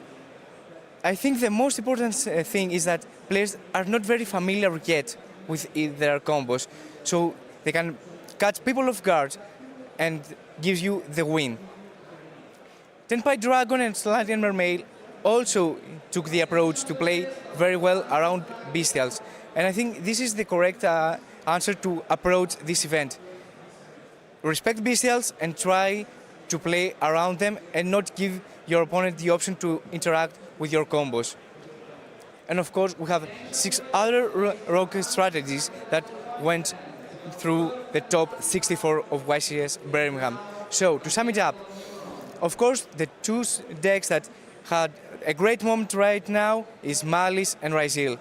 I think the most important thing is that players are not very familiar yet with their combos. So they can catch people off guard and give you the win. Tenpai Dragon and Atlantean Mermaid also took the approach to play very well around Bestials. And I think this is the correct answer to approach this event. Respect Bestials and try to play around them and not give your opponent the option to interact with your combos. And of course, we have 6 other rogue strategies that went through the top 64 of YCS Birmingham. So, to sum it up, of course, the 2 decks that had a great moment right now is Malice and Ryzil.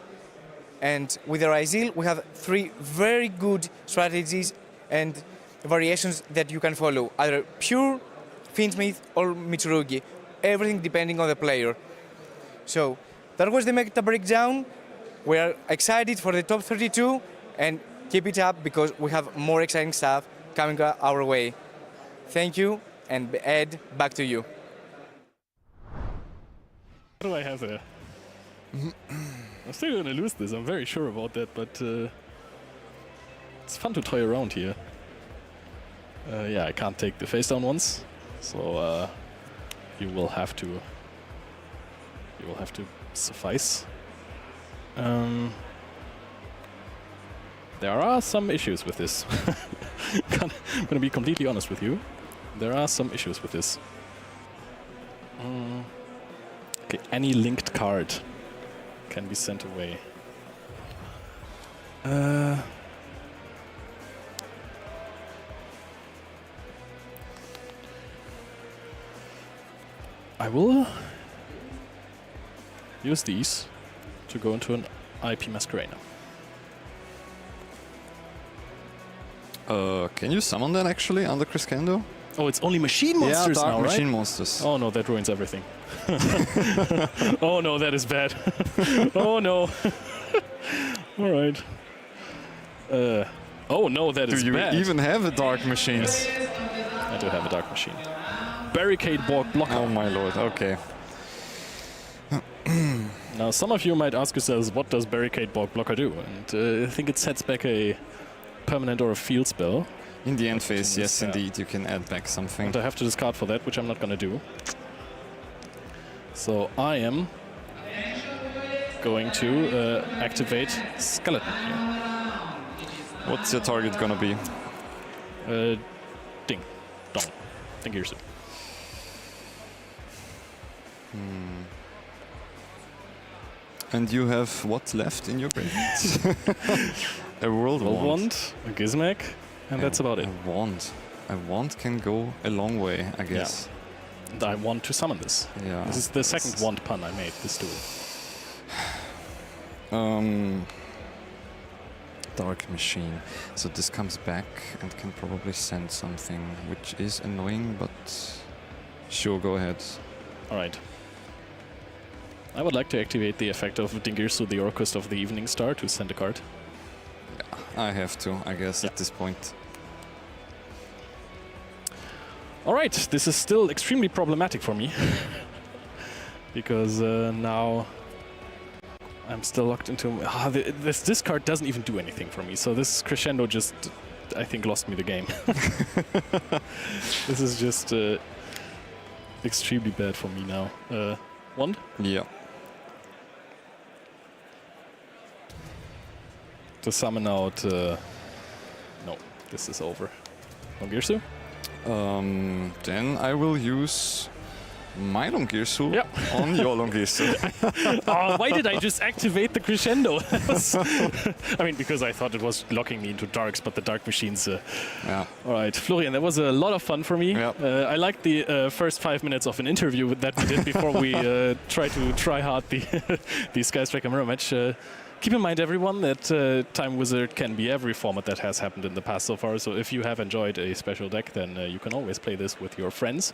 And with the Ryzil, we have 3 very good strategies and variations that you can follow, either pure, Fiendsmith or Mitsurugi, everything depending on the player. So that was the meta breakdown. We are excited for the top 32 and keep it up because we have more exciting stuff coming our way. Thank you, and Ed, back to you. What do I have there? I'm still going to lose this, I'm very sure about that, but it's fun to toy around here. Yeah, I can't take the face down ones, so you will have to suffice. There are some issues with this. I'm gonna be completely honest with you. There are some issues with this. Okay, any linked card can be sent away. I will use these to go into an IP Masquerade. Can you summon that actually under Crescendo? Oh, it's only machine monsters yeah, now, right? Machine monsters. Oh no, that ruins everything. Oh no, that is bad. Oh no. All right. Oh no, that is bad. Do you even have a dark machines? I do have a dark machine. Barricade blocker. Oh my lord, okay. Now some of you might ask yourselves, what does Barricade blocker do? And I think it sets back a permanent or a field spell. In the end phase, yes, indeed, you can add back something. And I have to discard for that, which I'm not going to do. So I am going to activate Skeleton here. What's your target going to be? Ding. Dong. Thank you, sir. And you have what left in your graveyard? A world wand, a Gizmek, and that's about it. A wand. A wand can go a long way, I guess. Yeah. And I want to summon this. Yeah. This is the second wand pun I made this duel. Dark Machine. So this comes back and can probably send something, which is annoying, but sure, go ahead. All right. I would like to activate the effect of Dingirsu, the Orchest of the Evening Star, to send a card. Yeah, I have to, I guess, at this point. All right, this is still extremely problematic for me. Because now I'm still locked into... this card doesn't even do anything for me, so this Crescendo just, I think, lost me the game. This is just extremely bad for me now. Wand? Yeah. To summon out... no, this is over. Longirsu? Then I will use my Longirsu on your Longirsu. Oh, why did I just activate the Crescendo? I mean, because I thought it was locking me into Darks, but the Dark Machines... yeah. All right, Florian, that was a lot of fun for me. I liked the first 5 minutes of an interview that we did before we try hard the Sky Striker Mirror match. Keep in mind, everyone, that Time Wizard can be every format that has happened in the past so far. So if you have enjoyed a special deck, then you can always play this with your friends.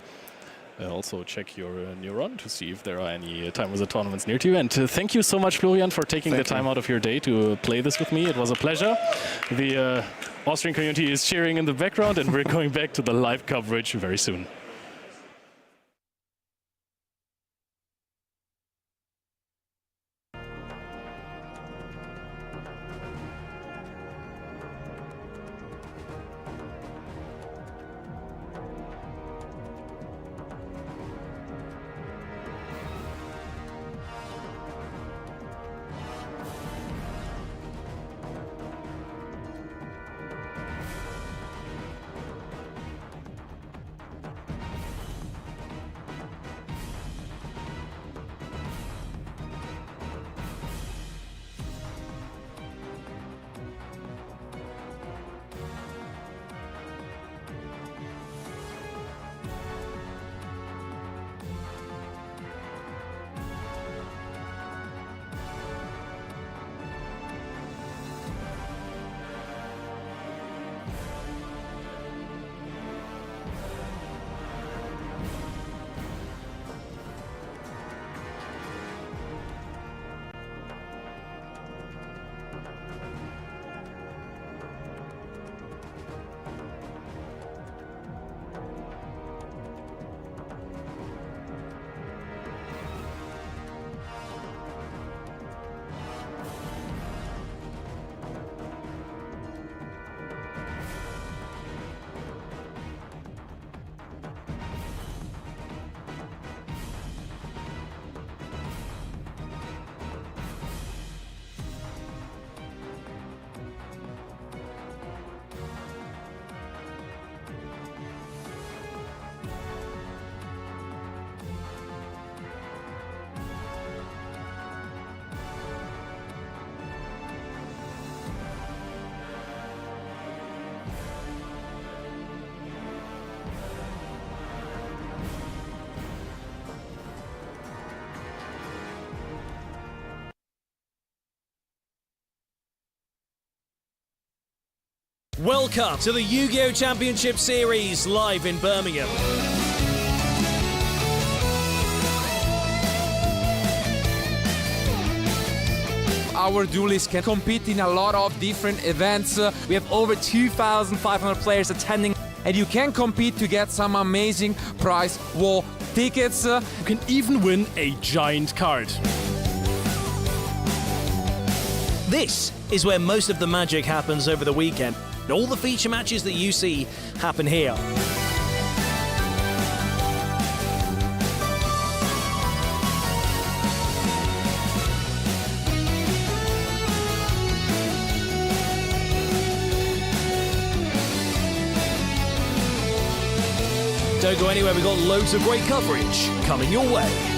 Also check your Neuron to see if there are any Time Wizard tournaments near to you. And thank you so much, Florian, for taking the time out of your day to play this with me. It was a pleasure. The Austrian community is cheering in the background, and we're going back to the live coverage very soon. Welcome to the Yu-Gi-Oh! Championship Series live in Birmingham. Our duelists can compete in a lot of different events. We have over 2,500 players attending, and you can compete to get some amazing prize wall tickets. You can even win a giant card. This is where most of the magic happens over the weekend. All the feature matches that you see happen here. Don't go anywhere, we've got loads of great coverage coming your way.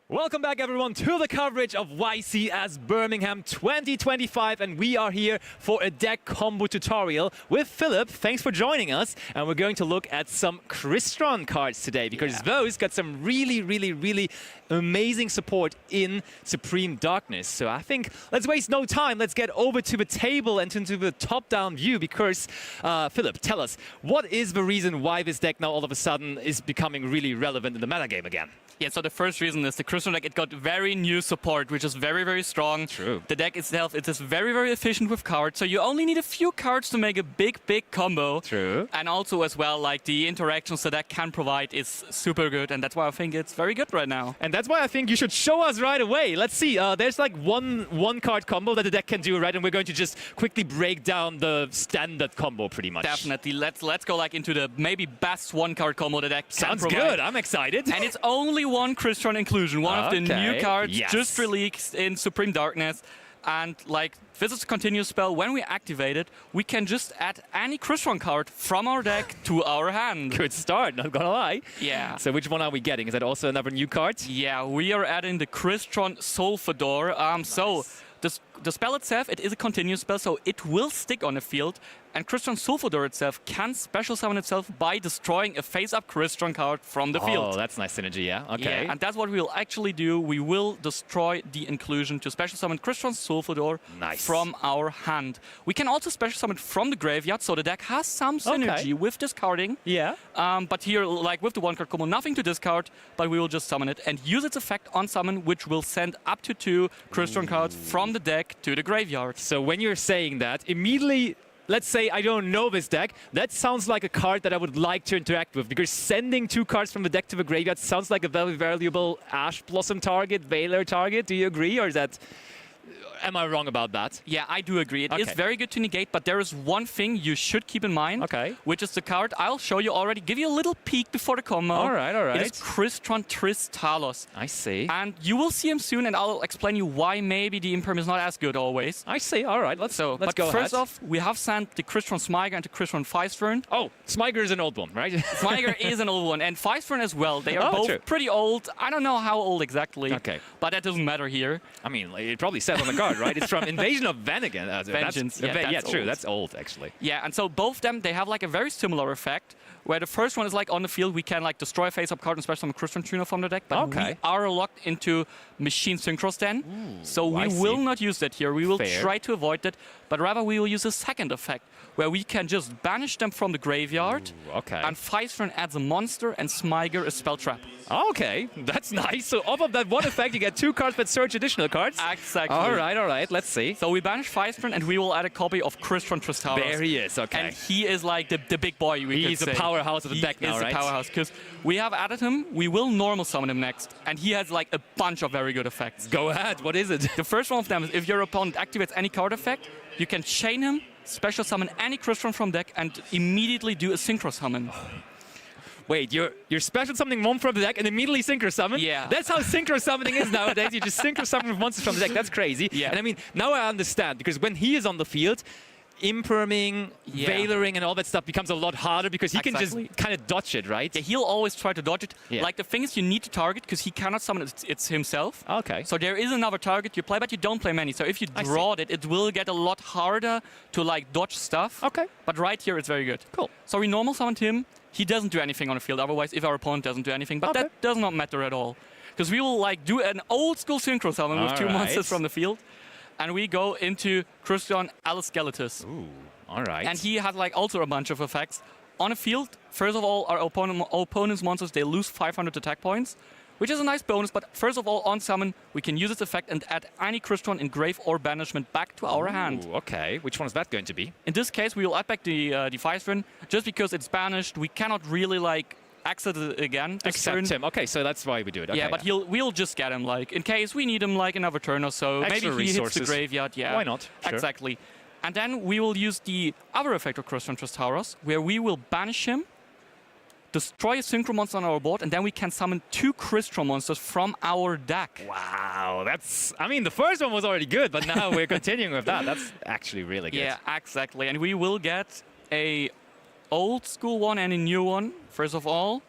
Welcome back, everyone, to the coverage of YCS Birmingham 2025, and we are here for a deck combo tutorial with Philip. Thanks for joining us, and we're going to look at some Crystron cards today, because those got some really amazing support in Supreme Darkness. So I think let's waste no time. Let's get over to the table and into the top-down view, because Philip, tell us, what is the reason why this deck now all of a sudden is becoming really relevant in the metagame again? Yeah, so the first reason is the Crystron deck, it got very new support, which is very strong. True. The deck itself, it is very efficient with cards, so you only need a few cards to make a big combo. True. And also as well, like the interactions the deck can provide is super good, and that's why I think it's very good right now. And that's why I think you should show us right away. Let's see, there's like one card combo that the deck can do, right? And we're going to just quickly break down the standard combo pretty much. Definitely. Let's go like into the maybe best one card combo the deck can provide. Sounds good, I'm excited. And it's only one Crystron inclusion, one of the new cards yes. just released in Supreme Darkness. And like, this is a continuous spell. When we activate it, we can just add any Crystron card from our deck to our hand. Good start, not gonna lie. Yeah. So which one are we getting? Is that also another new card? Yeah, we are adding the Crystron Solfador. So the spell itself, it is a continuous spell, so it will stick on the field. And Crystron Solfador itself can special summon itself by destroying a face-up Crystron card from the field. Oh, that's nice synergy, yeah. Okay. Yeah, and that's what we'll actually do. We will destroy the inclusion to special summon Crystron Solfador from our hand. We can also special summon from the graveyard, so the deck has some synergy with discarding. Yeah. But here, like with the one-card combo, nothing to discard, but we will just summon it and use its effect on summon, which will send up to 2 Crystron cards from the deck to the graveyard. So when you're saying that, immediately, let's say I don't know this deck, that sounds like a card that I would like to interact with, because sending 2 cards from the deck to the graveyard sounds like a very valuable Ash Blossom target, Veiler target. Do you agree, or is that... Am I wrong about that? Yeah, I do agree. It is very good to negate, but there is one thing you should keep in mind, which is the card I'll show you already. Give you a little peek before the combo. All right. It is Crystron Triss Talos. I see. And you will see him soon, and I'll explain you why maybe the Imperm is not as good always. I see. All right, let's go But first off, we have sent the Crystron Smyger and the Crystron Feistfern. Oh, Smyger is an old one, right? Smyger is an old one, and Feistfern as well. They are both pretty old. I don't know how old exactly, but that doesn't matter here. I mean, it probably says on the card, right? It's from Invasion of Vengeance. Vengeance. Yeah, true. Old. That's old, actually. Yeah, and so both of them, they have like a very similar effect, where the first one is like on the field, we can like destroy a face-up card and special summon Crystron Tuner from the deck, but we are locked into Machine Synchros then, so we will not use that here. We will try to avoid that, but rather we will use a second effect, where we can just banish them from the graveyard, and Feistfern adds a monster and Smyger a spell trap. Okay, that's nice. So off of that one effect, you get 2 cards that search additional cards. Exactly. All right. Let's see. So we banish Feistfern, and we will add a copy of Crystron Triss Talos. There he is, And he is like the big boy, He's the powerhouse of the deck now, right? He's the powerhouse, because we have added him. We will normal summon him next, and he has like a bunch of very good effects. Go ahead, what is it? The first one of them is if your opponent activates any card effect, you can chain him, special summon any Crystron from deck, and immediately do a synchro summon. Wait, you're special summoning one from the deck and immediately synchro summon? Yeah. That's how synchro summoning is nowadays. You just synchro summon monsters from the deck. That's crazy. Yeah. And I mean, now I understand, because when he is on the field, imperming, veilering, and all that stuff becomes a lot harder, because he can just kind of dodge it, right? Yeah, he'll always try to dodge it. Yeah. Like, the thing is, you need to target, because he cannot summon it himself. Okay. So there is another target you play, but you don't play many. So if you draw it, it will get a lot harder to like dodge stuff. Okay. But right here, it's very good. Cool. So we normal summoned him. He doesn't do anything on the field otherwise if our opponent doesn't do anything. But that does not matter at all, because we will like do an old school synchro summon with 2 monsters from the field. And we go into Crystron Alloskeletus. Ooh. All right. And he has like also a bunch of effects. On the field, first of all, our opponent's monsters, they lose 500 attack points, which is a nice bonus. But first of all, on summon, we can use its effect and add any Crystron in grave or banishment back to our hand. Okay, which one is that going to be? In this case, we will add back the Feistfern. Just because it's banished, we cannot really like exit it again. Accept him. Okay, so that's why we do it. Okay, yeah, but we'll just get him like in case we need him like another turn or so. Extra Maybe he resources. hits the graveyard. Yeah, Why not? Sure. Exactly. And then we will use the other effect of Crystron Triss Talos, where we will banish him, destroy a synchro monster on our board, and then we can summon 2 Crystron monsters from our deck. Wow, that's... I mean, the first one was already good, but now we're continuing with that. That's actually really good. Yeah, exactly. And we will get a old school one and a new one, first of all.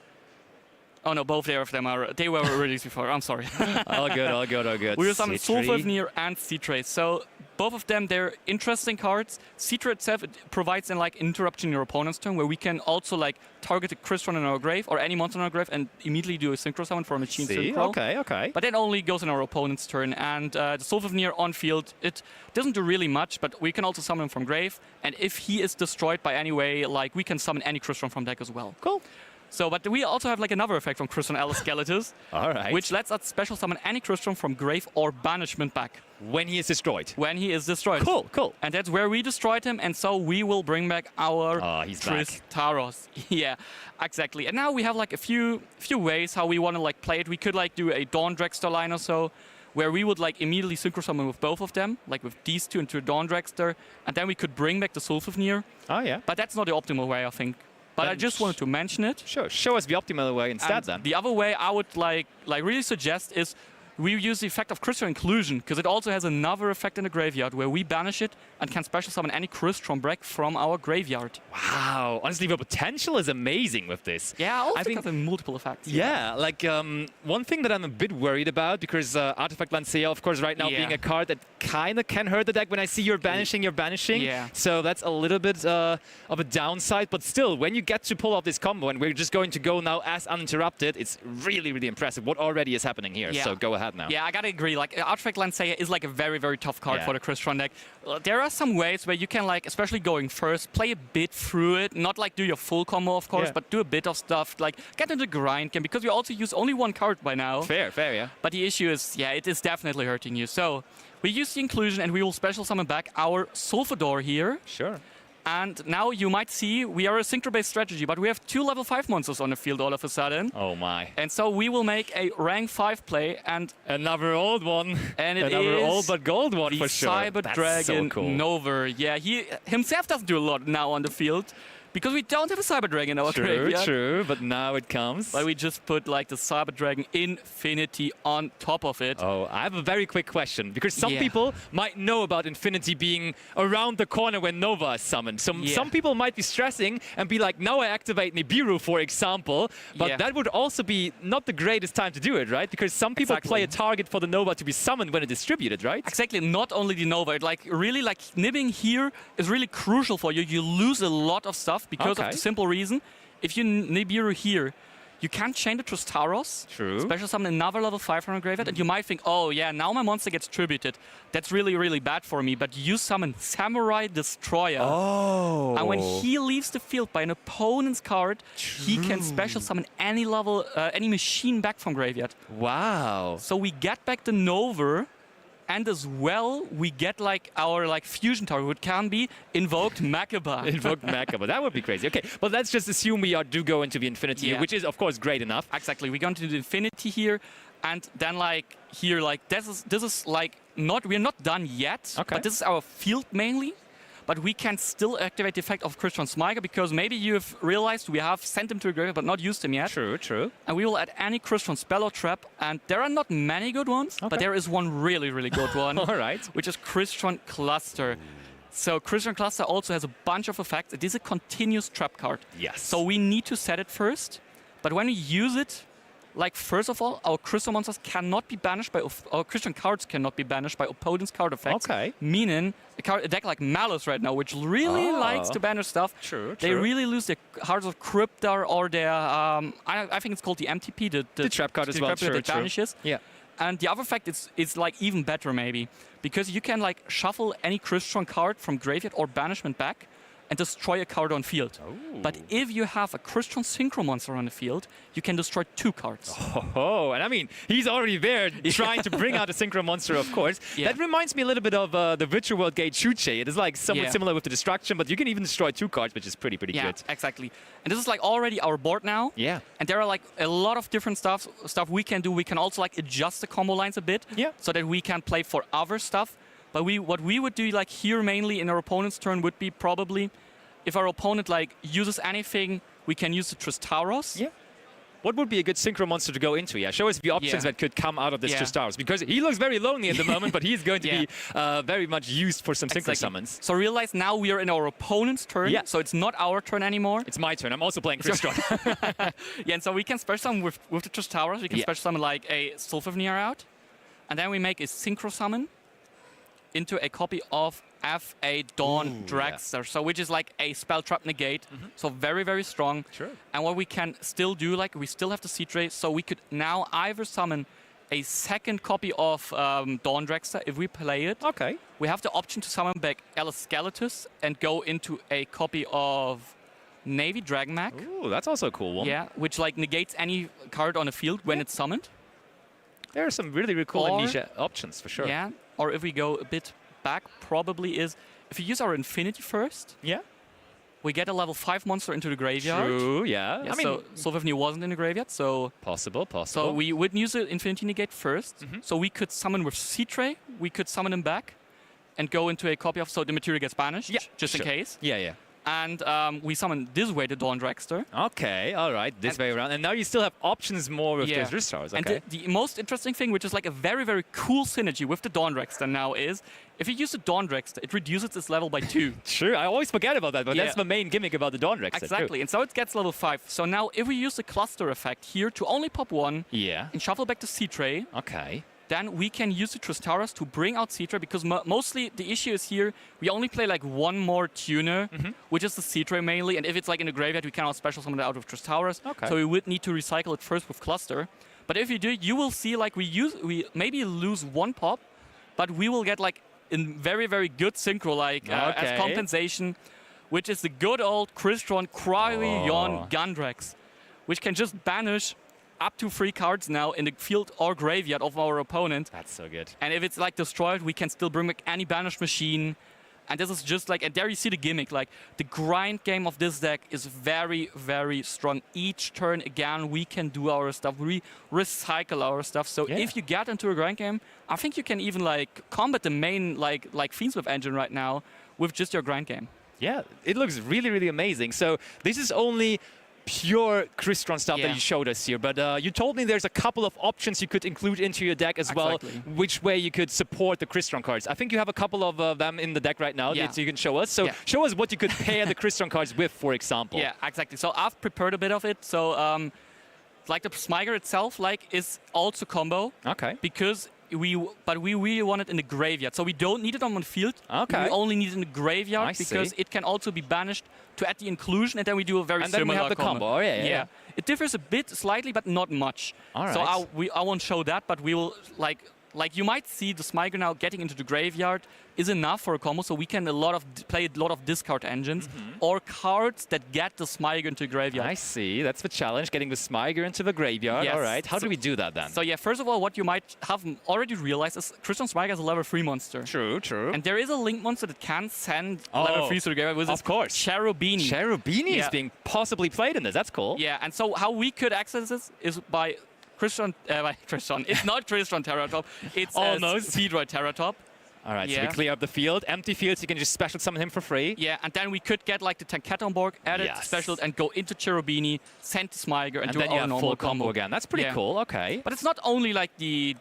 Oh no, both of them they were released before. I'm sorry. All good, all good, all good. We will summon C3. Sulfafnir and C3. So both of them, they're interesting cards. C3 itself, it provides an interruption in your opponent's turn, where we can also target a Crystron in our grave or any monster in our grave and immediately do a synchro summon for a machine synchro. Okay, okay. But that only goes in our opponent's turn. And the Sulfafnir on field, it doesn't do really much, but we can also summon him from grave. And if he is destroyed by any way, we can summon any Crystron from deck as well. Cool. So, but we also have another effect from Crystron Alice Skeletus, all right, which lets us special summon any Crystron from grave or banishment back. When he is destroyed. When he is destroyed. Cool, cool. And that's where we destroyed him, and so we will bring back our he's back. Taros. Yeah, exactly. And now we have a few ways how we want to play it. We could do a Dawn Dragster line or so, where we would immediately synchro summon with both of them, with these two into a Dawn Dragster, and then we could bring back the Sulfafnir. Oh yeah. But that's not the optimal way, I think. But I just wanted to mention it. Sure, show us the optimal way instead then. The other way I would really suggest is we use the effect of Crystron Inclusion, because it also has another effect in the graveyard where we banish it and can special summon any Crystron back from our graveyard. Wow, honestly, the potential is amazing with this. Yeah, I think it has multiple effects. Yeah, one thing that I'm a bit worried about, because Artifact Lancea, of course, right now being a card that kind of can hurt the deck. When I see you're banishing. Yeah. So that's a little bit of a downside, but still, when you get to pull off this combo, and we're just going to go now as uninterrupted, it's really, really impressive what already is happening here. Yeah. So go ahead now. Yeah, I gotta agree. Artifact Lancea is a very, very tough card for the Crystron deck. There are some ways where you can, especially going first, play a bit through it. Not do your full combo, of course, but do a bit of stuff. Get into the grind game, because you also use only one card by now. Fair, yeah. But the issue is, it is definitely hurting you. So we use the Inclusion, and we will special summon back our Sulfador here. Sure. And now you might see we are a synchro-based strategy, but we have 2 level 5 monsters on the field all of a sudden. Oh my. And so we will make a rank 5 play, and another old one. And another old but gold one for sure. Cyber Dragon so cool. Nova. Yeah, he himself doesn't do a lot now on the field, because we don't have a Cyber Dragon in our graveyard. True, but now it comes. But we just put the Cyber Dragon Infinity on top of it. Oh, I have a very quick question, because some people might know about Infinity being around the corner when Nova is summoned. Some people might be stressing and be like, now I activate Nibiru, for example, but that would also be not the greatest time to do it, right? Because some people play a target for the Nova to be summoned when it's distributed, right? Exactly, not only the Nova. Really, nibbing here is really crucial for you. You lose a lot of stuff because of the simple reason, if you Nibiru here, you can't chain the Tristaros. True. Special summon another level 5 from a graveyard, and you might think, oh yeah, now my monster gets tributed. That's really, really bad for me. But you summon Samurai Destroyer. Oh. And when he leaves the field by an opponent's card, he can special summon any level, any machine back from graveyard. Wow. So we get back the Nova. And as well, we get our fusion target, which can be Invoked Makaba. Invoked Makaba, that would be crazy. Okay, but let's just assume we do go into the Infinity here, which is of course great enough. Exactly, we go into the Infinity here, and then here this is not, we're not done yet. Okay. But this is our field mainly. But we can still activate the effect of Crystron Smiger, because maybe you've realized we have sent him to a graveyard but not used him yet. True. And we will add any Crystron spell or trap, and there are not many good ones, but there is one really, really good one. All right. Which is Crystron Cluster. So Crystron Cluster also has a bunch of effects. It is a continuous trap card. Yes. So we need to set it first, but when we use it, first of all, our Crystron monsters cannot be banished by, our Crystron cards cannot be banished by opponent's card effects. Okay. Meaning, a deck like Malice right now, which really likes to banish stuff, they really lose their Hearts of Cryptar or their, I think it's called the MTP, the trap card as well, that banishes. Yeah. And the other fact is even better maybe, because you can shuffle any Crystron card from graveyard or banishment back and destroy a card on field. Oh. But if you have a Crystron Synchro monster on the field, you can destroy 2 cards. Oh, and I mean, he's already there trying to bring out a Synchro monster, of course. Yeah. That reminds me a little bit of the Virtual World Gate Chuche. It is somewhat similar with the destruction, but you can even destroy 2 cards, which is pretty good. Yeah, exactly. And this is already our board now. Yeah. And there are a lot of different stuff we can do. We can also adjust the combo lines a bit, so that we can play for other stuff. But what we would do here mainly in our opponent's turn would be probably, if our opponent uses anything, we can use the Tristaros. Yeah. What would be a good synchro monster to go into? Yeah, show us the options that could come out of this Tristaros, because he looks very lonely at the moment, but he's going to be very much used for some synchro summons. So realize now we are in our opponent's turn, so it's not our turn anymore. It's my turn. I'm also playing Crystron. And so we can special summon with the Tristaros. We can special summon like a Sylvanir out, and then we make a synchro summon into a copy of F8 Dawn Dragster, so which is like a spell trap negate, so very, very strong. Sure. And what we can still do, like we still have the Sea Tray, so we could now either summon a second copy of Dawn Dragster if we play it. Okay. We have the option to summon back Skeletus and go into a copy of Navy Dragonmech. Ooh, that's also a cool one. Yeah, which like negates any card on the field when it's summoned. There are some really, really cool and niche options for sure. Yeah, or if we go a bit back, probably is if we use our Infinity first. Yeah. We get a level 5 monster into the graveyard. True, yeah. I mean, so Sylvanir wasn't in the graveyard, so... Possible. So we would use the Infinity Negate first. So we could summon with Sea Tray, we could summon him back and go into a copy of... So the material gets banished, just in case. Yeah. And we summon this way the Dawn Dragster. Okay, all right, this way around. And now you still have options more with those Tristars, okay. And the most interesting thing, which is like a very, very cool synergy with the Dawn Dragster now is, if you use the Dawn Dragster, it reduces its level by 2. Sure, I always forget about that, but that's the main gimmick about the Dawn Dragster. Exactly, and so it gets level 5. So now if we use the cluster effect here to only pop 1 and shuffle back the Sea Tray, then we can use the Tristaros to bring out Sea Tray, because mostly the issue is here, we only play like one more tuner, which is the Sea Tray mainly, and if it's like in the graveyard, we cannot special summon it out of Tristaros, so we would need to recycle it first with Cluster. But if you do, you will see like we maybe lose 1 pop, but we will get like in very, very good synchro, like as compensation, which is the good old Crystron Cryo-Yon Gundrax, which can just banish up to 3 cards now in the field or graveyard of our opponent. That's so good. And if it's like destroyed, we can still bring back any banished machine. And this is just like, and there you see the gimmick, like the grind game of this deck is very, very strong. Each turn, again, we can do our stuff, we recycle our stuff. So if you get into a grind game, I think you can even like combat the main like Fiendsmith engine right now with just your grind game. Yeah, it looks really, really amazing. So this is only pure Crystron stuff that you showed us here, but you told me there's a couple of options you could include into your deck as well, which way you could support the Crystron cards. I think you have a couple of them in the deck right now that you can show us. So show us what you could pair the Crystron cards with, for example. Yeah, exactly. So I've prepared a bit of it. So like the Smyger itself is also combo. Okay. Because we really want it in the graveyard, so we don't need it on the field. Okay. We only need it in the graveyard because it can also be banished to add the inclusion, and then we do a very similar then we have the combo. Oh, yeah. It differs a bit, slightly, but not much. All right. So I won't show that, but we will like you might see the Smyger now getting into the graveyard is enough for a combo, so we can play a lot of discard engines or cards that get the Smyger into the graveyard. I see. That's the challenge, getting the Smyger into the graveyard. Yes. All right. How do we do that then? So yeah, first of all, what you might have already realized is Crystron Smyger is a level 3 monster. True. And there is a link monster that can send level 3 to the graveyard with Cherubini. Cherubini is being possibly played in this. That's cool. Yeah, and so how we could access this is by Crystron. It's not Crystron Terratop. It's almost Speedroid Terratop. All right, so we clear up the field. Empty fields, you can just special summon him for free. Yeah, and then we could get like the Tankatomborg, added special, and go into Cherubini, send the Smyger, and do then our you have normal full combo again. That's pretty cool. Okay. But it's not only like the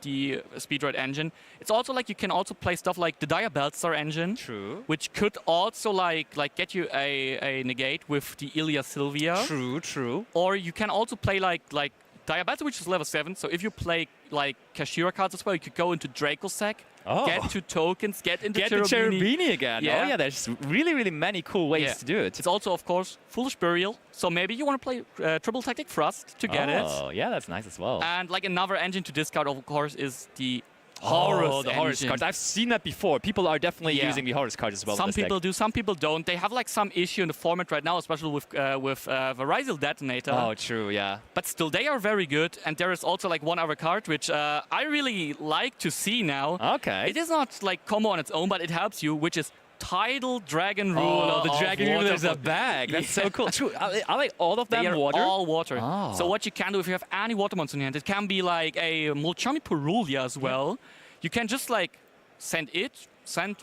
Speedroid engine. It's also like you can also play stuff like the Diabellstar engine. True. Which could also like get you a negate with the Ilya Sylvia. True. Or you can also play like Diabellstar, which is level 7. So if you play like Kashira cards as well, you could go into Dracossack, get 2 tokens, get into Cherubini again. Yeah. Oh yeah, there's really, really many cool ways to do it. It's also, of course, Foolish Burial. So maybe you want to play Triple Tactic Thrust to get it. Oh, yeah, that's nice as well. And like another engine to discard, of course, is the Horus engine. cards. I've seen that before. People are definitely using the Horus cards as well. Some people do, some people don't. They have like some issue in the format right now, especially with Verizon Detonator. Oh, true, yeah. But still, they are very good. And there is also like one other card which I really like to see now. Okay. It is not like combo on its own, but it helps you, which is Tidal Dragon Ruler. Oh, the Dragon Ruler is a bag. That's so cool. True. Are like all of them they are water? all water. Oh. So what you can do if you have any water monster in your hand, it can be like a Mulchami Purulia as well. You can just like send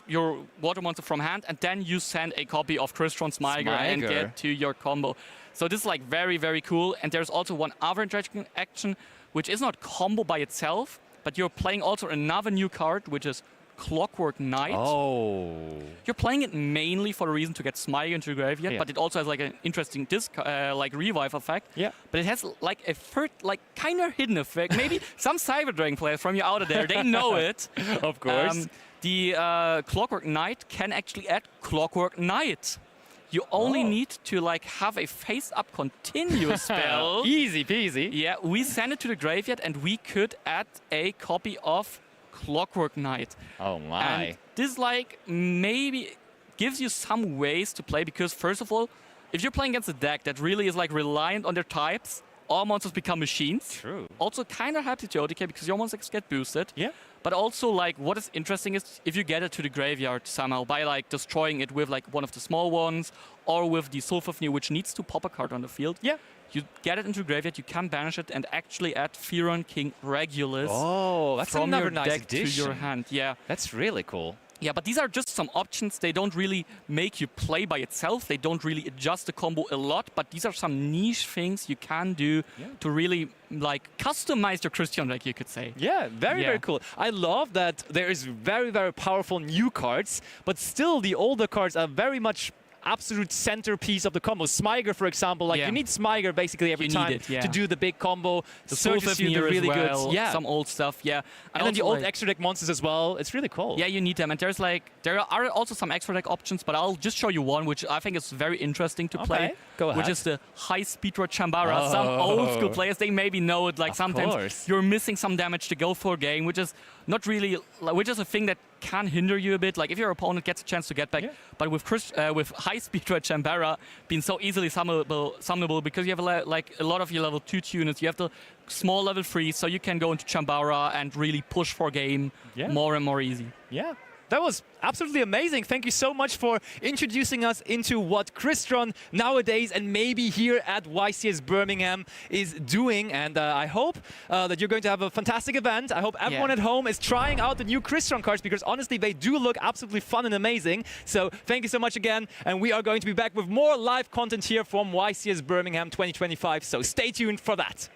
your water monster from hand, and then you send a copy of Crystron Smyger and get to your combo. So this is like very, very cool. And there's also one other interesting action, which is not combo by itself, but you're playing also another new card, which is Clockwork Knight. Oh. You're playing it mainly for the reason to get Smite into the graveyard, but it also has like an interesting like revive effect. Yeah. But it has like a third, like kind of hidden effect. Maybe some Cyber Dragon players from you out of there, they know it. Of course. The Clockwork Knight can actually add Clockwork Knight. You only need to like have a face-up continuous spell. Easy peasy. Yeah, we send it to the graveyard and we could add a copy of Clockwork Knight. Oh my. And this like maybe gives you some ways to play, because first of all, if you're playing against a deck that really is like reliant on their types, all monsters become machines. True. Also kind of happy to OTK because your monsters get boosted. Yeah. But also like what is interesting is if you get it to the graveyard somehow by like destroying it with like one of the small ones or with the Sulfafnir, which needs to pop a card on the field. Yeah. You get it into the graveyard, you can banish it and actually add Theron King Regulus. Oh, that's from another your nice deck addition. to your hand. Yeah. That's really cool. Yeah, but these are just some options. They don't really make you play by itself. They don't really adjust the combo a lot, but these are some niche things you can do to really like customize your Christian deck, you could say. Yeah, very cool. I love that there is very, very powerful new cards, but still the older cards are very much absolute centerpiece of the combo. Smiger, for example, like you need Smiger basically every time to do the big combo. The Surges you the really well, good, some old stuff, and then the old extra deck monsters as well. It's really cool. Yeah, you need them, and there are also some extra deck options, but I'll just show you one which I think is very interesting to play. Go ahead. Which is the High Speedrun Chambara. Some old school players, they maybe know it. Like sometimes you're missing some damage to go for a game, which is not really, which is a thing that can hinder you a bit. Like if your opponent gets a chance to get back, but with High Speedrun Chambara being so easily summonable because you have like a lot of your level 2 tuners, you have the small level 3, so you can go into Chambara and really push for game more and more easy. Yeah. That was absolutely amazing. Thank you so much for introducing us into what Crystron nowadays and maybe here at YCS Birmingham is doing. And I hope that you're going to have a fantastic event. I hope everyone at home is trying out the new Crystron cards because honestly, they do look absolutely fun and amazing. So thank you so much again. And we are going to be back with more live content here from YCS Birmingham 2025. So stay tuned for that.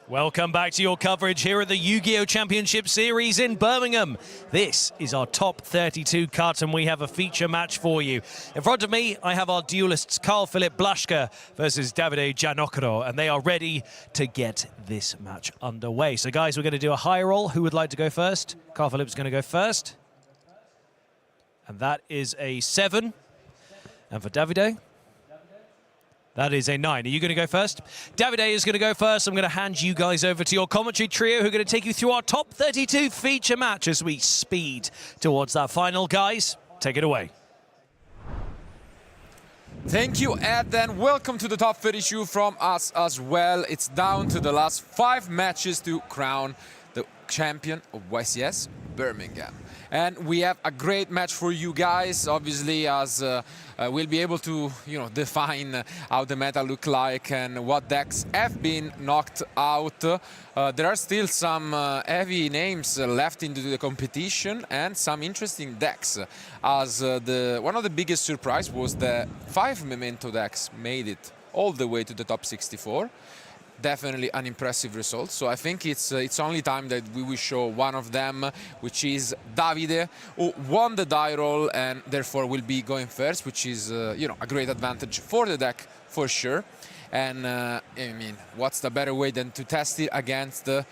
Welcome back to your coverage here at the Yu-Gi-Oh! Championship Series in Birmingham. This is our top 32 cut, and we have a feature match for you. In front of me, I have our duelists Carl-Philip Blaszka versus Davide Giannocchio, and they are ready to get this match underway. So, guys, we're going to do a high roll. Who would like to go first? Carl-Philip's going to go first. And that is a 7. And for Davide? That is a 9. Are you going to go first? Davide is going to go first. I'm going to hand you guys over to your commentary trio who are going to take you through our top 32 feature match as we speed towards that final. Guys, take it away. Thank you, Ed, and welcome to the top 32 from us as well. It's down to the last 5 matches to crown the champion of YCS Birmingham. And we have a great match for you guys, obviously, as we'll be able to, define how the meta look like and what decks have been knocked out. There are still some heavy names left into the competition and some interesting decks, as one of the biggest surprise was the 5 Memento decks made it all the way to the top 64. Definitely an impressive result. So I think it's only time that we will show one of them, which is Davide, who won the die roll and therefore will be going first, which is a great advantage for the deck for sure. And I mean, what's the better way than to test it against a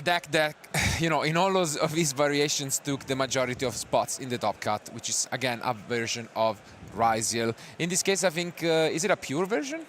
deck that in all of his variations took the majority of spots in the top cut, which is again a version of Ryziel. In this case, I think is it a pure version?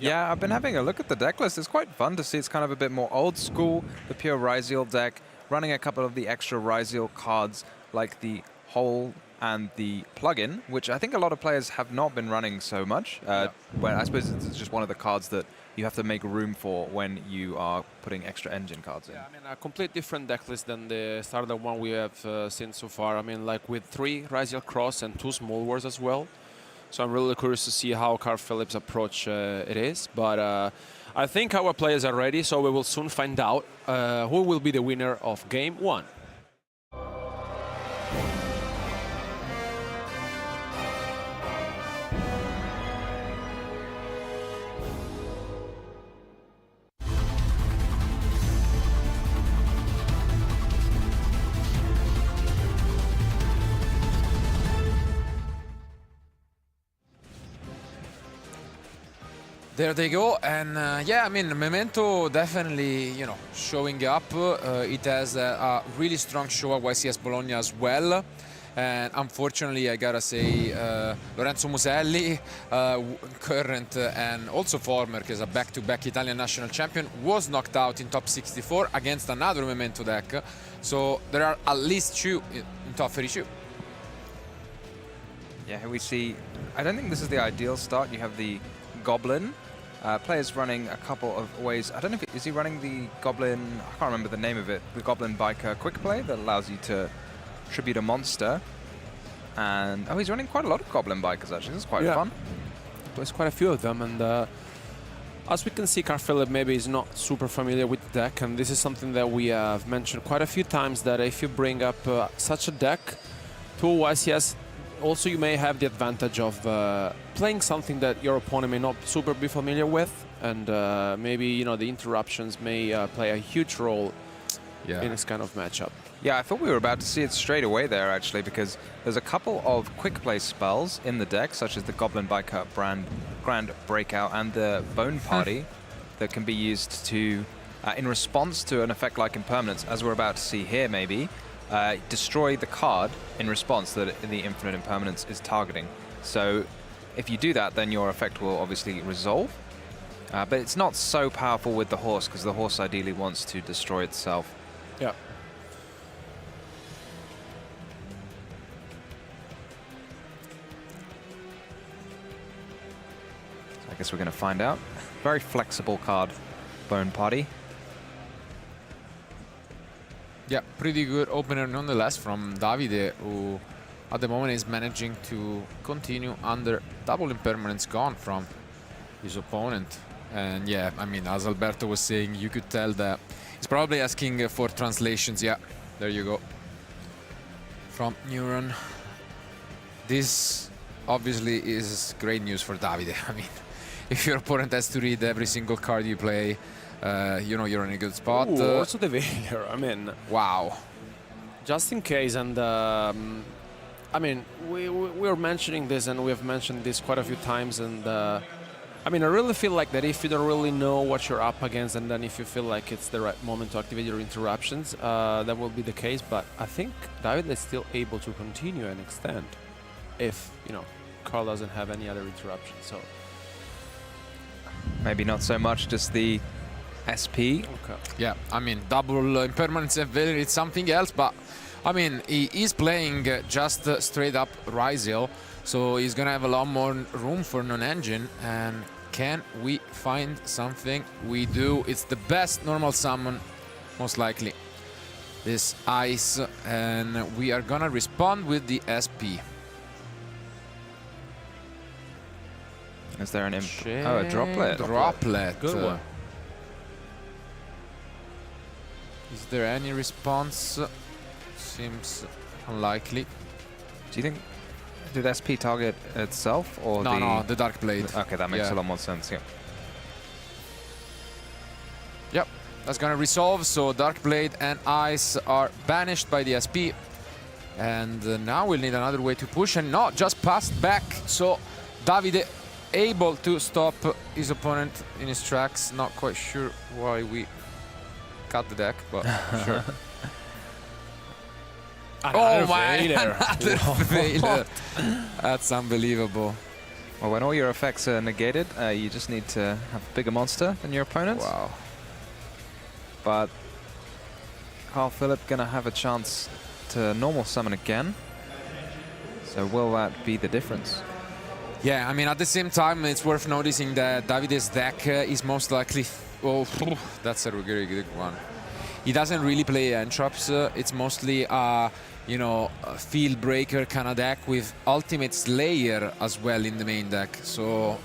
Yeah, I've been having a look at the deck list. It's quite fun to see. It's kind of a bit more old school, the pure Ryziel deck, running a couple of the extra Ryziel cards like the Hole and the Plugin, which I think a lot of players have not been running so much. Well, I suppose it's just one of the cards that you have to make room for when you are putting extra engine cards in. Yeah, I mean, a complete different deck list than the starter one we have seen so far. I mean, like with 3 Ryziel Cross and 2 Small Wars as well. So I'm really curious to see how Carl-Philip's approach it is. But I think our players are ready, so we will soon find out who will be the winner of Game 1. There they go, and yeah, I mean, Memento definitely, showing up. It has a really strong show at YCS Bologna as well. And unfortunately, I gotta say, Lorenzo Muselli, current and also former, because a back-to-back Italian national champion, was knocked out in top 64 against another Memento deck. So there are at least 2 in top 32. Yeah, here we see, I don't think this is the ideal start. You have the Goblin. Players running a couple of ways. I don't know if is he running the Goblin, I can't remember the name of it, the Goblin Biker quick play that allows you to tribute a monster. And oh, he's running quite a lot of Goblin Bikers actually. This is quite fun. There's quite a few of them, and as we can see, Carl-Philip maybe is not super familiar with the deck, and this is something that we have mentioned quite a few times, that if you bring up such a deck to YCS, also you may have the advantage of playing something that your opponent may not super be familiar with, and maybe the interruptions may play a huge role in this kind of matchup. Yeah, I thought we were about to see it straight away there actually, because there's a couple of quick play spells in the deck, such as the Goblin Biker Grand Breakout and the Bone Party that can be used to, in response to an effect like Impermanence, as we're about to see here maybe, destroy the card in response that the Infinite Impermanence is targeting. So if you do that, then your effect will obviously resolve. But it's not so powerful with the horse, because the horse ideally wants to destroy itself. Yeah. So I guess we're going to find out. Very flexible card, Bone Party. Yeah, pretty good opener nonetheless from Davide, who at the moment is managing to continue under double impermanence gone from his opponent. And yeah, I mean, as Alberto was saying, you could tell that he's probably asking for translations. Yeah, there you go. From Neuron. This obviously is great news for Davide. I mean, if your opponent has to read every single card you play, you know you're in a good spot. Ooh, also the Veiler, I mean... Wow. Just in case, and I mean, we were mentioning this, and we have mentioned this quite a few times, and I mean, I really feel like that if you don't really know what you're up against, and then if you feel like it's the right moment to activate your interruptions, that will be the case. But I think David is still able to continue and extend if, you know, Carl doesn't have any other interruptions. So maybe not so much, just the SP. Okay. Yeah, I mean, double impermanence and Veiler, it's something else, but I mean, he is playing just straight up Ryziel, so he's gonna have a lot more room for non-engine. And can we find something? We do. It's the best normal summon, most likely. This ice, and we are gonna respond with the SP. Is there an a droplet? Droplet. Good one. Is there any response? Seems unlikely. Do you think... Did SP target itself or no, the Dark Blade. Okay, that makes a lot more sense, yeah. Yep, that's gonna resolve, so Dark Blade and Ice are banished by the SP. And now we'll need another way to push, and not just passed back, so Davide able to stop his opponent in his tracks. Not quite sure why we cut the deck, but sure. Another oh my, Veiler. another Veiler. That's unbelievable. Well, when all your effects are negated, you just need to have a bigger monster than your opponent. Wow. But Carl Philip gonna have a chance to normal summon again. So will that be the difference? Yeah, I mean, at the same time, it's worth noticing that Davide's deck is most likely... Oh, that's a very good one. He doesn't really play Entrops. It's mostly, you know, a Field Breaker kind of deck with Ultimate Slayer as well in the main deck. So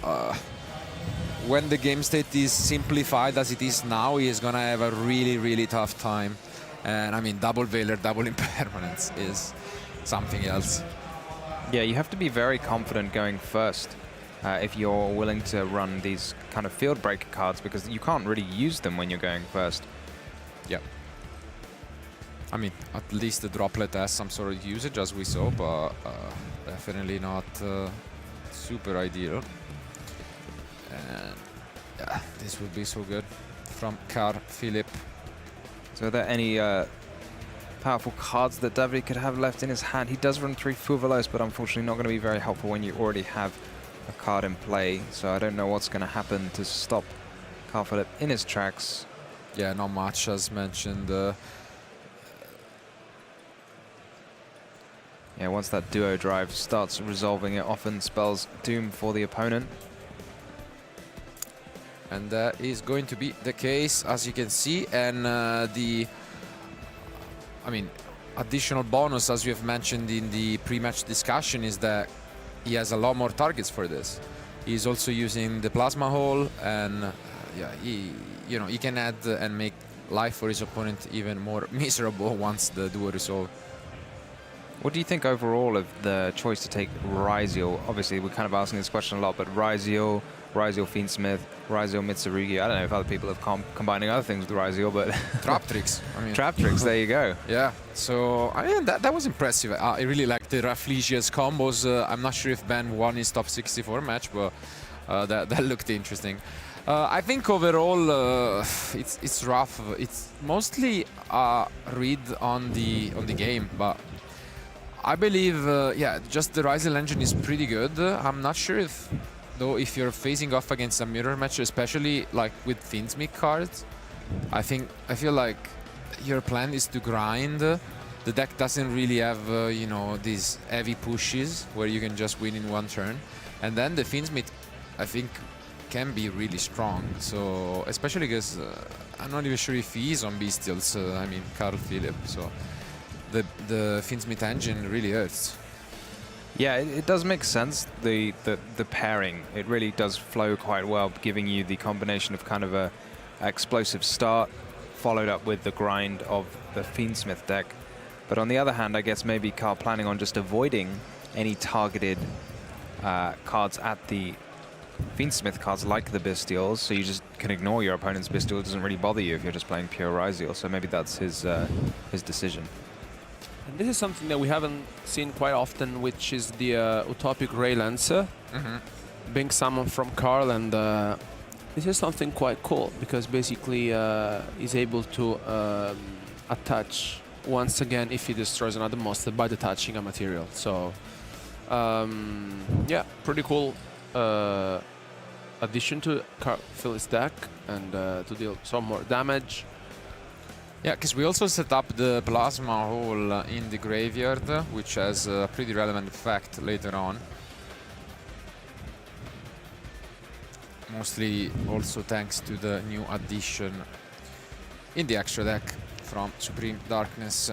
when the game state is simplified as it is now, he is going to have a really, really tough time. And I mean, double Veiler, double Impermanence is something else. Yeah, you have to be very confident going first if you're willing to run these kind of Field Breaker cards, because you can't really use them when you're going first. Yeah. I mean, at least the Droplet has some sort of usage, as we saw, but definitely not super ideal. And yeah, this would be so good from Carl Philip. So are there any powerful cards that Davide could have left in his hand? He does run 3 Fuvalos, but unfortunately not going to be very helpful when you already have a card in play. So I don't know what's going to happen to stop Carl Philip in his tracks. Yeah, not much, as mentioned. Yeah, once that duo drive starts resolving, it often spells doom for the opponent. And that is going to be the case, as you can see. And the, I mean, additional bonus, as we have mentioned in the pre-match discussion, is that he has a lot more targets for this. He's also using the Plasma Hole, and yeah, he can add and make life for his opponent even more miserable once the duo resolve. What do you think overall of the choice to take Ryziel? Obviously, we're kind of asking this question a lot, but Ryziel Fiendsmith, Ryziel Mitsurugi. I don't know if other people have combining other things with Ryziel, but... Trap tricks. I mean. Trap tricks, there you go. Yeah, so I mean, that was impressive. I really like the Rafflesia's combos. I'm not sure if Ben won his top 64 match, but that looked interesting. I think overall it's rough. It's mostly a read on the game, but I believe yeah, just the Ryziel engine is pretty good. I'm not sure if you're facing off against a mirror match, especially like with Fiendsmith cards, I feel like your plan is to grind. The deck doesn't really have you know, these heavy pushes where you can just win in one turn, and then the Fiendsmith I think can be really strong. So especially because I'm not even sure if he is on Bestials. I mean, Carl Philip. So the Fiendsmith engine really hurts. Yeah, it does make sense. The pairing, it really does flow quite well, giving you the combination of kind of a explosive start followed up with the grind of the Fiendsmith deck. But on the other hand, I guess maybe Carl planning on just avoiding any targeted cards at the Fiendsmith cards like the Bestials, so you just can ignore your opponent's Bestial. It doesn't really bother you if you're just playing pure Ryziel, so maybe that's his decision. And this is something that we haven't seen quite often, which is the Utopic Ray Lancer being summoned from Karl, and this is something quite cool because basically he's able to attach once again if he destroys another monster by detaching a material. So yeah, pretty cool addition to Phil's deck and to deal some more damage. Yeah, because we also set up the Plasma Hole in the graveyard, which has a pretty relevant effect later on. Mostly also thanks to the new addition in the extra deck from Supreme Darkness.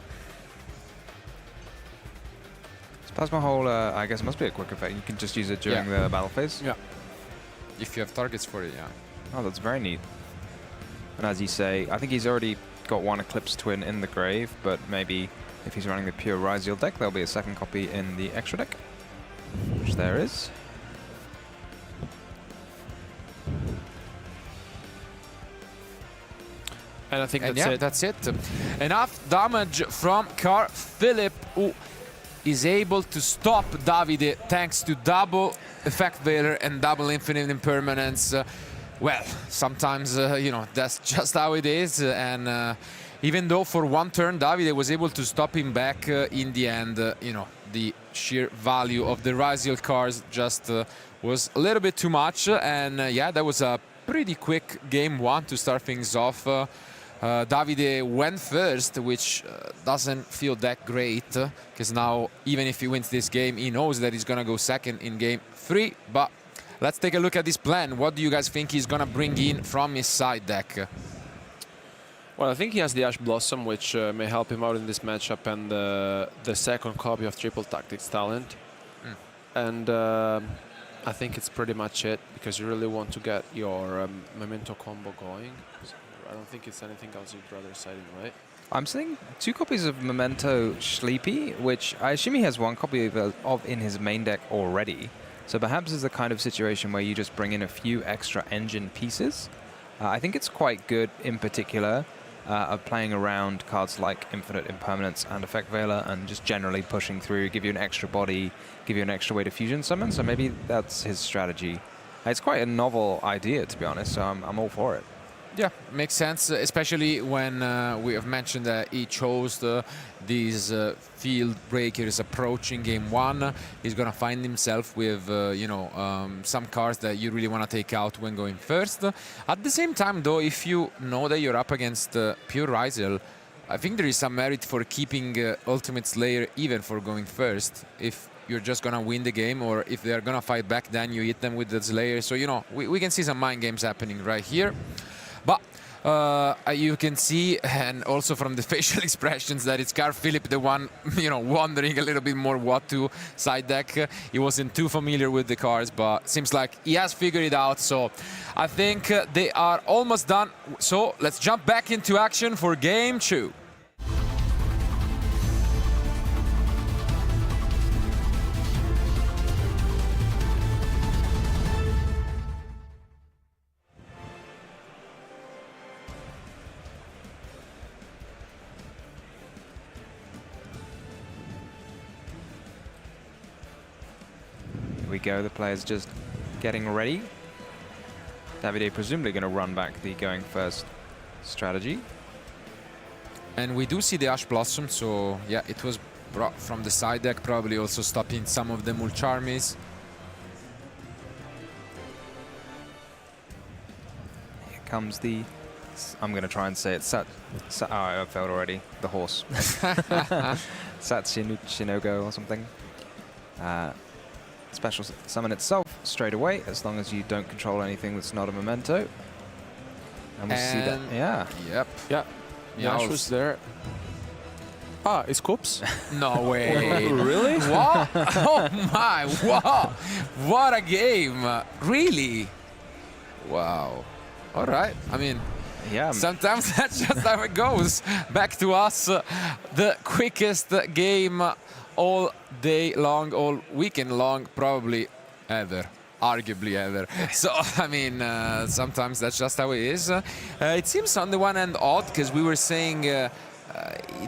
This Plasma Hole, I guess, must be a quick effect. You can just use it during the battle phase? Yeah. If you have targets for it, yeah. Oh, that's very neat. And as you say, I think he's already got one Eclipse Twin in the grave, but maybe if he's running the pure Ryziel deck, there'll be a second copy in the extra deck, which there is. And I think that's it. Enough damage from Carl Philip, who is able to stop Davide thanks to double Effect Veiler and double Infinite Impermanence. Well, sometimes, you know, that's just how it is. And even though for one turn Davide was able to stop him back, in the end, you know, the sheer value of the Ryziel cards just was a little bit too much. And yeah, that was a pretty quick game one to start things off. Davide went first, which doesn't feel that great, because now, even if he wins this game, he knows that he's going to go second in game 3. But let's take a look at this plan. What do you guys think he's going to bring in from his side deck? Well, I think he has the Ash Blossom, which may help him out in this matchup, and the second copy of Triple Tactics Talent. And I think it's pretty much it, because you really want to get your Memento combo going. I don't think it's anything else you'd rather side in, right? I'm seeing 2 copies of Memento Sleepy, which I assume he has 1 copy of in his main deck already. So perhaps it's the kind of situation where you just bring in a few extra engine pieces. I think it's quite good in particular of playing around cards like Infinite Impermanence and Effect Veiler and just generally pushing through, give you an extra body, give you an extra way to fusion summon. So maybe that's his strategy. It's quite a novel idea, to be honest, so I'm all for it. Yeah, makes sense, especially when we have mentioned that he chose these field breakers approaching game 1. He's going to find himself with, you know, some cards that you really want to take out when going first. At the same time, though, if you know that you're up against pure Ryziel, I think there is some merit for keeping Ultimate Slayer even for going first. If you're just going to win the game, or if they're going to fight back, then you hit them with the Slayer. So, you know, we can see some mind games happening right here. But you can see, and also from the facial expressions, that it's Carl Philip, the one, you know, wondering a little bit more what to side deck. He wasn't too familiar with the cards, but seems like he has figured it out. So I think they are almost done. So let's jump back into action for game 2. We go, the players just getting ready. Davide presumably going to run back the going first strategy. And we do see the Ash Blossom, so yeah, it was brought from the side deck, probably also stopping some of the Mulcharmies. Here comes the, I'm going to try and say it, oh, I failed already, the horse. Satsunogo or something. Special summon itself straight away, as long as you don't control anything that's not a Memento. And we'll see that, yeah. Yep. Yeah. Yash was there. Ah, it's Coops? No way. Really? What? Oh my, wow. What a game. Really? Wow. All right. I mean, yeah. Sometimes that's just how it goes. Back to us. The quickest game all day long, all weekend long, probably ever. arguably ever. So, I mean, sometimes that's just how it is. It seems on the one hand odd, because we were saying it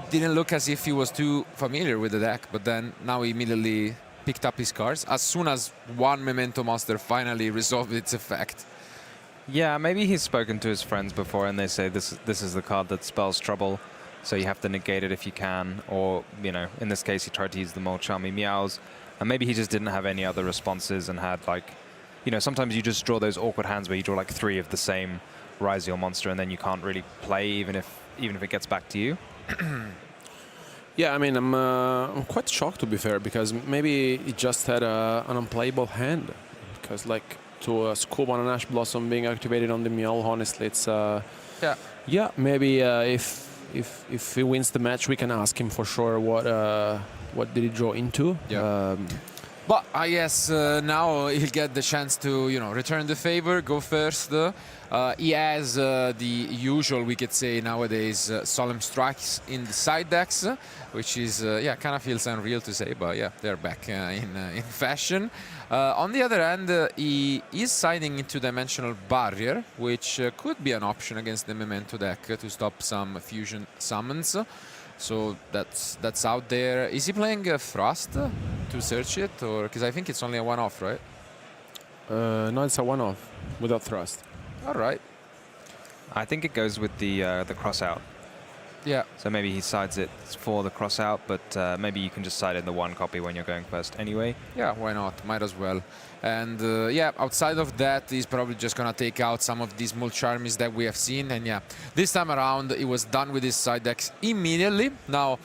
didn't look as if he was too familiar with the deck, but then now he immediately picked up his cards as soon as one Memento Monster finally resolved its effect. Yeah, maybe he's spoken to his friends before and they say this is the card that spells trouble, so you have to negate it if you can, or, you know, in this case he tried to use the more charming meows, and maybe he just didn't have any other responses and had, like, you know, sometimes you just draw those awkward hands where you draw like 3 of the same Ryziel monster and then you can't really play even if it gets back to you. Yeah, I mean, I'm quite shocked, to be fair, because maybe he just had an unplayable hand. Because, like, to a Scuba and an Ash Blossom being activated on the Meow, honestly, it's... yeah, maybe if he wins the match, we can ask him for sure what did he draw into. Yeah. But I guess now he'll get the chance to, you know, return the favor, go first. He has the usual, we could say nowadays, Solemn Strikes in the side decks, which is, yeah, kind of feels unreal to say, but yeah, they're back in fashion. On the other hand, he is siding into Dimensional Barrier, which could be an option against the Memento deck to stop some fusion summons. So that's out there. Is he playing Frost to search it, or because I think it's only a one-off, right? No, it's a one-off without Thrust. All right. I think it goes with the cross-out. Yeah. So maybe he sides it for the cross-out, but maybe you can just side in the one copy when you're going first anyway. Yeah, why not? Might as well. And yeah, outside of that, he's probably just going to take out some of these Mulcharmies that we have seen. And yeah, this time around, he was done with his side decks immediately. Now,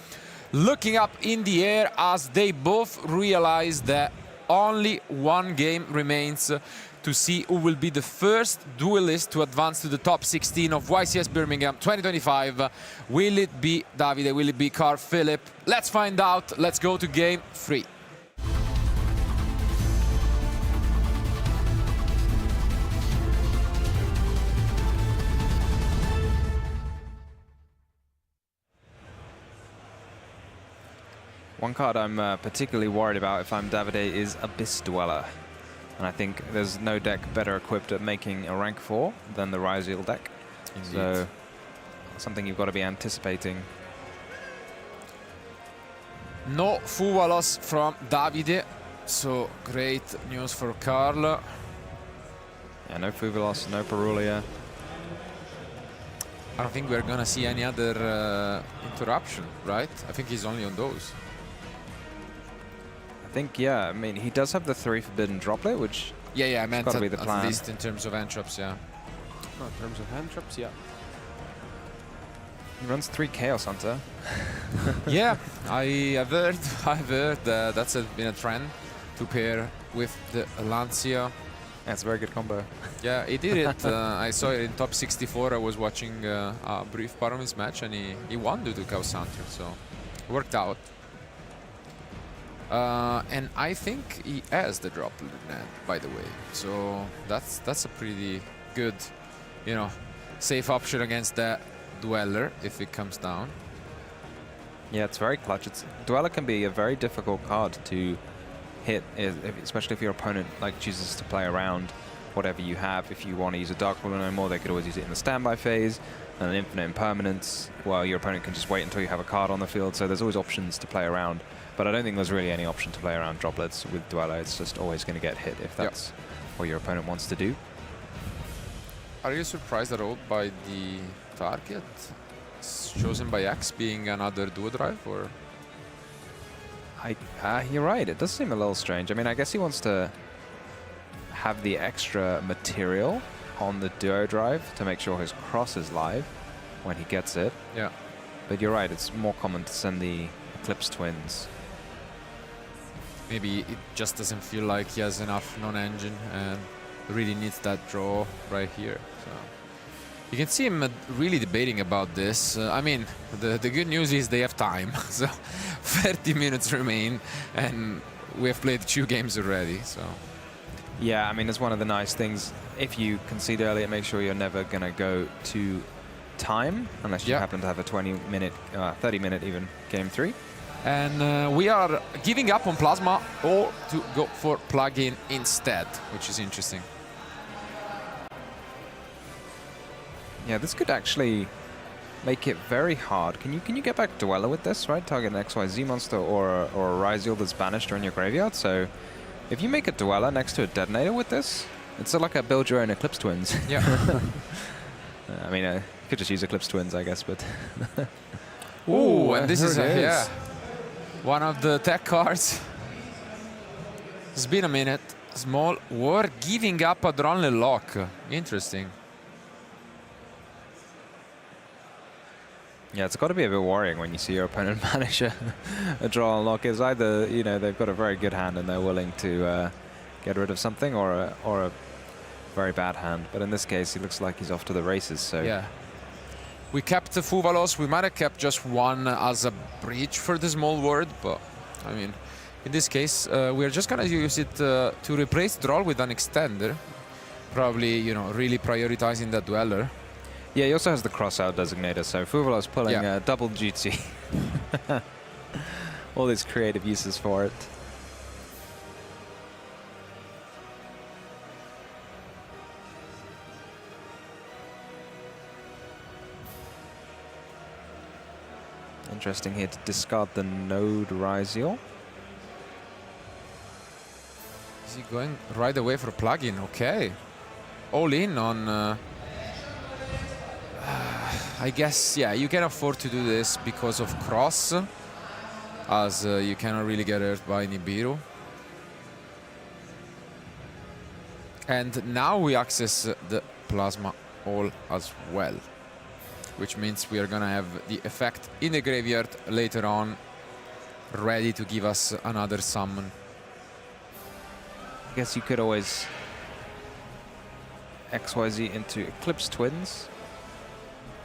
looking up in the air as they both realize that only one game remains to see who will be the first duelist to advance to the top 16 of YCS Birmingham 2025. Will it be Davide? Will it be Carl Philip? Let's find out. Let's go to game 3. One card I'm particularly worried about if I'm Davide is Abyss Dweller. And I think there's no deck better equipped at making a rank 4 than the Ryziel deck. Indeed. So, something you've got to be anticipating. No Fuvalos from Davide, so great news for Carl. Yeah, no Fuvalos, no Perulia. I don't think we're gonna see any other interruption, right? I think he's only on those. I think, yeah, I mean, he does have the 3 Forbidden Droplet, which I meant got to be the plan. At least in terms of entrops, yeah. No, in terms of hand traps, yeah. He runs 3 Chaos Hunter. Yeah, I've heard that's been a trend to pair with the Lancia. That's a very good combo. Yeah, he did it. I saw it in top 64. I was watching a brief part of his match, and he won due to Chaos Hunter, so it worked out. And I think he has the droplet net, by the way. So that's a pretty good, you know, safe option against that Dweller if it comes down. Yeah, it's very clutch. Dweller can be a very difficult card to hit, especially if your opponent like chooses to play around whatever you have. If you want to use a Dark Ruler no more, they could always use it in the standby phase, and an infinite impermanence, while your opponent can just wait until you have a card on the field. So there's always options to play around. But I don't think there's really any option to play around droplets with Dweller. It's just always going to get hit if that's what your opponent wants to do. Are you surprised at all by the target chosen by X being another duo drive, or? You're right. It does seem a little strange. I mean, I guess he wants to have the extra material on the duo drive to make sure his cross is live when he gets it. Yeah. But you're right. It's more common to send the Eclipse Twins. Maybe it just doesn't feel like he has enough non-engine and really needs that draw right here. So you can see him really debating about this. I mean, the good news is they have time. So 30 minutes remain, and we have played 2 games already. So yeah, I mean, it's one of the nice things. If you concede early, make sure you're never going to go to time unless you happen to have a 20-minute, 30-minute even game 3. And we are giving up on Plasma or to go for plug-in instead, which is interesting. Yeah, this could actually make it very hard. Can you get back Dweller with this, right? Target an XYZ monster or a Ryzeal that's banished or in your graveyard. So if you make a Dweller next to a Detonator with this, it's like a build your own Eclipse Twins. Yeah. I mean, you could just use Eclipse Twins, I guess, but... Ooh, and this is one of the tech cards. It's been a minute. Small War giving up a Adrenaline Lock. Interesting. Yeah, it's got to be a bit worrying when you see your opponent banish a draw and lock. It's either, you know, they've got a very good hand and they're willing to get rid of something, or a very bad hand. But in this case, he looks like he's off to the races. So yeah, we kept the Fuvalos. We might have kept just one as a bridge for the Small World, but I mean, in this case, we're just gonna use it to replace Droll with an extender. Probably, you know, really prioritizing that Dweller. Yeah, he also has the cross-out designator, so Fuvalos pulling double duty. All these creative uses for it. Interesting here to discard the Node Ryzeal. Is he going right away for plug-in? Okay. All in on... I guess, yeah, you can afford to do this because of Cross, as you cannot really get hurt by Nibiru. And now we access the Plasma All as well, which means we are gonna have the effect in the graveyard later on, ready to give us another summon. I guess you could always XYZ into Eclipse Twins.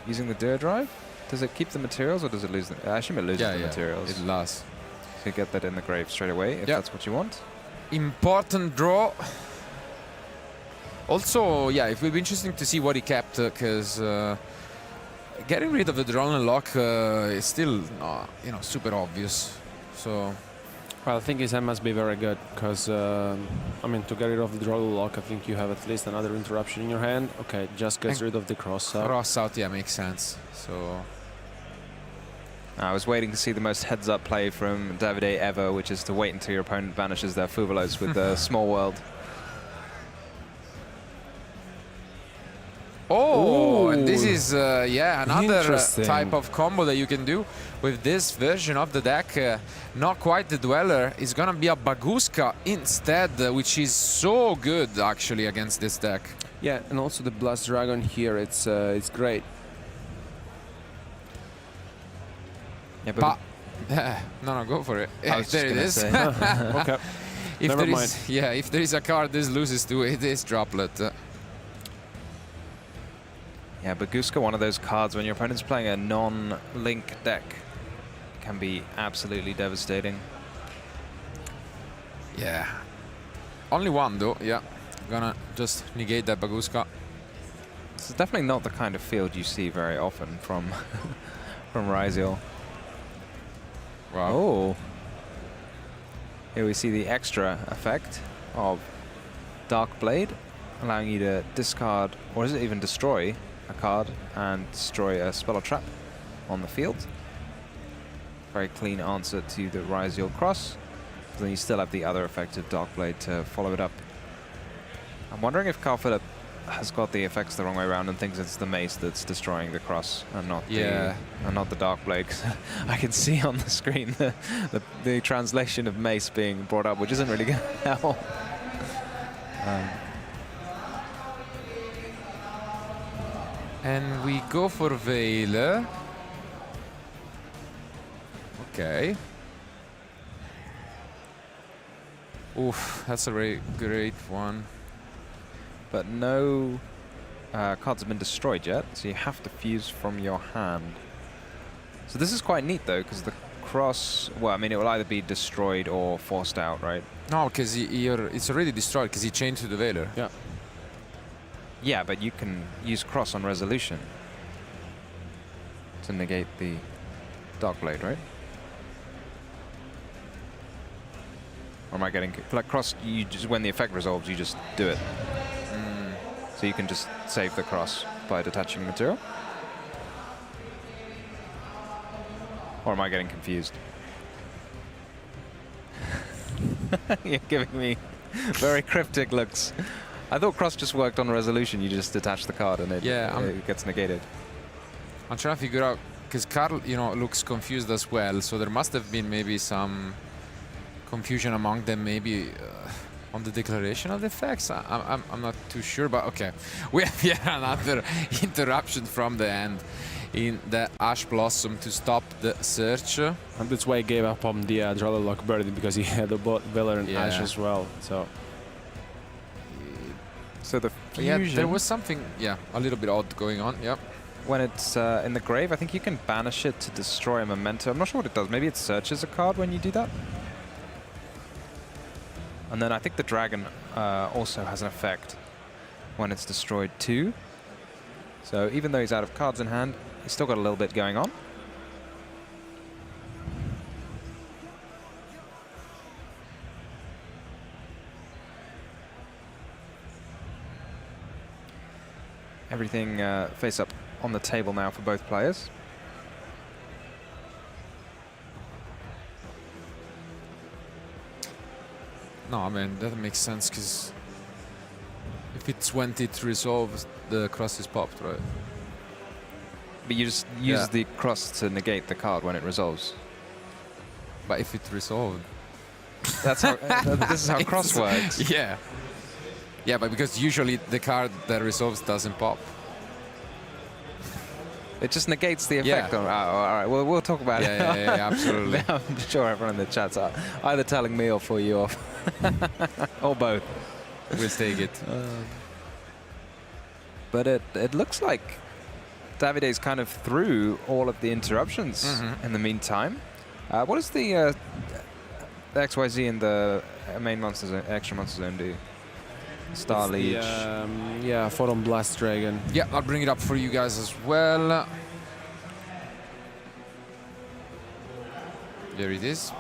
Using the Dur Drive? Does it keep the materials or does it lose them? I assume it loses the materials. It lasts. So you get that in the grave straight away if that's what you want. Important draw. Also, yeah, it will be interesting to see what he kept, because getting rid of the Adrenaline Lock is still, you know, super obvious. So, well, I think his hand must be very good, because, I mean, to get rid of the Adrenaline Lock, I think you have at least another interruption in your hand. Okay, just gets rid of the cross-out. Cross-out, yeah, makes sense. So, I was waiting to see the most heads-up play from Davide ever, which is to wait until your opponent banishes their Fuvalos with the Small World. Oh, and this is, yeah, another type of combo that you can do with this version of the deck. Not quite the Dweller. It's going to be a Baguska instead, which is so good, actually, against this deck. Yeah, and also the Blast Dragon here, it's great. Yeah, but no, go for it. There it is. Okay. Never mind. If there is a card this loses to, it is Droplet. Yeah, Baguska, one of those cards when your opponent's playing a non-link deck, can be absolutely devastating. Yeah. Only one though, yeah. Gonna just negate that Baguska. This is definitely not the kind of field you see very often from from Ryzeal. Wow. Oh. Here we see the extra effect of Dark Blade, allowing you to discard, or is it even destroy, a card and destroy a spell or trap on the field. Very clean answer to the Ryzeal Cross. Then you still have the other effect of Dark Blade to follow it up. I'm wondering if Carl Phillip has got the effects the wrong way around and thinks it's the mace that's destroying the cross and not the Dark Blade. I can see on the screen the translation of mace being brought up, which isn't really going to help. And we go for Veil. Okay. Oof, that's a very great one. But no cards have been destroyed yet, so you have to fuse from your hand. So this is quite neat though, because the cross, well, I mean, it will either be destroyed or forced out, right? No, because it's already destroyed because he changed to the Veiler. Yeah. Yeah, but you can use cross on resolution to negate the Dark Blade, right? Or am I getting... Like cross, you just, when the effect resolves, you just do it. So you can just save the cross by detaching material? Or am I getting confused? You're giving me very cryptic looks. I thought cross just worked on resolution. You just detach the card and it gets negated. I'm trying to figure out, because Carl, you know, looks confused as well, so there must have been maybe some confusion among them, maybe on the declaration of the effects. I'm not too sure, but okay. We have yet another interruption from the end in the Ash Blossom to stop the search. And that's why he gave up on the Drolloc birdie, because he had both Veller and Ash as well. So the fusion, there was something, a little bit odd going on. Yep. When it's in the grave, I think you can banish it to destroy a memento. I'm not sure what it does. Maybe it searches a card when you do that. And then I think the dragon also has an effect when it's destroyed too. So even though he's out of cards in hand, he's still got a little bit going on. Everything face up on the table now for both players. No, I mean, that makes sense, because if it's when it resolves, the cross is popped, right? But you just use the cross to negate the card when it resolves. But if it resolved... That's how... this is how cross works. Yeah. Yeah, but because usually the card that resolves doesn't pop. It just negates the effect. All right, well, we'll talk about it. Yeah, absolutely. I'm sure everyone in the chat's either telling me or for you off. Or both. We'll take it. But it looks like Davide's kind of through all of the interruptions in the meantime. What does the XYZ in the main monster zone, extra monster zone do? Star Leech. Yeah, Photon Blast Dragon. Yeah, I'll bring it up for you guys as well. There it is.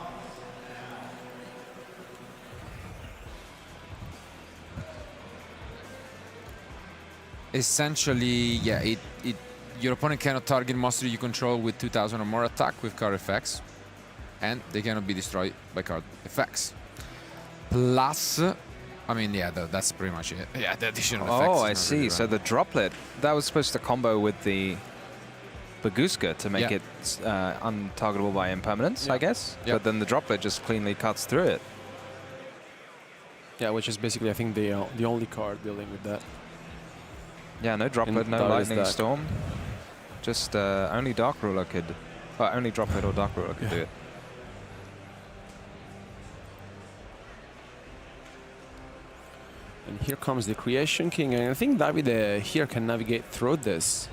Essentially, your opponent cannot target monster you control with 2000 or more attack with card effects, and they cannot be destroyed by card effects. Plus, I mean, that's pretty much it. Yeah, the additional effects. Oh, I see. So the droplet, that was supposed to combo with the Baguska to make it untargetable by impermanence, I guess. But then the droplet just cleanly cuts through it. Yeah, which is basically, I think, the only card dealing with that. Yeah, no droplet, no lightning storm. Just only Dark Ruler could, only droplet or Dark Ruler could do it. And here comes the Creation King, and I think Davide here can navigate through this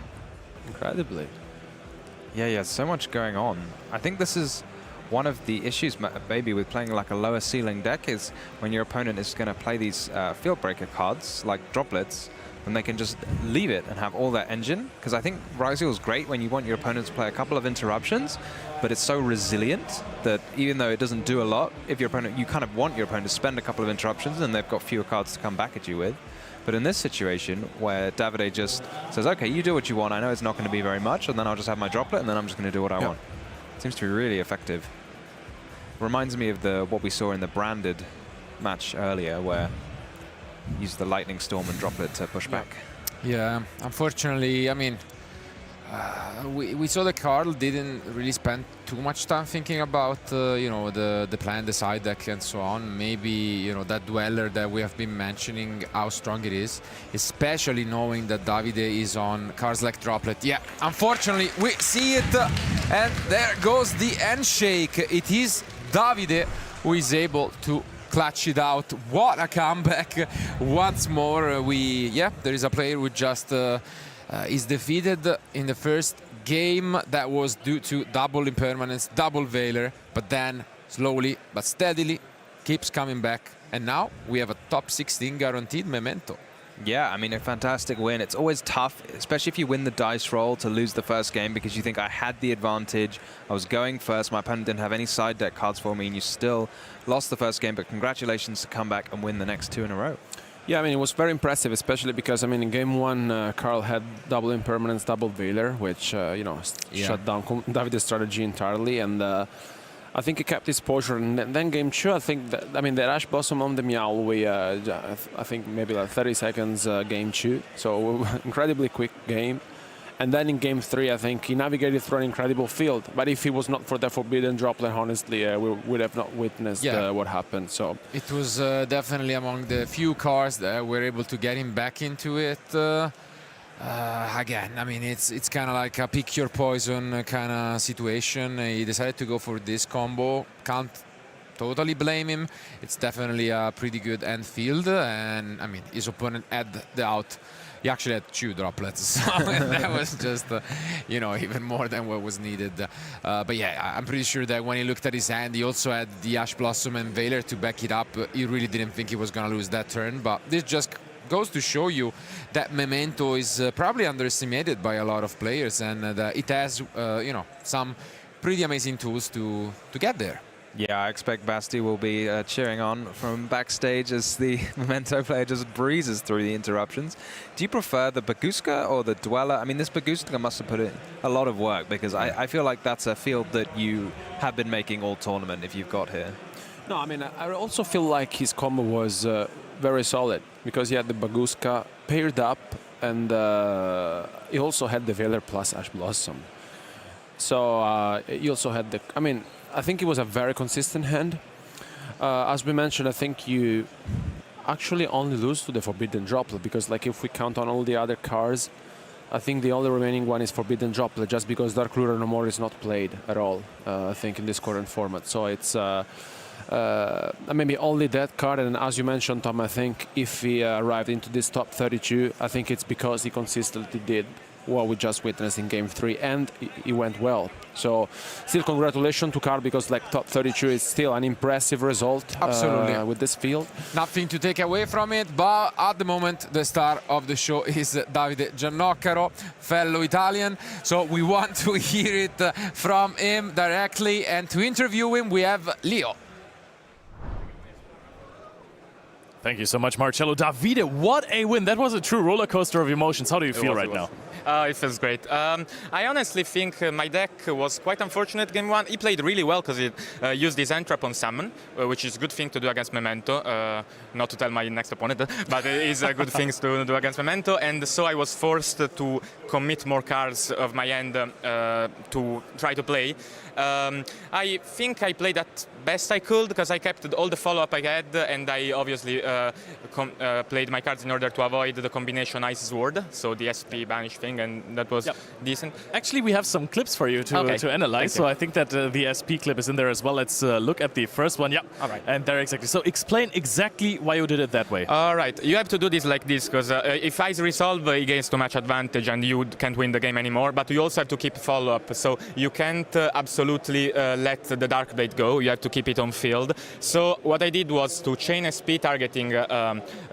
incredibly. Yeah, so much going on. I think this is one of the issues, maybe, with playing like a lower ceiling deck, is when your opponent is going to play these field breaker cards, like droplets, and they can just leave it and have all that engine. Because I think Ryziel is great when you want your opponent to play a couple of interruptions, but it's so resilient that even though it doesn't do a lot, if your opponent, you kind of want your opponent to spend a couple of interruptions and they've got fewer cards to come back at you with. But in this situation, where Davide just says, okay, you do what you want, I know it's not going to be very much, and then I'll just have my droplet, and then I'm just going to do what I want. Seems to be really effective. Reminds me of what we saw in the branded match earlier, where use the lightning storm and droplet to push back. Yeah, unfortunately, I mean, we saw that Carl didn't really spend too much time thinking about the plan, the side deck, and so on. Maybe that Dweller that we have been mentioning, how strong it is, especially knowing that Davide is on cards like droplet. Yeah, unfortunately, we see it, and there goes the handshake. It is Davide who is able to clutch it out. What a comeback once more. There is a player who just is defeated in the first game. That was due to double impermanence, double Veiler, but then slowly but steadily keeps coming back. And now we have a top 16 guaranteed memento. Yeah, I mean, a fantastic win. It's always tough, especially if you win the dice roll, to lose the first game because you think I had the advantage. I was going first. My opponent didn't have any side deck cards for me, and you still lost the first game. But congratulations to come back and win the next 2 in a row. Yeah, I mean, it was very impressive, especially because, I mean, in game 1, Carl had double impermanence, double Veiler, which, you know, shut down Davide's strategy entirely. And I think he kept his posture. And then game 2, I think, that, I mean, the Ash Blossom on the Meow, I think maybe like 30 seconds game 2. So incredibly quick game. And then in game 3, I think he navigated through an incredible field. But if it was not for the Forbidden Droplet, honestly, we would have not witnessed what happened. So it was definitely among the few cards that were able to get him back into it. Again, I mean, it's kind of like a pick your poison kind of situation. He decided to go for this combo. Can't totally blame him. It's definitely a pretty good end field. And I mean, his opponent had the out. He actually had 2 droplets, so that was just, you know, even more than what was needed. But yeah, I'm pretty sure that when he looked at his hand, he also had the Ash Blossom and Veiler to back it up. He really didn't think he was going to lose that turn, but this just goes to show you that Memento is probably underestimated by a lot of players, and that it has, you know, some pretty amazing tools to get there. Yeah, I expect Basti will be cheering on from backstage as the Memento player just breezes through the interruptions. Do you prefer the Baguska or the Dweller? I mean, this Baguska must have put in a lot of work, because I feel like that's a field that you have been making all tournament if you've got here. No, I mean, I also feel like his combo was very solid, because he had the Baguska paired up, and he also had the Veiler plus Ash Blossom. So he also had the, I mean, I think it was a very consistent hand. As we mentioned, I think you actually only lose to the Forbidden Droplet, because like if we count on all the other cards, I think the only remaining one is Forbidden Droplet, just because Dark Ruler No More is not played at all, I think, in this current format. So it's maybe only that card. And as you mentioned, Tom, I think if he arrived into this top 32, I think it's because he consistently did what we just witnessed in game 3, and it went well. So still congratulations to Carl, because like top 32 is still an impressive result. Absolutely. With this field. Nothing to take away from it, but at the moment the star of the show is Davide Giannoccaro, fellow Italian. So we want to hear it from him directly, and to interview him we have Leo. Thank you so much, Marcello. Davide, what a win. That was a true roller coaster of emotions. How do you feel right now? It feels great. I honestly think my deck was quite unfortunate game 1. He played really well because he used his end trap on summon, which is a good thing to do against Memento. Not to tell my next opponent, but it is a good thing to do against Memento. And so I was forced to commit more cards of my end to try to play. I think I played at best I could, because I kept all the follow-up I had, and I obviously played my cards in order to avoid the combination Ice Sword, so the SP banish thing, and that was decent. Actually, we have some clips for you to analyze, so I think that the SP clip is in there as well. Let's look at the first one. Yeah, all right. And there exactly. So explain exactly why you did it that way. All right, you have to do this like this, because if Ice Resolve, he gains too much advantage and you can't win the game anymore, but you also have to keep follow-up, so you can't absolutely let the Dark Blade go. You have to keep it on field. So what I did was to chain SP targeting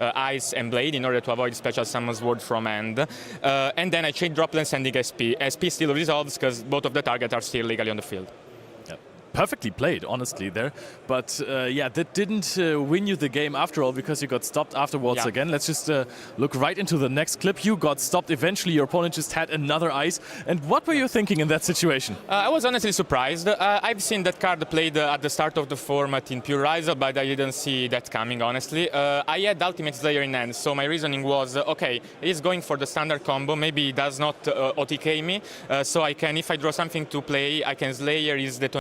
Ice and Blade in order to avoid Special Summon Sword from end. And then I chain Droplet sending SP. SP still resolves because both of the targets are still legally on the field. Perfectly played, honestly, there. But yeah, that didn't win you the game after all, because you got stopped afterwards again. Let's just look right into the next clip. You got stopped. Eventually, your opponent just had another ice. And what were you thinking in that situation? I was honestly surprised. I've seen that card played at the start of the format in Pure Rise, but I didn't see that coming, honestly. I had Ultimate Slayer in hand, so my reasoning was, okay, he's going for the standard combo. Maybe he does not OTK me, so I can, if I draw something to play, I can Slayer his detonation